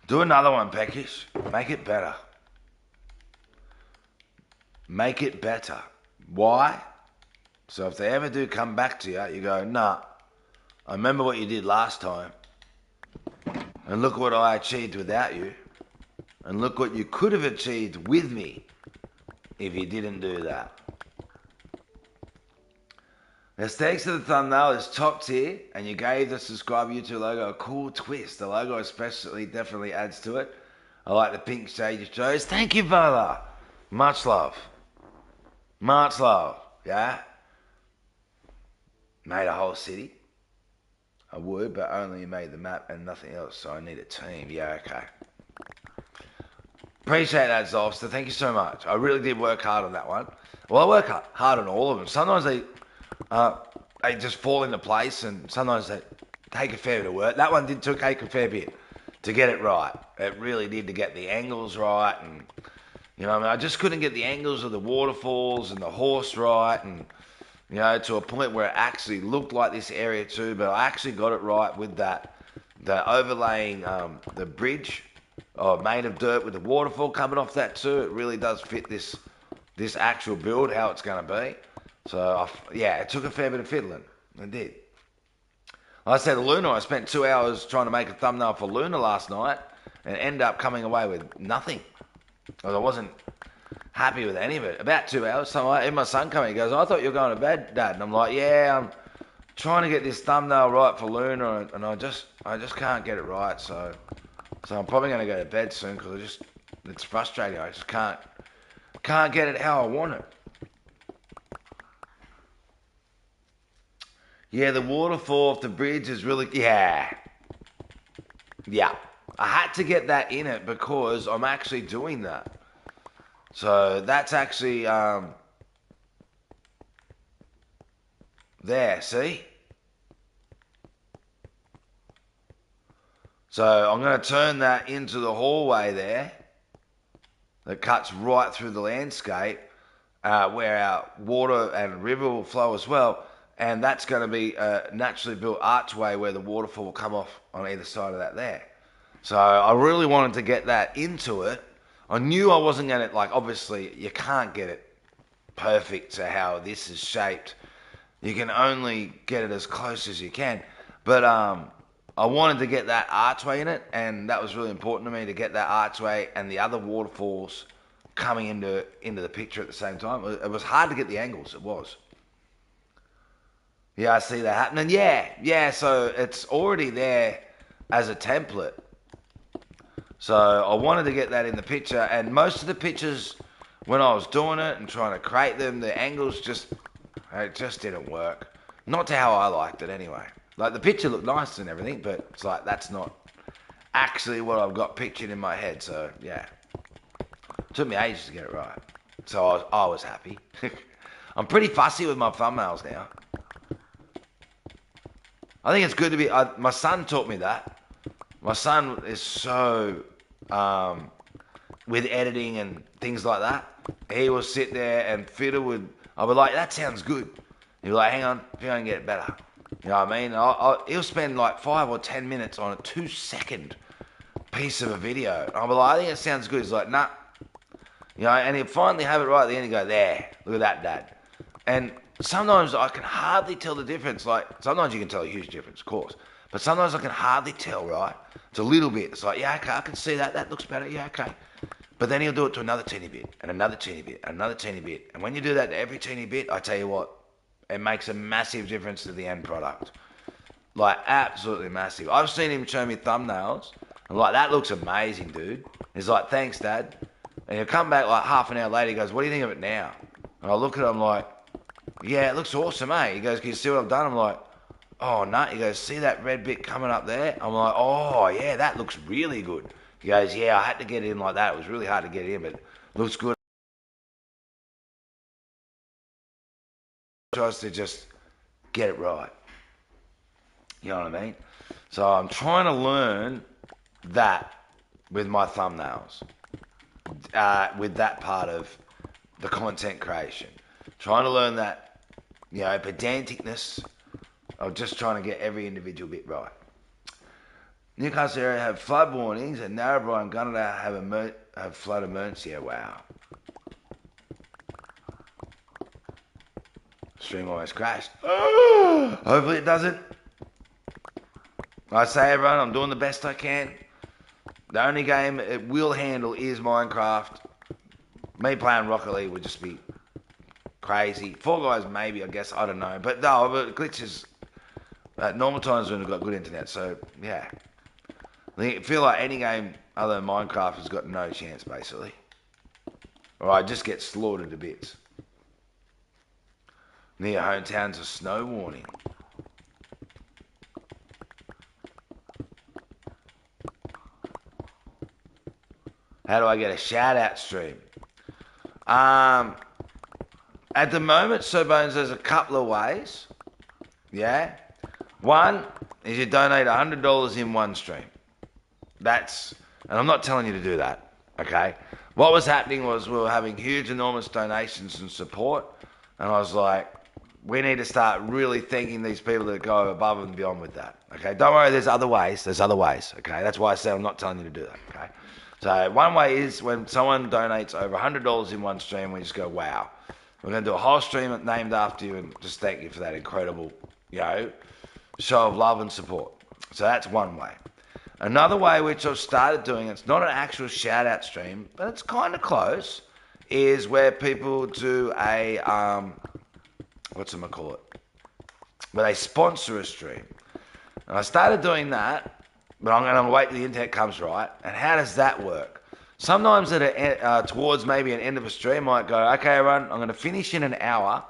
S1: Do another one, Peckish. Make it better. Make it better. Why? So if they ever do come back to you, you go, nah, I remember what you did last time. And look what I achieved without you. And look what you could have achieved with me if you didn't do that. The aesthetics of the thumbnail is top tier, and you gave the subscribe YouTube logo a cool twist. The logo especially definitely adds to it. I like the pink shade you chose. Thank you, brother. Much love. Much love. Yeah? Made a whole city. I would, but only made the map and nothing else, so I need a team. Yeah, okay. Appreciate that, Zolfster. Thank you so much. I really did work hard on that one. Well, I work hard on all of them. Sometimes they... they just fall into place, and sometimes they take a fair bit of work. That one did take a fair bit to get it right. It really did, to get the angles right, and I just couldn't get the angles of the waterfalls and the horse right, and to a point where it actually looked like this area too. But I actually got it right with the overlaying the bridge made of dirt with the waterfall coming off that too. It really does fit this actual build, how it's going to be. So it took a fair bit of fiddling. It did. Like I said, Luna, I spent 2 hours trying to make a thumbnail for Luna last night and ended up coming away with nothing. I wasn't happy with any of it. About 2 hours, even my son came in, he goes, I thought you were going to bed, Dad. And I'm like, yeah, I'm trying to get this thumbnail right for Luna, and I just can't get it right. So I'm probably going to go to bed soon, because it's frustrating. I just can't get it how I want it. Yeah, the waterfall off the bridge is really... Yeah. I had to get that in it because I'm actually doing that. So that's actually... there, see? So I'm going to turn that into the hallway there that cuts right through the landscape, where our water and river will flow as well. And that's going to be a naturally built archway where the waterfall will come off on either side of that there. So I really wanted to get that into it. I knew I wasn't going to, obviously you can't get it perfect to how this is shaped. You can only get it as close as you can. But I wanted to get that archway in it, and that was really important to me, to get that archway and the other waterfalls coming into the picture at the same time. It was hard to get the angles, it was. Yeah, I see that happening. Yeah, so it's already there as a template. So I wanted to get that in the picture, and most of the pictures, when I was doing it and trying to create them, the angles just didn't work. Not to how I liked it anyway. The picture looked nice and everything, but it's that's not actually what I've got pictured in my head. So yeah, it took me ages to get it right. So I was happy. I'm pretty fussy with my thumbnails now. I think it's good to be... my son taught me that. My son is so... with editing and things like that. He will sit there and Fiddle would... I'll be like, that sounds good. He'll be like, hang on, if you don't get it better. You know what I mean? He'll spend 5 or 10 minutes on a 2-second piece of a video. I'll be like, I think it sounds good. He's like, nah. And he'll finally have it right at the end and go, there, look at that, Dad. And sometimes I can hardly tell the difference. Sometimes you can tell a huge difference, of course. But sometimes I can hardly tell, right? It's a little bit. It's yeah, okay, I can see that. That looks better. Yeah, okay. But then he'll do it to another teeny bit, and another teeny bit, and another teeny bit. And when you do that to every teeny bit, I tell you what, it makes a massive difference to the end product. Absolutely massive. I've seen him show me thumbnails. I'm like, that looks amazing, dude. He's like, thanks, Dad. And he'll come back half an hour later. He goes, what do you think of it now? And I look at him like, yeah, it looks awesome, eh? He goes, can you see what I've done? I'm like, oh, no. He goes, see that red bit coming up there? I'm like, oh, yeah, that looks really good. He goes, yeah, I had to get it in like that. It was really hard to get it in, but it looks good. Tries to just get it right. You know what I mean? So I'm trying to learn that with my thumbnails, with that part of the content creation. Trying to learn that, pedanticness of just trying to get every individual bit right. Newcastle area have flood warnings, and Narrabri and Gunnedah have flood emergency. Yeah, wow. Stream almost crashed. Hopefully it doesn't. I say, everyone, I'm doing the best I can. The only game it will handle is Minecraft. Me playing Rocket League would just be crazy. Fall Guys, maybe, I guess, I don't know. But no, but glitches at normal times when we've got good internet, so yeah. I feel like any game other than Minecraft has got no chance, basically. Or I just get slaughtered to bits. Near hometowns a snow warning. How do I get a shout out stream? At the moment, So Bones, there's a couple of ways.
S2: Yeah? One is you donate $100 in one stream. And I'm not telling you to do that, okay? What was happening was we were having huge, enormous donations and support, and I was like, we need to start really thanking these people that go above and beyond with that, okay? Don't worry, there's other ways, okay? That's why I said I'm not telling you to do that, okay? So one way is when someone donates over $100 in one stream, we just go, wow. We're going to do a whole stream named after you and just thank you for that incredible, show of love and support. So that's one way. Another way which I've started doing, it's not an actual shout out stream, but it's kind of close, is where people do a, where they sponsor a stream. And I started doing that, but I'm going to wait till the internet comes right. And how does that work? Sometimes towards maybe an end of a stream, I might go, okay, everyone, I'm going to finish in an hour,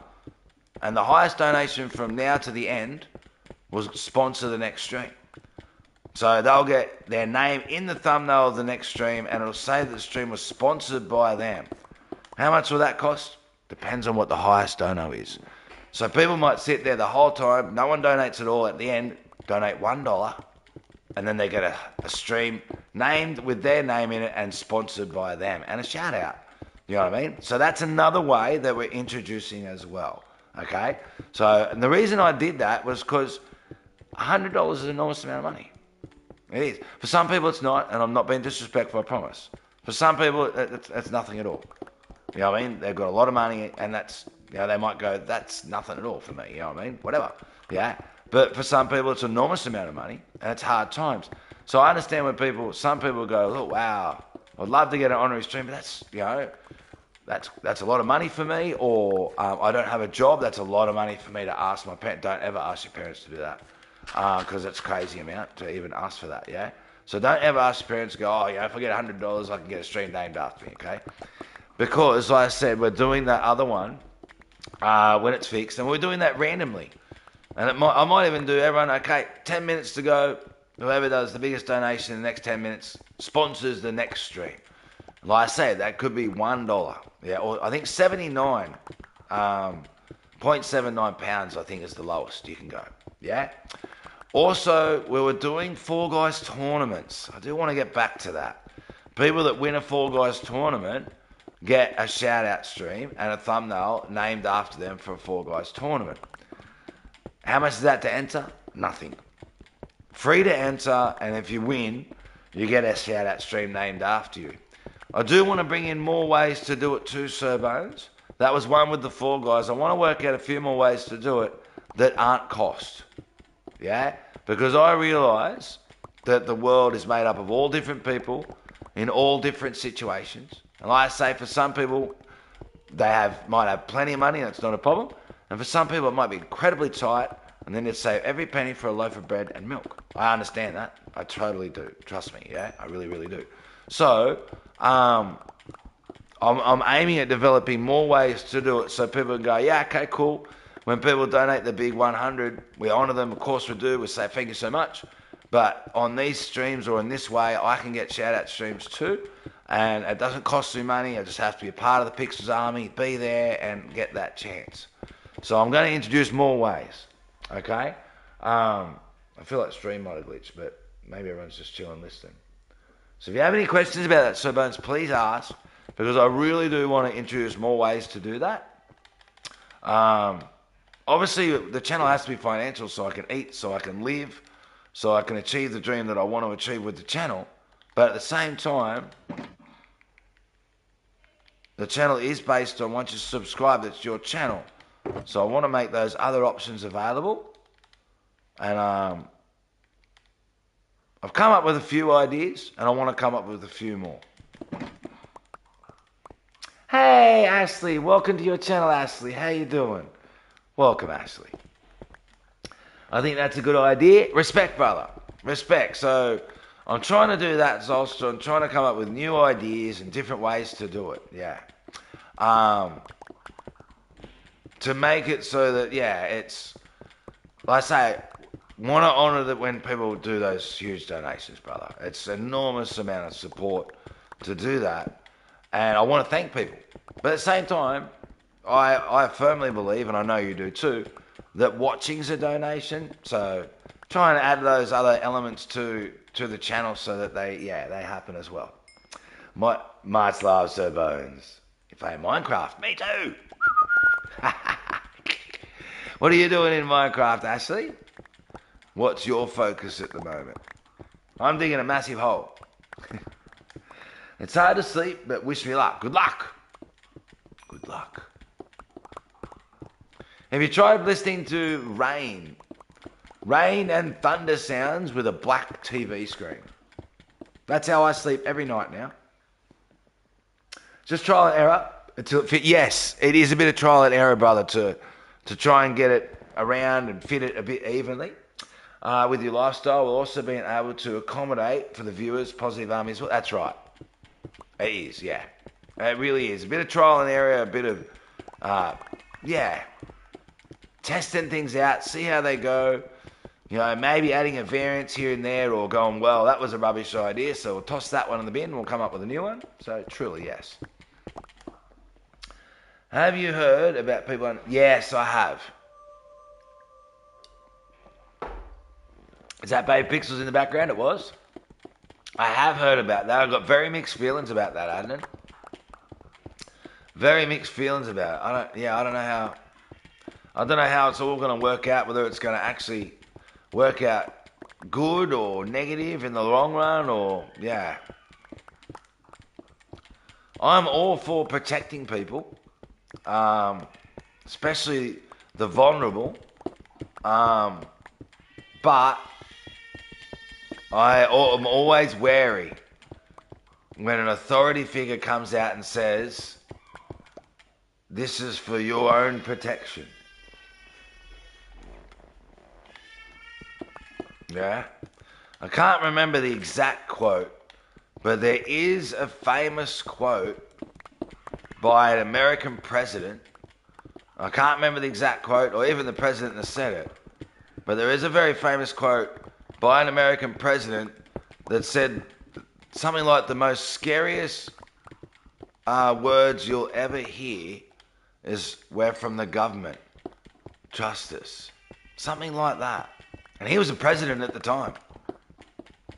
S2: and the highest donation from now to the end will sponsor the next stream. So they'll get their name in the thumbnail of the next stream, and it'll say that the stream was sponsored by them. How much will that cost? Depends on what the highest dono is. So people might sit there the whole time, no one donates at all. At the end, donate $1, and then they get a stream named with their name in it and sponsored by them, and a shout out. You know what I mean? So that's another way that we're introducing as well. Okay? So and the reason I did that was because $100 is an enormous amount of money. It is. For some people it's not, and I'm not being disrespectful, I promise. For some people, it's nothing at all. You know what I mean? They've got a lot of money, and that's, they might go, that's nothing at all for me. You know what I mean? Whatever. Yeah? But for some people, it's an enormous amount of money, and it's hard times. So I understand when some people go, oh, wow, I'd love to get an honorary stream, but that's a lot of money for me, or I don't have a job, that's a lot of money for me to ask my parents. Don't ever ask your parents to do that. Because it's a crazy amount to even ask for that, yeah? So don't ever ask your parents to go, oh, if I get $100, I can get a stream named after me, okay? Because, like I said, we're doing that other one when it's fixed, and we're doing that randomly. And I might even do everyone, okay, 10 minutes to go, whoever does the biggest donation in the next 10 minutes sponsors the next stream. Like I said, that could be $1, yeah, or I think 0.79 pounds, I think, is the lowest you can go, yeah? Also, we were doing Fall Guys tournaments. I do want to get back to that. People that win a Fall Guys tournament get a shout-out stream and a thumbnail named after them for a Fall Guys tournament. How much is that to enter? Nothing. Free to enter, and if you win, you get a shout-out stream named after you. I do want to bring in more ways to do it too, Sir Bones. That was one with the Fall Guys. I want to work out a few more ways to do it that aren't cost. Yeah? Because I realise that the world is made up of all different people in all different situations. And like I say, for some people, might have plenty of money, that's not a problem. And for some people, it might be incredibly tight, and then they'd save every penny for a loaf of bread and milk. I understand that. I totally do. Trust me, yeah? I really, really do. So, I'm aiming at developing more ways to do it so people can go, yeah, okay, cool. When people donate the big 100, we honour them, of course we do. We say thank you so much. But on these streams or in this way, I can get shout-out streams too. And it doesn't cost me money. I just have to be a part of the Pixels Army, be there and get that chance. So I'm going to introduce more ways. Okay? I feel like stream might have glitched, but maybe everyone's just chilling listening. So if you have any questions about that, Sir Bones, please ask. Because I really do want to introduce more ways to do that. Obviously, the channel has to be financial so I can eat, so I can live, so I can achieve the dream that I want to achieve with the channel. But at the same time, the channel is based on once you subscribe, it's your channel. So I want to make those other options available. And I've come up with a few ideas, and I want to come up with a few more. Hey, Ashley. Welcome to your channel, Ashley. How you doing? Welcome, Ashley. I think that's a good idea. Respect, brother. Respect. So I'm trying to do that, Zolster. I'm trying to come up with new ideas and different ways to do it. Yeah. To make it so that, it's, like I say, want to honour that when people do those huge donations, brother. It's an enormous amount of support to do that. And I want to thank people. But at the same time, I firmly believe, and I know you do too, that watching's a donation. So try and add those other elements to the channel so that they happen as well. Much love, Sir Bones. You play Minecraft? Me too. What are you doing in Minecraft, Ashley? What's your focus at the moment? I'm digging a massive hole. It's hard to sleep, but wish me luck. Good luck. Good luck. Have you tried listening to rain and thunder sounds with a black TV screen? That's how I sleep every night now. Just trial and error until it fits. Yes, it is a bit of trial and error, brother, to try and get it around and fit it a bit evenly. With your lifestyle, we'll also being able to accommodate for the viewers positive armies. Well, that's right. It is, yeah. It really is. A bit of trial and error, a bit of, testing things out, see how they go. You know, maybe adding a variance here and there or going, well, that was a rubbish idea, so we'll toss that one in the bin and we'll come up with a new one. So, truly, yes. Have you heard about people... Yes, I have. Is that Babe Pixels in the background? It was. I have heard about that. I've got very mixed feelings about that, Adnan. Very mixed feelings about it. I don't know how it's all going to work out, whether it's going to actually work out good or negative in the long run, or, yeah. I'm all for protecting people, especially the vulnerable, but I'm always wary when an authority figure comes out and says, this is for your own protection. Yeah? I can't remember the exact quote, but there is a famous quote by an American president. I can't remember the exact quote, or even the president that said it, but there is a very famous quote by an American president that said something like, the most scariest words you'll ever hear is, we're from the government. Trust us. Something like that. And he was the president at the time.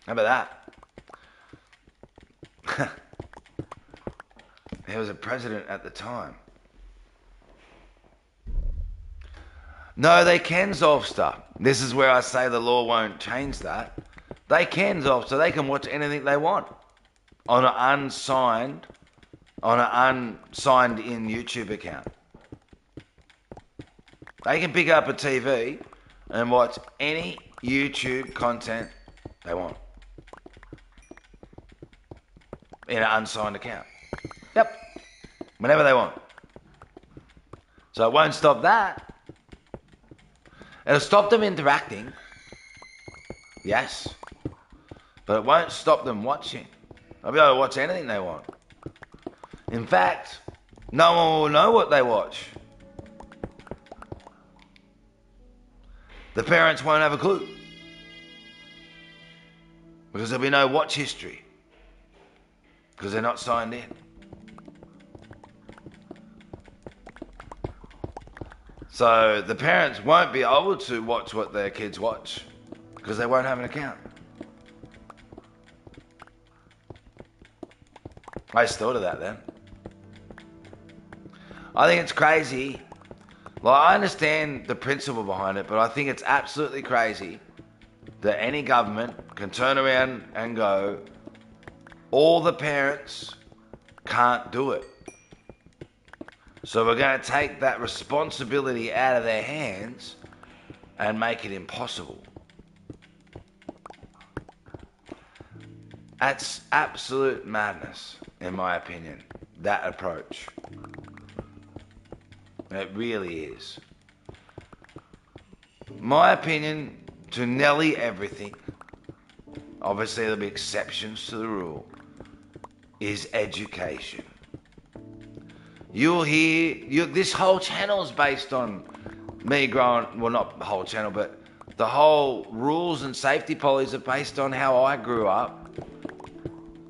S2: How about that? He was a president at the time. No, they can solve stuff. This is where I say the law won't change that. They can solve, so they can watch anything they want on an unsigned in YouTube account. They can pick up a TV and watch any YouTube content they want in an unsigned account. Yep. Whenever they want. So it won't stop that. It'll stop them interacting. Yes. But it won't stop them watching. They'll be able to watch anything they want. In fact, no one will know what they watch. The parents won't have a clue. Because there'll be no watch history. Because they're not signed in. So the parents won't be able to watch what their kids watch. Because they won't have an account. I just thought of that then. I think it's crazy. Well, I understand the principle behind it, but I think it's absolutely crazy that any government can turn around and go, all the parents can't do it. So we're going to take that responsibility out of their hands and make it impossible. That's absolute madness, in my opinion, that approach. It really is. My opinion, to nearly everything, obviously there'll be exceptions to the rule, is education. You'll hear, this whole channel is based on me growing, well, not the whole channel, but the whole rules and safety policies are based on how I grew up.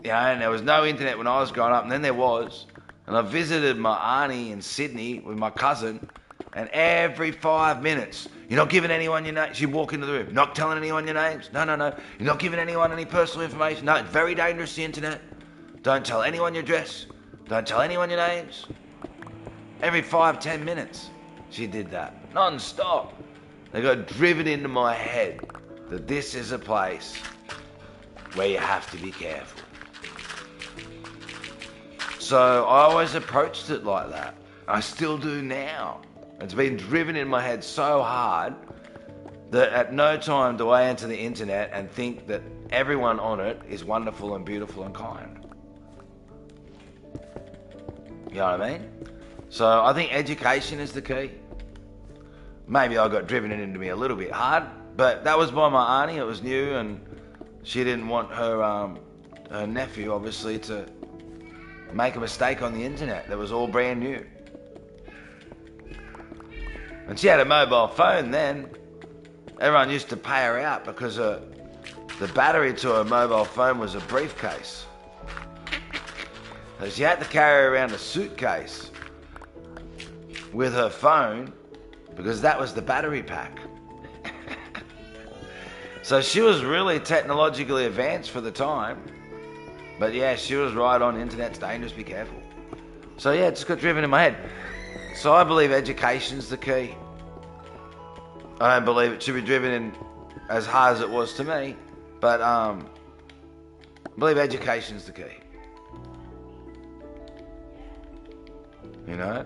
S2: You know, and there was no internet when I was growing up, and then there was. And I visited my auntie in Sydney with my cousin, and every 5 minutes, You're not giving anyone your names. You walk into the room, not telling anyone your names. No. You're not giving anyone any personal information. No, it's very dangerous, the internet. Don't tell anyone your address. Don't tell anyone your names. Every 5-10 minutes, she did that, non-stop. They got driven into my head that this is a place where you have to be careful. So I always approached it like that. I still do now. It's been driven in my head so hard that at no time do I enter the internet and think that everyone on it is wonderful and beautiful and kind. You know what I mean? So I think education is the key. Maybe I got driven into me a little bit hard, but that was by my auntie. It was new, and she didn't want her nephew, obviously, to make a mistake on the internet that was all brand new. And she had a mobile phone then. Everyone used to pay her out because the battery to her mobile phone was a briefcase. So she had to carry around a suitcase with her phone because that was the battery pack. So she was really technologically advanced for the time. But yeah, she was right on. Internet's dangerous, be careful. So yeah, it just got driven in my head. So I believe education's the key. I don't believe it should be driven in as hard as it was to me, but I believe education's the key. You know?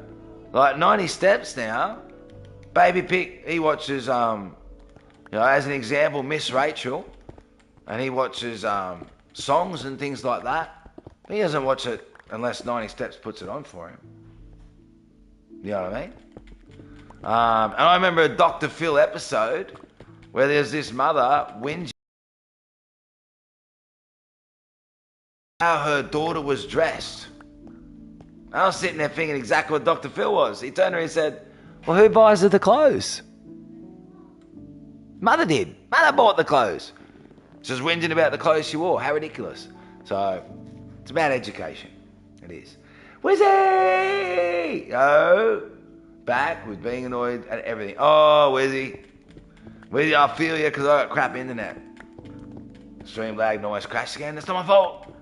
S2: Like 90 Steps now, Baby Pick, he watches, you know, as an example, Miss Rachel, and he watches songs and things like that. He doesn't watch it unless 90 Steps puts it on for him. You know what I mean? And I remember a Dr. Phil episode where there's this mother whinging how her daughter was dressed. I was sitting there thinking exactly what Dr. Phil was. He turned to her and said, well, who buys her the clothes? Mother did. Mother bought the clothes. She's whinging about the clothes she wore. How ridiculous. So, it's about education. It is. Wizzy! Oh, back with being annoyed at everything. Oh, Wizzy. Wizzy, I feel you because I got crap internet. Stream lag noise crashed again. That's not my fault.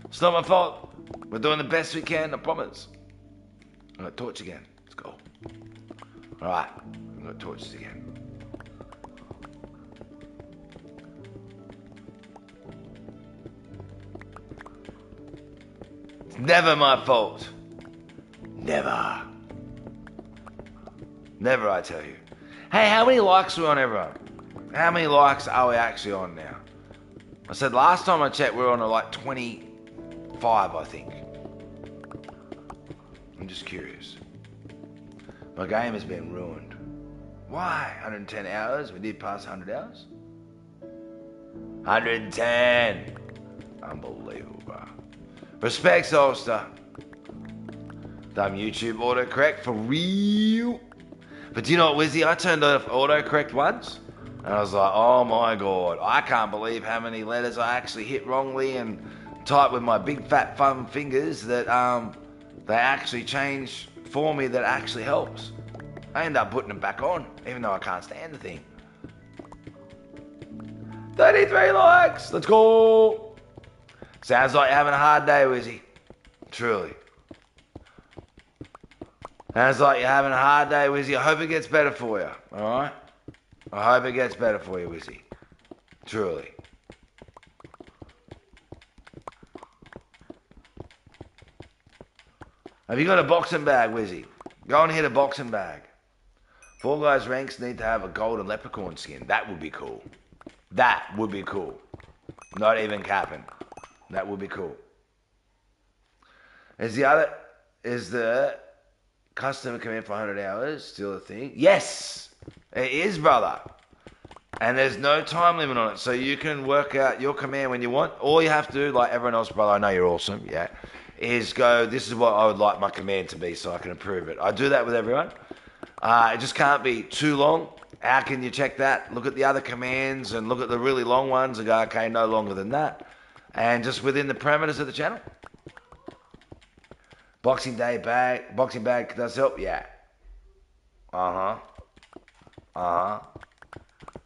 S2: It's not my fault. We're doing the best we can, I promise. I'm going to torch again. Let's go. Alright, I'm going to torch this again. It's never my fault. Never. Never, I tell you. Hey, how many likes are we on, everyone? How many likes are we actually on now? I said last time I checked we were on like 25, I think. I'm just curious. My game has been ruined. Why? 110 hours? We did pass 100 hours? 110! Unbelievable, bro. Respects, Ulster. Dumb YouTube autocorrect for real. But do you know what, Wizzy? I turned off autocorrect once. And I was like, oh my God. I can't believe how many letters I actually hit wrongly and typed with my big fat thumb fingers that they actually change for me that actually helps. I end up putting them back on, even though I can't stand the thing. 33 likes! Let's go! Sounds like you're having a hard day, Wizzy. Truly. Sounds like you're having a hard day, Wizzy. I hope it gets better for you, alright? I hope it gets better for you, Wizzy. Truly. Have you got a boxing bag, Wizzy? Go and hit a boxing bag. Fall Guys ranks need to have a golden leprechaun skin. That would be cool. That would be cool. Not even capping. That would be cool. Is the customer come in for 100 hours still a thing? Yes, it is, brother. And there's no time limit on it. So you can work out your command when you want. All you have to do, like everyone else, brother, I know you're awesome, yeah, is go, this is what I would like my command to be so I can approve it. I do that with everyone. It just can't be too long. How can you check that? Look at the other commands and look at the really long ones and go, okay, no longer than that. And just within the parameters of the channel. Boxing bag does help? Yeah. Uh-huh. Uh-huh.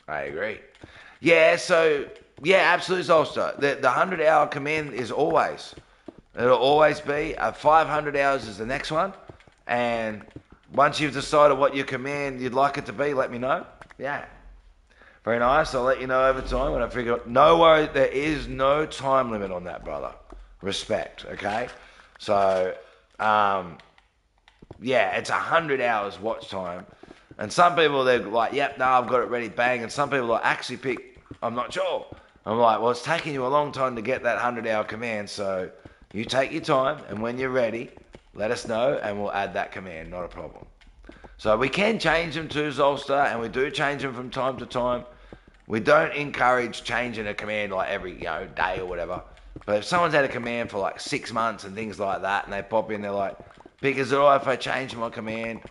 S2: I agree. Yeah, so, yeah, absolutely, Zolster. The 100-hour command is always. It'll always be. 500 hours is the next one. And once you've decided what your command you'd like it to be, let me know. Yeah. Very nice. I'll let you know over time when I figure out. No worry, there is no time limit on that, brother. Respect, okay? So, yeah, it's 100 hours watch time. And some people, they're like, yep, no, I've got it ready, bang. And some people are actually pick, I'm not sure. I'm like, well, it's taking you a long time to get that 100-hour command, so you take your time, and when you're ready, let us know, and we'll add that command, not a problem. So we can change them to Zolster, and we do change them from time to time. We don't encourage changing a command like every day or whatever. But if someone's had a command for like 6 months and things like that, and they pop in, they're like, Pick, is it alright if I change my command?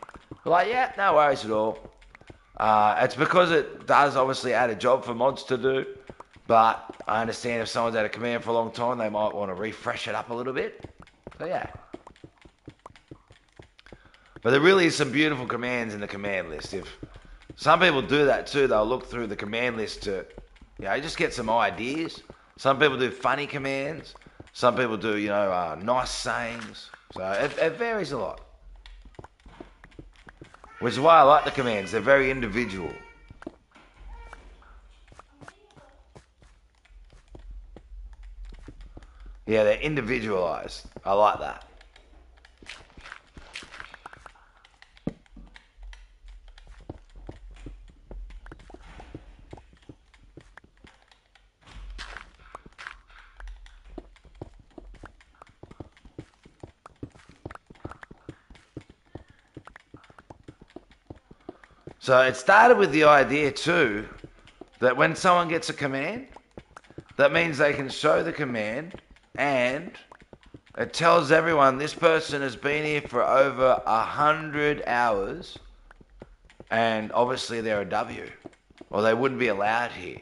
S2: We're like, yeah, no worries at all. It's because it does obviously add a job for mods to do. But I understand if someone's had a command for a long time, they might want to refresh it up a little bit. So yeah. But there really is some beautiful commands in the command list. If some people do that too, they'll look through the command list to, just get some ideas. Some people do funny commands. Some people do, nice sayings. So it varies a lot. Which is why I like the commands. They're very individual. Yeah, they're individualized. I like that. So it started with the idea too that when someone gets a command, that means they can show the command and it tells everyone this person has been here for over 100 hours and obviously they're a W or they wouldn't be allowed here.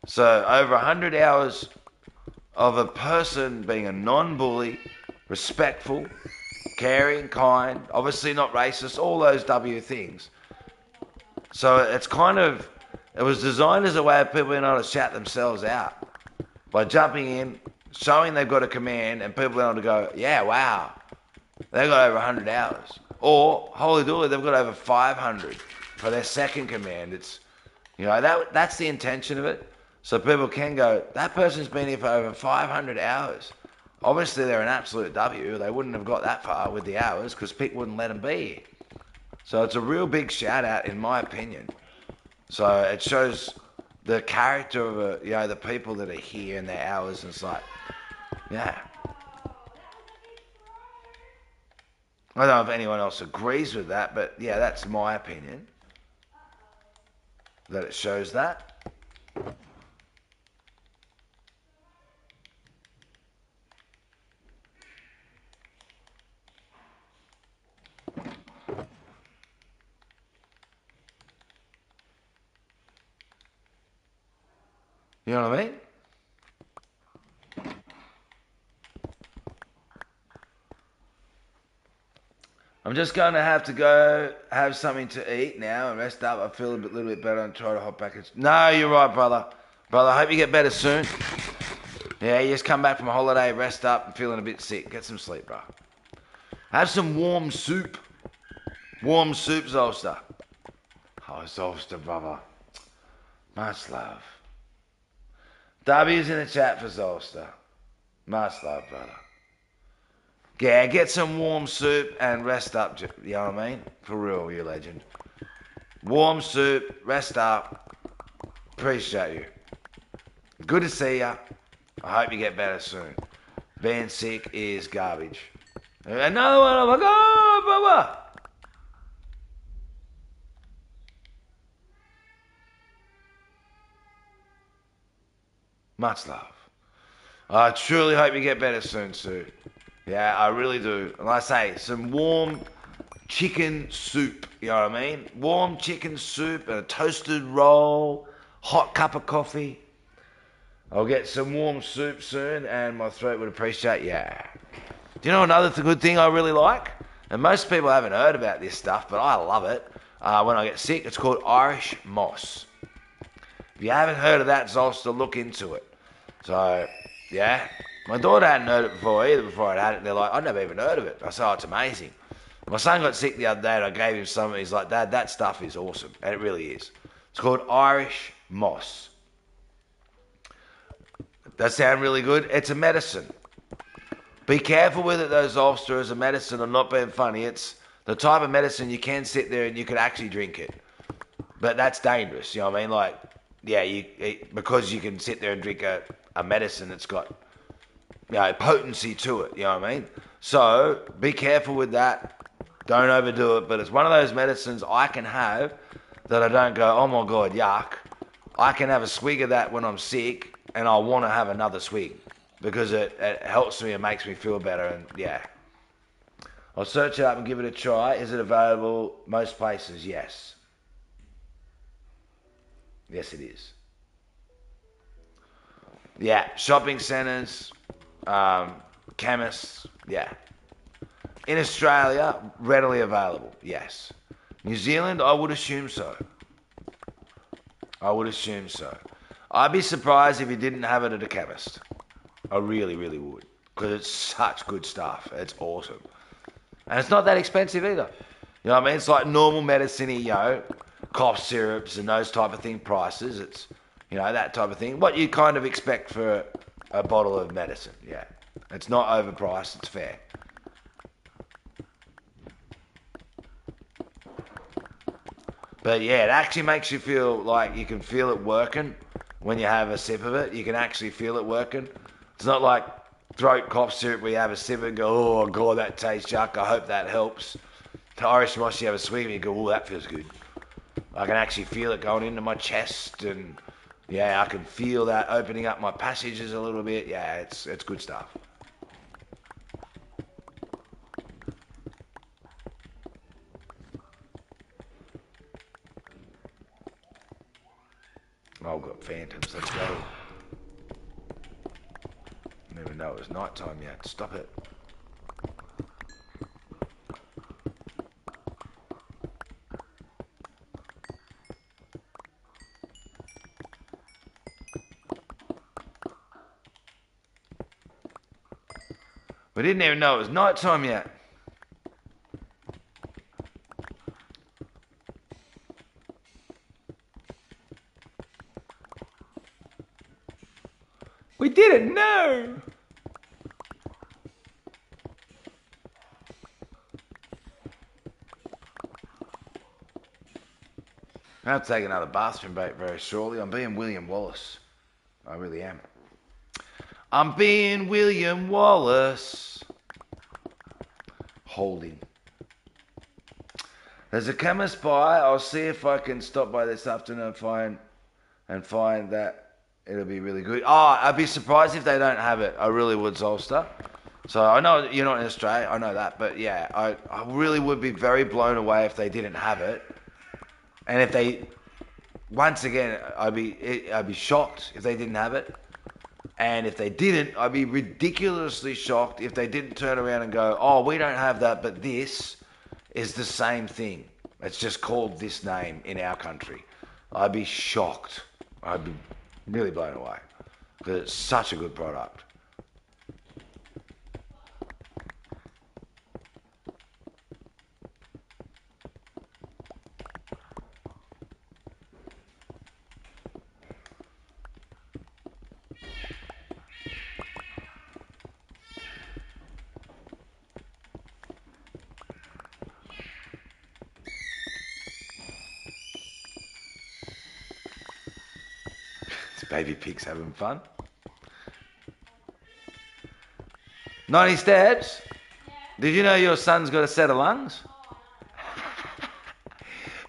S2: So over 100 hours of a person being a non-bully, respectful, caring, kind, obviously not racist, all those W things. So it was designed as a way of people being able to shout themselves out by jumping in, showing they've got a command, and people being able to go, yeah, wow, they've got over 100 hours. Or, holy dooly, they've got over 500 for their second command. It's, that's the intention of it. So people can go, that person's been here for over 500 hours. Obviously, they're an absolute W. They wouldn't have got that far with the hours because Pick wouldn't let them be here. So it's a real big shout out, in my opinion. So it shows the character of the people that are here and their hours, and it's like, yeah. I don't know if anyone else agrees with that, but yeah, that's my opinion. That it shows that. You know what I mean? I'm just going to have to go have something to eat now and rest up. I feel a little bit better and try to hop back. No, you're right, brother. Brother, I hope you get better soon. Yeah, you just come back from a holiday, rest up, and feeling a bit sick. Get some sleep, bro. Have some warm soup. Warm soup, Zolster. Oh, Zolster, brother. Much love. W's in the chat for Zolster. Much love, brother. Yeah, get some warm soup and rest up, you know what I mean? For real, you legend. Warm soup, rest up. Appreciate you. Good to see ya. I hope you get better soon. Being sick is garbage. Another one, oh my God, brother. Much love. I truly hope you get better soon, Sue. Yeah, I really do. And like I say, some warm chicken soup, you know what I mean? Warm chicken soup and a toasted roll, hot cup of coffee. I'll get some warm soup soon and my throat would appreciate, yeah. Do you know another good thing I really like? And most people haven't heard about this stuff, but I love it. when I get sick. It's called Irish Moss. If you haven't heard of that, Zolster, look into it. So, yeah. My daughter hadn't heard it before either, before I'd had it. They're like, I'd never even heard of it. I said, oh, it's amazing. My son got sick the other day and I gave him some. He's like, Dad, that stuff is awesome. And it really is. It's called Irish Moss. That sound really good? It's a medicine. Be careful with it, though, Zolster, as a medicine. I'm not being funny. It's the type of medicine you can sit there and you could actually drink it. But that's dangerous, you know what I mean? Like, yeah, because you can sit there and drink a medicine that's got, you know, potency to it, you know what I mean? So, be careful with that. Don't overdo it. But it's one of those medicines I can have that I don't go, oh my God, yuck. I can have a swig of that when I'm sick and I want to have another swig because it helps me and makes me feel better. And yeah, I'll search it up and give it a try. Is it available? Most places, yes. Yes, it is. Yeah, shopping centres, chemists, yeah. In Australia, readily available, yes. New Zealand, I would assume so. I would assume so. I'd be surprised if you didn't have it at a chemist. I really, really would. Because it's such good stuff. It's awesome. And it's not that expensive either. You know what I mean? It's like normal medicine, you know, cough syrups and those type of thing prices. It's, you know, that type of thing. What you kind of expect for a bottle of medicine, yeah. It's not overpriced, it's fair. But yeah, it actually makes you feel like you can feel it working when you have a sip of it. You can actually feel it working. It's not like throat cough syrup where you have a sip and go, oh God, that tastes yuck. I hope that helps. To Irish Moss, you have a swig and you go, oh, that feels good. I can actually feel it going into my chest and yeah, I can feel that opening up my passages a little bit. Yeah, it's good stuff. Oh, I've got phantoms. Let's go. Didn't even know it was night time yet. Stop it. We didn't even know it was night time yet. We didn't know. I have to take another bathroom break very shortly. I'm being William Wallace. I really am. I'm being William Wallace. Holding. There's a chemist by. I'll see if I can stop by this afternoon and find that it'll be really good. Oh, I'd be surprised if they don't have it. I really would, Zolster. So I know you're not in Australia. I know that. But yeah, I really would be very blown away if they didn't have it. And if they, once again, I'd be shocked if they didn't have it. And if they didn't, I'd be ridiculously shocked if they didn't turn around and go, oh, we don't have that, but this is the same thing. It's just called this name in our country. I'd be shocked. I'd be really blown away because it's such a good product. Baby pig's having fun. 90 steps? Yeah. Did you know your son's got a set of lungs? Oh, no.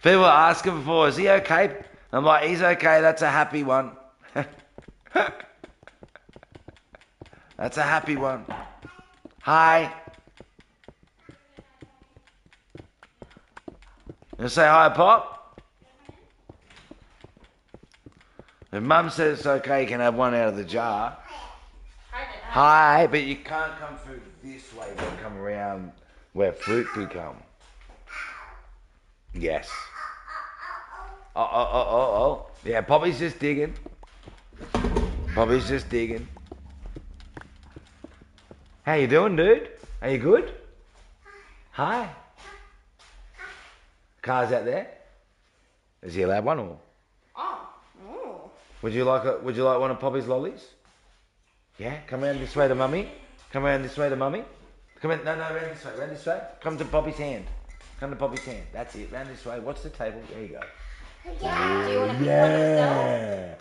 S2: People were asking before, is he okay? I'm like, he's okay, that's a happy one. That's a happy one. Hi. You say hi, Pop? If Mum says it's okay, you can have one out of the jar. Hi, but you can't come through this way, but come around where fruit could come. Yes. Oh. Yeah, Poppy's just digging. Poppy's just digging. How you doing, dude? Are you good? Hi. Car's out there. Is he allowed one or?
S3: Oh. Ooh.
S2: Would you like one of Poppy's lollies? Yeah. Come around this way to mummy. Come around this way to mummy. Come in. No, round this way. Round this way. Come to Poppy's hand. Come to Poppy's hand. That's it. Round this way. Watch the table. There you go.
S3: Yeah. Do you want to pick one yourself?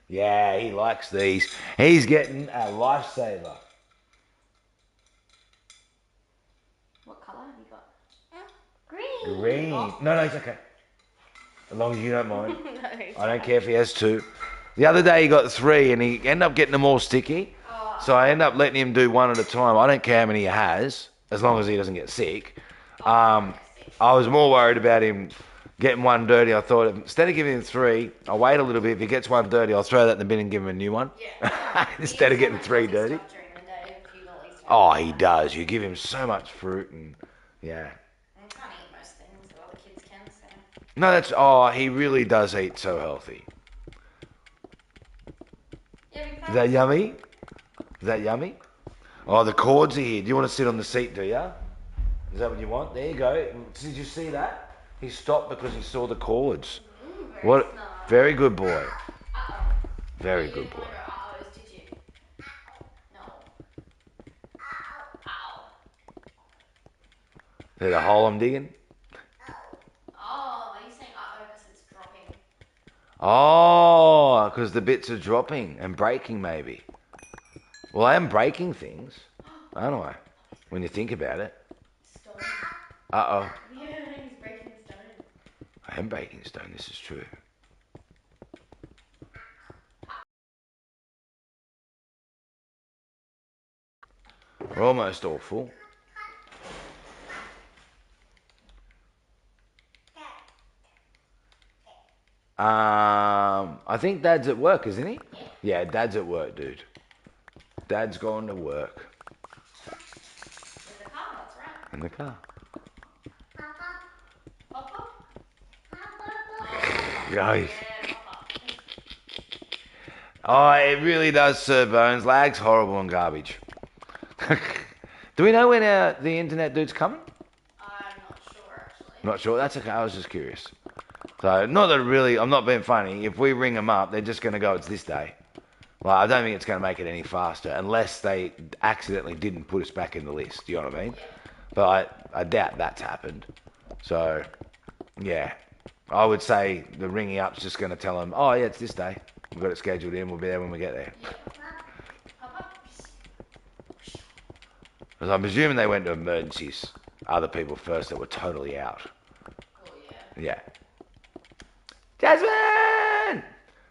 S2: Yeah, he likes these. He's getting a lifesaver.
S3: What colour have you got? Green.
S2: Green.
S3: Oh.
S2: No, it's okay. As long as you don't mind.
S3: No, it's
S2: I don't
S3: fine.
S2: care if he has two. The other day he got three and he ended up getting them all sticky.
S3: Oh.
S2: So I end up letting him do one at a time. I don't care how many he has, as long as he doesn't get sick. I was more worried about him getting one dirty. I thought instead of giving him three, I'll wait a little bit. If he gets one dirty, I'll throw that in the bin and give him a new one.
S3: Yeah.
S2: Instead of getting three dirty. Oh, he does. You give him so much fruit and yeah.
S3: I can't eat most things that other kids can, so.
S2: No, he really does eat so healthy.
S3: Yeah,
S2: Is that yummy? Is that yummy? Oh, the cords are here. Do you want to sit on the seat, do ya? Is that what you want? There you go. Did you see that? He stopped because he saw the cords. What? Very good boy.
S3: Uh-oh.
S2: Very
S3: You
S2: good
S3: didn't
S2: boy.
S3: want to go uh-ohs, did you? No. Ow.
S2: See the hole I'm digging?
S3: Oh, are you saying uh-oh because it's dropping?
S2: Oh, because the bits are dropping and breaking maybe. Well, I am breaking things, aren't I? When you think about it.
S3: Stone.
S2: Uh-oh.
S3: Yeah, he's breaking the stone.
S2: I am breaking stone, this is true. We're almost all full. I think Dad's at work, isn't he? Yeah, Dad's at work, dude. Dad's gone to work.
S3: There's a car, that's right.
S2: In the car.
S3: Papa?
S2: Guys.
S3: Yeah, Papa.
S2: Oh, it really does, Sir Bones. Lag's horrible and garbage. Do we know when the internet dude's coming?
S3: I'm not sure, actually.
S2: Not sure. That's okay. I was just curious. So, not that really, I'm not being funny. If we ring them up, they're just going to go, it's this day. Well, I don't think it's going to make it any faster unless they accidentally didn't put us back in the list. Do you know what I mean?
S3: Yeah.
S2: But I doubt that's happened. So, yeah. I would say the ringing up's just going to tell them, oh, yeah, it's this day. We've got it scheduled in. We'll be there when we get there.
S3: Papa?
S2: Because I'm presuming they went to emergencies. Other people first that were totally out.
S3: Oh, yeah.
S2: Yeah. Jasmine!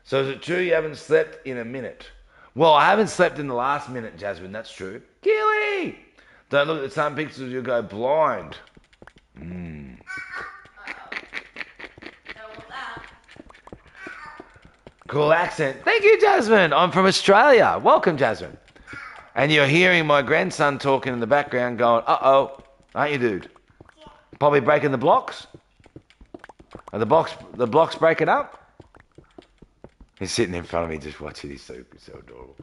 S2: So is it true you haven't slept in a minute? Well, I haven't slept in the last minute, Jasmine. That's true. Keely! Don't look at some pictures, you'll go blind.
S3: Uh-oh. Don't want that.
S2: Cool accent. Thank you, Jasmine. I'm from Australia. Welcome, Jasmine. And you're hearing my grandson talking in the background going, uh-oh, aren't you, dude? Probably breaking the blocks? Are the blocks breaking up? He's sitting in front of me just watching. He's so adorable.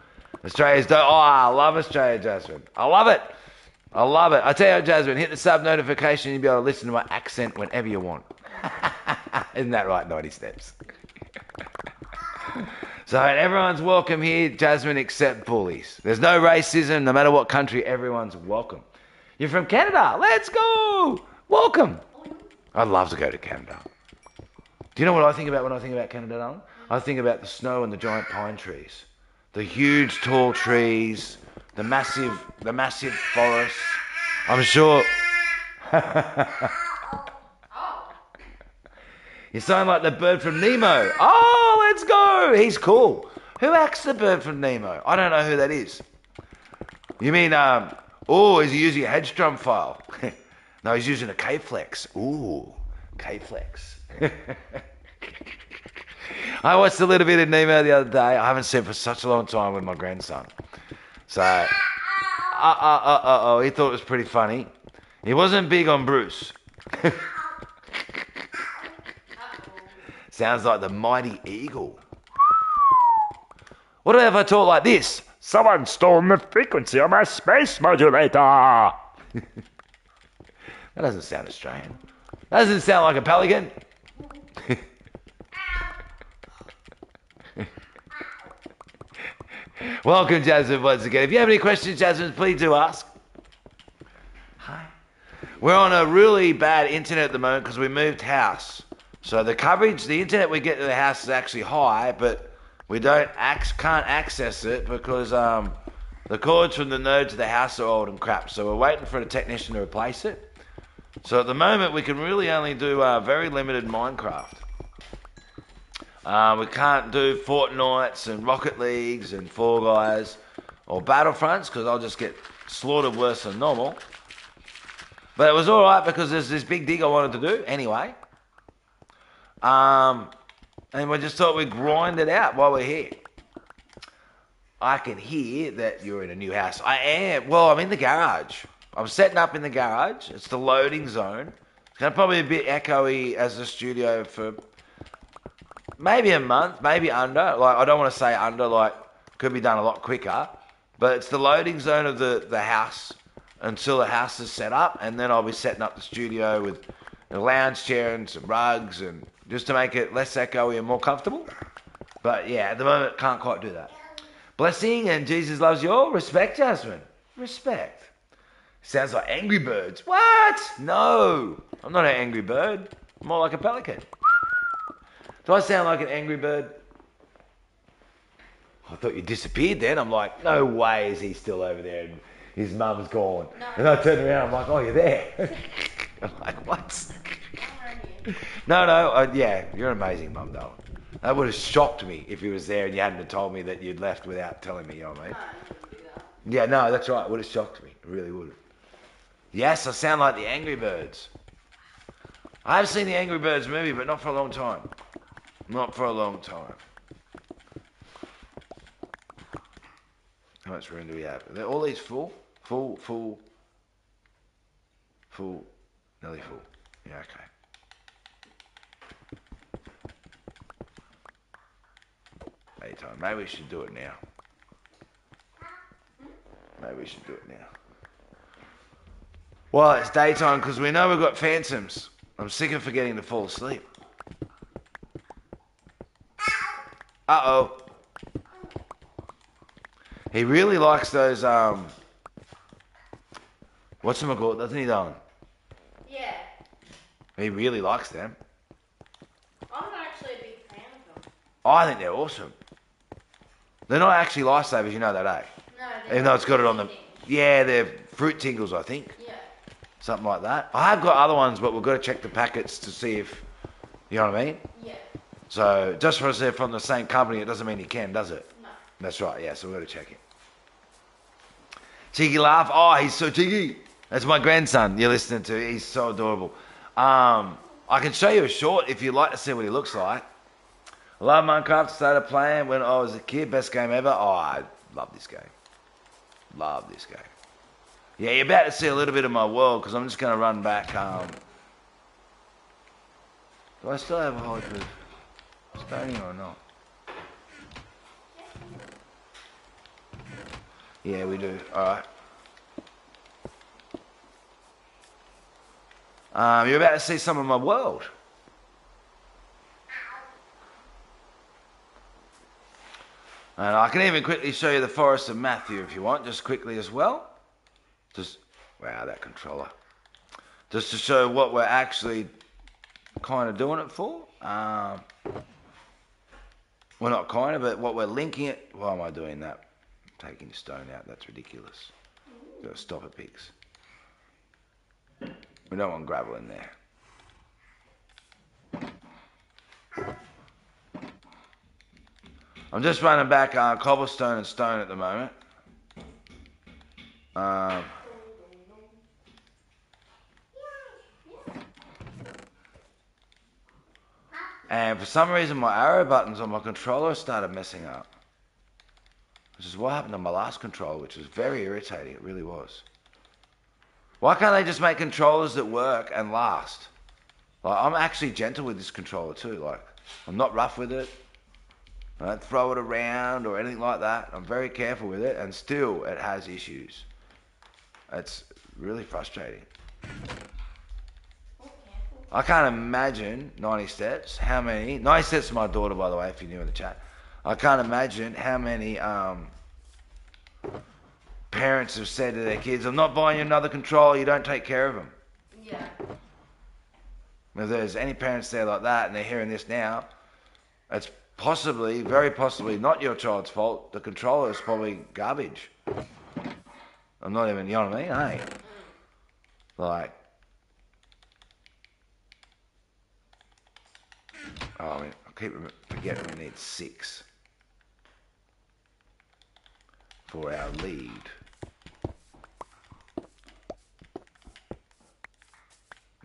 S2: Australia's oh, I love Australia, Jasmine. I love it. I love it. I tell you, Jasmine, hit the sub notification. You'll be able to listen to my accent whenever you want. Isn't that right, 90 Steps? So everyone's welcome here, Jasmine, except bullies. There's no racism. No matter what country, everyone's welcome. You're from Canada. Let's go. Welcome. I'd love to go to Canada. Do you know what I think about when I think about Canada, darling? I think about the snow and the giant pine trees. The huge tall trees, the massive forests. I'm sure.
S3: Oh.
S2: You sound like the bird from Nemo. Oh, let's go. He's cool. Who acts the bird from Nemo? I don't know who that is. You mean, is he using a hedge drum file? No, he's using a K-Flex. Ooh, K-Flex. I watched a little bit of Nemo the other day. I haven't seen it for such a long time with my grandson. So, he thought it was pretty funny. He wasn't big on Bruce. Sounds like the mighty eagle. What if I talk like this?
S4: Someone stole the frequency of my space modulator.
S2: That doesn't sound Australian. That doesn't sound like a pelican. Welcome, Jasmine, once again. If you have any questions, Jasmine, please do ask. Hi. We're on a really bad internet at the moment because we moved house. So the coverage, the internet we get to the house is actually high, but we can't access it because the cords from the node to the house are old and crap. So we're waiting for a technician to replace it. So at the moment we can really only do very limited Minecraft. We can't do Fortnites and Rocket Leagues and Fall Guys or Battlefronts because I'll just get slaughtered worse than normal. But it was alright because there's this big dig I wanted to do anyway. And we just thought we'd grind it out while we're here. I can hear that you're in a new house. I am. Well, I'm in the garage. I'm setting up in the garage. It's the loading zone. It's going to probably be a bit echoey as a studio for maybe a month, maybe under. Like, I don't want to say under, like, could be done a lot quicker. But it's the loading zone of the house until the house is set up. And then I'll be setting up the studio with a lounge chair and some rugs and just to make it less echoey and more comfortable. But yeah, at the moment, can't quite do that. Blessing and Jesus loves you all. Respect, Jasmine. Respect. Sounds like Angry Birds. What? No, I'm not an angry bird. I'm more like a pelican. Do I sound like an angry bird? I thought you disappeared then. I'm like, no way is he still over there and his mum's gone.
S3: No.
S2: And I turned around, I'm like, oh, you're there. I'm like, what? No, yeah, you're an amazing mum, though. That would have shocked me if he was there and you hadn't have told me that you'd left without telling me, you know what I mean? Yeah, no, that's right. It would have shocked me. It really would have. Yes, I sound like the Angry Birds. I have seen the Angry Birds movie, but not for a long time. Not for a long time. How much room do we have? Are they all these full? Full. Nearly full. Yeah, okay. Daytime. Maybe we should do it now. Well, it's daytime because we know we've got phantoms. I'm sick of forgetting to fall asleep. Uh-oh. He really likes those, whatchamacallit, doesn't he, Dylan?
S3: Yeah.
S2: He really likes them.
S3: I'm not actually a big fan of them.
S2: I think they're awesome. They're not actually lifesavers, you know that, eh?
S3: No,
S2: Even though it's got it on the...
S3: things.
S2: Yeah, they're fruit tingles, I think.
S3: Yeah.
S2: Something like that. I have got other ones, but we've got to check the packets to see if... You know what I mean?
S3: Yeah.
S2: So, just because they're from the same company, it doesn't mean you can, does it?
S3: No.
S2: That's right, yeah, so we've got to check it. Cheeky laugh. Oh, he's so cheeky. That's my grandson you're listening to. He's so adorable. I can show you a short if you'd like to see what he looks like. I love Minecraft. Started playing when I was a kid. Best game ever. Oh, I love this game. Love this game. Yeah, you're about to see a little bit of my world because I'm just going to run back. Do I still have a whole heap of stone or not? Yeah, we do. Alright. You're about to see some of my world. And I can even quickly show you the Forest of Matthew if you want, just quickly as well. Wow, that controller. Just to show what we're actually kind of doing it for. Well, not kind of, but what we're linking it. Why am I doing that? Taking stone out, that's ridiculous. Gotta stop it, pigs. We don't want gravel in there. I'm just running back cobblestone and stone at the moment. And for some reason my arrow buttons on my controller started messing up. Which is what happened to my last controller, which was very irritating. It really was. Why can't they just make controllers that work and last? Like, I'm actually gentle with this controller too. Like, I'm not rough with it. I don't throw it around or anything like that. I'm very careful with it, and still it has issues. It's really frustrating. I can't imagine 90 steps. 90 steps to my daughter, by the way, if you're new in the chat. I can't imagine how many parents have said to their kids, I'm not buying you another controller, you don't take care of them.
S3: Yeah.
S2: If there's any parents there like that and they're hearing this now, it's possibly, very possibly, not your child's fault. The controller is probably garbage. I'm not even, you know what I mean? Hey. Like, I keep forgetting we need 6 for our lead.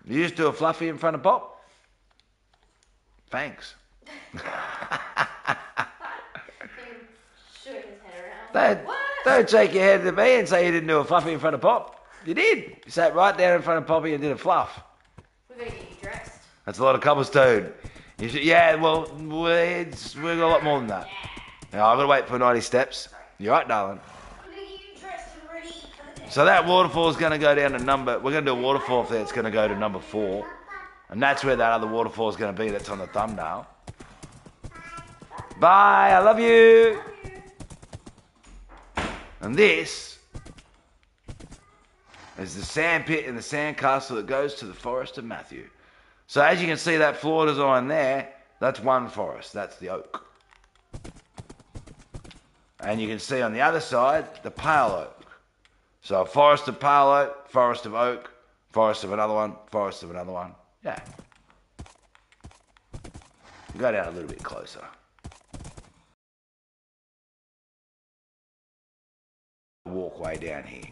S2: You just do a fluffy in front of Pop? Thanks. Don't shake your head at me and say you didn't do a fluffy in front of Pop. You did. You sat right down in front of Poppy and did a fluff.
S3: We're going to get you dressed.
S2: That's a lot of cobblestone. Yeah, well, we've got a lot more than that. Now, I've got to wait for 90 steps. You're right, darling.
S3: We're going to get you dressed and ready for the day.
S2: So that waterfall is going to go down to we're going to do a waterfall there. It's going to go to number 4. And that's where that other waterfall is going to be that's on the thumbnail. Bye, I love you. And this is the sand pit and the sand castle that goes to the Forest of Matthew. So as you can see that floor design there, that's one forest, that's the oak. And you can see on the other side, the pale oak. So a forest of pale oak, forest of oak, forest of another one, forest of another one. Yeah. Go down a little bit closer. Walkway down here.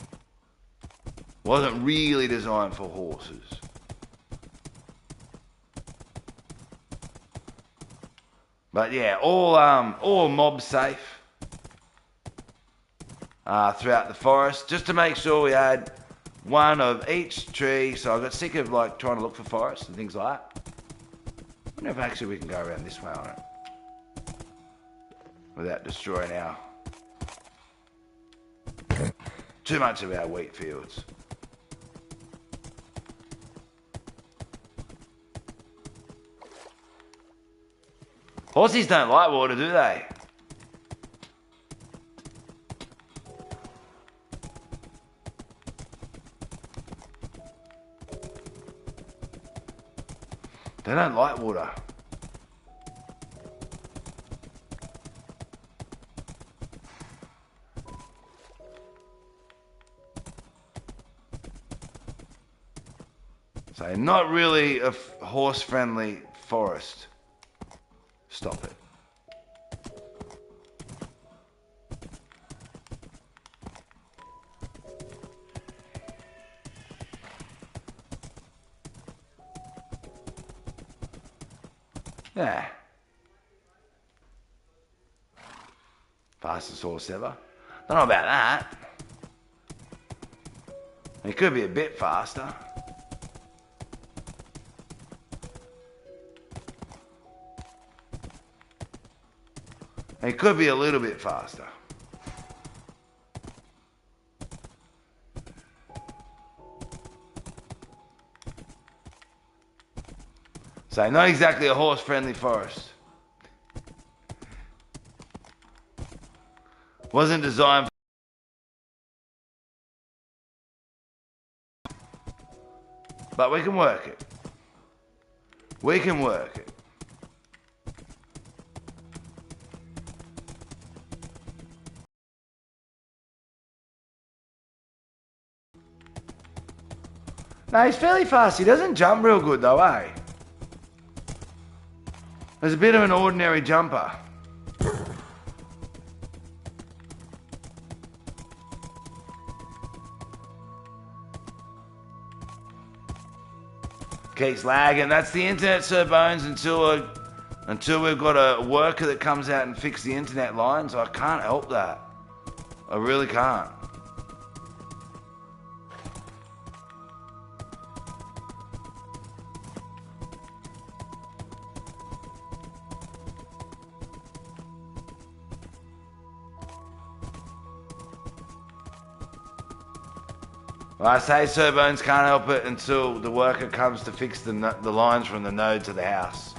S2: Wasn't really designed for horses. But yeah, all mob safe throughout the forest, just to make sure we had one of each tree. So I got sick of like trying to look for forests and things like that. I wonder if actually we can go around this way on it without destroying too much of our wheat fields. Horses don't like water, do they? They don't like water. So not really a horse-friendly forest. Stop it. Yeah. Fastest horse ever. Don't know about that. It could be a bit faster. It could be a little bit faster. So not exactly a horse-friendly forest. Wasn't designed for... But we can work it. We can work it. No, he's fairly fast. He doesn't jump real good though, eh? He's a bit of an ordinary jumper. Keeps lagging. That's the internet, Sir Bones, until we've got a worker that comes out and fixes the internet lines. I can't help that. I really can't. I say Sir Bones can't help it until the worker comes to fix the lines from the node to the house.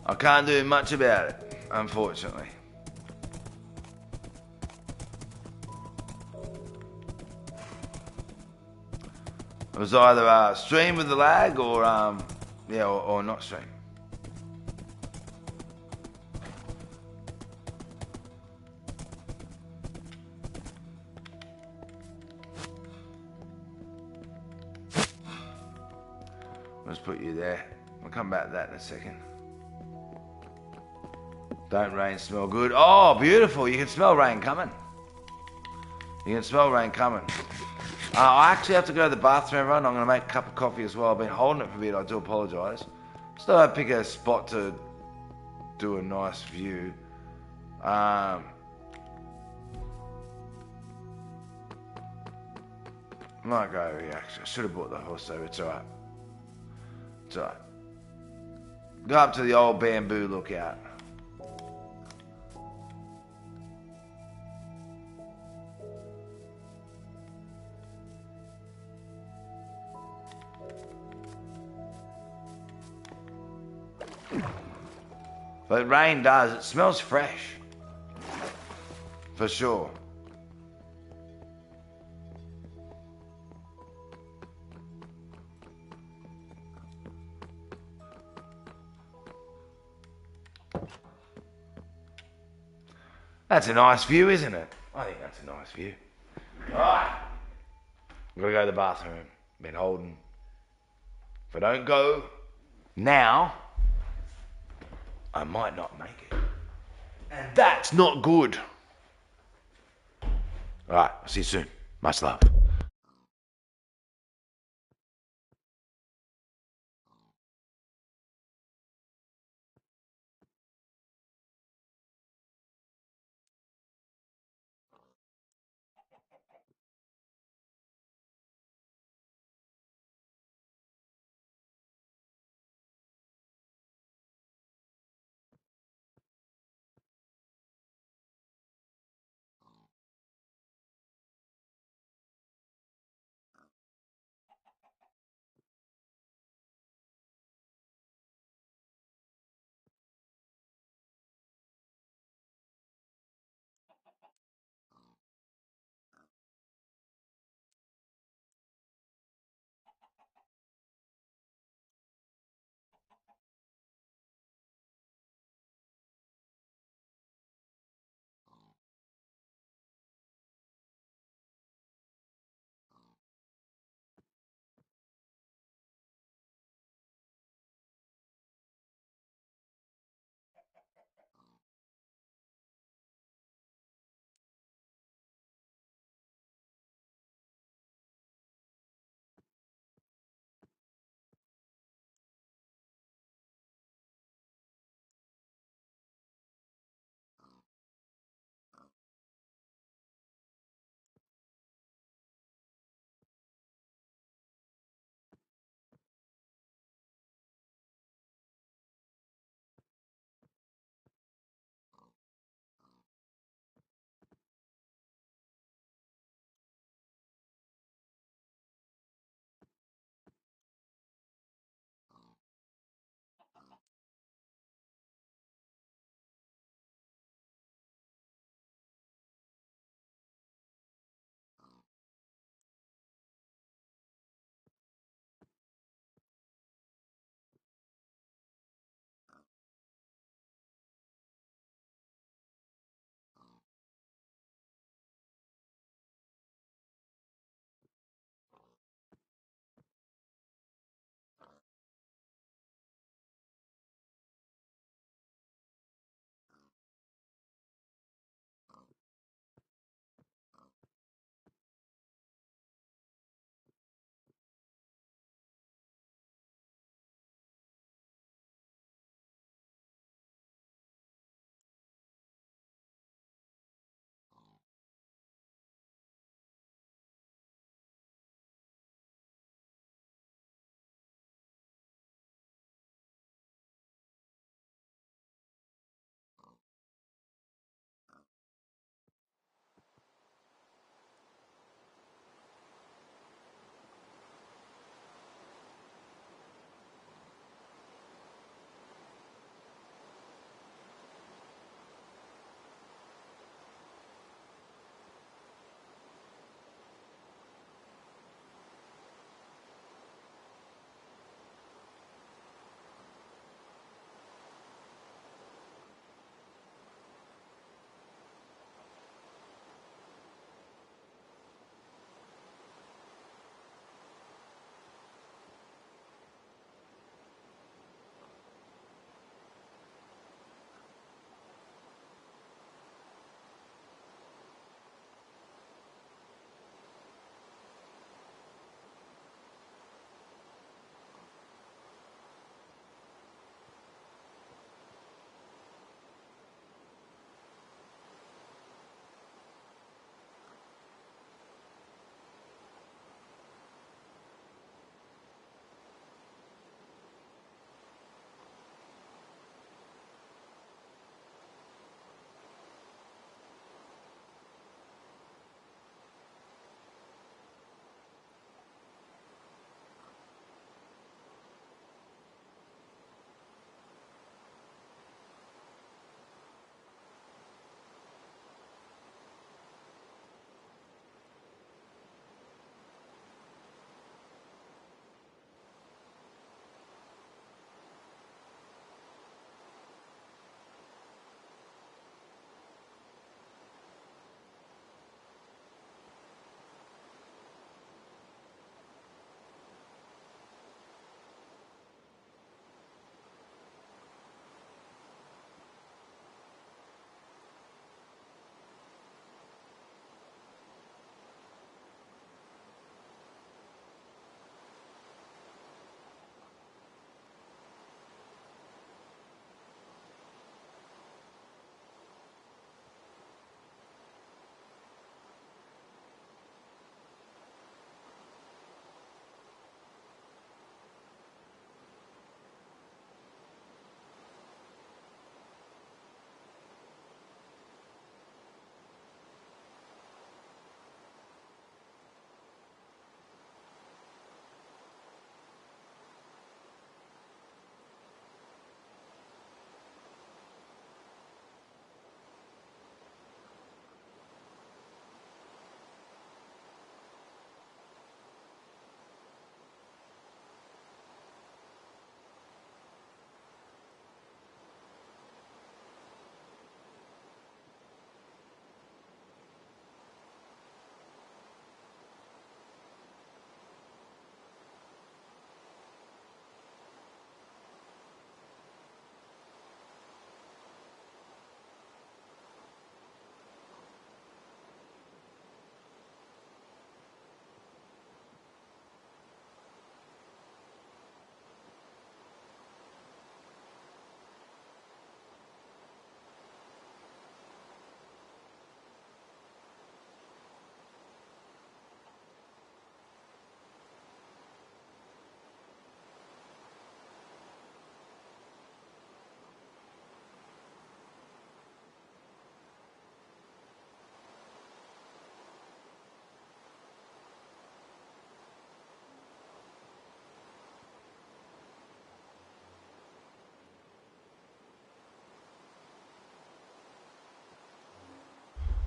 S2: I can't do much about it, unfortunately. It was either stream with the lag or or not stream. Let's put you there. I'll come back to that in a second. Don't rain smell good? Oh, beautiful. You can smell rain coming. You can smell rain coming. I actually have to go to the bathroom, everyone. I'm going to make a cup of coffee as well. I've been holding it for a bit. I do apologise. Still I'd pick a spot to do a nice view. Might go over here, actually. I should have brought the horse over. It's alright. It's alright. Go up to the old bamboo lookout. But rain does, it smells fresh. For sure. That's a nice view, isn't it? I think that's a nice view. Alright. I'm gonna go to the bathroom. Been holding. If I don't go now, I might not make it. And that's not good. Alright, I'll see you soon. Much love.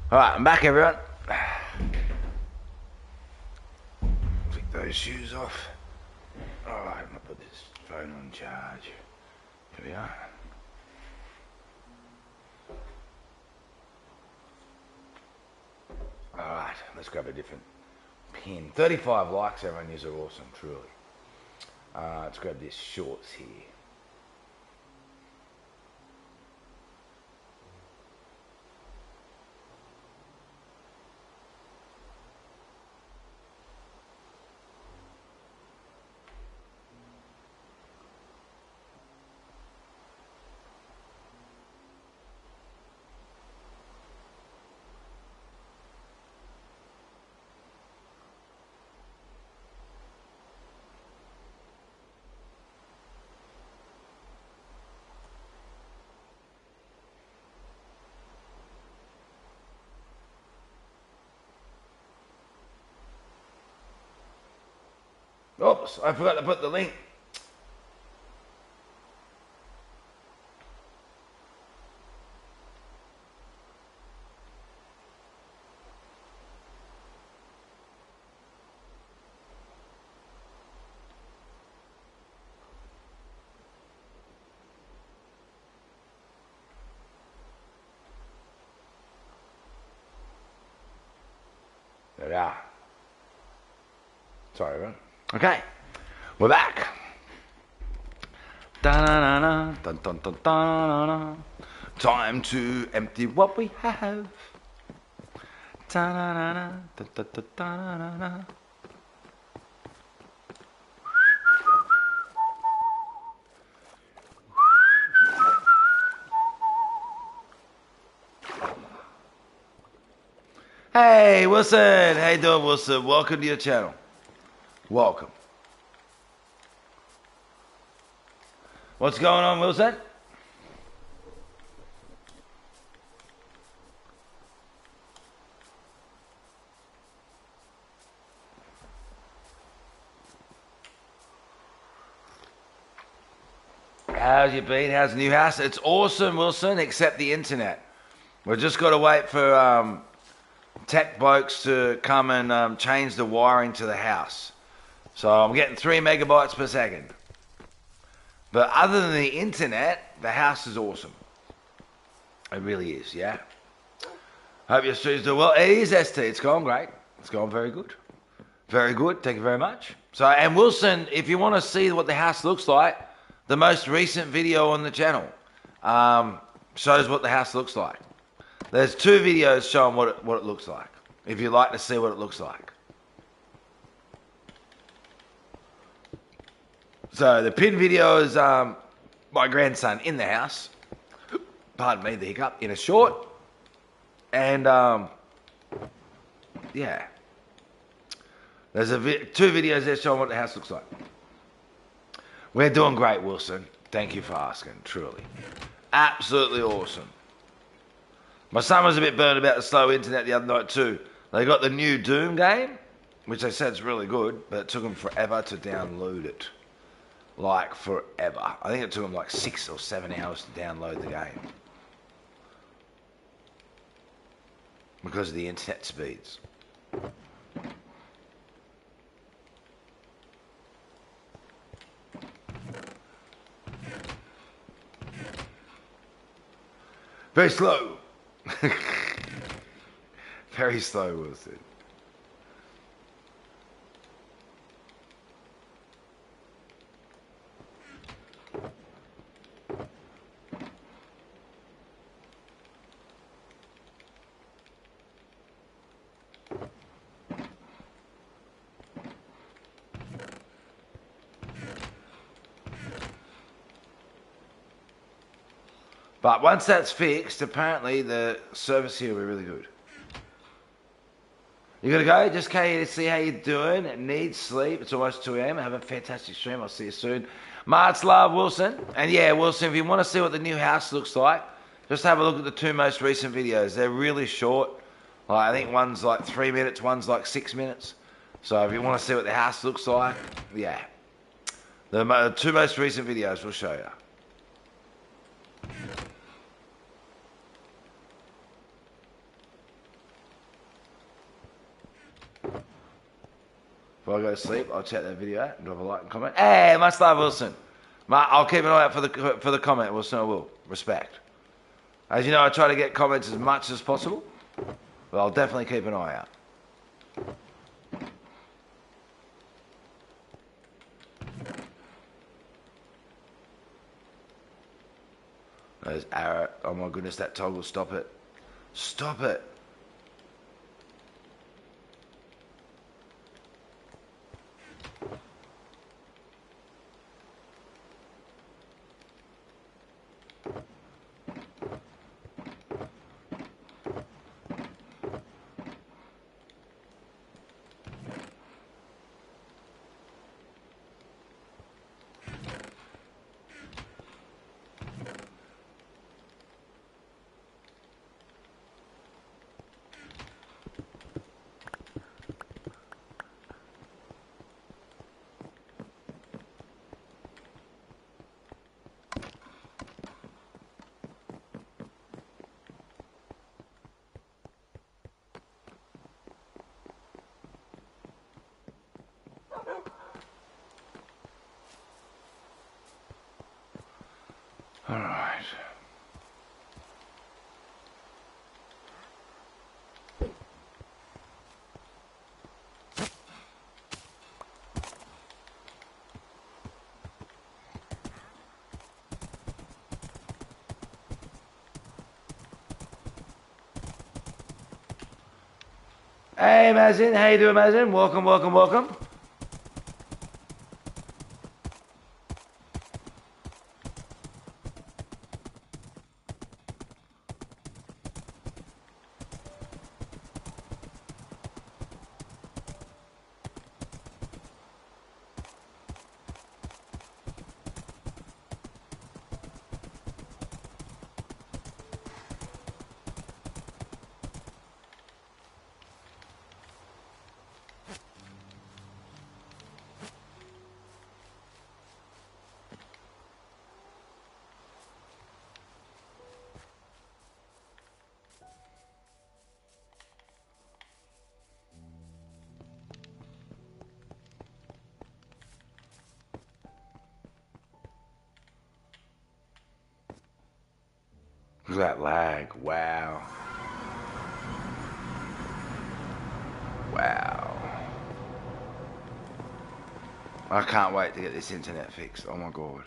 S2: All right, I'm back, everyone. Take those shoes off. All right, I'm gonna put this phone on charge. Here we are. All right, let's grab a different pin. 35 likes, everyone. These are awesome, truly. Let's grab this shorts here. Oops, I forgot to put the link. There we are. Sorry, everyone. Okay, we're back. Da-na-na-na, dun, dun, dun, da-na-na-na. Time to empty what we have. Da-na-na-na, dun, dun, dun, da-na-na-na. Hey, Wilson. How you doing, Wilson? Welcome to your channel. Welcome. What's going on, Wilson? How's you been? How's the new house? It's awesome, Wilson, except the internet. We've just got to wait for tech blokes to come and change the wiring to the house. So I'm getting 3 megabytes per second. But other than the internet, the house is awesome. It really is, yeah. Hope your stream's doing well. It is, ST. It's going great. It's going very good. Very good. Thank you very much. So, and Wilson, if you want to see what the house looks like, the most recent video on the channel shows what the house looks like. There's 2 videos showing what it looks like, if you'd like to see what it looks like. So the pin video is my grandson in the house. Pardon me, the hiccup, in a short. And yeah. There's 2 videos there showing what the house looks like. We're doing great, Wilson. Thank you for asking, truly. Absolutely awesome. My son was a bit burned about the slow internet the other night too. They got the new Doom game, which they said is really good, but it took them forever to download it. Like forever. I think it took them like 6 or 7 hours to download the game. Because of the internet speeds. Very slow. Very slow, Wilson. But once that's fixed, apparently the service here will be really good. You gotta go? Just came here to see how you're doing. Need sleep. It's almost 2 a.m. Have a fantastic stream. I'll see you soon. Much love, Wilson. And yeah, Wilson, if you want to see what the new house looks like, just have a look at the 2 most recent videos. They're really short. Like, I think one's like 3 minutes, one's like 6 minutes. So if you want to see what the house looks like, yeah. The 2 most recent videos will show you. Before I go to sleep, I'll check that video out and drop a like and comment. Hey, much love, Wilson. I'll keep an eye out for the comment, Wilson. I will. Respect. As you know, I try to get comments as much as possible, but I'll definitely keep an eye out. There's arrow. Oh my goodness, that toggle. Stop it. Stop it. All right. Hey, Mazin. How you doing, Mazin? Welcome, welcome, welcome. Look at that lag. Wow. Wow. I can't wait to get this internet fixed. Oh my god.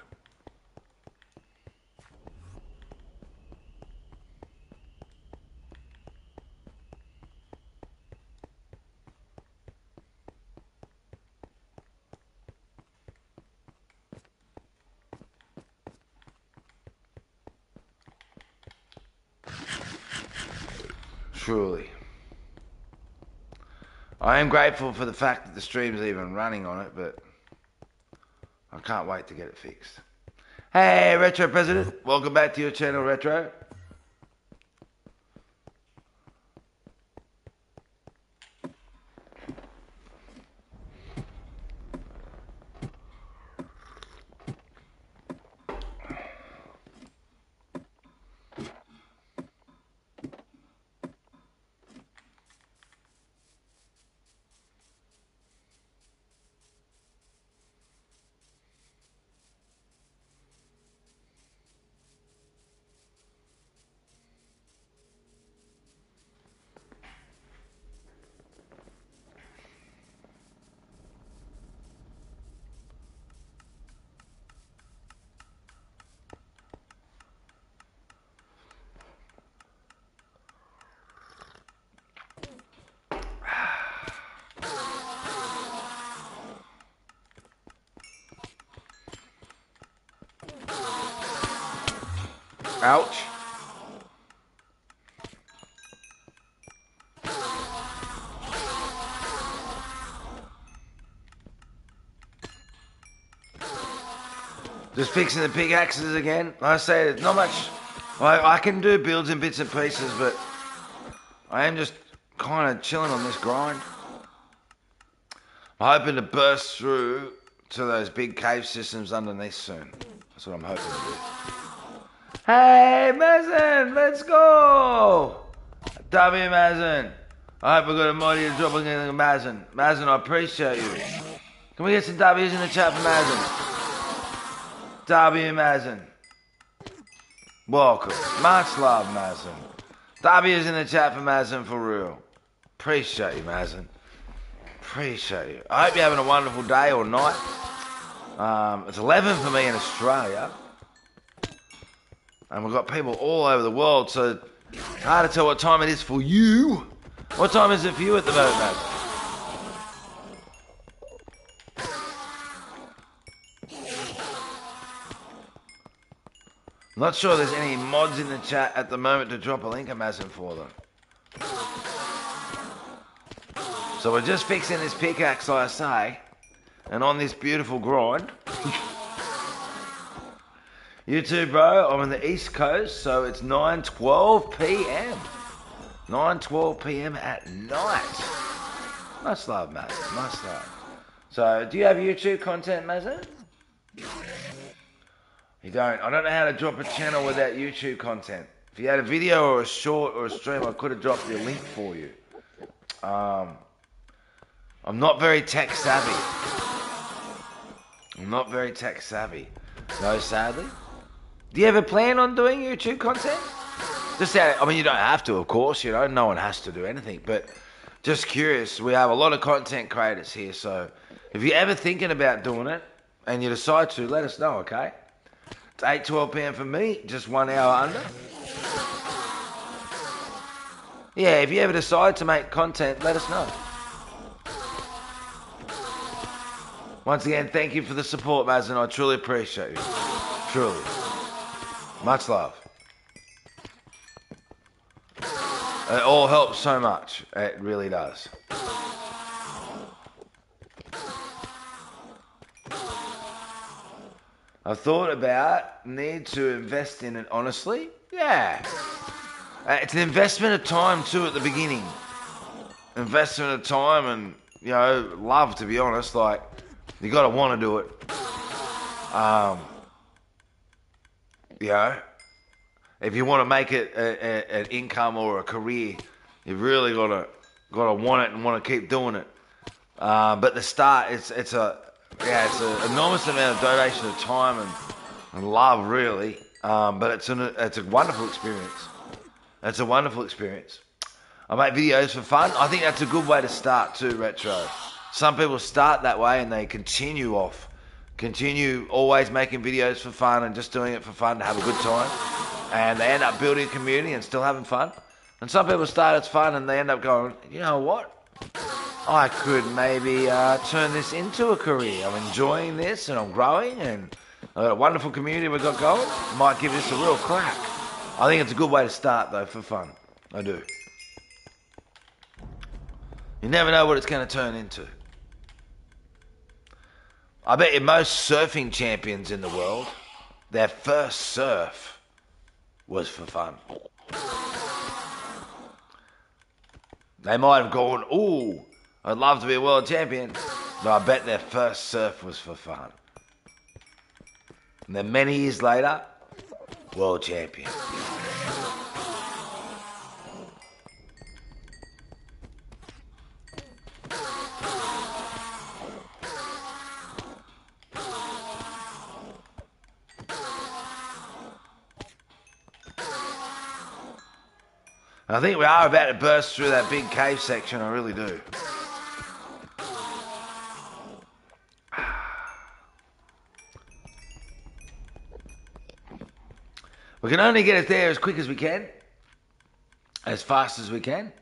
S2: Truly. I am grateful for the fact that the stream's even running on it, but I can't wait to get it fixed. Hey, Retro President. Welcome back to your channel, Retro. Ouch. Just fixing the pickaxes again. Like I say, there's not much. I can do builds in bits and pieces, but I am just kind of chilling on this grind. I'm hoping to burst through to those big cave systems underneath soon. That's what I'm hoping to do. Hey, Mazen, let's go! W Mazen. I hope we got a mighty to drop against Mazen. Mazen, I appreciate you. Can we get some W's in the chat for Mazen? W Mazen. Welcome. Much love, Mazen. W's in the chat for Mazen for real. Appreciate you, Mazen. Appreciate you. I hope you're having a wonderful day or night. It's 11 for me in Australia. And we've got people all over the world, so it's hard to tell what time it is for you. What time is it for you at the moment, Mazen? I'm not sure there's any mods in the chat at the moment to drop a link of Mazen for them. So we're just fixing this pickaxe, like I say, and on this beautiful grind. You too, bro. I'm on the East Coast, so it's 9:12 p.m. 9:12 p.m. at night. Much love, Mazen. Much love. So, do you have YouTube content, Mazen? You don't. I don't know how to drop a channel without YouTube content. If you had a video or a short or a stream, I could have dropped the link for you. I'm not very tech savvy. No, sadly. Do you ever plan on doing YouTube content? Just out, I mean, you don't have to, of course. You know, no one has to do anything. But just curious. We have a lot of content creators here, so if you're ever thinking about doing it and you decide to, let us know, okay? It's 8:12 p.m. for me, just 1 hour under. Yeah, if you ever decide to make content, let us know. Once again, thank you for the support, Mazen. I truly appreciate you. Truly. Much love. It all helps so much. It really does. I thought about need to invest in it honestly. Yeah. It's an investment of time too at the beginning. Investment of time and, you know, love, to be honest. Like, you got to want to do it. You know, if you want to make it an income or a career, you've really got to want it and want to keep doing it. But the start, it's an enormous amount of donation of time and love, really. But it's a wonderful experience. It's a wonderful experience. I make videos for fun. I think that's a good way to start too, Retro. Some people start that way and they continue always making videos for fun and just doing it for fun to have a good time. And they end up building a community and still having fun. And some people start as fun and they end up going, you know what? I could maybe turn this into a career. I'm enjoying this and I'm growing and I've got a wonderful community we've got going. Might give this a real crack. I think it's a good way to start though, for fun. I do. You never know what it's going to turn into. I bet you most surfing champions in the world, their first surf was for fun. They might have gone, ooh, I'd love to be a world champion, but I bet their first surf was for fun. And then many years later, world champion. I think we are about to burst through that big cave section, I really do. We can only get it there as quick as we can, as fast as we can.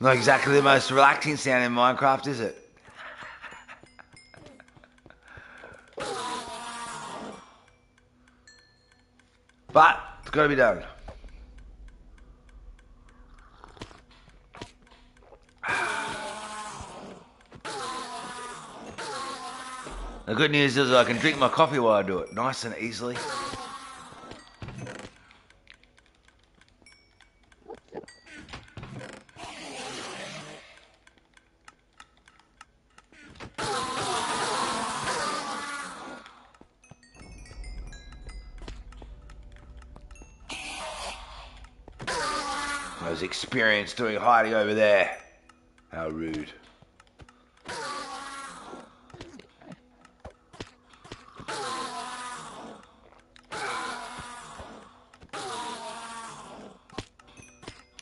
S2: Not exactly the most relaxing sound in Minecraft, is it? But it's got to be done. The good news is I can drink my coffee while I do it, nice and easily. I was experienced doing hiding over there. How rude.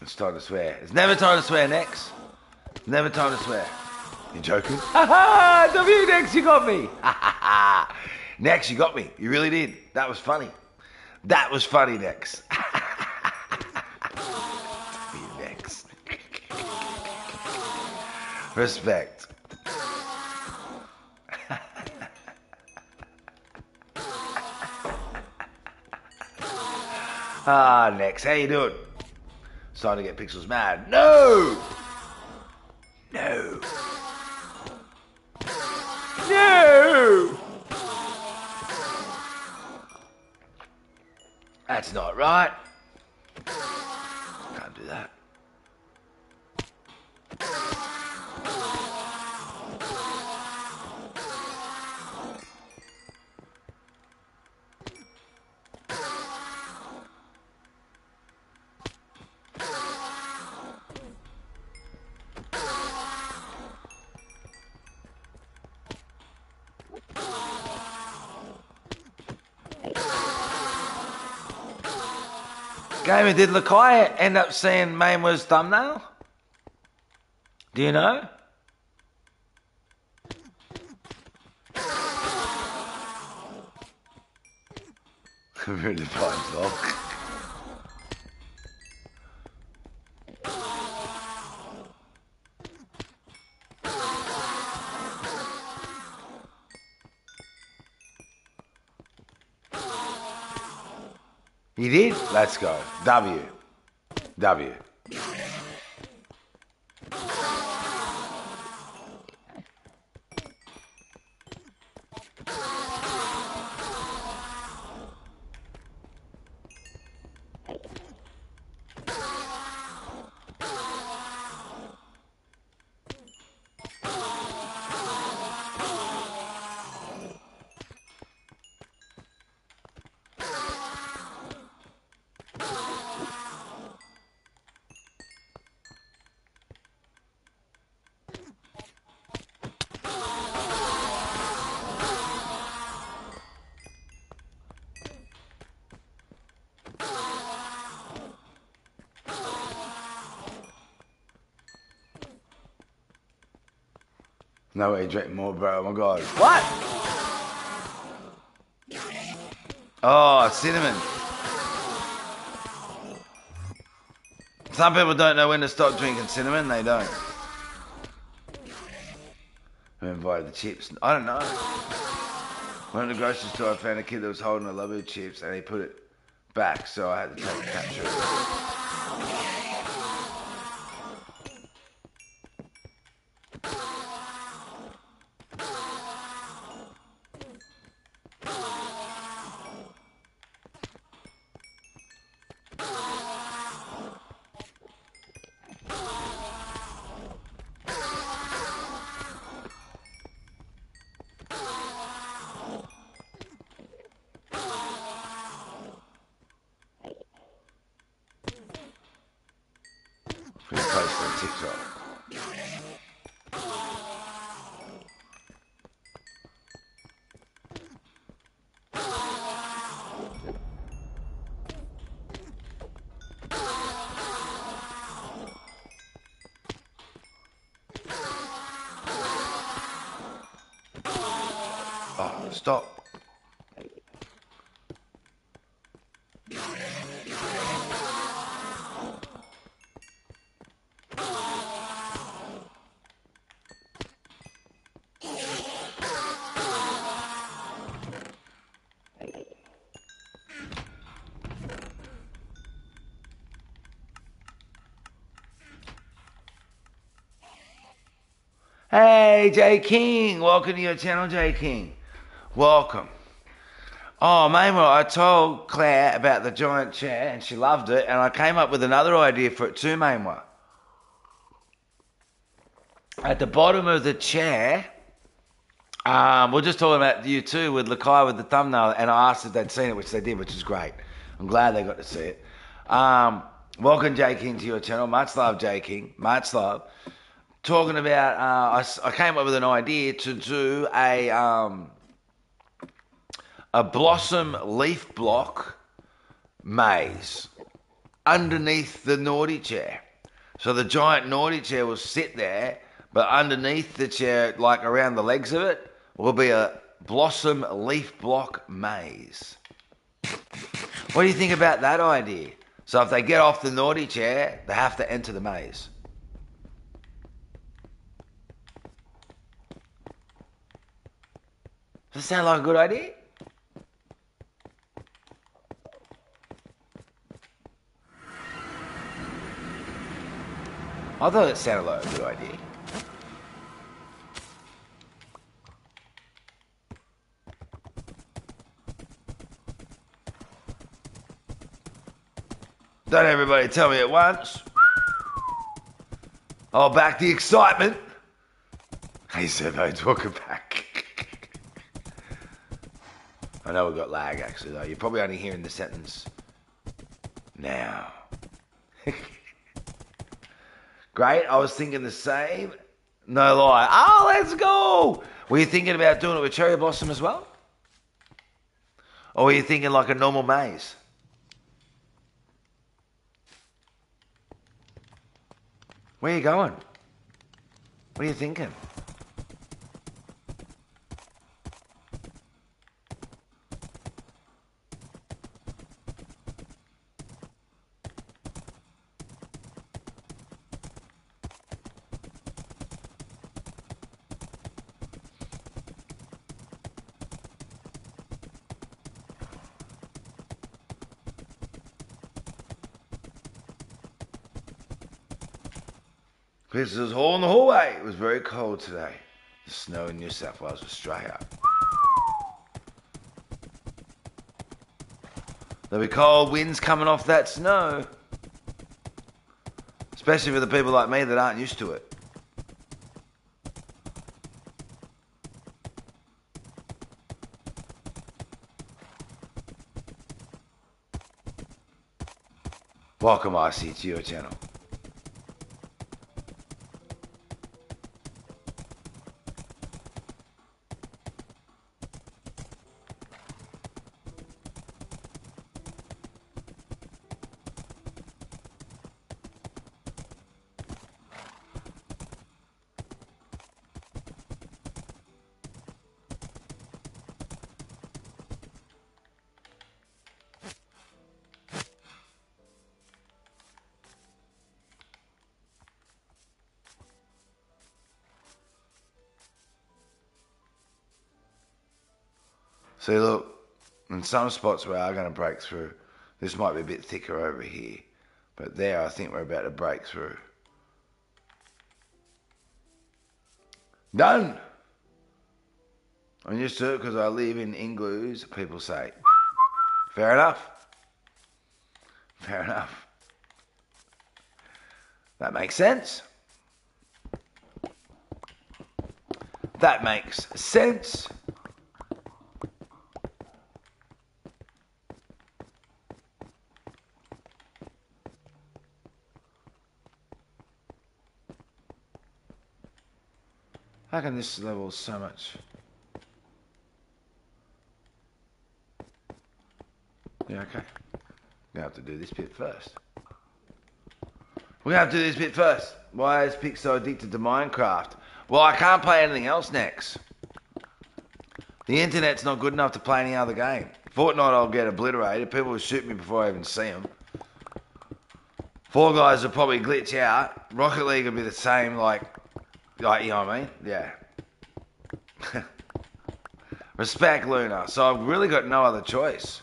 S2: It's time to swear. It's never time to swear, Nex. Never time to swear. You joking? Ha ha! W, Nex, you got me! Ha ha ha! Nex, you got me. You really did. That was funny. That was funny, Nex. W, Nex. Respect. Ah, Nex, how you doing? It's time to get Pixels mad. No! No! No! That's not right. Can't do that. Gamer, did Lakai end up seeing Mainwa's thumbnail? Do you know? Really fine vlog. You did? Let's go. W. W. No way, drink more, bro. Oh my god. What? Oh, cinnamon. Some people don't know when to stop drinking cinnamon. They don't. Who invited the chips? I don't know. Went to the grocery store. I found a kid that was holding a Labu chips, and he put it back, so I had to take a capture of it. Gonna post on TikTok. Oh, stop. Hey, Jay King. Welcome to your channel, Jay King. Welcome. Oh, meanwhile, I told Claire about the giant chair and she loved it, and I came up with another idea for it too, meanwhile. At the bottom of the chair, we're just talking about you two with Lakai with the thumbnail, and I asked if they'd seen it, which they did, which is great. I'm glad they got to see it. Welcome, Jay King, to your channel. Much love, Jay King. Much love. Talking about, I came up with an idea to do a blossom leaf block maze underneath the naughty chair. So the giant naughty chair will sit there, but underneath the chair, like around the legs of it, will be a blossom leaf block maze. What do you think about that idea? So if they get off the naughty chair, they have to enter the maze. Does that sound like a good idea? I thought it sounded like a good idea. Don't everybody tell me at once. I'll back the excitement. Hey, Servo, welcome back. I know we've got lag, actually, though. You're probably only hearing the sentence now. Great, I was thinking the same. No lie. Oh, let's go. Were you thinking about doing it with cherry blossom as well? Or were you thinking like a normal maze? Where are you going? What are you thinking? Chris's hole in the hallway. It was very cold today. The snow in New South Wales, Australia. There'll be cold winds coming off that snow. Especially for the people like me that aren't used to it. Welcome, RC, to your channel. See, look, in some spots we are going to break through. This might be a bit thicker over here, but there I think we're about to break through. Done! I'm used to it because I live in igloos, people say. Fair enough. Fair enough. That makes sense. That makes sense. How can this level so much? Yeah, okay. We have to do this bit first. We have to do this bit first. Why is Pick so addicted to Minecraft? Well, I can't play anything else next. The internet's not good enough to play any other game. Fortnite I'll get obliterated. People will shoot me before I even see them. Fall Guys will probably glitch out. Rocket League will be the same, like you know what I mean? Yeah. Respect, Luna. So I've really got no other choice.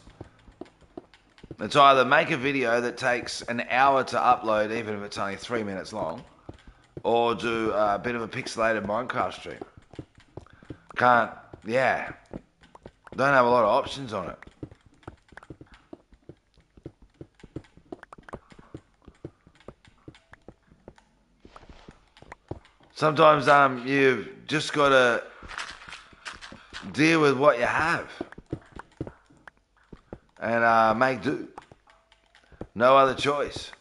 S2: It's either make a video that takes an hour to upload, even if it's only 3 minutes long, or do a bit of a pixelated Minecraft stream. Don't have a lot of options on it. Sometimes you've just got to deal with what you have and make do. No other choice.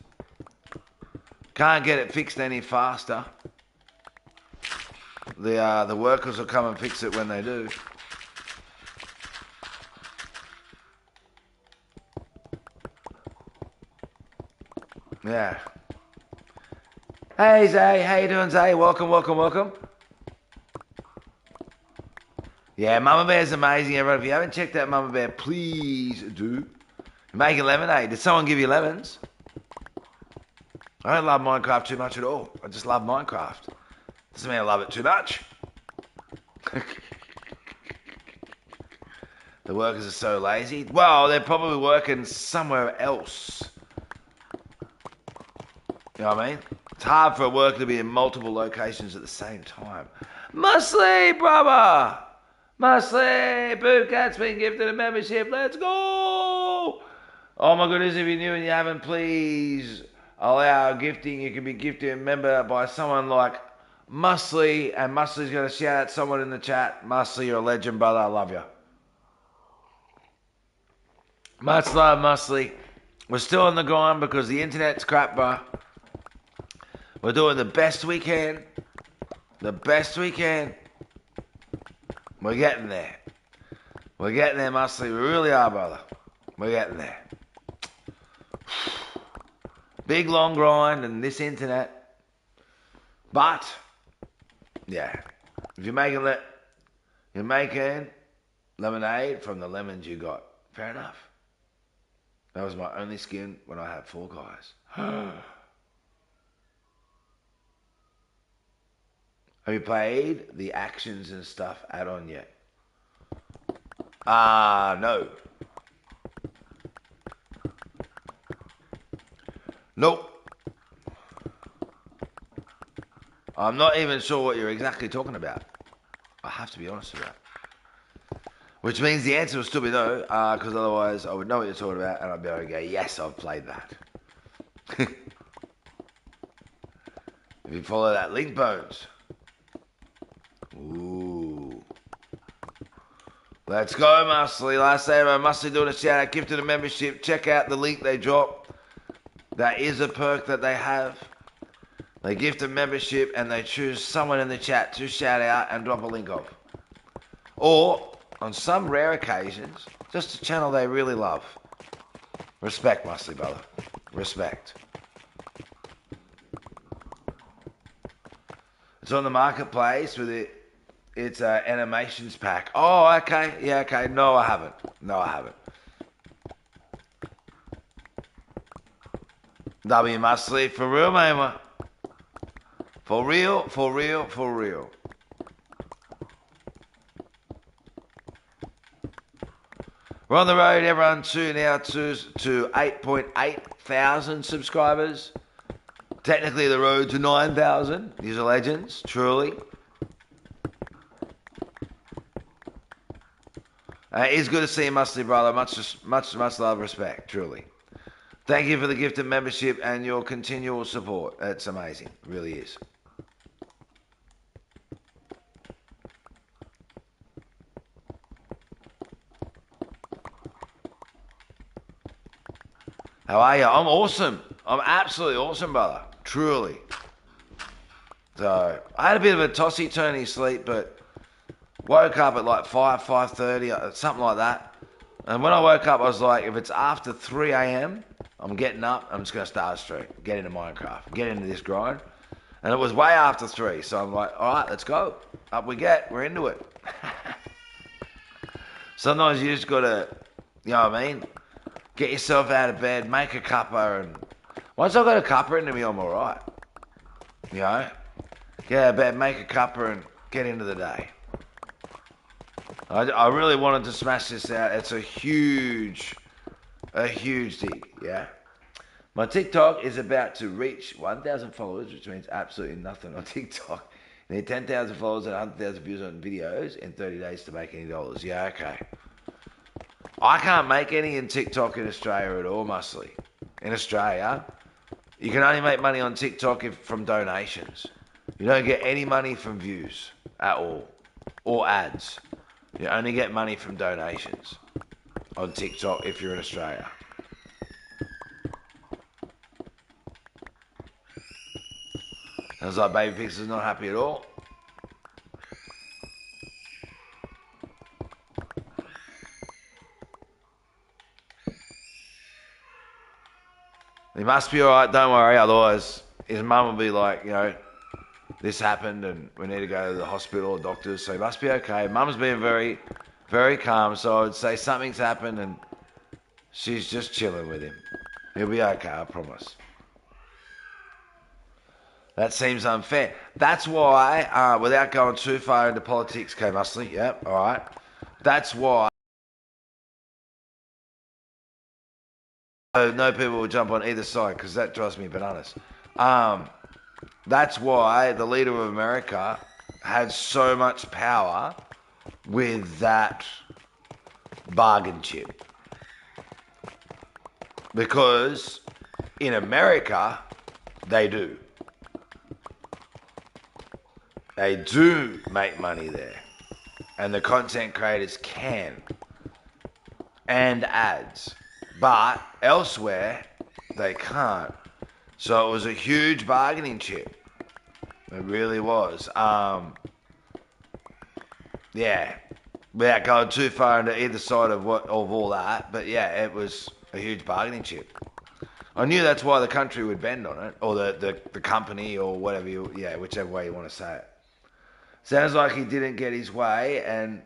S2: Can't get it fixed any faster. The workers will come and fix it when they do. Yeah. Hey Zay, how you doing, Zay? Welcome. Yeah, Mama Bear's amazing, everyone. If you haven't checked out Mama Bear, please do. You're making lemonade. Did someone give you lemons? I don't love Minecraft too much at all. I just love Minecraft. Doesn't mean I love it too much. The workers are so lazy. Well, they're probably working somewhere else. You know what I mean? It's hard for a worker to be in multiple locations at the same time. Musly, brother! Musly! Bootcat's been gifted a membership. Let's go! Oh my goodness, if you're new and you haven't, please allow gifting. You can be gifted a member by someone like Musly, and Musly's going to shout out someone in the chat. Musly, you're a legend, brother. I love you. Much love, Musly. We're still on the grind because the internet's crap, bro. We're doing the best we can. The best we can. We're getting there. We're getting there, Musly. We really are, brother. We're getting there. Big, long grind and this internet. But, yeah. If you're making lemonade from the lemons you got. Fair enough. That was my only skin when I had Fall Guys. Have you played the actions and stuff add-on yet? No. Nope. I'm not even sure what you're exactly talking about. I have to be honest with that. Which means the answer will still be no, because otherwise I would know what you're talking about and I'd be able to go, yes, I've played that. If you follow that link, Bones. Ooh. Let's go, Musly. Last day, Musly doing a shout out, gifted a membership. Check out the link they drop. That is a perk that they have. They gift a membership and they choose someone in the chat to shout out and drop a link of. Or, on some rare occasions, just a channel they really love. Respect, Musly, brother. Respect. It's on the marketplace with its animations pack. Oh, okay. Yeah, okay. No, I haven't. W Musly, for real, mate. For real. We're on the road, everyone, to 8.8 thousand subscribers. Technically, the road to 9,000. These are legends, truly. It is good to see you, Musly, brother. Much love, respect, truly. Thank you for the gift of membership and your continual support. It's amazing. It really is. How are you? I'm awesome. I'm absolutely awesome, brother. Truly. So, I had a bit of a tossy-turny sleep, but woke up at like 5:30, something like that. And when I woke up, I was like, if it's after 3 a.m., I'm getting up, I'm just going to start a stream, get into Minecraft, get into this grind. And it was way after 3, so I'm like, all right, let's go. Up we get, we're into it. Sometimes you just got to, you know what I mean? Get yourself out of bed, make a cuppa, and once I got a cuppa into me, I'm all right. You know? Get out of bed, make a cuppa, and get into the day. I really wanted to smash this out. It's a huge dig, yeah? My TikTok is about to reach 1,000 followers, which means absolutely nothing on TikTok. I need 10,000 followers and 100,000 views on videos in 30 days to make any dollars. Yeah, okay. I can't make any in TikTok in Australia at all, Muscly. In Australia, you can only make money on TikTok from donations. You don't get any money from views at all, or ads. You only get money from donations on TikTok if you're in Australia. Sounds like Baby Pix is not happy at all. He must be alright, don't worry, otherwise his mum will be like, this happened and we need to go to the hospital or doctors, so he must be okay. Mum's being very, very calm, so I would say something's happened and she's just chilling with him. He'll be okay, I promise. That seems unfair. That's why, without going too far into politics, K. Muscly, yep, alright. That's why no people will jump on either side because that drives me bananas. That's why the leader of America had so much power with that bargain chip. Because in America, they do. They do make money there. And the content creators can. And ads. But elsewhere, they can't. So it was a huge bargaining chip. It really was. Yeah. Without going too far into either side of all that. But yeah, it was a huge bargaining chip. I knew that's why the country would bend on it. Or the company or whatever whichever way you want to say it. Sounds like he didn't get his way and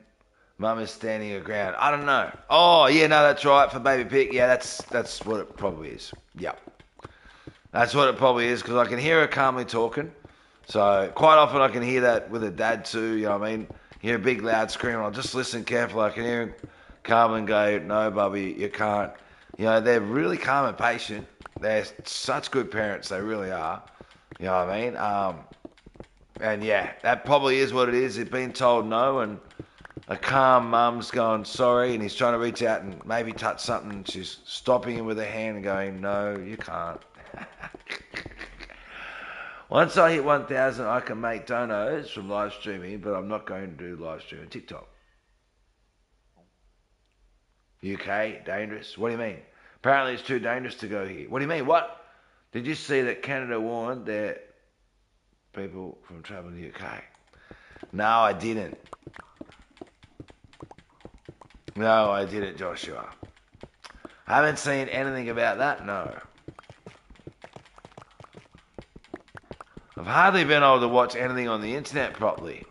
S2: Mum is standing her ground. I don't know. Oh, yeah, no, that's right, for Baby Pig. Yeah, that's what it probably is. Yep. That's what it probably is, because I can hear her calmly talking. So, quite often I can hear that with her dad too, you know what I mean? Hear a big loud scream, I'll just listen carefully. I can hear him calmly and go, no, Bubby, you can't. You know, they're really calm and patient. They're such good parents, they really are. You know what I mean? And yeah, that probably is what it is. They've been told no, and a calm mum's going, sorry, and he's trying to reach out and maybe touch something, and she's stopping him with her hand and going, no, you can't. Once I hit 1,000, I can make donos from live streaming, but I'm not going to do live streaming TikTok. UK, dangerous? What do you mean? Apparently it's too dangerous to go here. What do you mean? What? Did you see that Canada warned their people from traveling to the UK? No, I didn't. No, I didn't, Joshua. I haven't seen anything about that, no. I've hardly been able to watch anything on the internet properly.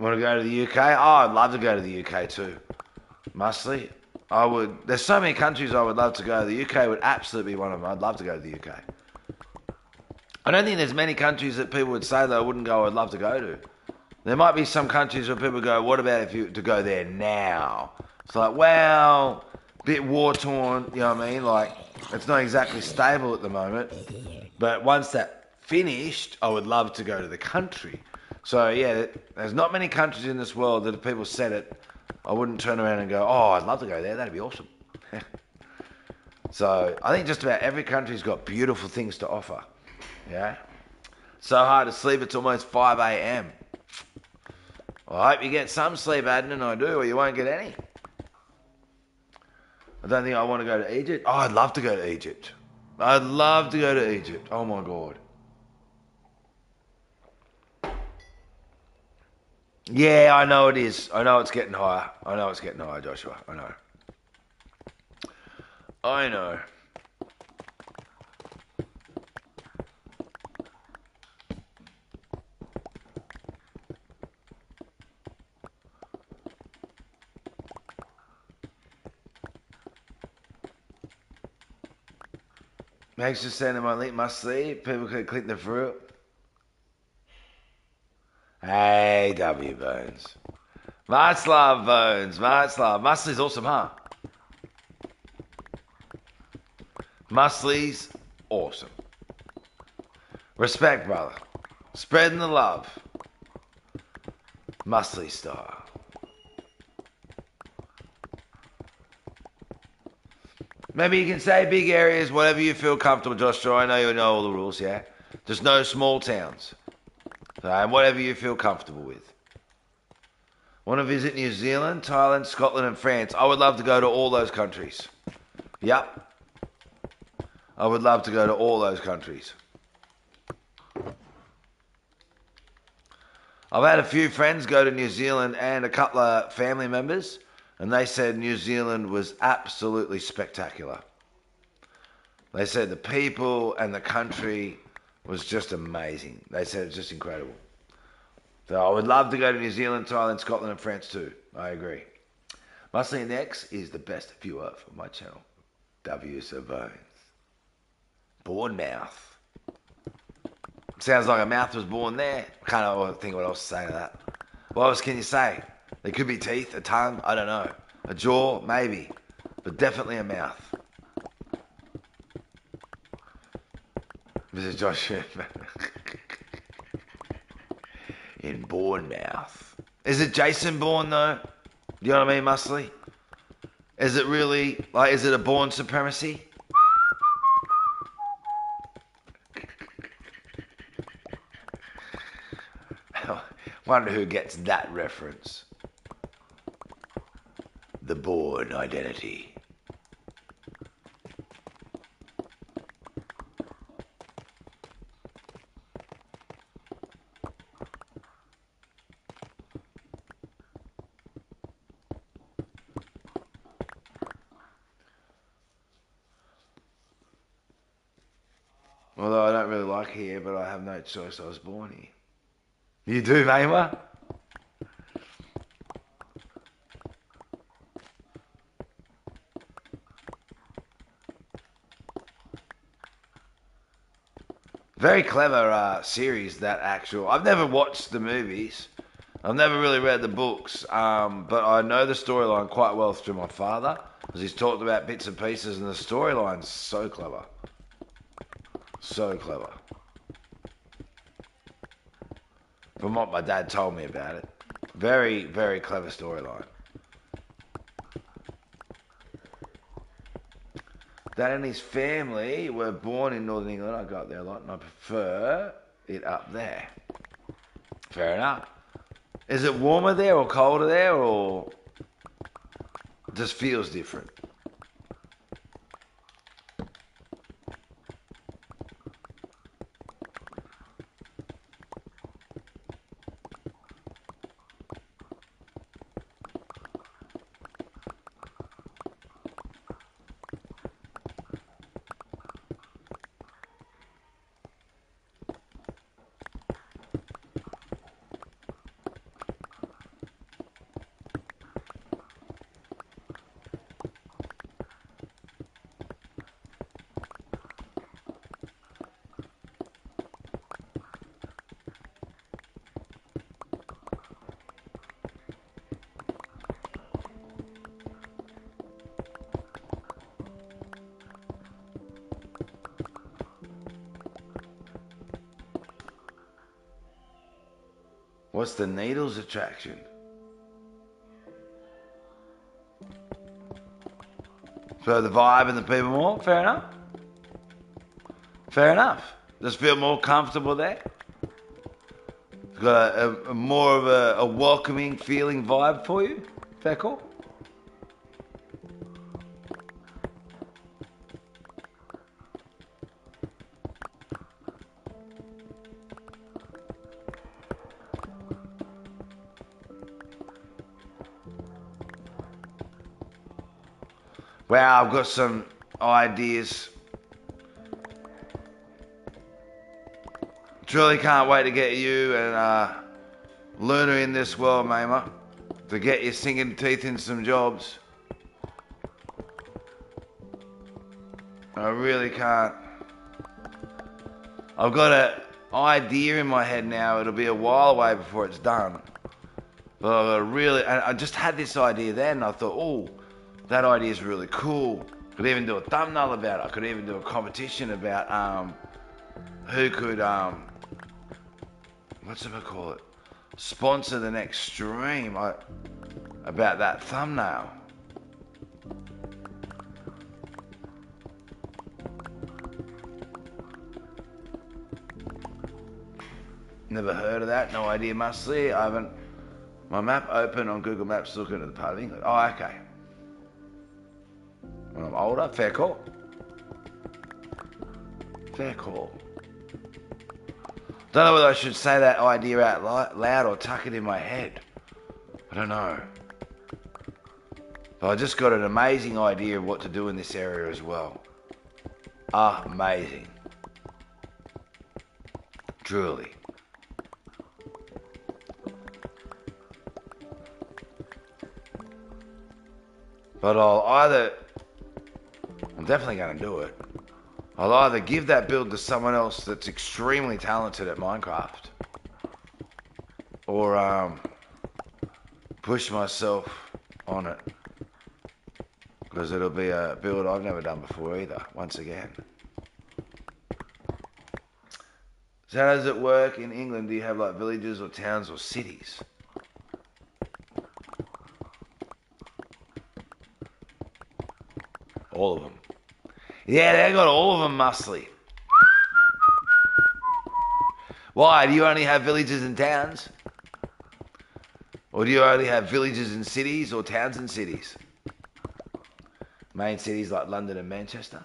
S2: Want to go to the UK? Oh, I'd love to go to the UK too. Muscly. I would. There's so many countries I would love to go. The UK would absolutely be one of them. I'd love to go to the UK. I don't think there's many countries that people would say that I wouldn't go, I'd love to go to. There might be some countries where people go, what about if you to go there now? It's like, well, bit war-torn, you know what I mean? Like, it's not exactly stable at the moment. But once that finished, I would love to go to the country. So, yeah, there's not many countries in this world that if people said it, I wouldn't turn around and go, oh, I'd love to go there. That'd be awesome. So, I think just about every country's got beautiful things to offer. Yeah? So hard to sleep, it's almost 5 a.m. Well, I hope you get some sleep, Adnan, I do, or you won't get any. I don't think I want to go to Egypt. Oh, I'd love to go to Egypt. I'd love to go to Egypt. Oh, my God. Yeah, I know it is. I know it's getting higher. I know it's getting higher, Joshua. I know. I know. Thanks for sending my link, must leave. People can click the through. Hey, W Bones. Much love, Bones. Much love. Musley's awesome, huh? Musley's awesome. Respect, brother. Spreading the love. Musley style. Maybe you can say big areas, whatever you feel comfortable, Joshua. I know you know all the rules, yeah? Just no small towns. So, whatever you feel comfortable with. Want to visit New Zealand, Thailand, Scotland and France? I would love to go to all those countries. Yep. I would love to go to all those countries. I've had a few friends go to New Zealand and a couple of family members, and they said New Zealand was absolutely spectacular. They said the people and the country was just amazing. They said it's just incredible. So I would love to go to New Zealand, Thailand, Scotland and France too. I agree. Muscly Nex is the best viewer for my channel. W. Bones. Bournemouth. Sounds like a mouth was born there. I can't think what else to say to that. What else can you say? There could be teeth, a tongue, I don't know. A jaw, maybe. But definitely a mouth. Mr. Josh in Bournemouth. Is it Jason Bourne though? Do you know what I mean, Muscly? Is it really, like, is it a Bourne supremacy? Wonder who gets that reference. The Bourne identity. Although I don't really like here, but I have no choice, I was born here. You do, Mayma? Very clever series, that actual. I've never watched the movies. I've never really read the books, but I know the storyline quite well through my father, because he's talked about bits and pieces, and the storyline's so clever. So clever. From what my dad told me about it. Very, very clever storyline. Dad and his family were born in Northern England. I got there a lot, and I prefer it up there. Fair enough. Is it warmer there or colder there, or just feels different? What's the needles attraction? So the vibe and the people more? Fair enough. Fair enough. Just feel more comfortable there. It's got a more of a welcoming feeling vibe for you. Fair call. Wow, I've got some ideas. Truly can't wait to get you and Luna in this world, Mama. To get your sinking teeth in some jobs. I really can't. I've got an idea in my head now. It'll be a while away before it's done. But I just had this idea then. And I thought, oh, that idea is really cool. Could even do a thumbnail about it. I could even do a competition about who could sponsor the next stream about that thumbnail. Never heard of that. No idea, Muscly. I haven't. My map open on Google Maps looking at the part of England. Oh, okay. When I'm older, fair call. Fair call. Don't know whether I should say that idea out loud or tuck it in my head. I don't know. But I just got an amazing idea of what to do in this area as well. Amazing. Truly. But I'm definitely going to do it. I'll either give that build to someone else that's extremely talented at Minecraft, or push myself on it, because it'll be a build I've never done before either, once again. So how does it work in England? Do you have like villages or towns or cities? All of them. Yeah, they got all of them, Muscly. Why? Do you only have villages and towns? Or do you only have villages and cities or towns and cities? Main cities like London and Manchester.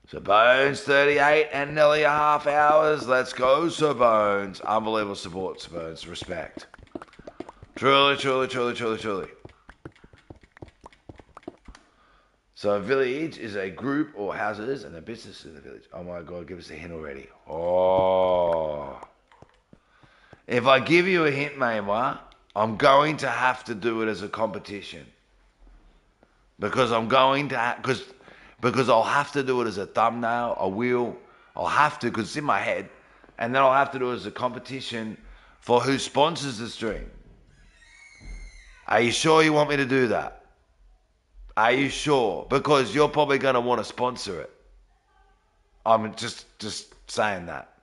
S2: So Bones 38 and nearly a half hours. Let's go, Sir Bones. Unbelievable support, Sir Bones. Respect. Truly, truly, truly, truly, truly. So a village is a group or houses and a business in the village. Oh my God, give us a hint already. Oh. If I give you a hint, Maywa, I'm going to have to do it as a competition. Because I'm going to, because I'll have to do it as a thumbnail. I'll have to, because it's in my head. And then I'll have to do it as a competition for who sponsors the stream. Are you sure you want me to do that? Are you sure? Because you're probably going to want to sponsor it. I'm just saying that.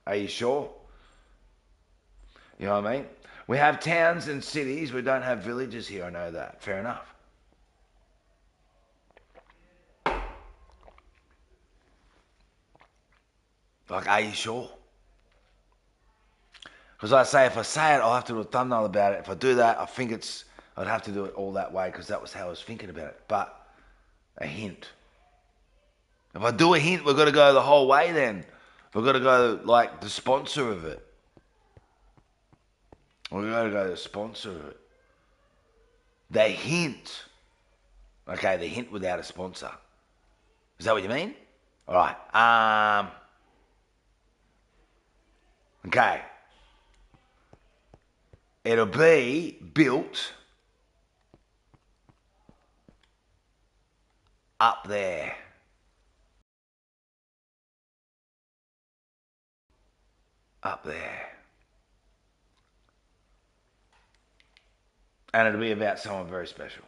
S2: Are you sure? You know what I mean? We have towns and cities. We don't have villages here. I know that. Fair enough. Like, are you sure? Because I say, if I say it, I'll have to do a thumbnail about it. If I do that, I'd have to do it all that way because that was how I was thinking about it. But a hint. If I do a hint, we've got to go the whole way then. We've got to go like the sponsor of it. We've got to go the sponsor of it. The hint. Okay, the hint without a sponsor. Is that what you mean? All right. Okay. It'll be built up there. Up there. And it'll be about someone very special.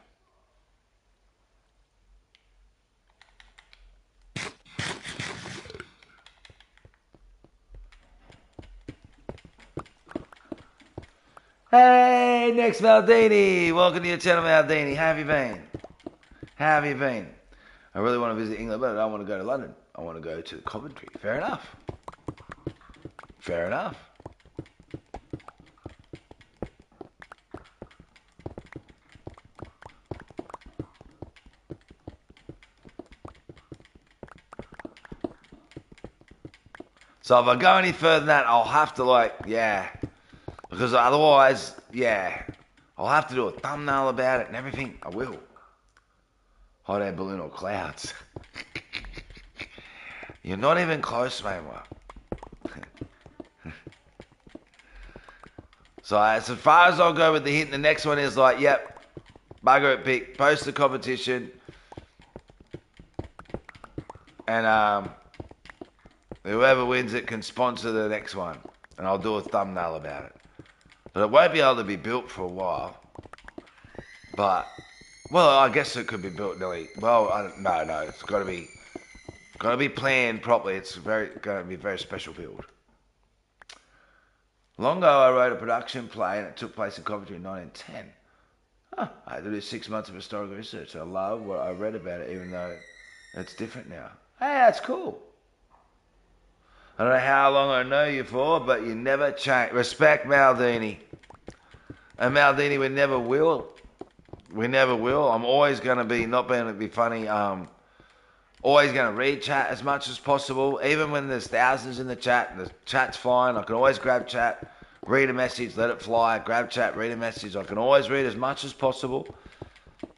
S2: Hey, Next Maldini. Welcome to your channel, Maldini. How have you been? How have you been? I really want to visit England, but I don't want to go to London. I want to go to Coventry. Fair enough. Fair enough. So if I go any further than that, I'll have to because otherwise, I'll have to do a thumbnail about it and everything. I will. Hot air balloon or clouds. You're not even close, mate. So as far as I'll go with the hint, the next one is bugger it, pick, post the competition, and Whoever wins it can sponsor the next one, and I'll do a thumbnail about it. But it won't be able to be built for a while. But, well, I guess it could be built nearly. Well, no, it's got to be planned properly. It's going to be a very special build. Long ago, I wrote a production play, and it took place in Coventry in 1910. I had to do 6 months of historical research. I love what I read about it, even though it's different now. Hey, that's cool. I don't know how long I know you for, but you never change. Respect Maldini. And Maldini, we never will. We never will. I'm always going to be, not being able to be funny, always going to read chat as much as possible. Even when there's thousands in the chat's fine. I can always grab chat, read a message, let it fly, grab chat, read a message. I can always read as much as possible.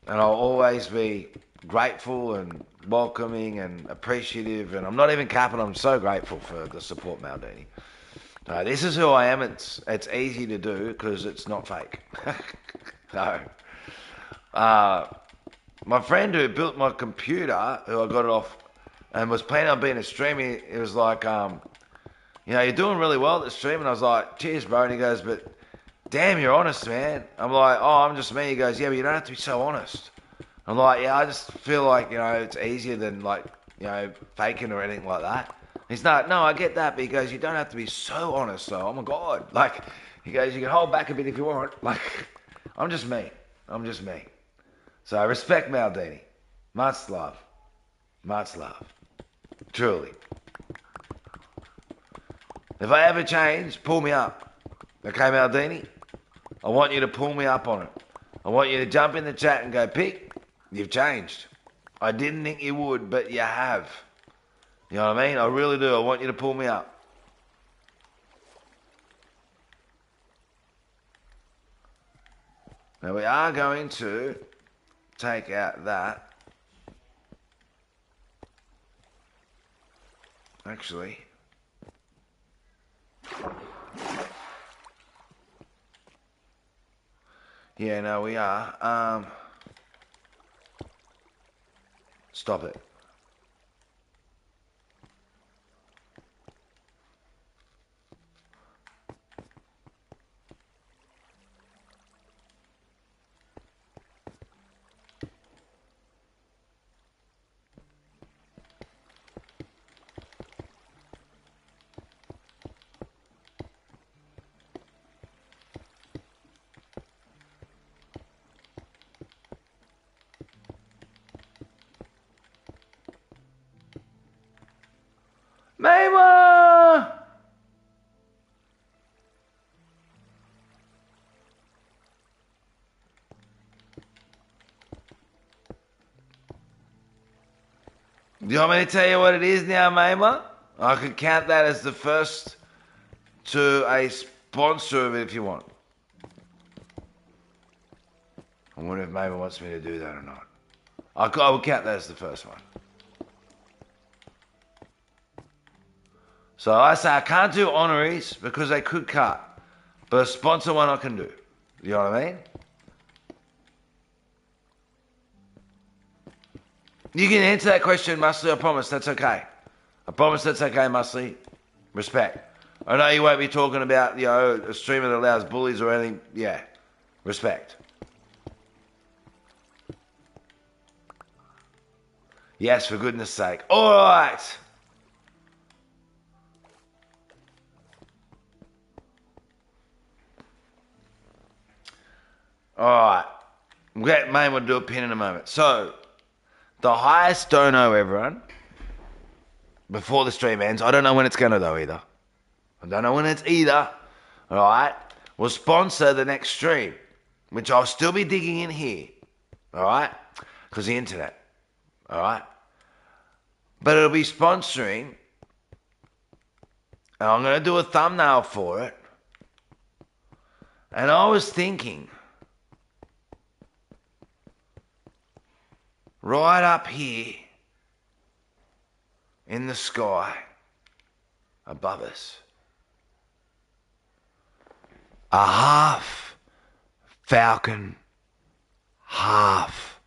S2: And I'll always be grateful and welcoming and appreciative. And I'm not even capping. I'm so grateful for the support, Maldini. This is who I am. It's easy to do because it's not fake. No. My friend who built my computer, who I got it off, and was planning on being a streamer, he was like, you're doing really well at the stream. And I was like, cheers, bro. And he goes, but damn, you're honest, man. I'm like, oh, I'm just me. He goes, yeah, but you don't have to be so honest. I'm like, yeah, I just feel like, it's easier than faking or anything like that. He's like, no, I get that, but he goes, you don't have to be so honest, though. Oh my God. He goes, you can hold back a bit if you want. I'm just me. So I respect Maldini. Much love. Much love. Truly. If I ever change, pull me up. Okay, Maldini? I want you to pull me up on it. I want you to jump in the chat and go, Pick, you've changed. I didn't think you would, but you have. You know what I mean? I really do. I want you to pull me up. Now we are going to take out that. Actually. Yeah, no, we are. Stop it. Maywa! Do you want me to tell you what it is now, Mayma? I could count that as the first to a sponsor of it if you want. I wonder if Mayma wants me to do that or not. I will count that as the first one. So I say I can't do honoraries because they could cut. But a sponsor one I can do. You know what I mean? You can answer that question, Muscly. I promise that's okay. I promise that's okay, Muscly. Respect. I know you won't be talking about, a streamer that allows bullies or anything. Yeah. Respect. Yes, for goodness sake. All right. All right. Mate, we'll do a pin in a moment. So, the highest dono, everyone, before the stream ends, I don't know when it's going to though either. I don't know when it's either. All right. Will sponsor the next stream, which I'll still be digging in here. All right. Because the internet. All right. But it'll be sponsoring. And I'm going to do a thumbnail for it. And I was thinking, right up here in the sky above us, a half falcon, half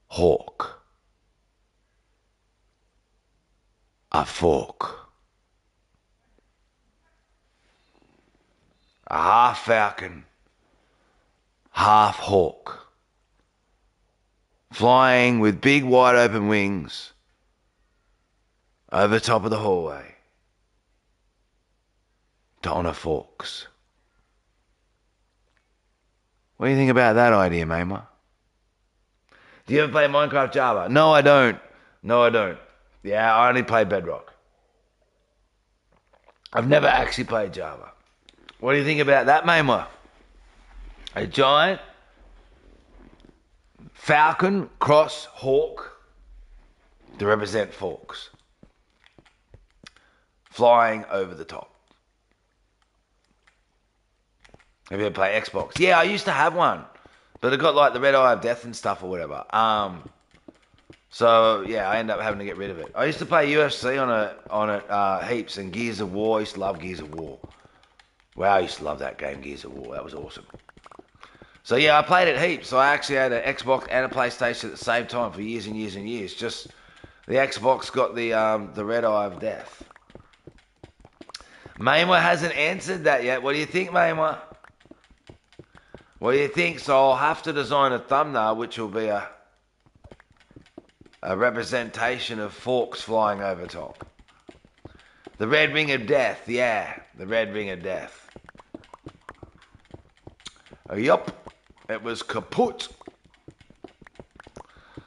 S2: hawk. a fork. A half falcon, half hawk, flying with big wide open wings over top of the hallway. Donna Forks. What do you think about that idea, Mama? Do you ever play Minecraft Java? No, I don't. Yeah, I only play Bedrock. I've never actually played Java. What do you think about that, Mama? A giant falcon cross hawk to represent forks, flying over the top. Have you ever played Xbox? Yeah, I used to have one, but it got like the red eye of death and stuff or whatever. So yeah, I ended up having to get rid of it. I used to play UFC on it heaps, and Gears of War. I used to love Gears of War. Wow, I used to love that game, Gears of War. That was awesome. So yeah, I played it heaps. So I actually had an Xbox and a PlayStation at the same time for years and years and years. Just the Xbox got the red eye of death. Mayma hasn't answered that yet. What do you think, Mayma? What do you think? So I'll have to design a thumbnail which will be a representation of forks flying over top. The red ring of death, yeah. The red ring of death. Yup. It was kaput.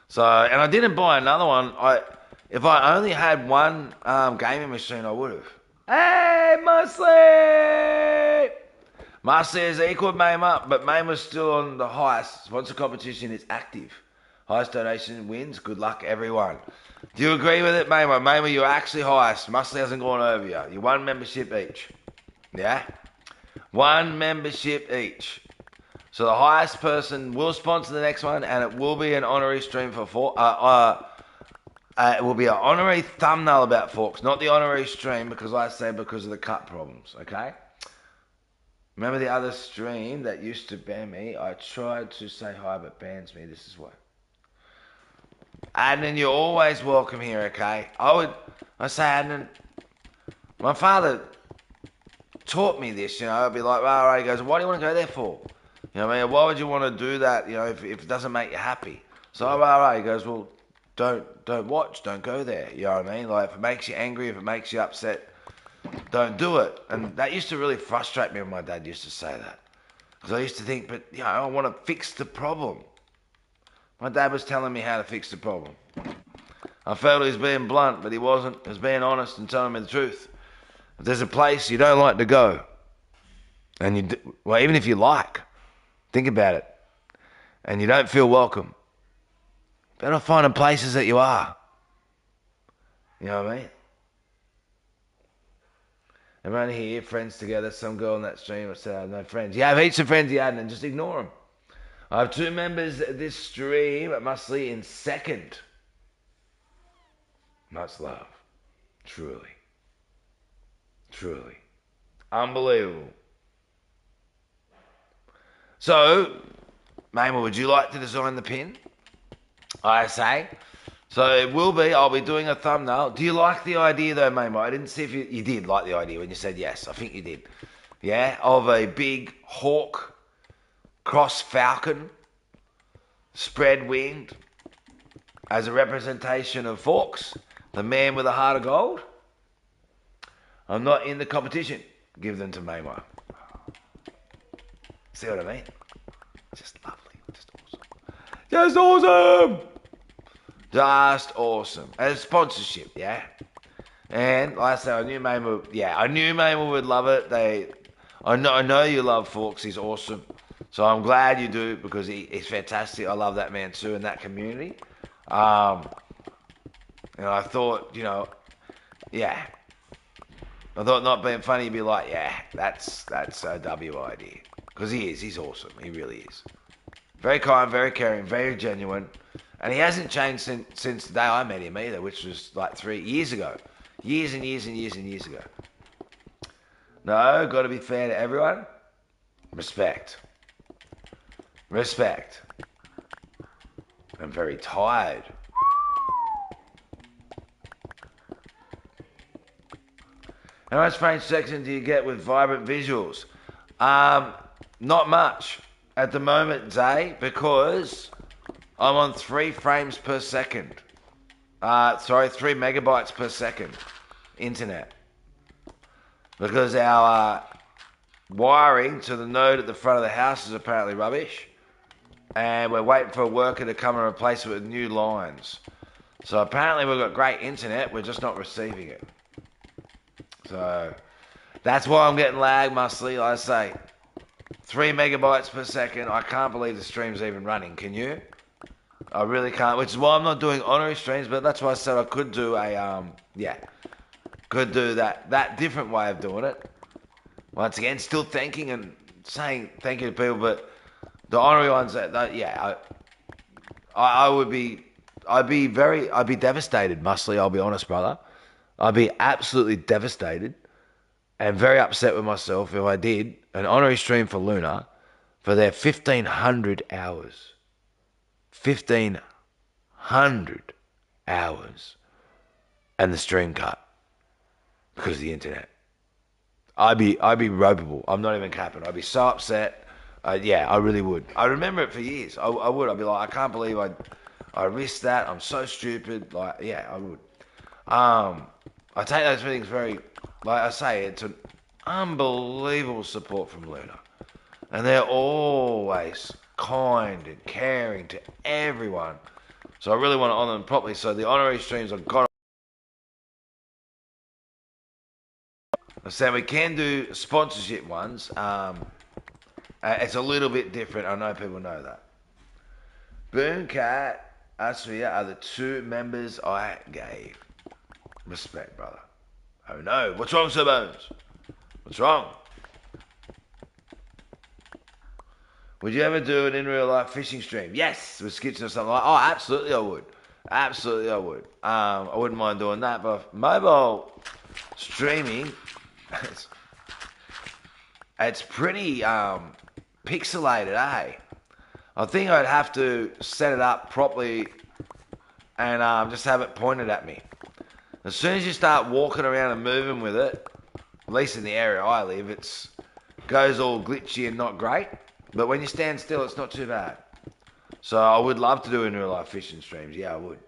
S2: So, and I didn't buy another one. If I only had one gaming machine, I would have. Hey, Musly! Musly has equalled Mayma, but Mayma's still on the highest. Sponsor competition is active. Highest donation wins. Good luck, everyone. Do you agree with it, Mayma? Mayma, you're actually highest. Musly hasn't gone over you. You're one membership each. Yeah? One membership each. So the highest person will sponsor the next one, and it will be an honorary stream for it will be an honorary thumbnail about forks, not the honorary stream, because of the cut problems, okay? Remember the other stream that used to ban me? I tried to say hi, but bans me. This is why. Adnan, you're always welcome here, okay? I say, Adnan, my father taught me this, I'd be like, all right, he goes, why do you want to go there for? You know what I mean? Why would you want to do that, if it doesn't make you happy? So, all right, he goes, well, don't watch, don't go there, you know what I mean? Like, if it makes you angry, if it makes you upset, don't do it. And that used to really frustrate me when my dad used to say that. Because I used to think, but, I want to fix the problem. My dad was telling me how to fix the problem. I felt he was being blunt, but he wasn't. He was being honest and telling me the truth. If there's a place you don't like to go, and even if you like, think about it, and you don't feel welcome, better find the places that you are. You know what I mean? Everyone here, friends together, some girl in that stream said I have no friends. You have heaps of friends you had, and just ignore them. I have two members of this stream at Musly in second. Much love. Truly. Truly. Unbelievable. So, Mayma, would you like to design the pin? I say. So it will be, I'll be doing a thumbnail. Do you like the idea though, Mayma? I didn't see if you did like the idea when you said yes. I think you did. Yeah, of a big hawk, cross falcon, spread winged, as a representation of Forks, the man with a heart of gold. I'm not in the competition. Give them to Mayma. See what I mean? Just lovely. Just awesome. Just awesome! Just awesome. And sponsorship, yeah? And like I said, I knew Mayma would love it. I know you love Forks. He's awesome. So I'm glad you do, because he's fantastic. I love that man too, and that community. And I thought, yeah. I thought, not being funny, you'd be like, yeah, that's a W idea. Because he's awesome. He really is. Very kind, very caring, very genuine. And he hasn't changed since the day I met him either, which was like 3 years ago. Years and years and years and years ago. No, got to be fair to everyone. Respect. Respect. I'm very tired. How much frame per second do you get with vibrant visuals? Not much at the moment, Zay, because I'm on 3 frames per second. 3 megabytes per second internet. Because our wiring to the node at the front of the house is apparently rubbish. And we're waiting for a worker to come and replace it with new lines. So apparently we've got great internet, we're just not receiving it. So that's why I'm getting lag, Muscly. Like I say, 3 megabytes per second. I can't believe the stream's even running. Can you? I really can't. Which is why I'm not doing honorary streams. But that's why I said I could do could do that different way of doing it. Once again, still thanking and saying thank you to people, but the honorary ones, I'd be devastated, Muscly. I'll be honest, brother. I'd be absolutely devastated and very upset with myself if I did an honorary stream for Luna for their 1,500 hours. 1,500 hours. And the stream cut because of the internet. I'd be ropeable. I'm not even capping. I'd be so upset. I really would. I remember it for years. I would. I'd be like, I can't believe I risked that. I'm so stupid. Like, yeah, I would. I take those things very, like I say, it's an unbelievable support from Luna. And they're always kind and caring to everyone. So I really want to honour them properly. So the honorary streams I've got. I said we can do sponsorship ones. It's a little bit different. I know people know that. Boomcat, Asria are the 2 members I gave. Respect, brother. Oh no. What's wrong, Sir Bones? What's wrong? Would you ever do an in real life fishing stream? Yes, with Skitch or something like that. Oh, absolutely I would. Absolutely I would. I wouldn't mind doing that, but mobile streaming, it's pretty pixelated, eh? I think I'd have to set it up properly and just have it pointed at me. As soon as you start walking around and moving with it, at least in the area I live, it goes all glitchy and not great. But when you stand still, it's not too bad. So I would love to do in real life fishing streams. Yeah, I would.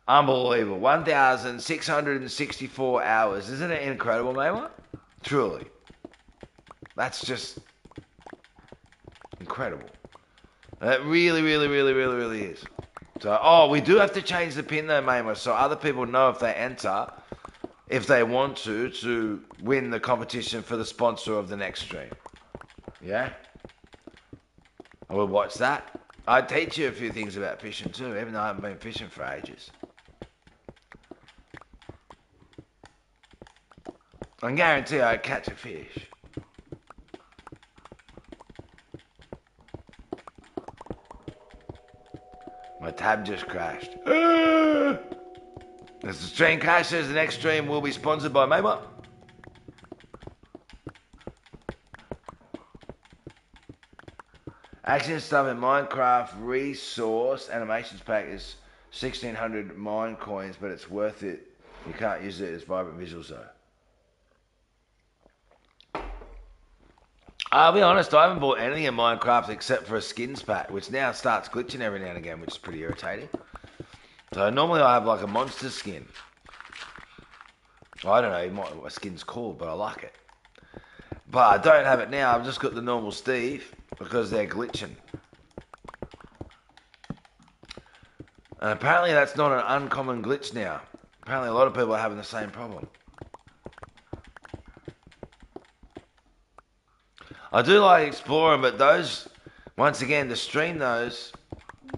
S2: Unbelievable. 1,664 hours. Isn't it incredible, mate? Truly. That's just incredible. It really, really, really, really, really is. So, we do have to change the pin though, Mama, so other people know if they enter, if they want to win the competition for the sponsor of the next stream. Yeah? I will watch that. I'd teach you a few things about fishing too, even though I haven't been fishing for ages. I guarantee I'd catch a fish. My tab just crashed. As the stream crashes, the next stream will be sponsored by Mama. Action stuff in Minecraft resource animations pack is 1,600 mine coins, but it's worth it. You can't use it as vibrant visuals though. I'll be honest, I haven't bought anything in Minecraft except for a skins pack, which now starts glitching every now and again, which is pretty irritating. So normally I have like a monster skin. I don't know what my skin's called, but I like it. But I don't have it now, I've just got the normal Steve, because they're glitching. And apparently that's not an uncommon glitch now. Apparently a lot of people are having the same problem. I do like exploring, but those, once again, to stream those,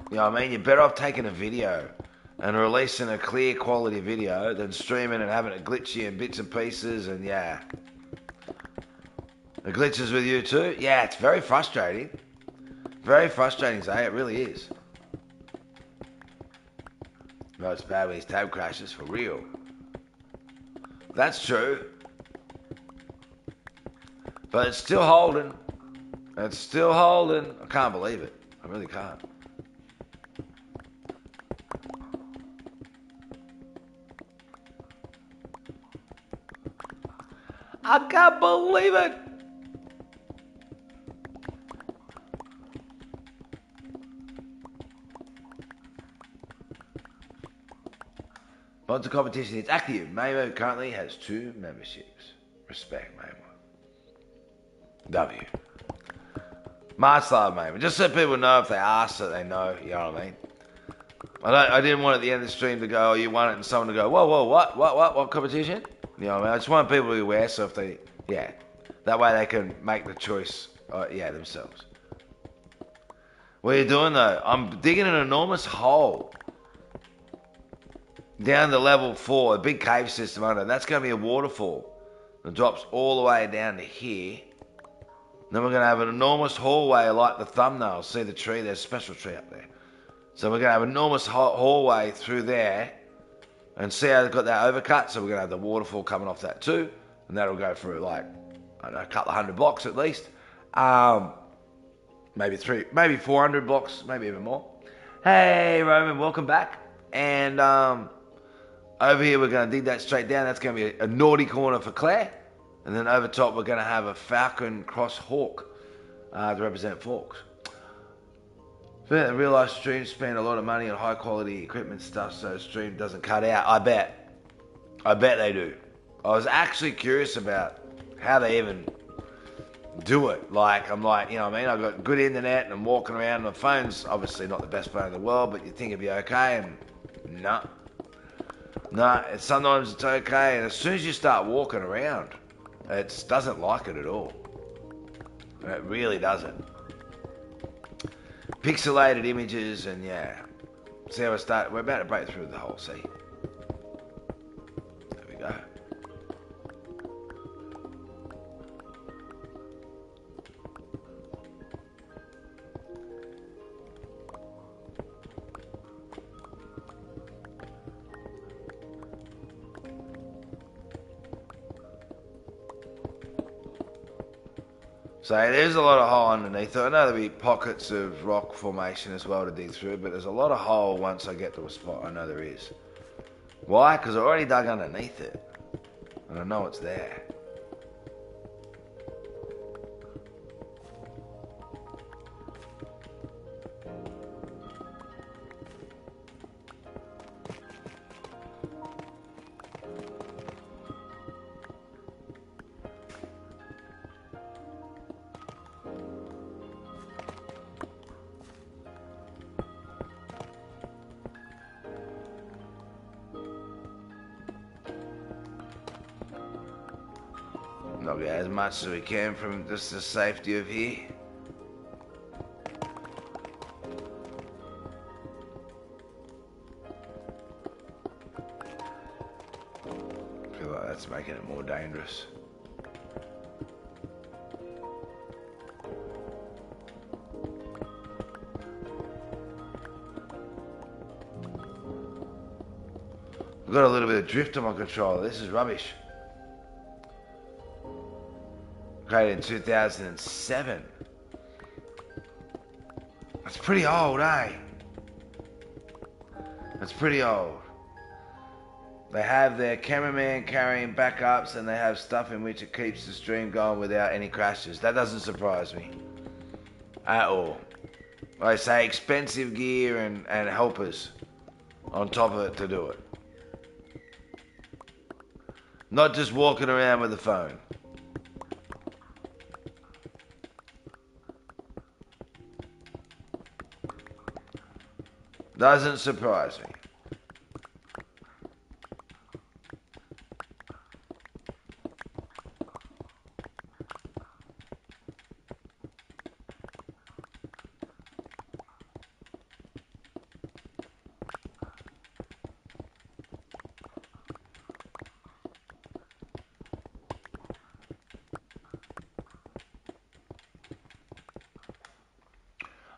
S2: you know what I mean, you're better off taking a video and releasing a clear quality video than streaming and having it glitchy in bits and pieces, and yeah. The glitches with you too? Yeah, it's very frustrating. Very frustrating, Zay, it really is. No, it's bad when his tab crashes, for real. That's true. But it's still holding. It's still holding. I can't believe it. I really can't. I can't believe it. Onto competition, it's active. Mamo currently has 2 memberships. Respect, Mamo. W. Much love, Mamo. Just so people know, if they ask, so they know, you know what I mean? I didn't want at the end of the stream to go, oh, you won it, and someone to go, whoa, what competition? You know what I mean? I just want people to be aware, so if they, that way they can make the choice, themselves. What are you doing, though? I'm digging an enormous hole down to level 4, a big cave system under. That's going to be a waterfall that drops all the way down to here. Then we're going to have an enormous hallway like the thumbnail. See the tree? There's a special tree up there. So we're going to have an enormous hallway through there. And see how they've got that overcut? So we're going to have the waterfall coming off that too. And that'll go through like, I don't know, a couple of hundred blocks at least. Maybe 400 blocks, maybe even more. Hey, Roman, welcome back. And over here, we're going to dig that straight down. That's going to be a naughty corner for Claire. And then over top, we're going to have a falcon cross hawk to represent Forks. Real life streams spend a lot of money on high quality equipment stuff so the stream doesn't cut out. I bet they do. I was actually curious about how they even do it. Like, I'm like, you know what I mean? I've got good internet and I'm walking around. My phone's obviously not the best phone in the world, but you think it'd be okay, and no, sometimes it's okay, and as soon as you start walking around, it doesn't like it at all. It really doesn't. Pixelated images, and see how I start. We're about to break through the whole sea. There we go. So there's a lot of hole underneath it. I know there'll be pockets of rock formation as well to dig through, but there's a lot of hole once I get to a spot. I know there is. Why? Because I already dug underneath it. And I know it's there. Not get as much as we can from just the safety of here. I feel like that's making it more dangerous. I've got a little bit of drift on my controller. This is rubbish. Created in 2007. That's pretty old, eh? That's pretty old. They have their cameraman carrying backups, and they have stuff in which it keeps the stream going without any crashes. That doesn't surprise me at all. Like I say, expensive gear and helpers on top of it to do it. Not just walking around with a phone. Doesn't surprise me.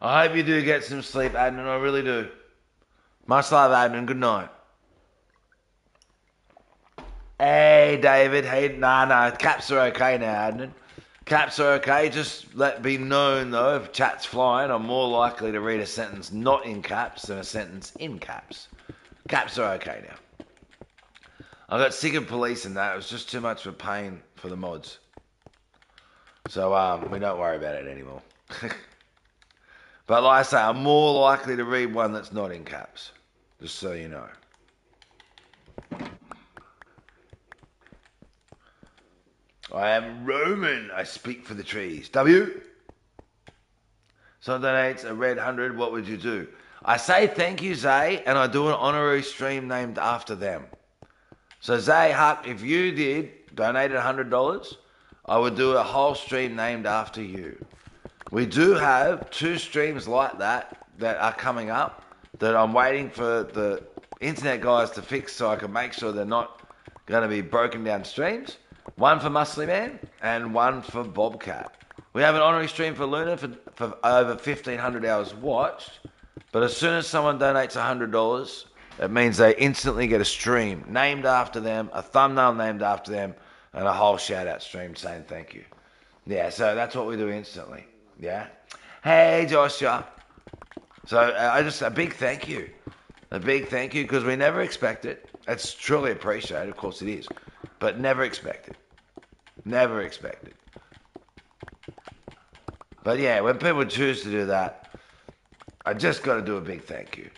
S2: I hope you do get some sleep, Adnan. I really do. Much love, Adnan. Good night. Hey, David. Hey, no. Caps are okay now, Adnan. Caps are okay. Just let be known, though, if chat's flying, I'm more likely to read a sentence not in caps than a sentence in caps. Caps are okay now. I got sick of police and that. It was just too much of a pain for the mods. So we don't worry about it anymore. But like I say, I'm more likely to read one that's not in caps. Just so you know. I am Roman. I speak for the trees. W. Someone donates a red 100. What would you do? I say thank you, Zay, and I do an honorary stream named after them. So Zay, Huck, if you did donate $100, I would do a whole stream named after you. We do have 2 streams like that are coming up that I'm waiting for the internet guys to fix so I can make sure they're not going to be broken down streams. One for Muscly Man and one for Bobcat. We have an honorary stream for Luna for over 1,500 hours watched, but as soon as someone donates $100, it means they instantly get a stream named after them, a thumbnail named after them, and a whole shout-out stream saying thank you. Yeah, so that's what we do instantly. Yeah. Hey, Joshua. So a big thank you. A big thank you because we never expect it. It's truly appreciated, of course it is, but never expected. Never expected. But yeah, when people choose to do that, I just got to do a big thank you.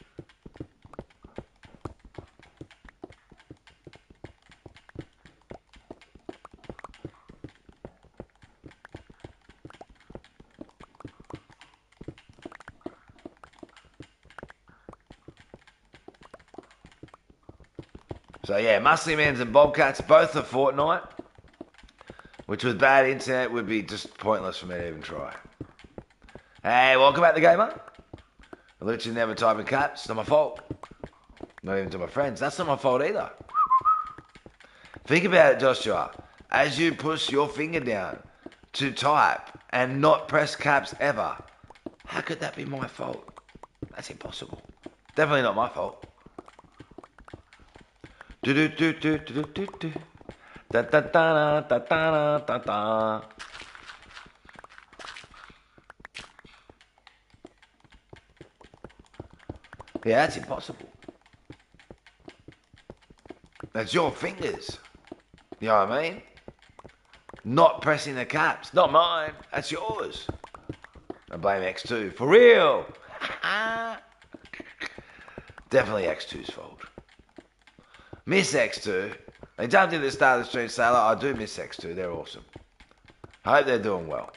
S2: So yeah, Muscly Mans and Bobcats, both are Fortnite, which with bad internet would be just pointless for me to even try. Hey, welcome back to Gamer. I literally never type in caps, it's not my fault. Not even to my friends, that's not my fault either. Think about it, Joshua. As you push your finger down to type and not press caps ever, how could that be my fault? That's impossible. Definitely not my fault. Do do do do do do do. Da da da da da da da. Yeah, that's impossible. That's your fingers. You know what I mean? Not pressing the caps. Not mine. That's yours. I blame X2. For real. Definitely X2's fault. Miss X2. They jumped in the start of the stream, Sailor. I do miss X2. They're awesome. I hope they're doing well.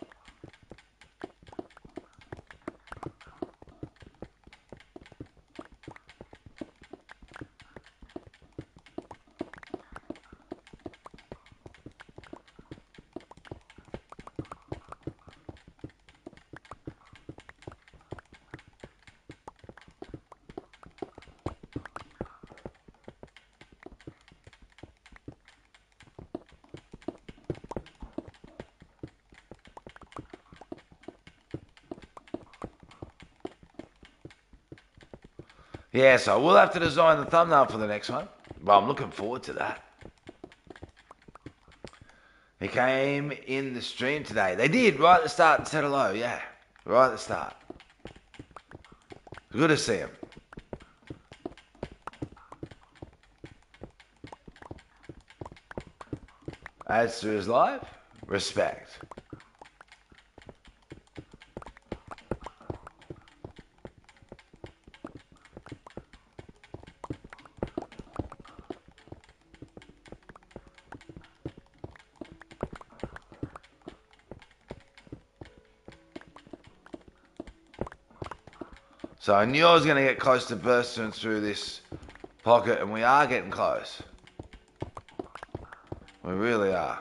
S2: Yeah, so we'll have to design the thumbnail for the next one. But I'm looking forward to that. He came in the stream today. They did, right at the start and said hello, yeah. Right at the start. Good to see him. As to his life, respect. So I knew I was going to get close to bursting through this pocket, and we are getting close. We really are.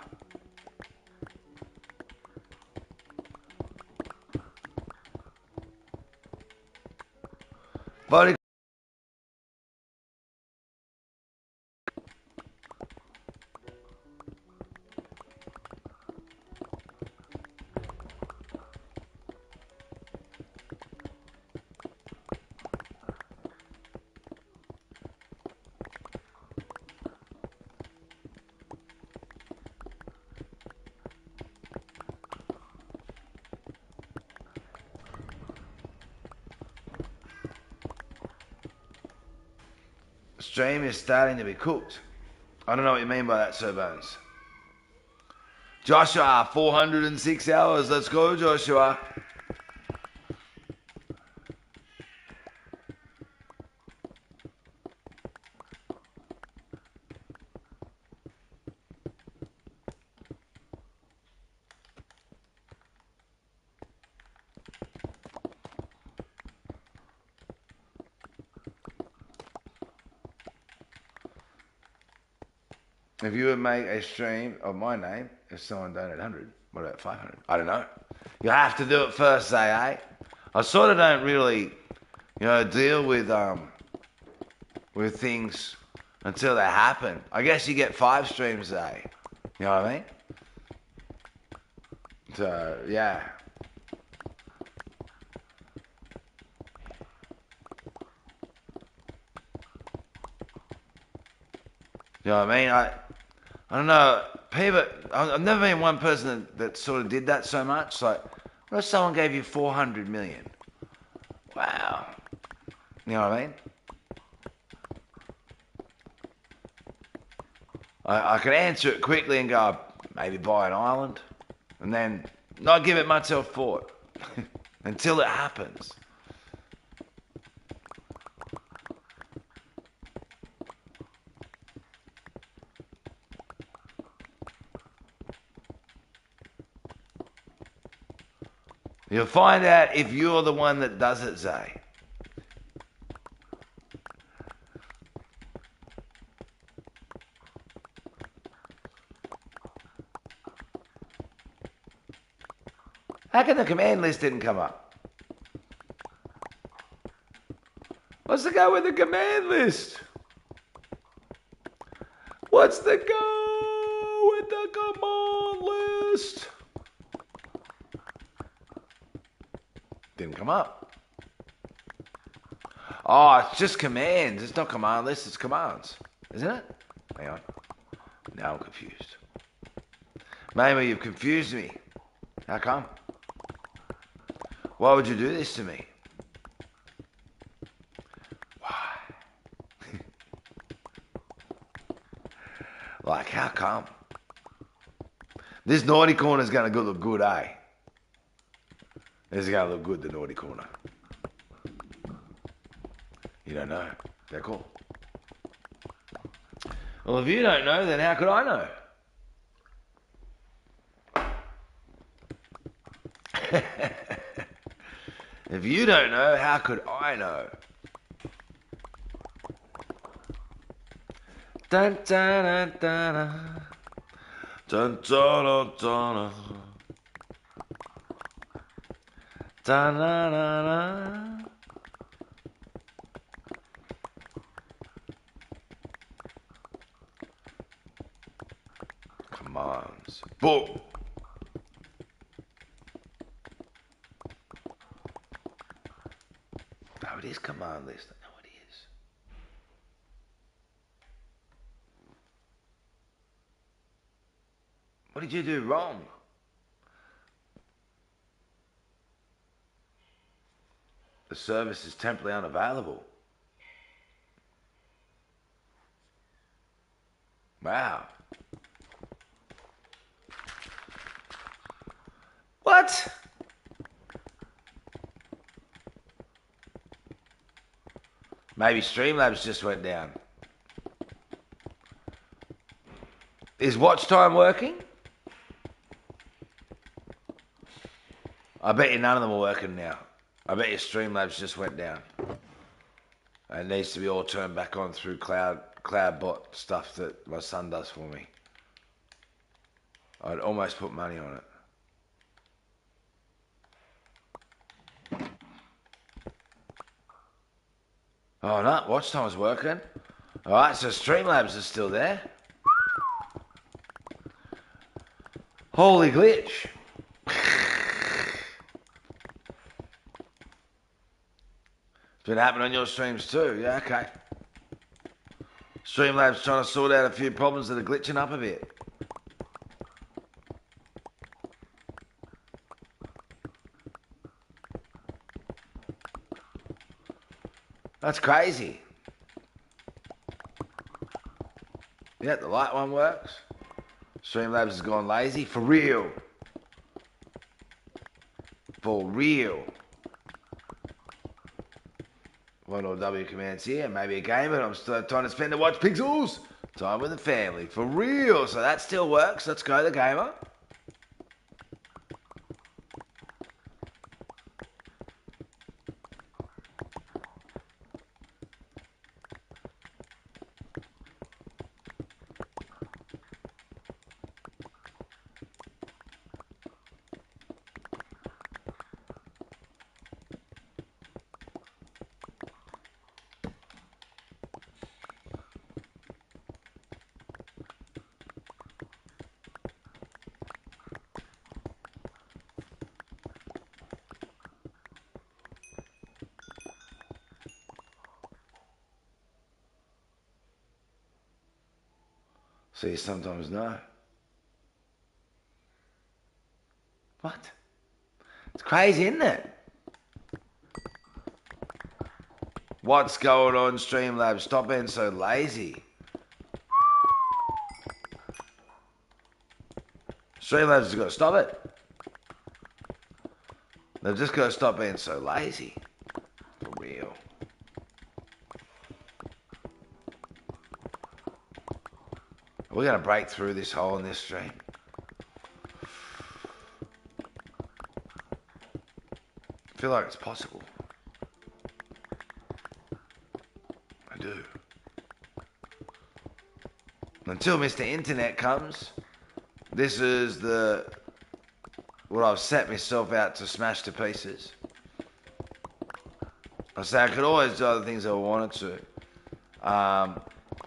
S2: Body. Stream is starting to be cooked. I don't know what you mean by that, Sir Bones. Joshua, 406 hours. Let's go, Joshua. If you would make a stream of my name, if someone donated 100, what about 500? I don't know. You have to do it first, eh? I sort of don't really, deal with things until they happen. I guess you get 5 streams a day. You know what I mean? So, yeah. You know what I mean? I don't know. People, I've never been one person that sort of did that so much. Like, what if someone gave you 400 million? Wow. You know what I mean? I could answer it quickly and go, maybe buy an island. And then not give it much thought until it happens. You'll find out if you're the one that does it, Zay. How come the command list didn't come up? What's the go with the command list? What's the go with the command list? Didn't come up. Oh, it's just commands. It's not command list, it's commands. Isn't it? Hang on. Now I'm confused. Maybe you've confused me. How come? Why would you do this to me? Why? Like, how come? This naughty corner's going to look good, eh? This is going to look good, the naughty corner. You don't know. They're cool. Well, if you don't know, then how could I know? If you don't know, how could I know? Dun dun dun dun dun dun dun dun dun dun. Commands. Boom. Oh, it is command list. I know it is. What did you do wrong? The service is temporarily unavailable. Wow. What? Maybe Streamlabs just went down. Is watch time working? I bet you none of them are working now. I bet your Streamlabs just went down. It needs to be all turned back on through cloud bot stuff that my son does for me. I'd almost put money on it. Oh no, watch time's working. Alright, so Streamlabs is still there. Holy glitch. It's been happening on your streams too, yeah, okay. Streamlabs trying to sort out a few problems that are glitching up a bit. That's crazy. Yeah, the light one works. Streamlabs has gone lazy. For real. For real. One or W commands here. Maybe a game, but I'm still trying to spend to watch Pixels. Time with the family. For real. So that still works. Let's go, the gamer. See, sometimes no. What? It's crazy, isn't it? What's going on, Streamlabs? Stop being so lazy. Streamlabs has got to stop it. They've just got to stop being so lazy. For real. We're going to break through this hole in this stream. I feel like it's possible. I do. Until Mr. Internet comes, this is what I've set myself out to smash to pieces. I say I could always do other things I wanted to.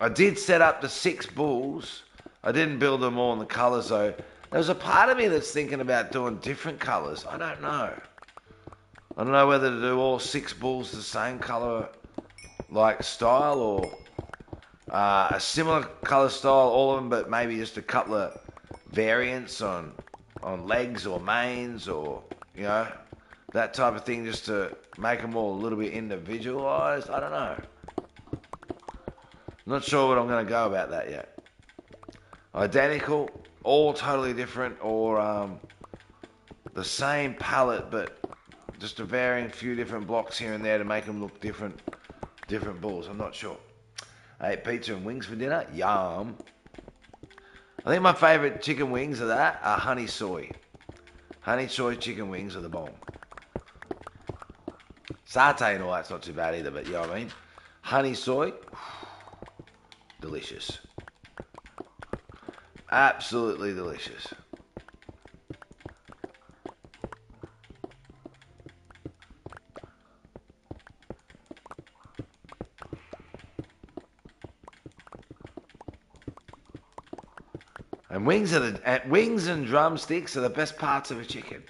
S2: I did set up the 6 bulls. I didn't build them all in the colours though. There's a part of me that's thinking about doing different colours. I don't know. I don't know whether to do all 6 bulls the same colour like style or a similar colour style, all of them, but maybe just a couple of variants on legs or manes or, you know, that type of thing, just to make them all a little bit individualised. I don't know. Not sure what I'm going to go about that yet. Identical, all totally different, or the same palette but just a varying few different blocks here and there to make them look different bulls. I'm not sure. I ate pizza and wings for dinner. Yum. I think my favourite chicken wings are honey soy. Honey soy chicken wings are the bomb. Satay and all that's not too bad either, but you know what I mean? Honey soy, delicious. Absolutely delicious. And wings and drumsticks are the best parts of a chicken.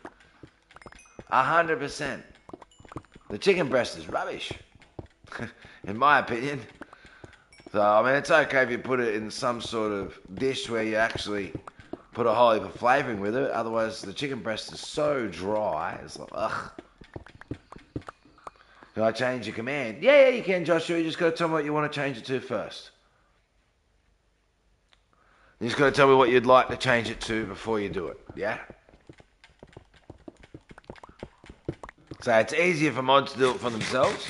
S2: 100%. The chicken breast is rubbish, in my opinion. So, I mean, it's okay if you put it in some sort of dish where you actually put a whole heap of flavouring with it. Otherwise, the chicken breast is so dry. It's like, ugh. Can I change your command? Yeah, you can, Joshua. You just got to tell me what you want to change it to first. You just got to tell me what you'd like to change it to before you do it, yeah? So it's easier for mods to do it for themselves.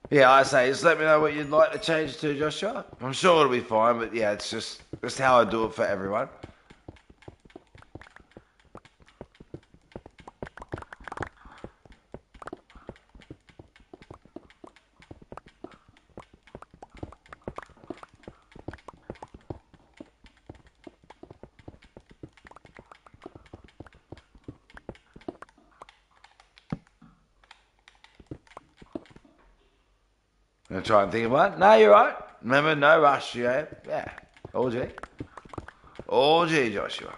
S2: Yeah, I say, just let me know what you'd like to change it to, Joshua. I'm sure it'll be fine, but yeah, it's just how I do it for everyone. Gonna try and think of one? No, you're right. Remember, no rush, yeah. Yeah. All G. All G, Joshua.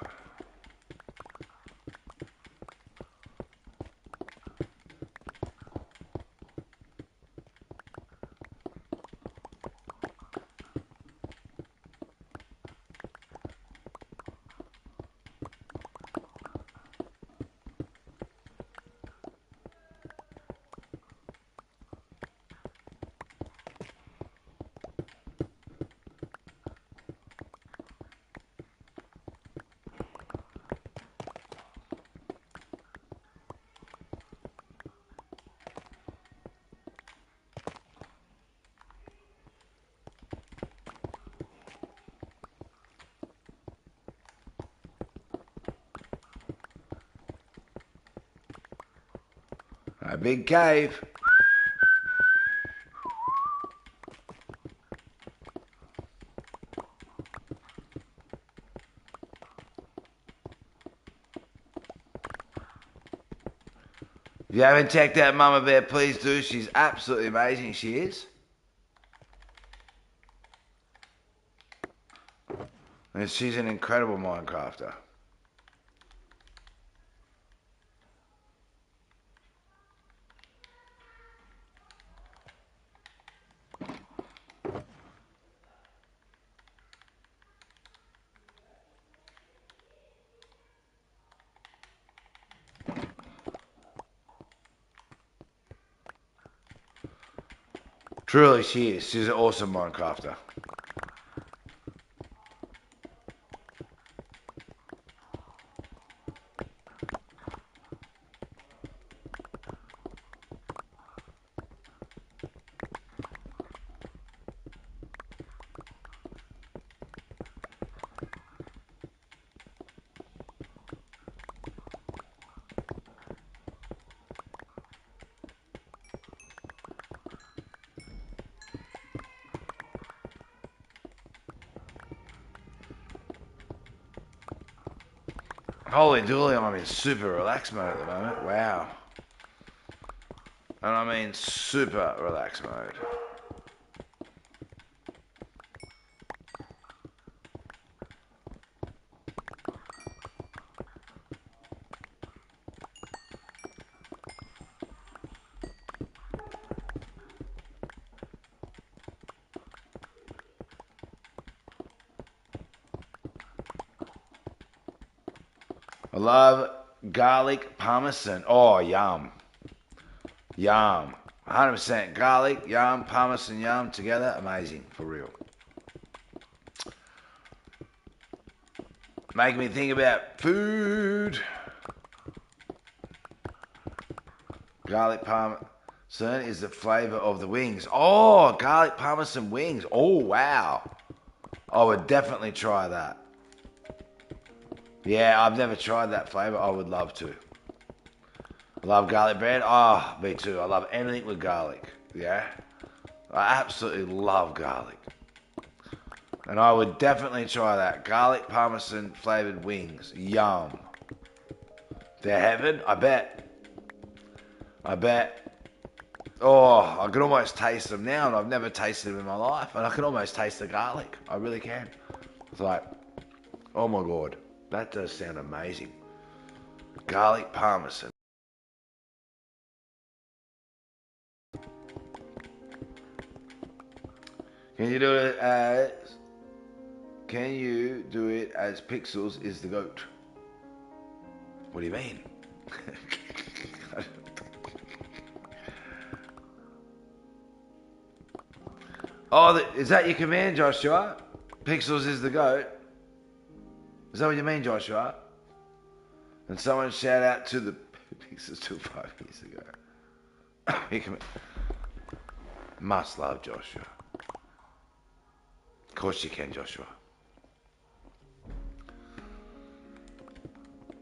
S2: A big cave. If you haven't checked out Mama Bear, please do. She's absolutely amazing. She is. And she's an incredible Minecrafter. Truly, she is. She's an awesome Minecrafter. Holy dooly, I'm in super relaxed mode at the moment. Wow. And I mean super relaxed mode. I love garlic parmesan. Oh, yum. Yum. 100% garlic, yum, parmesan, yum together. Amazing, for real. Making me think about food. Garlic parmesan is the flavour of the wings. Oh, garlic parmesan wings. Oh, wow. I would definitely try that. Yeah, I've never tried that flavour. I would love to. I love garlic bread. Oh, me too. I love anything with garlic. Yeah. I absolutely love garlic. And I would definitely try that. Garlic parmesan flavoured wings. Yum. They're heaven? I bet. I bet. Oh, I can almost taste them now, and I've never tasted them in my life. And I can almost taste the garlic. I really can. It's like, oh my God. That does sound amazing. Garlic parmesan. Can you do it as Pixels is the goat? What do you mean? Oh, is that your command, Joshua? Pixels is the goat. Is that what you mean, Joshua? And someone shout out to the Pixels till 5 years ago. Must love Joshua. Of course you can, Joshua.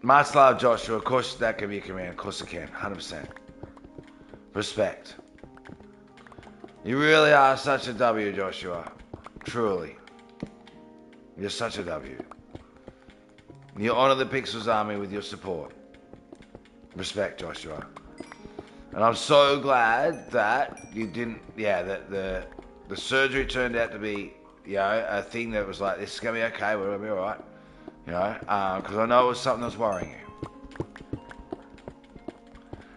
S2: Must love Joshua. Of course that can be a command. Of course it can. 100%. Respect. You really are such a W, Joshua. Truly. You're such a W. You honour the Pixels Army with your support. Respect, Joshua. And I'm so glad that you didn't, yeah, that the surgery turned out to be, you know, a thing that was like, this is going to be okay, we're going to be all right, you know, because I know it was something that was worrying you.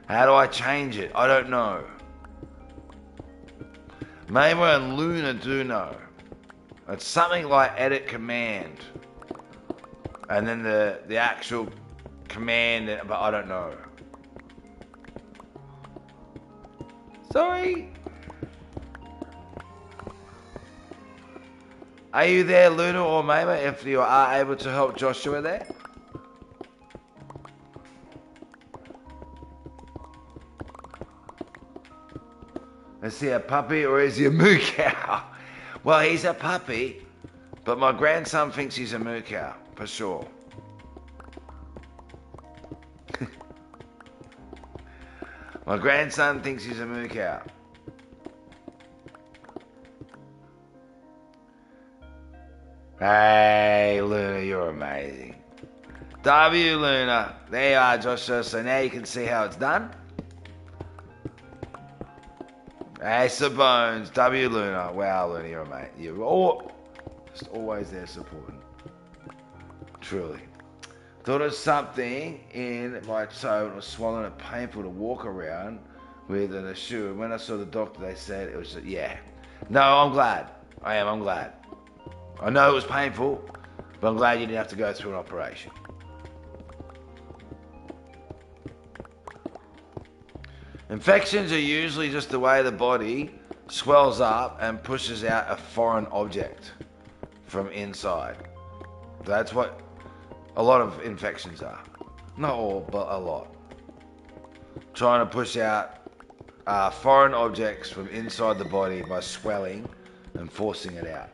S2: How do I change it? I don't know. Maybe and Luna do know. It's something like edit command. And then the actual command, but I don't know. Sorry. Are you there, Luna or Mama, if you are able to help Joshua there? Is he a puppy or is he a moo cow? Well, he's a puppy, but my grandson thinks he's a moo cow, for sure. My grandson thinks he's a moo cow. Hey, Luna, you're amazing. W, Luna. There you are, Joshua. So now you can see how it's done. Ace of Bones. W, Luna. Wow, Luna, you're amazing. You're just always there supporting. Truly. Thought it was something in my toe and it was swollen and painful to walk around with an shoe. And when I saw the doctor, they said it was, yeah. No, I'm glad. I'm glad. I know it was painful, but I'm glad you didn't have to go through an operation. Infections are usually just the way the body swells up and pushes out a foreign object from inside. That's what a lot of infections are. Not all, but a lot. Trying to push out foreign objects from inside the body by swelling and forcing it out.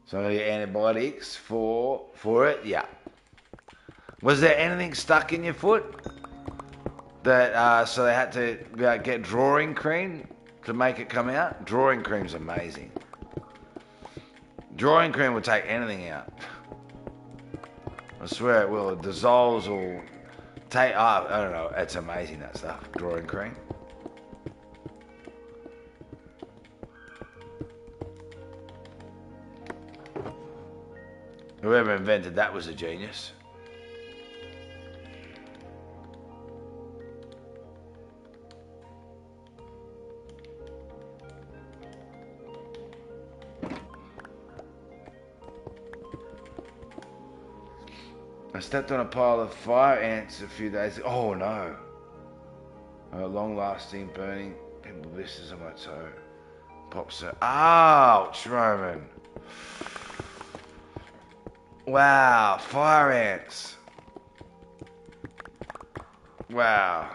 S2: So your antibiotics for it, yeah. Was there anything stuck in your foot that so they had to get drawing cream to make it come out? Drawing cream's amazing. Drawing cream will take anything out. I swear it will. It dissolves or take. I don't know. It's amazing, that stuff. Drawing cream. Whoever invented that was a genius. I stepped on a pile of fire ants a few days ago. Oh no. Long-lasting burning pimple blisters on my toe. Pops out. Ouch, Roman. Wow, fire ants. Wow.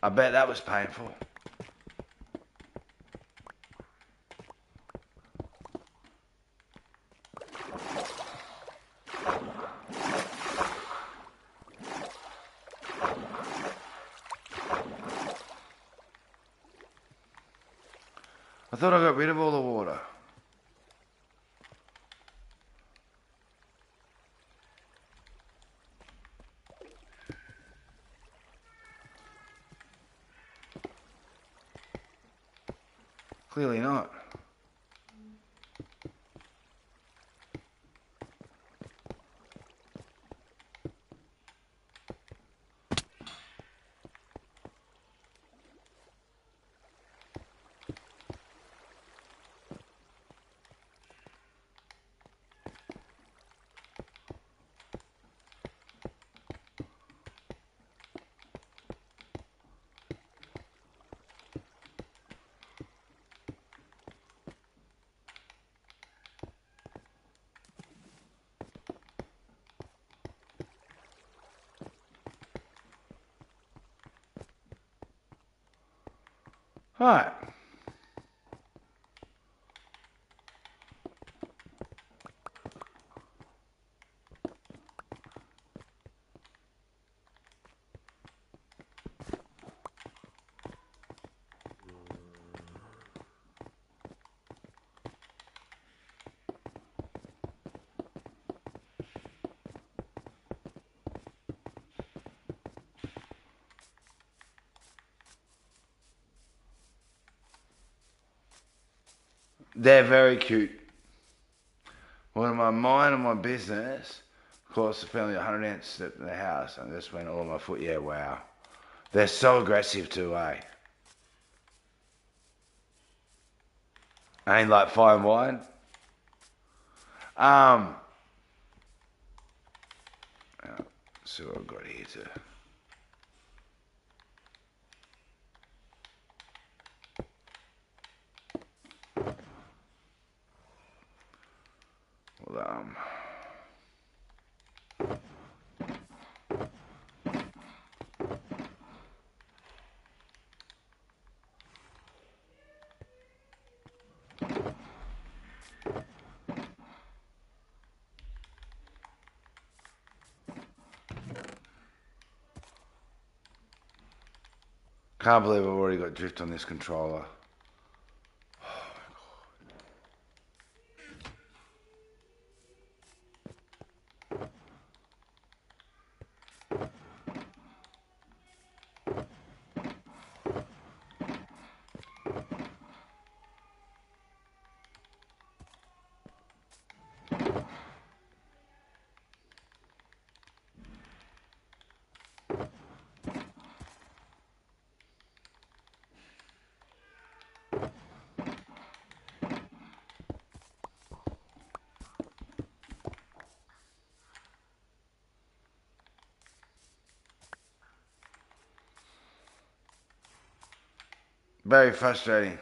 S2: I bet that was painful. I thought I got rid of all the water. Clearly not. Alright. They're very cute. Well, in my mind and my business, of course, I found 100 ants at the house, and this went all on my foot. Yeah, wow. They're so aggressive too, eh? Ain't like fine wine. See what I've got here too. Well, can't believe I've already got drift on this controller. Very frustrating.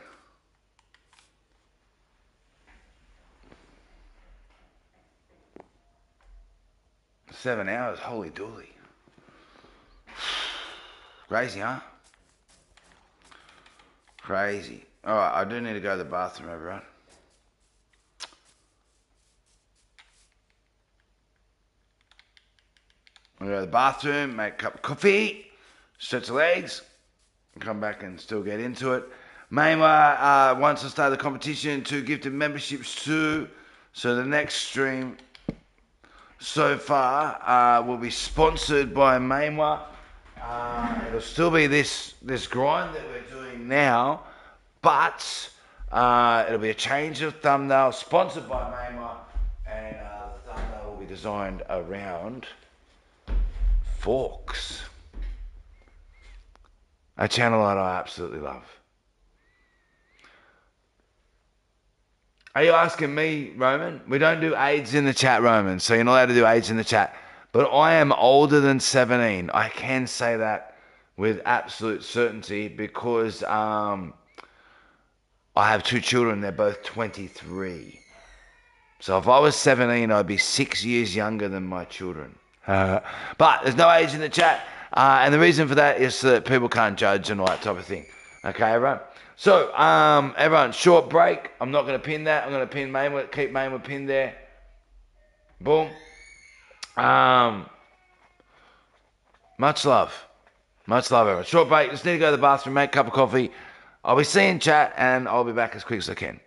S2: Seven hours, holy dooly. Crazy, huh? Crazy. Alright, I do need to go to the bathroom, everyone. I'm gonna go to the bathroom, make a cup of coffee, stretch the legs, and come back and still get into it. Mainwa wants to start the competition to give the memberships to. So the next stream so far will be sponsored by Mainwa. It'll still be this grind that we're doing now, but it'll be a change of thumbnail, sponsored by Mainwa, and the thumbnail will be designed around forks. A channel that I absolutely love. Are you asking me, Roman? We don't do AIDS in the chat, Roman, so you're not allowed to do AIDS in the chat. But I am older than 17. I can say that with absolute certainty because I have two children. They're both 23. So if I was 17, I'd be 6 years younger than my children. But there's no age in the chat. And the reason for that is so that people can't judge and all that type of thing. Okay, everyone? So, everyone, short break. I'm not going to pin that. I'm going to pin Mainwood, keep Mainwood pinned there. Boom. Much love. Much love, everyone. Short break. Just need to go to the bathroom, make a cup of coffee. I'll be seeing chat, and I'll be back as quick as I can.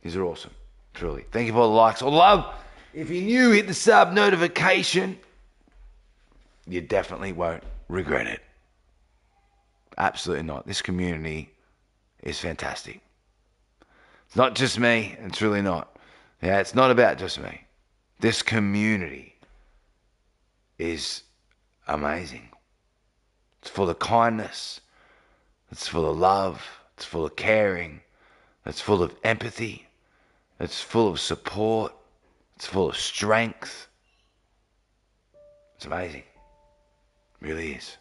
S2: These are awesome. Truly. Thank you for all the likes. All the love. If you're new, hit the sub notification. You definitely won't regret it. Absolutely not. This community is fantastic. It's not just me. It's really not. Yeah, it's not about just me. This community is amazing. It's full of kindness. It's full of love. It's full of caring. It's full of empathy. It's full of support. It's full of strength. It's amazing. It really is.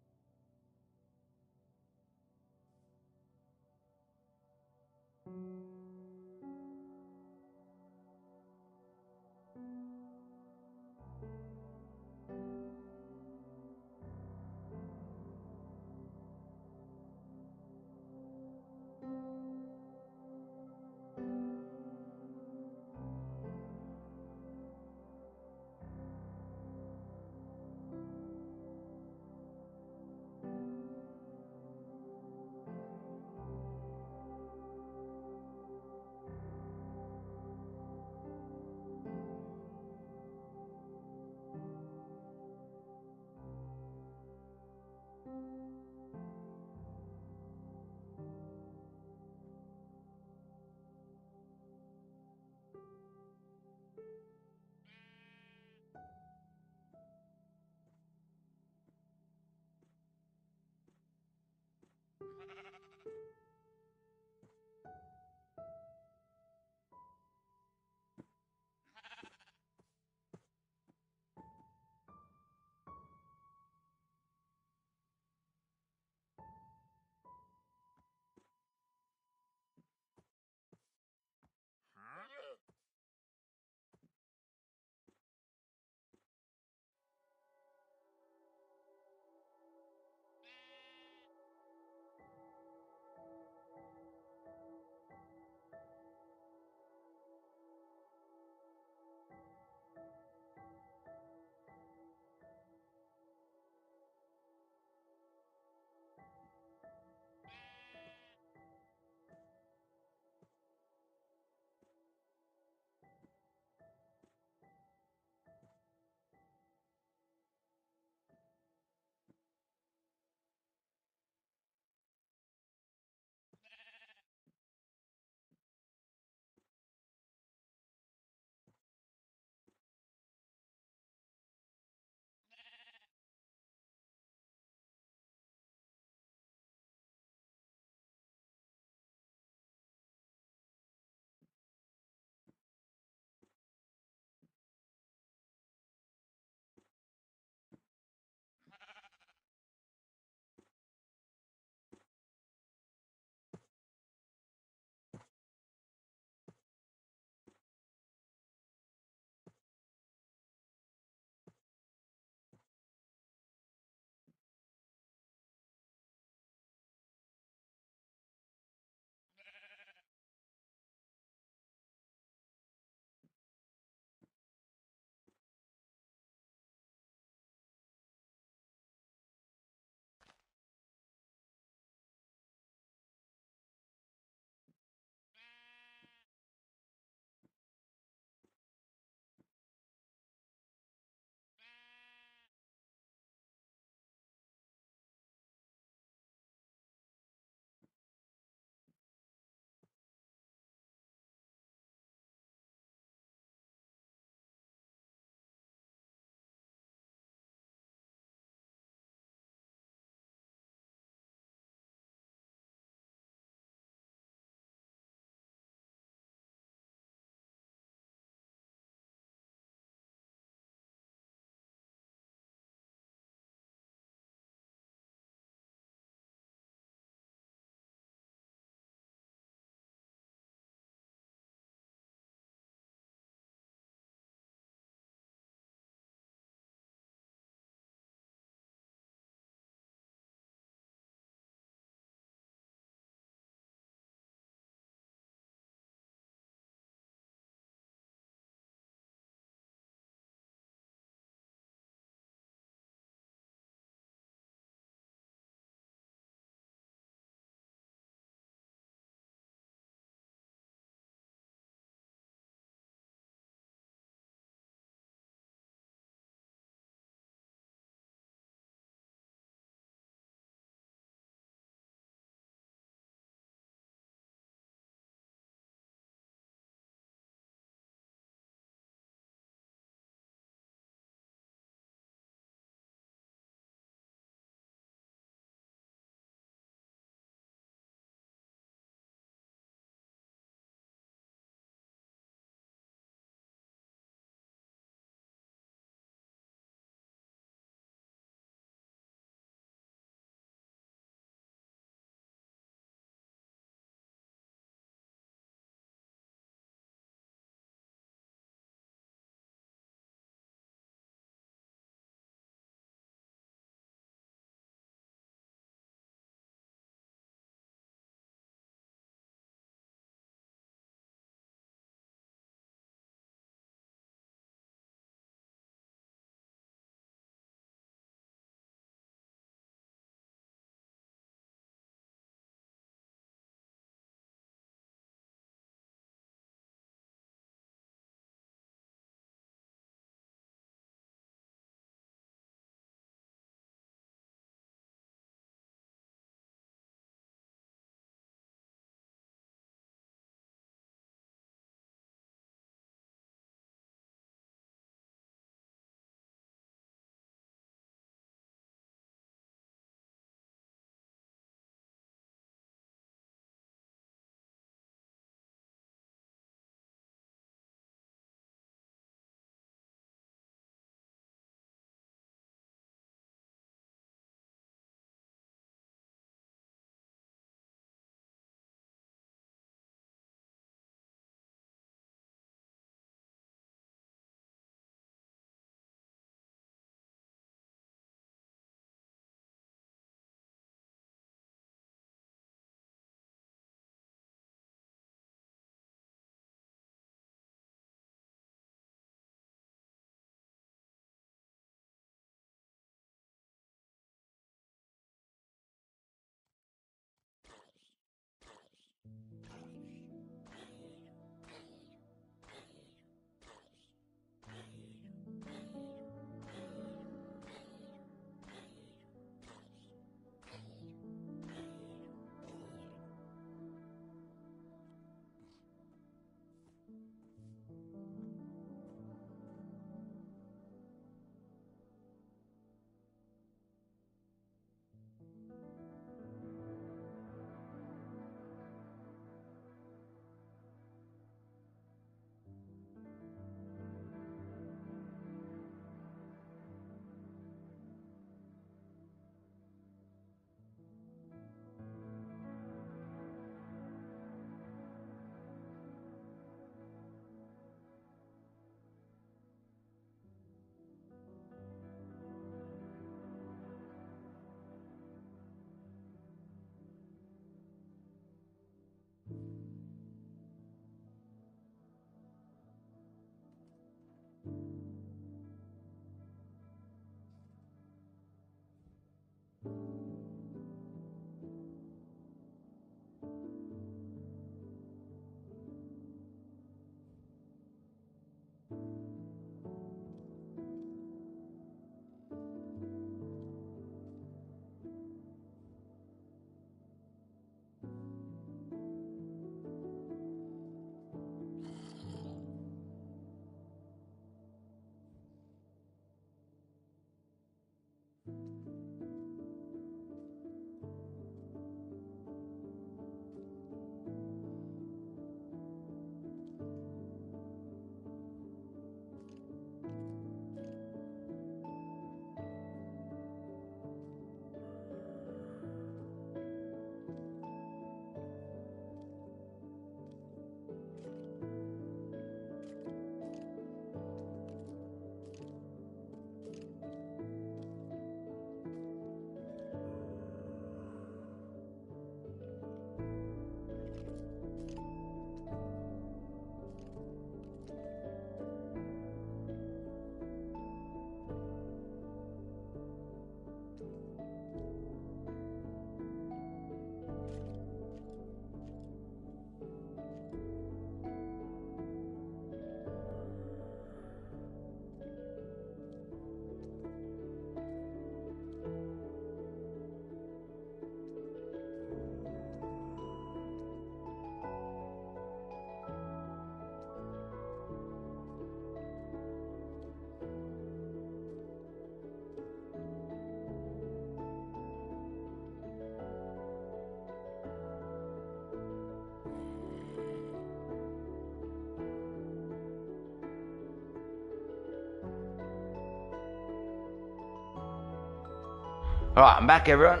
S2: All right, I'm back, everyone.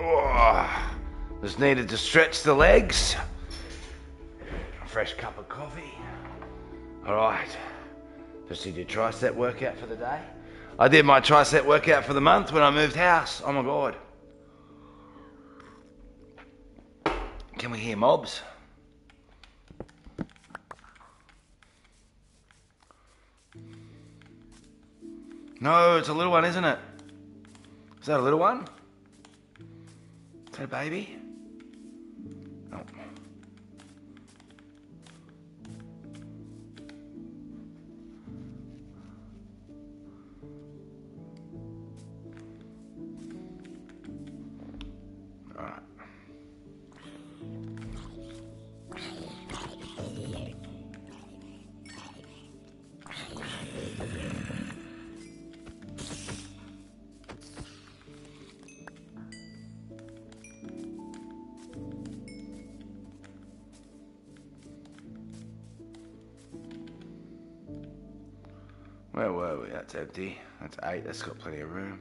S2: Oh, just needed to stretch the legs. A fresh cup of coffee. All right. Just did your tricep workout for the day. I did my tricep workout for the month when I moved house. Oh my God. Can we hear mobs? No, it's a little one, isn't it? Is that a little one? Is that a baby? No. All right. Where were we? That's empty. That's 8. That's got plenty of room.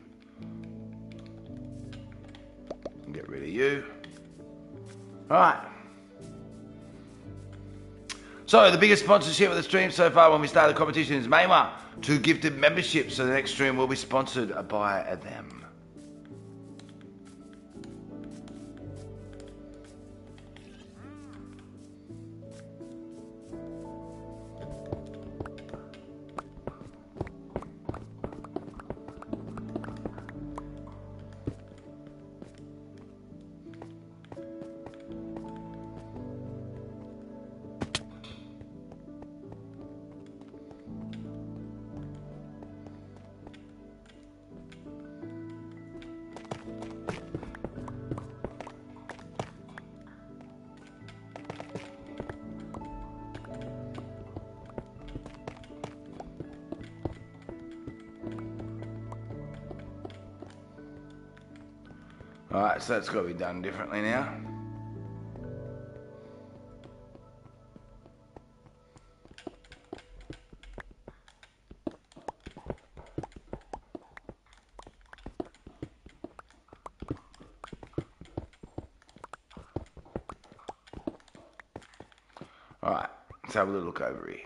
S2: Get rid of you. Alright. So, the biggest sponsorship of the stream so far when we started the competition is Mama. 2 gifted memberships, so the next stream will be sponsored by them. Alright, so that's got to be done differently now. Alright, let's have a little look over here.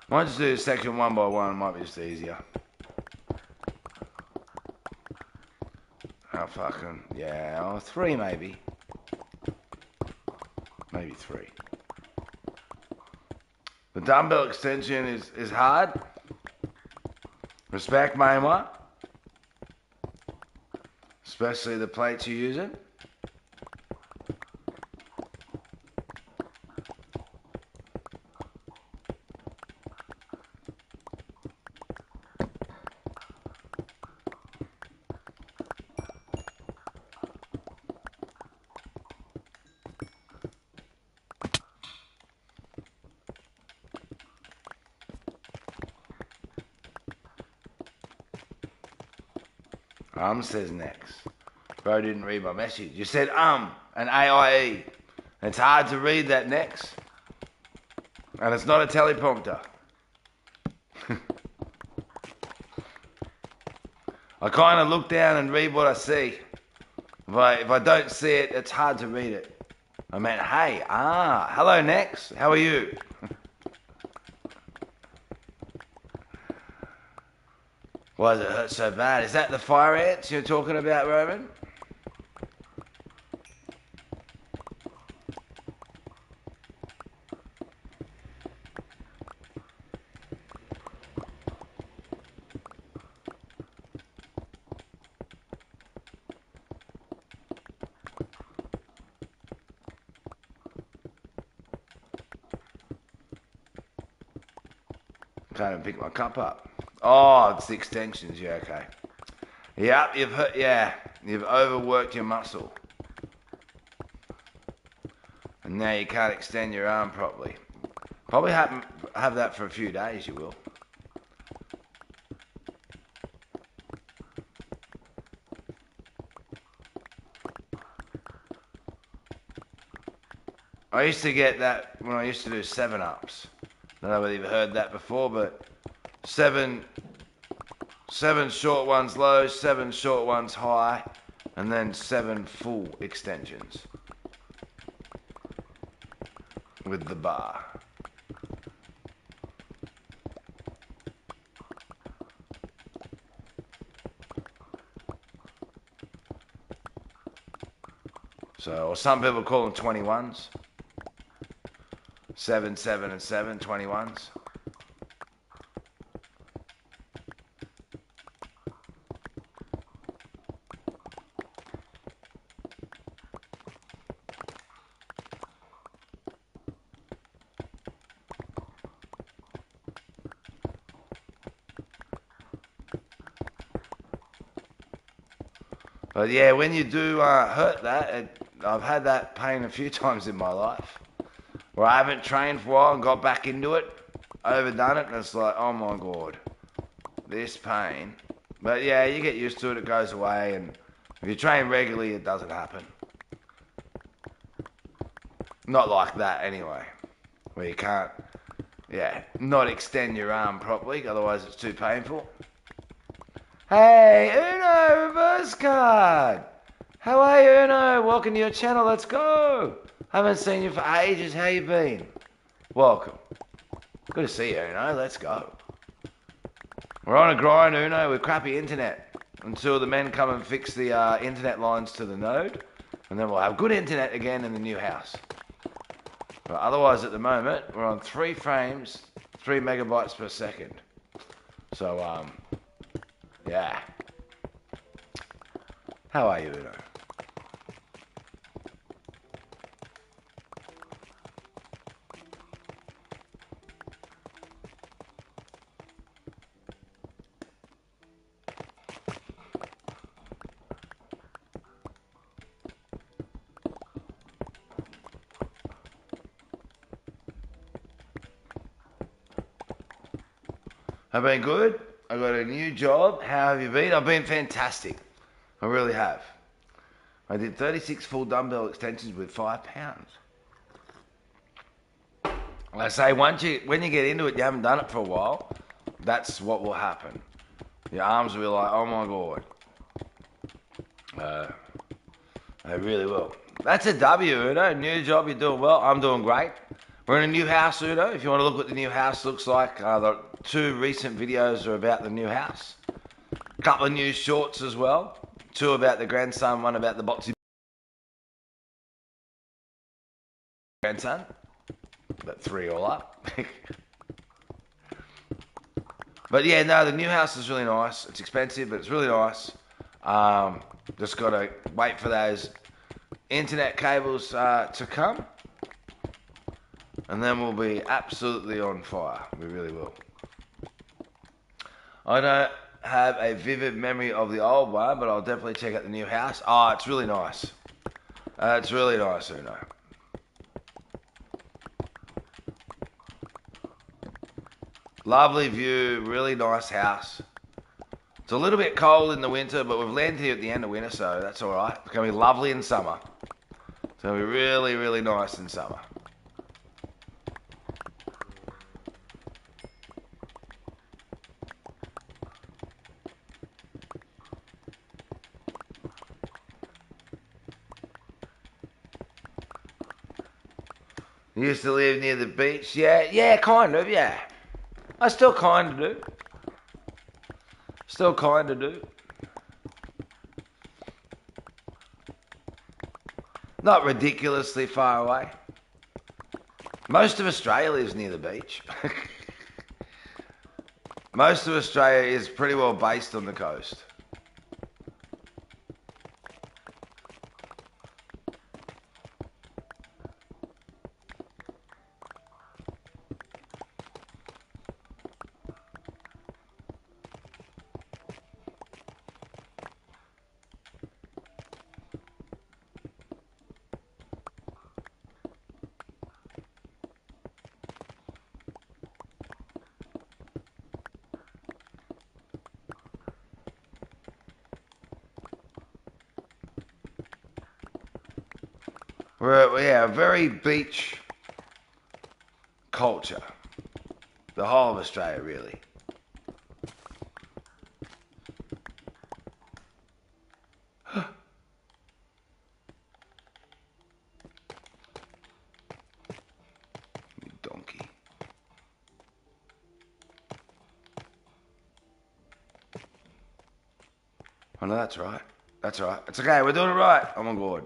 S2: Might just do this section one by one, might be just easier. Oh, fucking, yeah, oh, 3 maybe. Maybe 3. The dumbbell extension is hard. Respect, Mama. Especially the plates you're using. Says next. Bro didn't read my message. You said and AIE. It's hard to read that next. And it's not a teleprompter. I kind of look down and read what I see. If I don't see it, it's hard to read it. I meant, hey, hello next. How are you? Why does it hurt so bad? Is that the fire ants you're talking about, Roman? Can't even pick my cup up. Oh, it's the extensions. Yeah, okay. Yep, you've overworked your muscle. And now you can't extend your arm properly. Probably have that for a few days, you will. I used to get that when I used to do 7-ups. I don't know whether you've heard that before, but seven short ones low, 7 short ones high, and then 7 full extensions with the bar. So, or some people call them 21s. 7, 7, and 7, 21s. But yeah, when you do hurt that, I've had that pain a few times in my life, where I haven't trained for a while and got back into it, overdone it, and it's like, oh my god, this pain. But yeah, you get used to it, it goes away, and if you train regularly, it doesn't happen. Not like that anyway, where you can't, not extend your arm properly, otherwise it's too painful. Hey, Uno, reverse card! How are you, Uno? Welcome to your channel, let's go! Haven't seen you for ages, how you been? Welcome. Good to see you, Uno, let's go. We're on a grind, Uno, with crappy internet, until the men come and fix the internet lines to the node, and then we'll have good internet again in the new house. But otherwise, at the moment, we're on 3 frames, 3 megabytes per second. So, yeah. How are you, Uno? I've been good. I got a new job. How have you been? I've been fantastic. I really have. I did 36 full dumbbell extensions with 5 pounds. I say when you get into it, you haven't done it for a while, that's what will happen. Your arms will be like, oh my god. They really will. That's a W, Uno. New job, you're doing well. I'm doing great. We're in a new house, Uno. If you want to look what the new house looks like, the 2 recent videos are about the new house. A couple of new shorts as well. 2 about the grandson, 1 about the boxy grandson. But 3 all up. But yeah, no, the new house is really nice. It's expensive, but it's really nice. Just got to wait for those internet cables to come. And then we'll be absolutely on fire. We really will. I don't have a vivid memory of the old one, but I'll definitely check out the new house. Oh, it's really nice. It's really nice, Uno. Lovely view, really nice house. It's a little bit cold in the winter, but we've landed here at the end of winter, so that's alright. It's going to be lovely in summer. It's going to be really, really nice in summer. You used to live near the beach? Yeah, kind of, yeah. I still kind of do. Still kind of do. Not ridiculously far away. Most of Australia lives near the beach. Most of Australia is pretty well based on the coast. We're a very beach culture. The whole of Australia, really. You donkey. Oh no, that's right. That's right. It's okay. We're doing it right. I'm on board.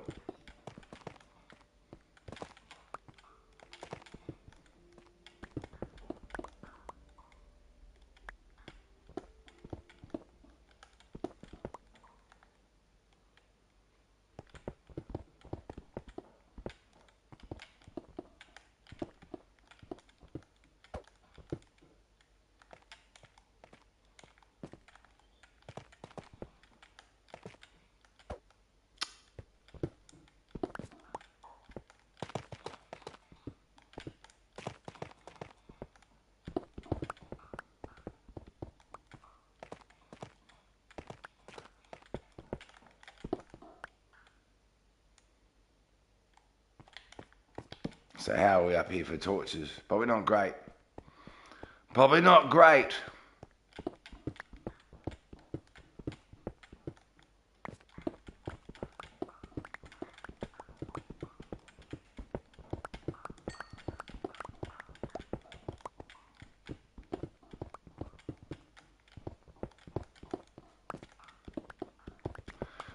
S2: So how are we up here for torches? Probably not great. Probably not great.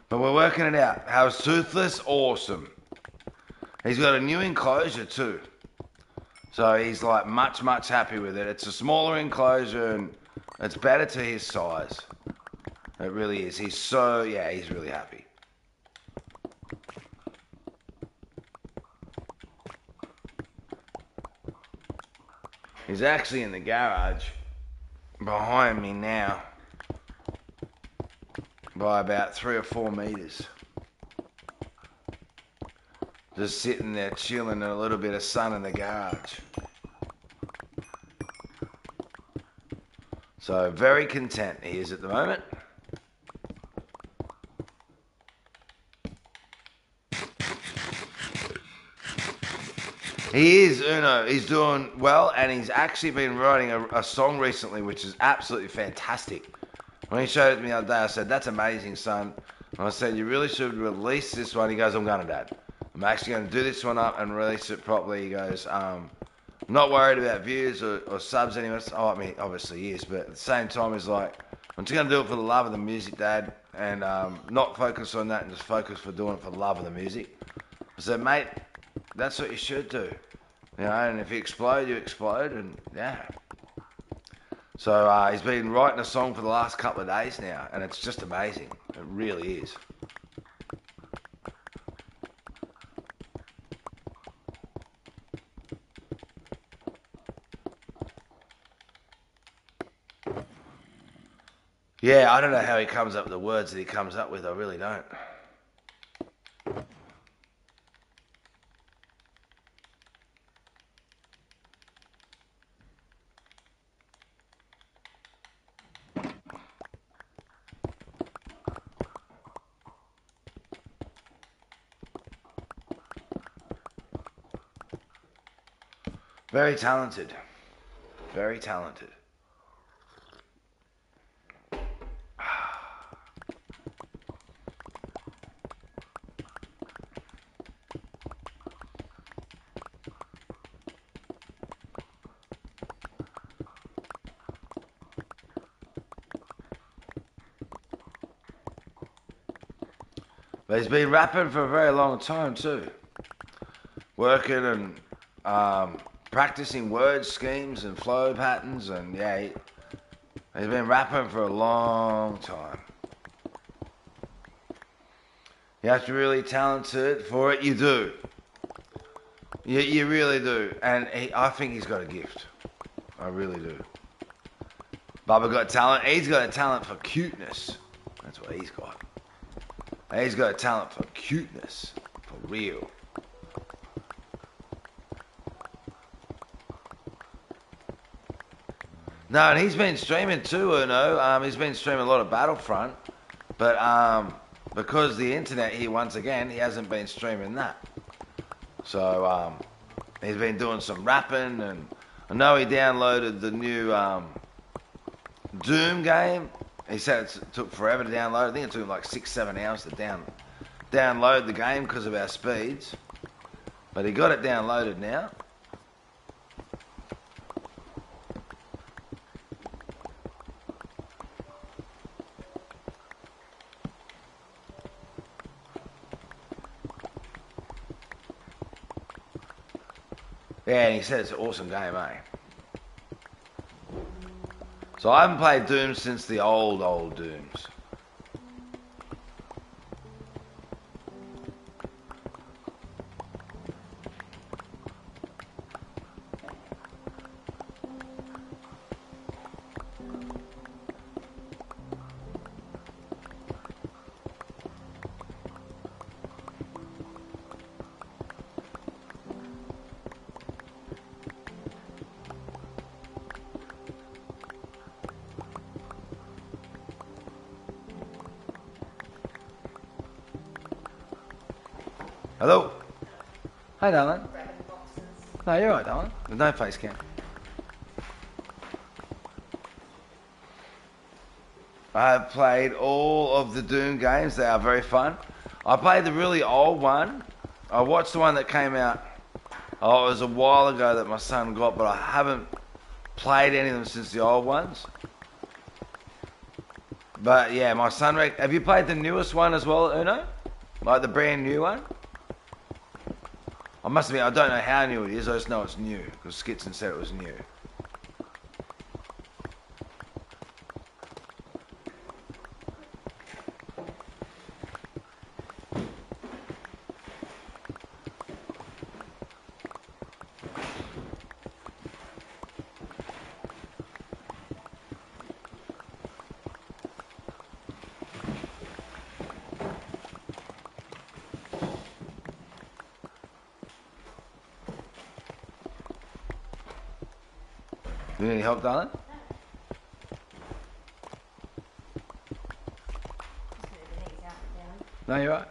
S2: But we're working it out. How's Toothless? Awesome. He's got a new enclosure too. So he's like much happy with it. It's a smaller enclosure and it's better to his size. It really is. He's really happy. He's actually in the garage behind me now by about 3 or 4 meters. Just sitting there chilling in a little bit of sun in the garage. So very content he is at the moment. He is, Uno. He's doing well, and he's actually been writing a song recently, which is absolutely fantastic. When he showed it to me the other day, I said, "That's amazing, son." And I said, "You really should release this one." He goes, "I'm gonna, Dad. I'm actually going to do this one up and release it properly." He goes, "Not worried about views or subs anyway." Oh, I mean, obviously he is, but at the same time, he's like, "I'm just going to do it for the love of the music, Dad, and not focus on that and just focus for doing it for the love of the music." I said, "Mate, that's what you should do. You know, and if you explode, you explode, and yeah." So he's been writing a song for the last couple of days now, and it's just amazing. It really is. Yeah, I don't know how he comes up with the words that he comes up with. I really don't. Very talented. Very talented. But he's been rapping for a very long time too. Working and practicing word schemes and flow patterns, and yeah, he's been rapping for a long time. You have to be really talented for it. You do. You really do. And I think he's got a gift. I really do. Bubba got talent. He's got a talent for cuteness. That's what he's got. He's got a talent for cuteness. For real. No, and he's been streaming too, Uno. He's been streaming a lot of Battlefront. But because the internet here, once again, he hasn't been streaming that. So he's been doing some rapping, and I know he downloaded the new Doom game. He said it took forever to download. I think it took him like 6-7 hours to download the game because of our speeds. But he got it downloaded now. Yeah, and he said it's an awesome game, eh? So I haven't played Doom since the old Dooms. Hello? Hi, darling. No, you're right, darling. There's no face cam. I've played all of the Doom games. They are very fun. I played the really old one. I watched the one that came out, it was a while ago that my son got, but I haven't played any of them since the old ones. But yeah, my son, have you played the newest one as well, Uno? Like the brand new one? I must admit, I don't know how new it is, I just know it's new, because Skitson said it was new. You need any help, darling?
S3: Just moving these out and down.
S2: No, you're right.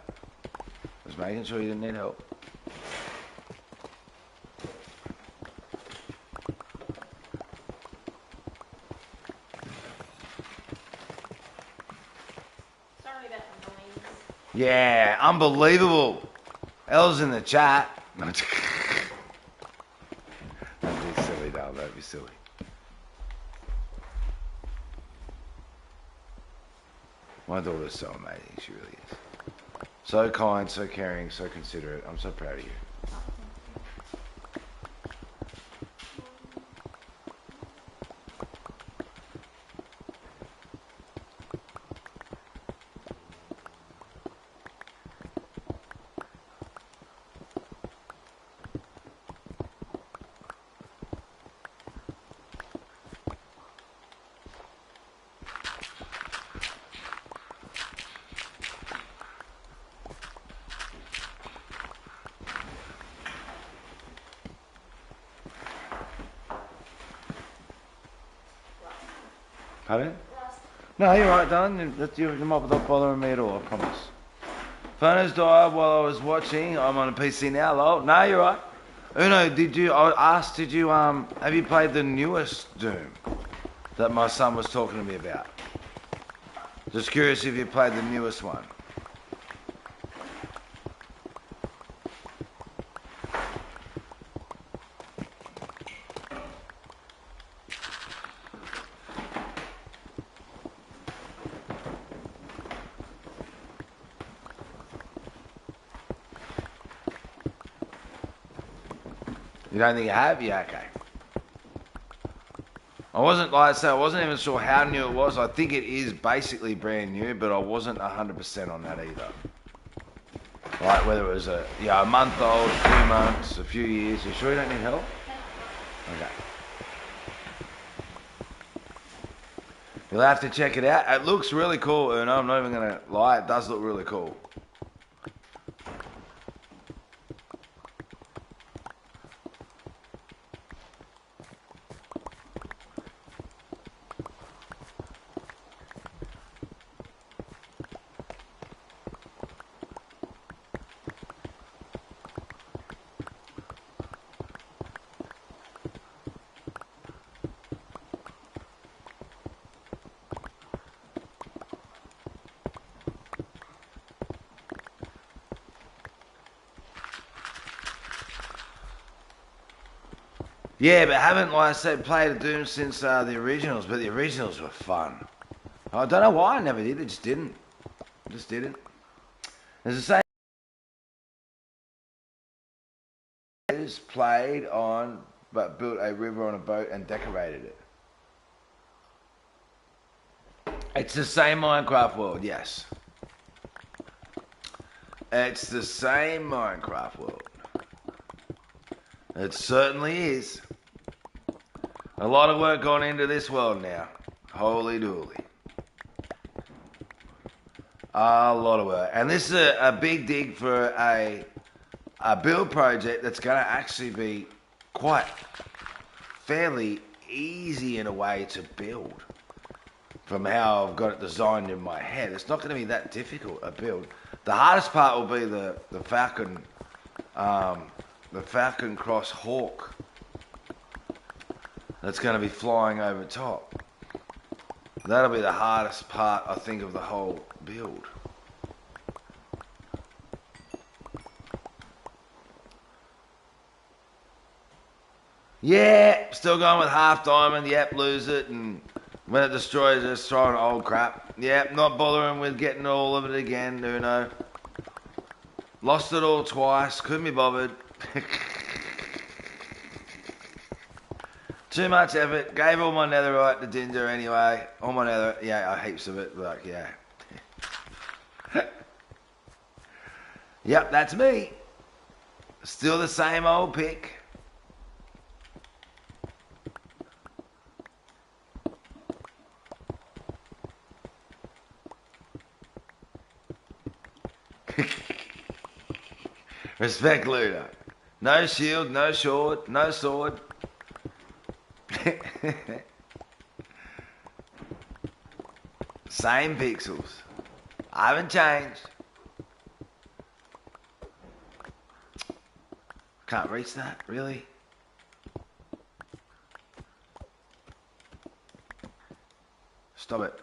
S2: Just making sure you didn't need help.
S3: Sorry about the noise.
S2: Yeah, unbelievable. Elle's in the chat. Don't be silly, darling. Don't be silly. My daughter's so amazing. She really is. So kind, so caring, so considerate. I'm so proud of you. Pardon? No, you're right, darling. You're not bothering me at all, I promise. Phone has died while I was watching. I'm on a PC now, lol. No, you're right. Uno, have you played the newest Doom that my son was talking to me about? Just curious if you played the newest one. You don't think you have? Yeah, okay. I wasn't, like I said, I wasn't even sure how new it was. I think it is basically brand new, but I wasn't 100% on that either. Like whether it was a month old, 2 months, a few years. You sure you don't need help? Okay. You'll have to check it out. It looks really cool, Erno. I'm not even going to lie. It does look really cool. Yeah, but haven't, like I said, played a Doom since the originals, but the originals were fun. I don't know why I never did, it just didn't. Just didn't. It's the same as played on, but built a river on a boat and decorated it. It's the same Minecraft world, yes. It's the same Minecraft world. It certainly is. A lot of work gone into this world now. Holy dooly. A lot of work. And this is a big dig for a build project that's going to actually be quite fairly easy in a way to build. From how I've got it designed in my head. It's not going to be that difficult a build. The hardest part will be the Falcon Cross Hawk that's going to be flying over top. That'll be the hardest part, I think, of the whole build. Yeah, still going with half diamond. Yep, lose it, and when it destroys, just throwing old crap. Yep, not bothering with getting all of it again, Nuno. Lost it all twice, couldn't be bothered. Too much effort. Gave all my netherite to Dinger anyway. All my netherite, yeah, heaps of it, but yeah. Yep, that's me. Still the same old pick. Respect Ludo. No shield, no sword, no sword. Same pixels. I haven't changed. Can't reach that, really? Stop it.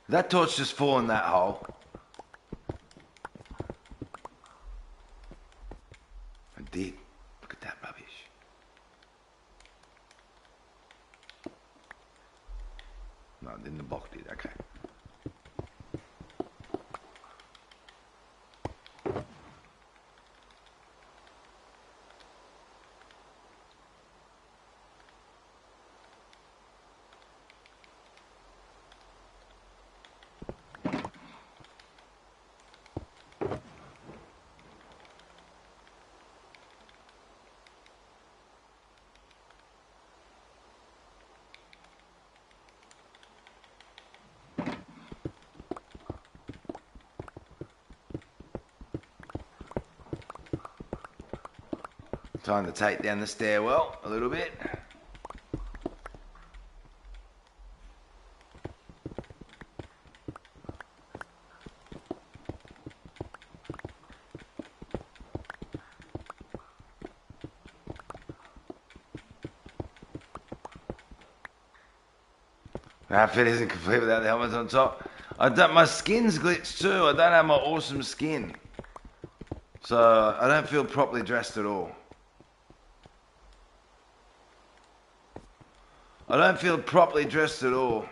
S2: That torch just fall in that hole. I did. Look at that rubbish. No, in the box did. Okay. Time to take down the stairwell a little bit. Outfit isn't complete without the helmets on top. My skin's glitched too. I don't have my awesome skin. So I don't feel properly dressed at all. I don't feel properly dressed at all.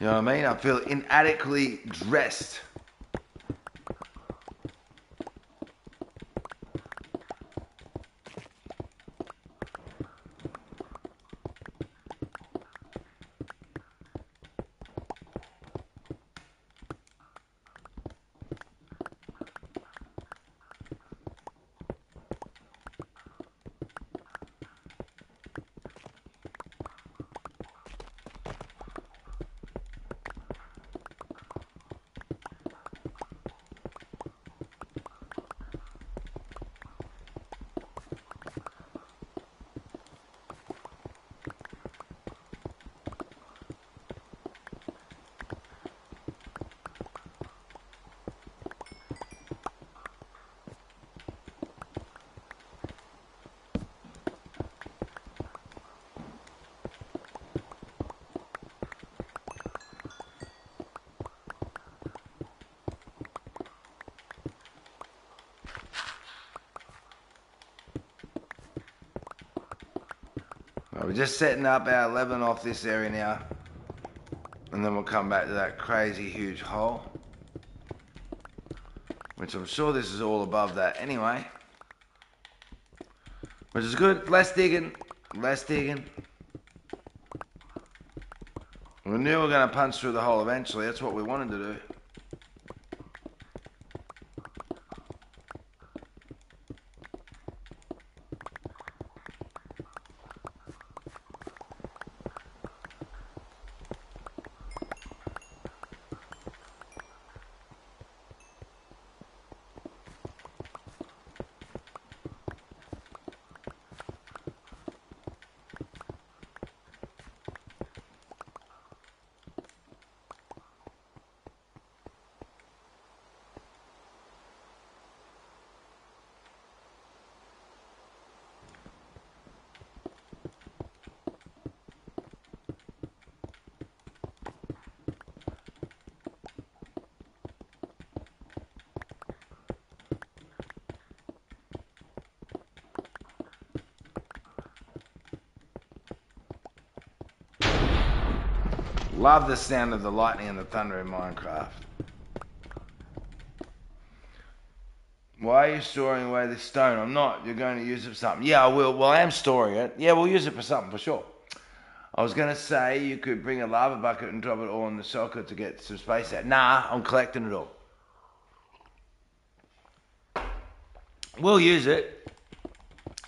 S2: You know what I mean? I feel inadequately dressed. Right, we're just setting up our 11 off this area now. And then we'll come back to that crazy huge hole. Which I'm sure this is all above that anyway. Which is good. Less digging. Less digging. We knew we were going to punch through the hole eventually. That's what we wanted to do. Love the sound of the lightning and the thunder in Minecraft. Why are you storing away this stone? I'm not. You're going to use it for something. Yeah, I will. Well, I am storing it. Yeah, we'll use it for something, for sure. I was going to say you could bring a lava bucket and drop it all in the socket to get some space out. Nah, I'm collecting it all. We'll use it.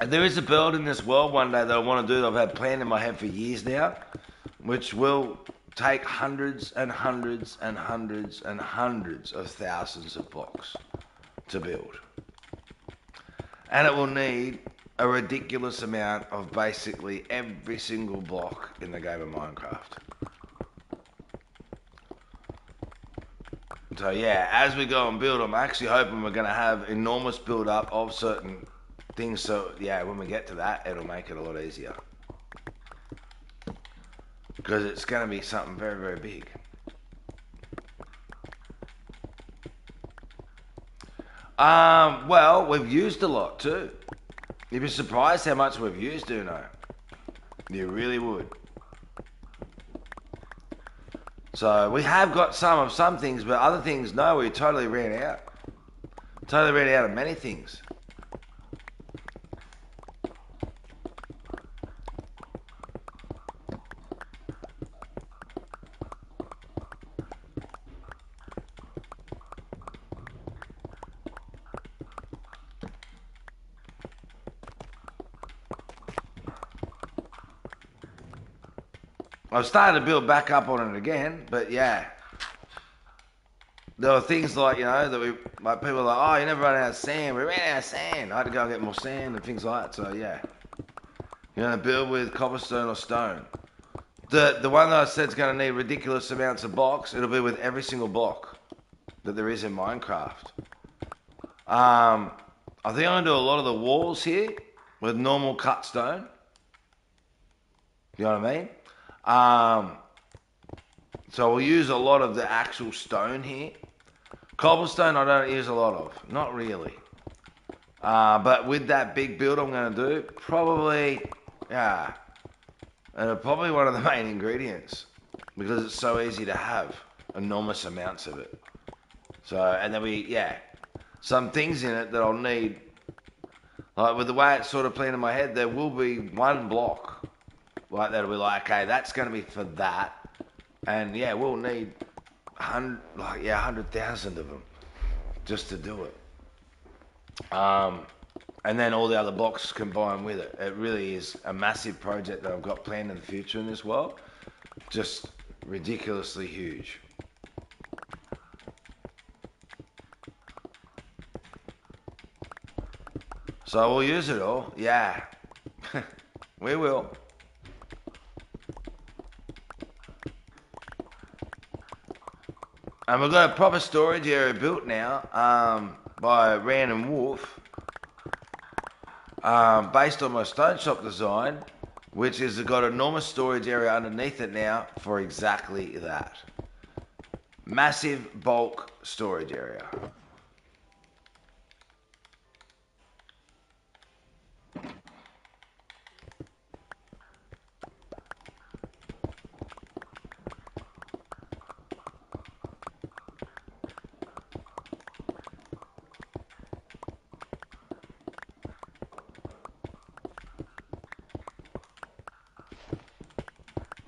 S2: And there is a build in this world one day that I want to do that I've had planned in my head for years now, which will take hundreds and hundreds and hundreds and hundreds of thousands of blocks to build. And it will need a ridiculous amount of basically every single block in the game of Minecraft. So yeah, as we go and build, I'm actually hoping we're going to have enormous build up of certain things. So yeah, when we get to that, it'll make it a lot easier. Because it's going to be something very, very big. Well, we've used a lot too. You'd be surprised how much we've used, Uno. You really would. So we have got some of some things, but other things, no, we totally ran out. Totally ran out of many things. I've started to build back up on it again, but yeah. There were things like, you know, that like people were like, oh, you never run out of sand. We ran out of sand. I had to go and get more sand and things like that, so yeah. You're going to build with cobblestone or stone. The one that I said is going to need ridiculous amounts of blocks, it'll be with every single block that there is in Minecraft. I think I'm going to do a lot of the walls here with normal cut stone. You know what I mean? So we'll use a lot of the actual stone here. Cobblestone I don't use a lot of. Not really. But with that big build I'm going to do, probably, yeah. And probably one of the main ingredients. Because it's so easy to have. Enormous amounts of it. So, and then some things in it that I'll need. Like with the way it's sort of planned in my head, there will be one block. Like that'll be like, okay, that's going to be for that. And yeah, we'll need 100,000 of them just to do it. And then all the other blocks combined with it. It really is a massive project that I've got planned in the future in this world. Just ridiculously huge. So we'll use it all. Yeah. We will. And we've got a proper storage area built now by Random Wolf, based on my stone shop design, which has got enormous storage area underneath it now for exactly that. Massive bulk storage area.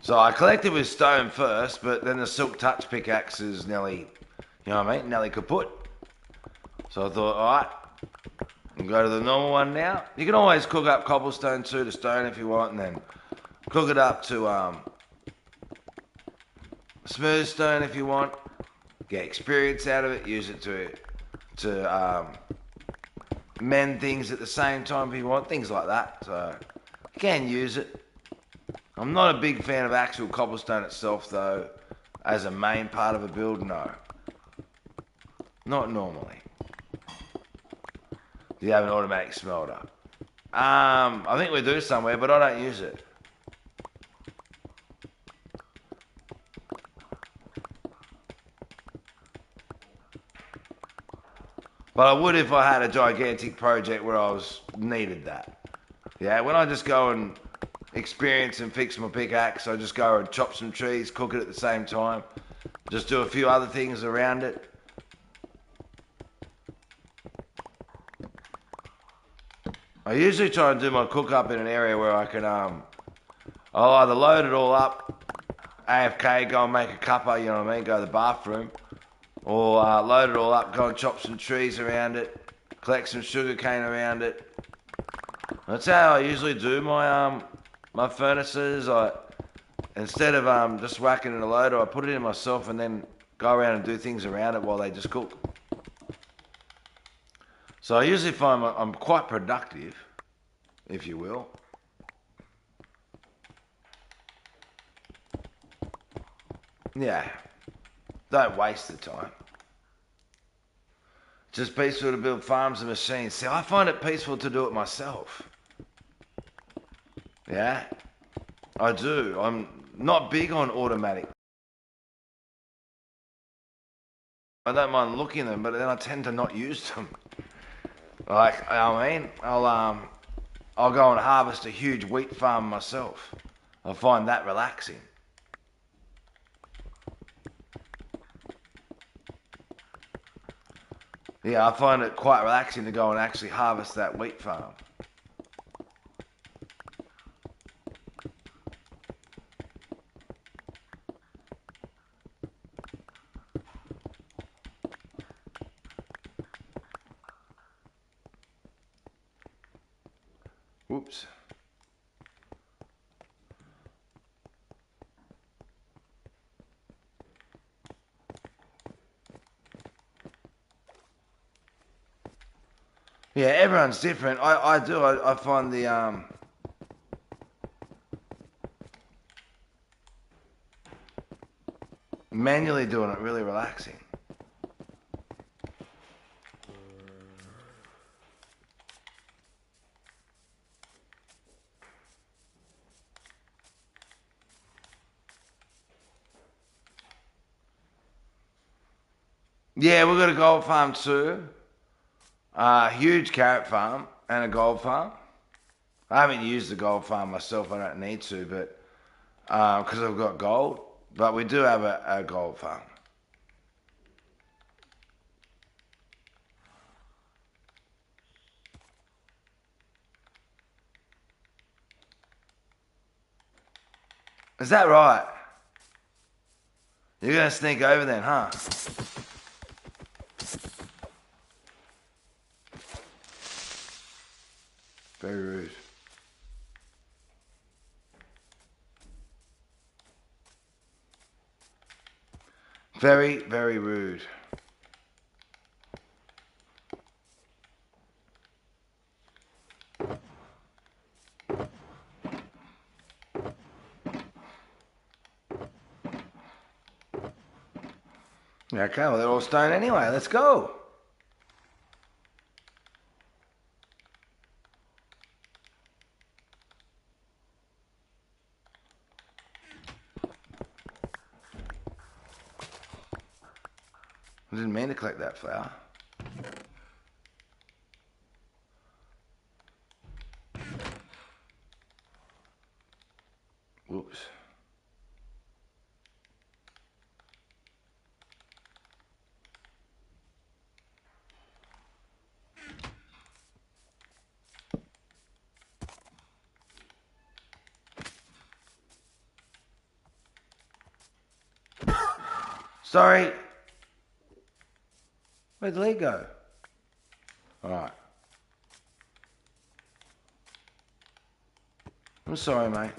S2: So I collected with stone first, but then the Silk Touch pickaxe is nearly, you know what I mean, nearly kaput. So I thought, alright, I'll go to the normal one now. You can always cook up cobblestone too to stone if you want, and then cook it up to smooth stone if you want. Get experience out of it, use it to mend things at the same time if you want, things like that. So you can use it. I'm not a big fan of actual cobblestone itself though, as a main part of a build, no. Not normally. Do you have an automatic smelter? I think we do somewhere, but I don't use it. But I would if I had a gigantic project where I needed that. Yeah, when I just go and experience and fix my pickaxe, I just go and chop some trees, cook it at the same time, just do a few other things around it. I usually try and do my cook up in an area where I can I'll either load it all up, AFK, go and make a cuppa, you know what I mean, go to the bathroom, or load it all up, go and chop some trees around it, collect some sugar cane around it. That's how I usually do my my furnaces. Instead of just whacking in a loader, I put it in myself and then go around and do things around it while they just cook. So I usually find I'm quite productive, if you will. Yeah, don't waste the time. It's just peaceful to build farms and machines. See, I find it peaceful to do it myself. Yeah, I do. I'm not big on automatic. I don't mind looking at them, but then I tend to not use them. Like, I mean, I'll go and harvest a huge wheat farm myself. I find that relaxing. Yeah, I find it quite relaxing to go and actually harvest that wheat farm. Whoops. Yeah, everyone's different. I find the manually doing it really relaxing. Yeah, we've got a gold farm too. Huge carrot farm and a gold farm. I haven't used the gold farm myself. I don't need to, but because I've got gold. But we do have a gold farm. Is that right? You're gonna sneak over then, huh? Very rude. Very, very rude. Okay, well they're all stone anyway. Let's go. I didn't mean to collect that flower. Whoops. Sorry. Where'd the lead go? Alright. I'm sorry, mate.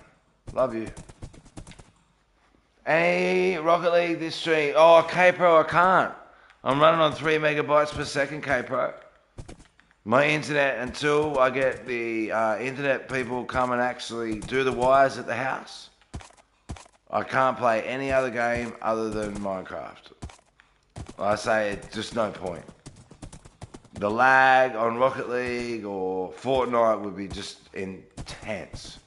S2: Love you. Hey, Rocket League this stream. Oh, K-Pro, I can't. I'm running on 3 megabytes per second, K-Pro. My internet, until I get the internet people come and actually do the wires at the house, I can't play any other game other than Minecraft. I say it's just no point. The lag on Rocket League or Fortnite would be just intense.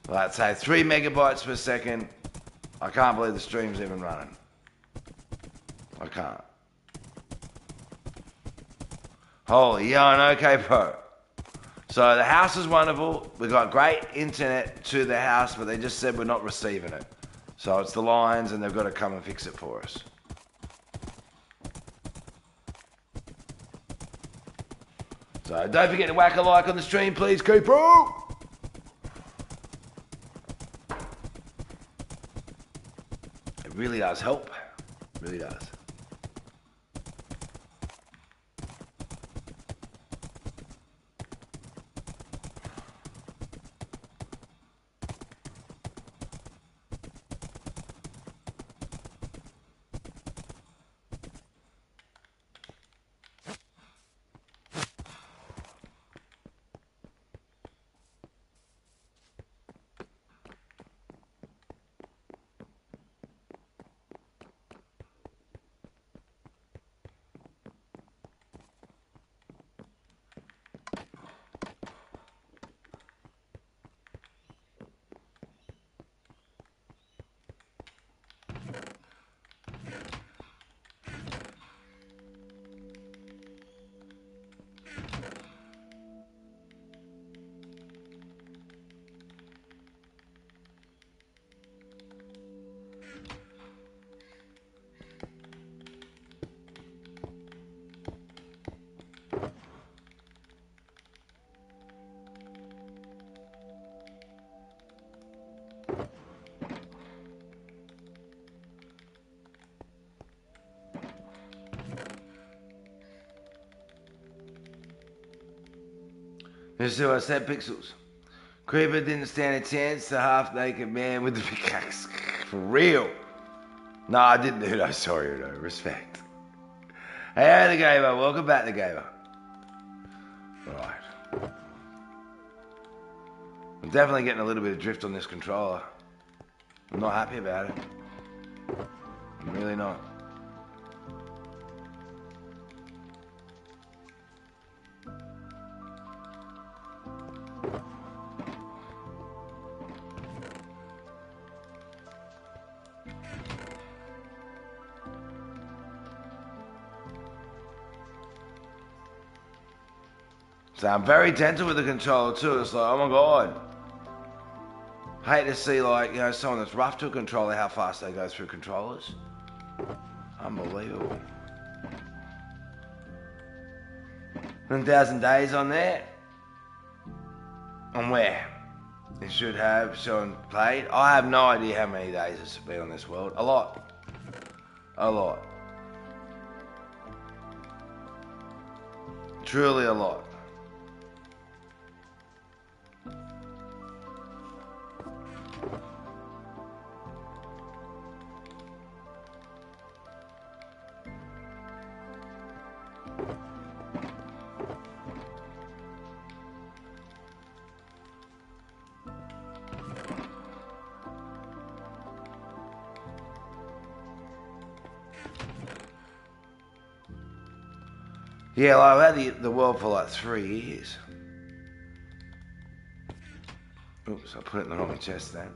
S2: Like say 3 megabytes per second. I can't believe the stream's even running. I can't. Holy, yeah, I know, K-Pro. So the house is wonderful. We've got great internet to the house, but they just said we're not receiving it. So it's the lines and they've got to come and fix it for us. So don't forget to whack a like on the stream, please, K-Pro. It really does help. It really does. Let's see what I said, Pixels. Creeper didn't stand a chance, the half-naked man with the pickaxe. For real. No, I didn't do no sorry, no. Respect. Hey, the gamer. Welcome back, the gamer. Alright. I'm definitely getting a little bit of drift on this controller. I'm not happy about it. I'm really not. So I'm very gentle with the controller too. It's like, oh my god. Hate to see like, you know, someone that's rough to a controller, how fast they go through controllers. Unbelievable. 1,000 days on there. On where? It should have shown played. I have no idea how many days it's been on this world. A lot. A lot. Truly a lot. Yeah, like I've had the world for like 3 years. Oops, I put it in the wrong chest then.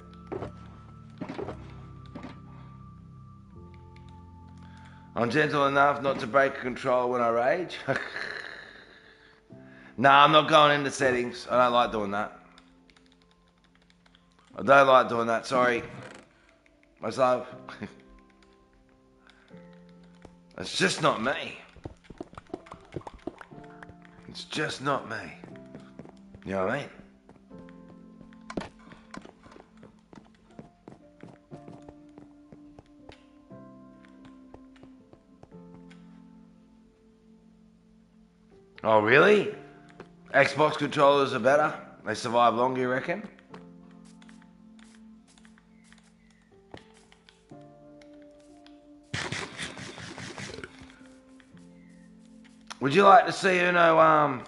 S2: I'm gentle enough not to break control when I rage. Nah, I'm not going into settings. I don't like doing that. I don't like doing that, sorry. Myself. It's just not me. It's just not me. You know what I mean? Oh, really? Xbox controllers are better? They survive longer, you reckon? Would you like to see Uno,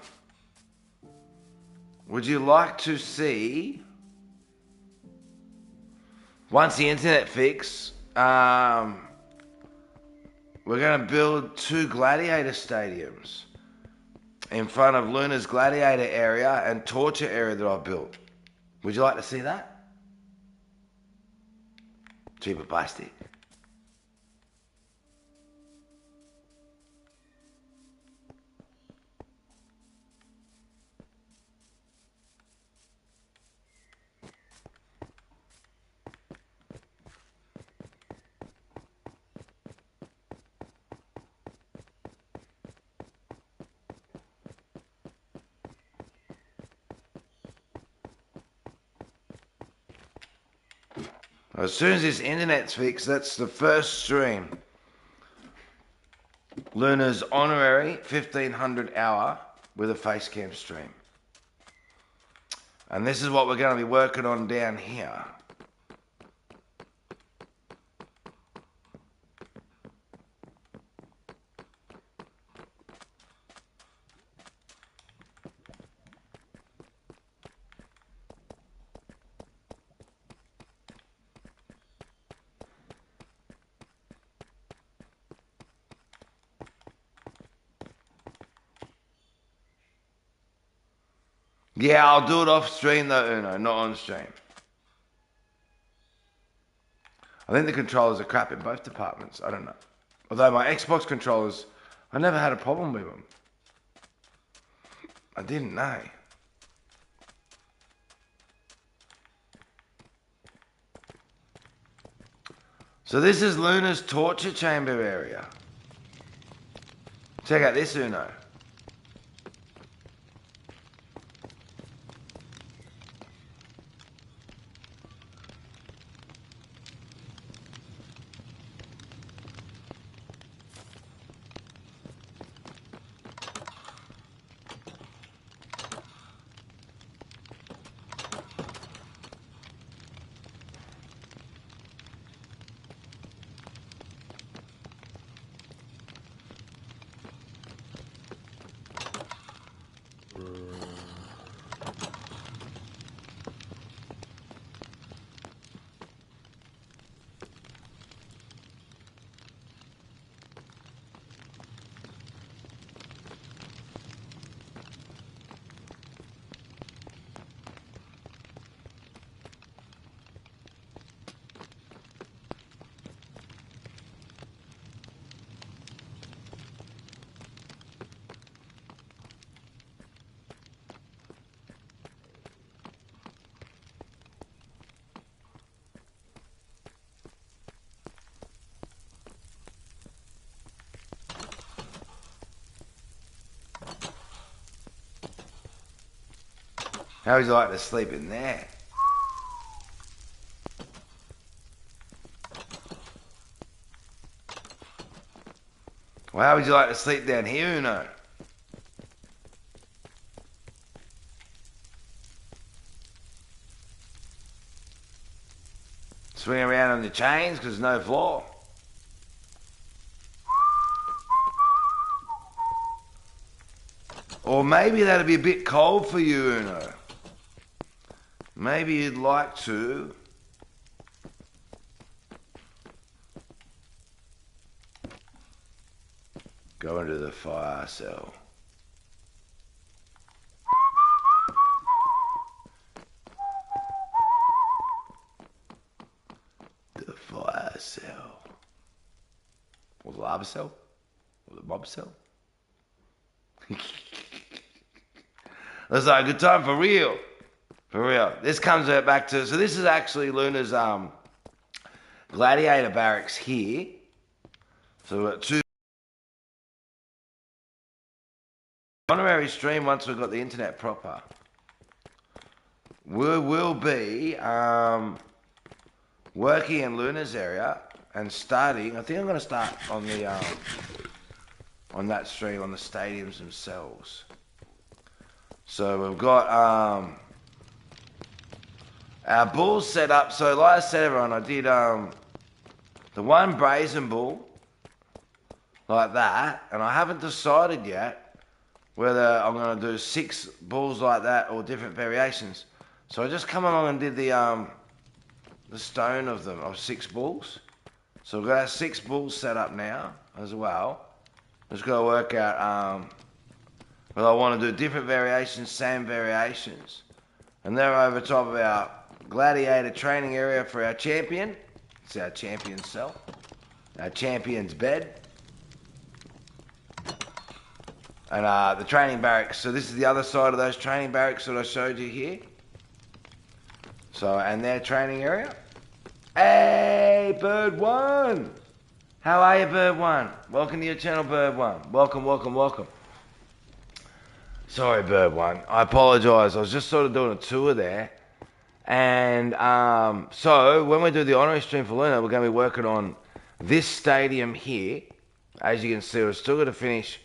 S2: would you like to see, once the internet fix, we're going to build 2 gladiator stadiums in front of Luna's gladiator area and torture area that I built. Would you like to see that? Cheaper plastic. As soon as this internet's fixed, that's the first stream. Luna's honorary 1500 hour with a face cam stream. And this is what we're going to be working on down here. Yeah, I'll do it off stream though, Uno, not on stream. I think the controllers are crap in both departments. I don't know. Although my Xbox controllers, I never had a problem with them. I didn't know. So this is Luna's torture chamber area. Check out this, Uno. How would you like to sleep in there? Well, how would you like to sleep down here, Uno? Swing around on the chains because there's no floor. Or maybe that'd be a bit cold for you, Uno. Maybe you'd like to go into the fire cell. The fire cell. Or the lava cell? Or the mob cell? That's like a good time for real. For real. This comes back to, so this is actually Luna's gladiator barracks here. So we've got 2 honorary stream once we've got the internet proper. We will be working in Luna's area and starting, I think I'm going to start on on that stream on the stadiums themselves. So we've got our bulls set up. So like I said, everyone, I did the one brazen bull like that, and I haven't decided yet whether I'm going to do 6 bulls like that or different variations. So I just come along and did the stone of them, of 6 bulls. So we've got our 6 bulls set up now as well. Just got to work out whether I want to do different variations, same variations. And they're over top of our gladiator training area for our champion. It's our champion's cell, our champion's bed. And the training barracks. So this is the other side of those training barracks that I showed you here. So, and their training area. Hey, Bird One! How are you, Bird One? Welcome to your channel, Bird One. Welcome, welcome, welcome. Sorry, Bird One. I apologise. I was just sort of doing a tour there. And so, when we do the honorary stream for Luna, we're going to be working on this stadium here. As you can see, we're still going to finish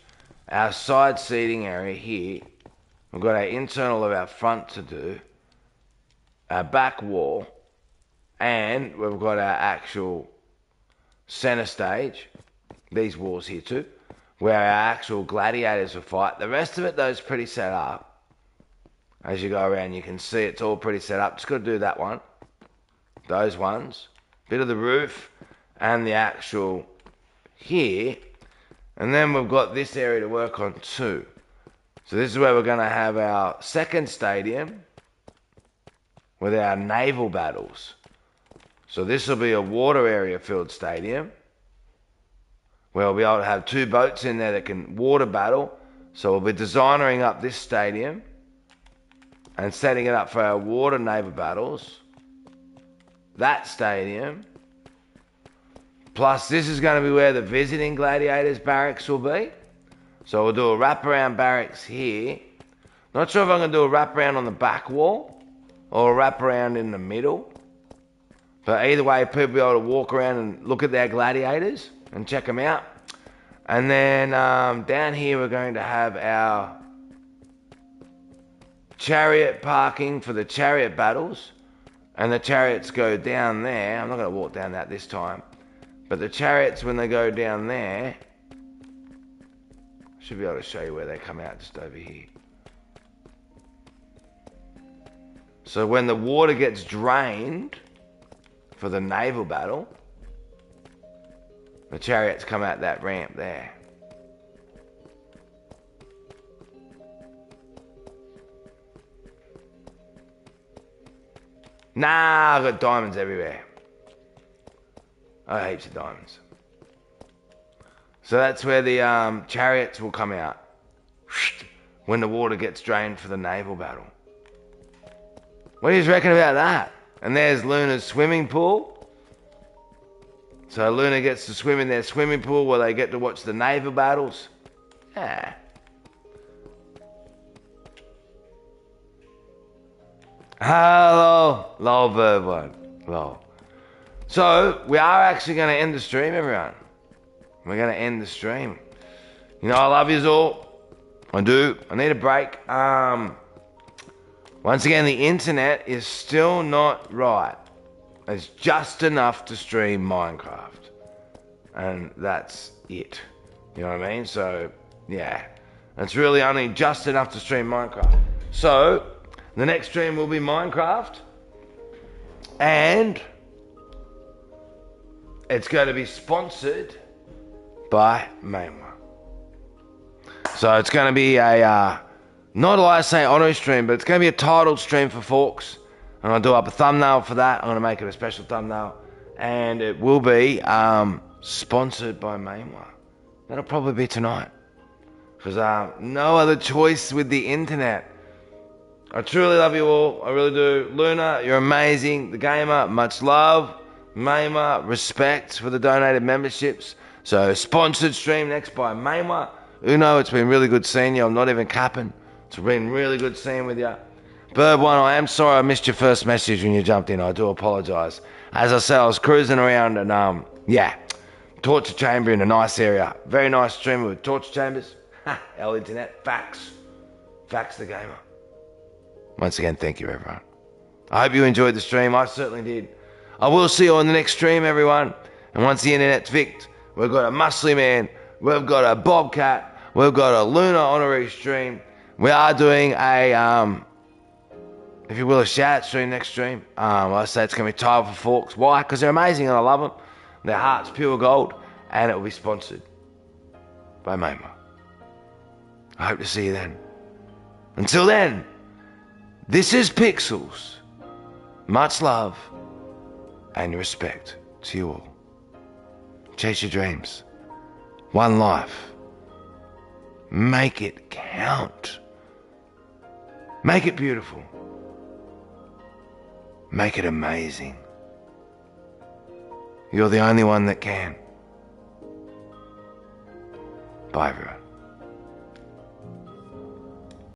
S2: our side seating area here. We've got our internal of our front to do, our back wall, and we've got our actual center stage, these walls here too, where our actual gladiators will fight. The rest of it though is pretty set up. As you go around you can see it's all pretty set up. Just got to do that one, those ones, bit of the roof and the actual here. And then we've got this area to work on too. So this is where we're going to have our second stadium with our naval battles. So this will be a water area filled stadium where we'll be able to have 2 boats in there that can water battle. So we'll be designing up this stadium and setting it up for our water naval battles. That stadium. Plus, this is going to be where the visiting gladiators barracks will be. So we'll do a wraparound barracks here. Not sure if I'm going to do a wraparound on the back wall or a wraparound in the middle. But either way, people will be able to walk around and look at their gladiators and check them out. And then down here, we're going to have our chariot parking for the chariot battles. And the chariots go down there. I'm not going to walk down that this time. But the chariots, when they go down there, I should be able to show you where they come out just over here. So when the water gets drained for the naval battle, the chariots come out that ramp there. Nah, I've got diamonds everywhere. I have heaps of diamonds. So that's where the chariots will come out when the water gets drained for the naval battle. What do you reckon about that? And there's Luna's swimming pool. So Luna gets to swim in their swimming pool where they get to watch the naval battles. Yeah. Hello, lol, Bird One, lol. So, we are actually going to end the stream, everyone. We're going to end the stream. You know, I love yous all. I do. I need a break. Once again, the internet is still not right. It's just enough to stream Minecraft. And that's it. You know what I mean? So, yeah. It's really only just enough to stream Minecraft. So, the next stream will be Minecraft. And it's going to be sponsored by Mainwa. So it's going to be a, not like I say honorary stream, but it's going to be a titled stream for Forks. I'm going to do up a thumbnail for that. I'm going to make it a special thumbnail. And it will be sponsored by Mainwa. That'll probably be tonight. Because no other choice with the internet. I truly love you all. I really do. Luna, you're amazing. The Gamer, much love. Mainwa, respect for the donated memberships. So, sponsored stream next by Mainwa. Uno, it's been really good seeing you. I'm not even capping. It's been really good seeing with you. Bird One, I am sorry I missed your first message when you jumped in. I do apologise. As I said, I was cruising around and, yeah. torture chamber in a nice area. Very nice stream with torture chambers. Our internet. Facts. Facts the gamer. Once again, thank you, everyone. I hope you enjoyed the stream. I certainly did. I will see you on the next stream, everyone. And once the internet's fixed, we've got a Muscly Man, we've got a Bobcat, we've got a Lunar honorary stream. We are doing a, if you will, a shout stream next stream. I say it's going to be Tile for Forks. Why? Because they're amazing and I love them. Their heart's pure gold, and it will be sponsored by Mamo. I hope to see you then. Until then, this is Pixels. Much love and respect to you all. Chase your dreams. One life. Make it count. Make it beautiful. Make it amazing. You're the only one that can. Bye, everyone.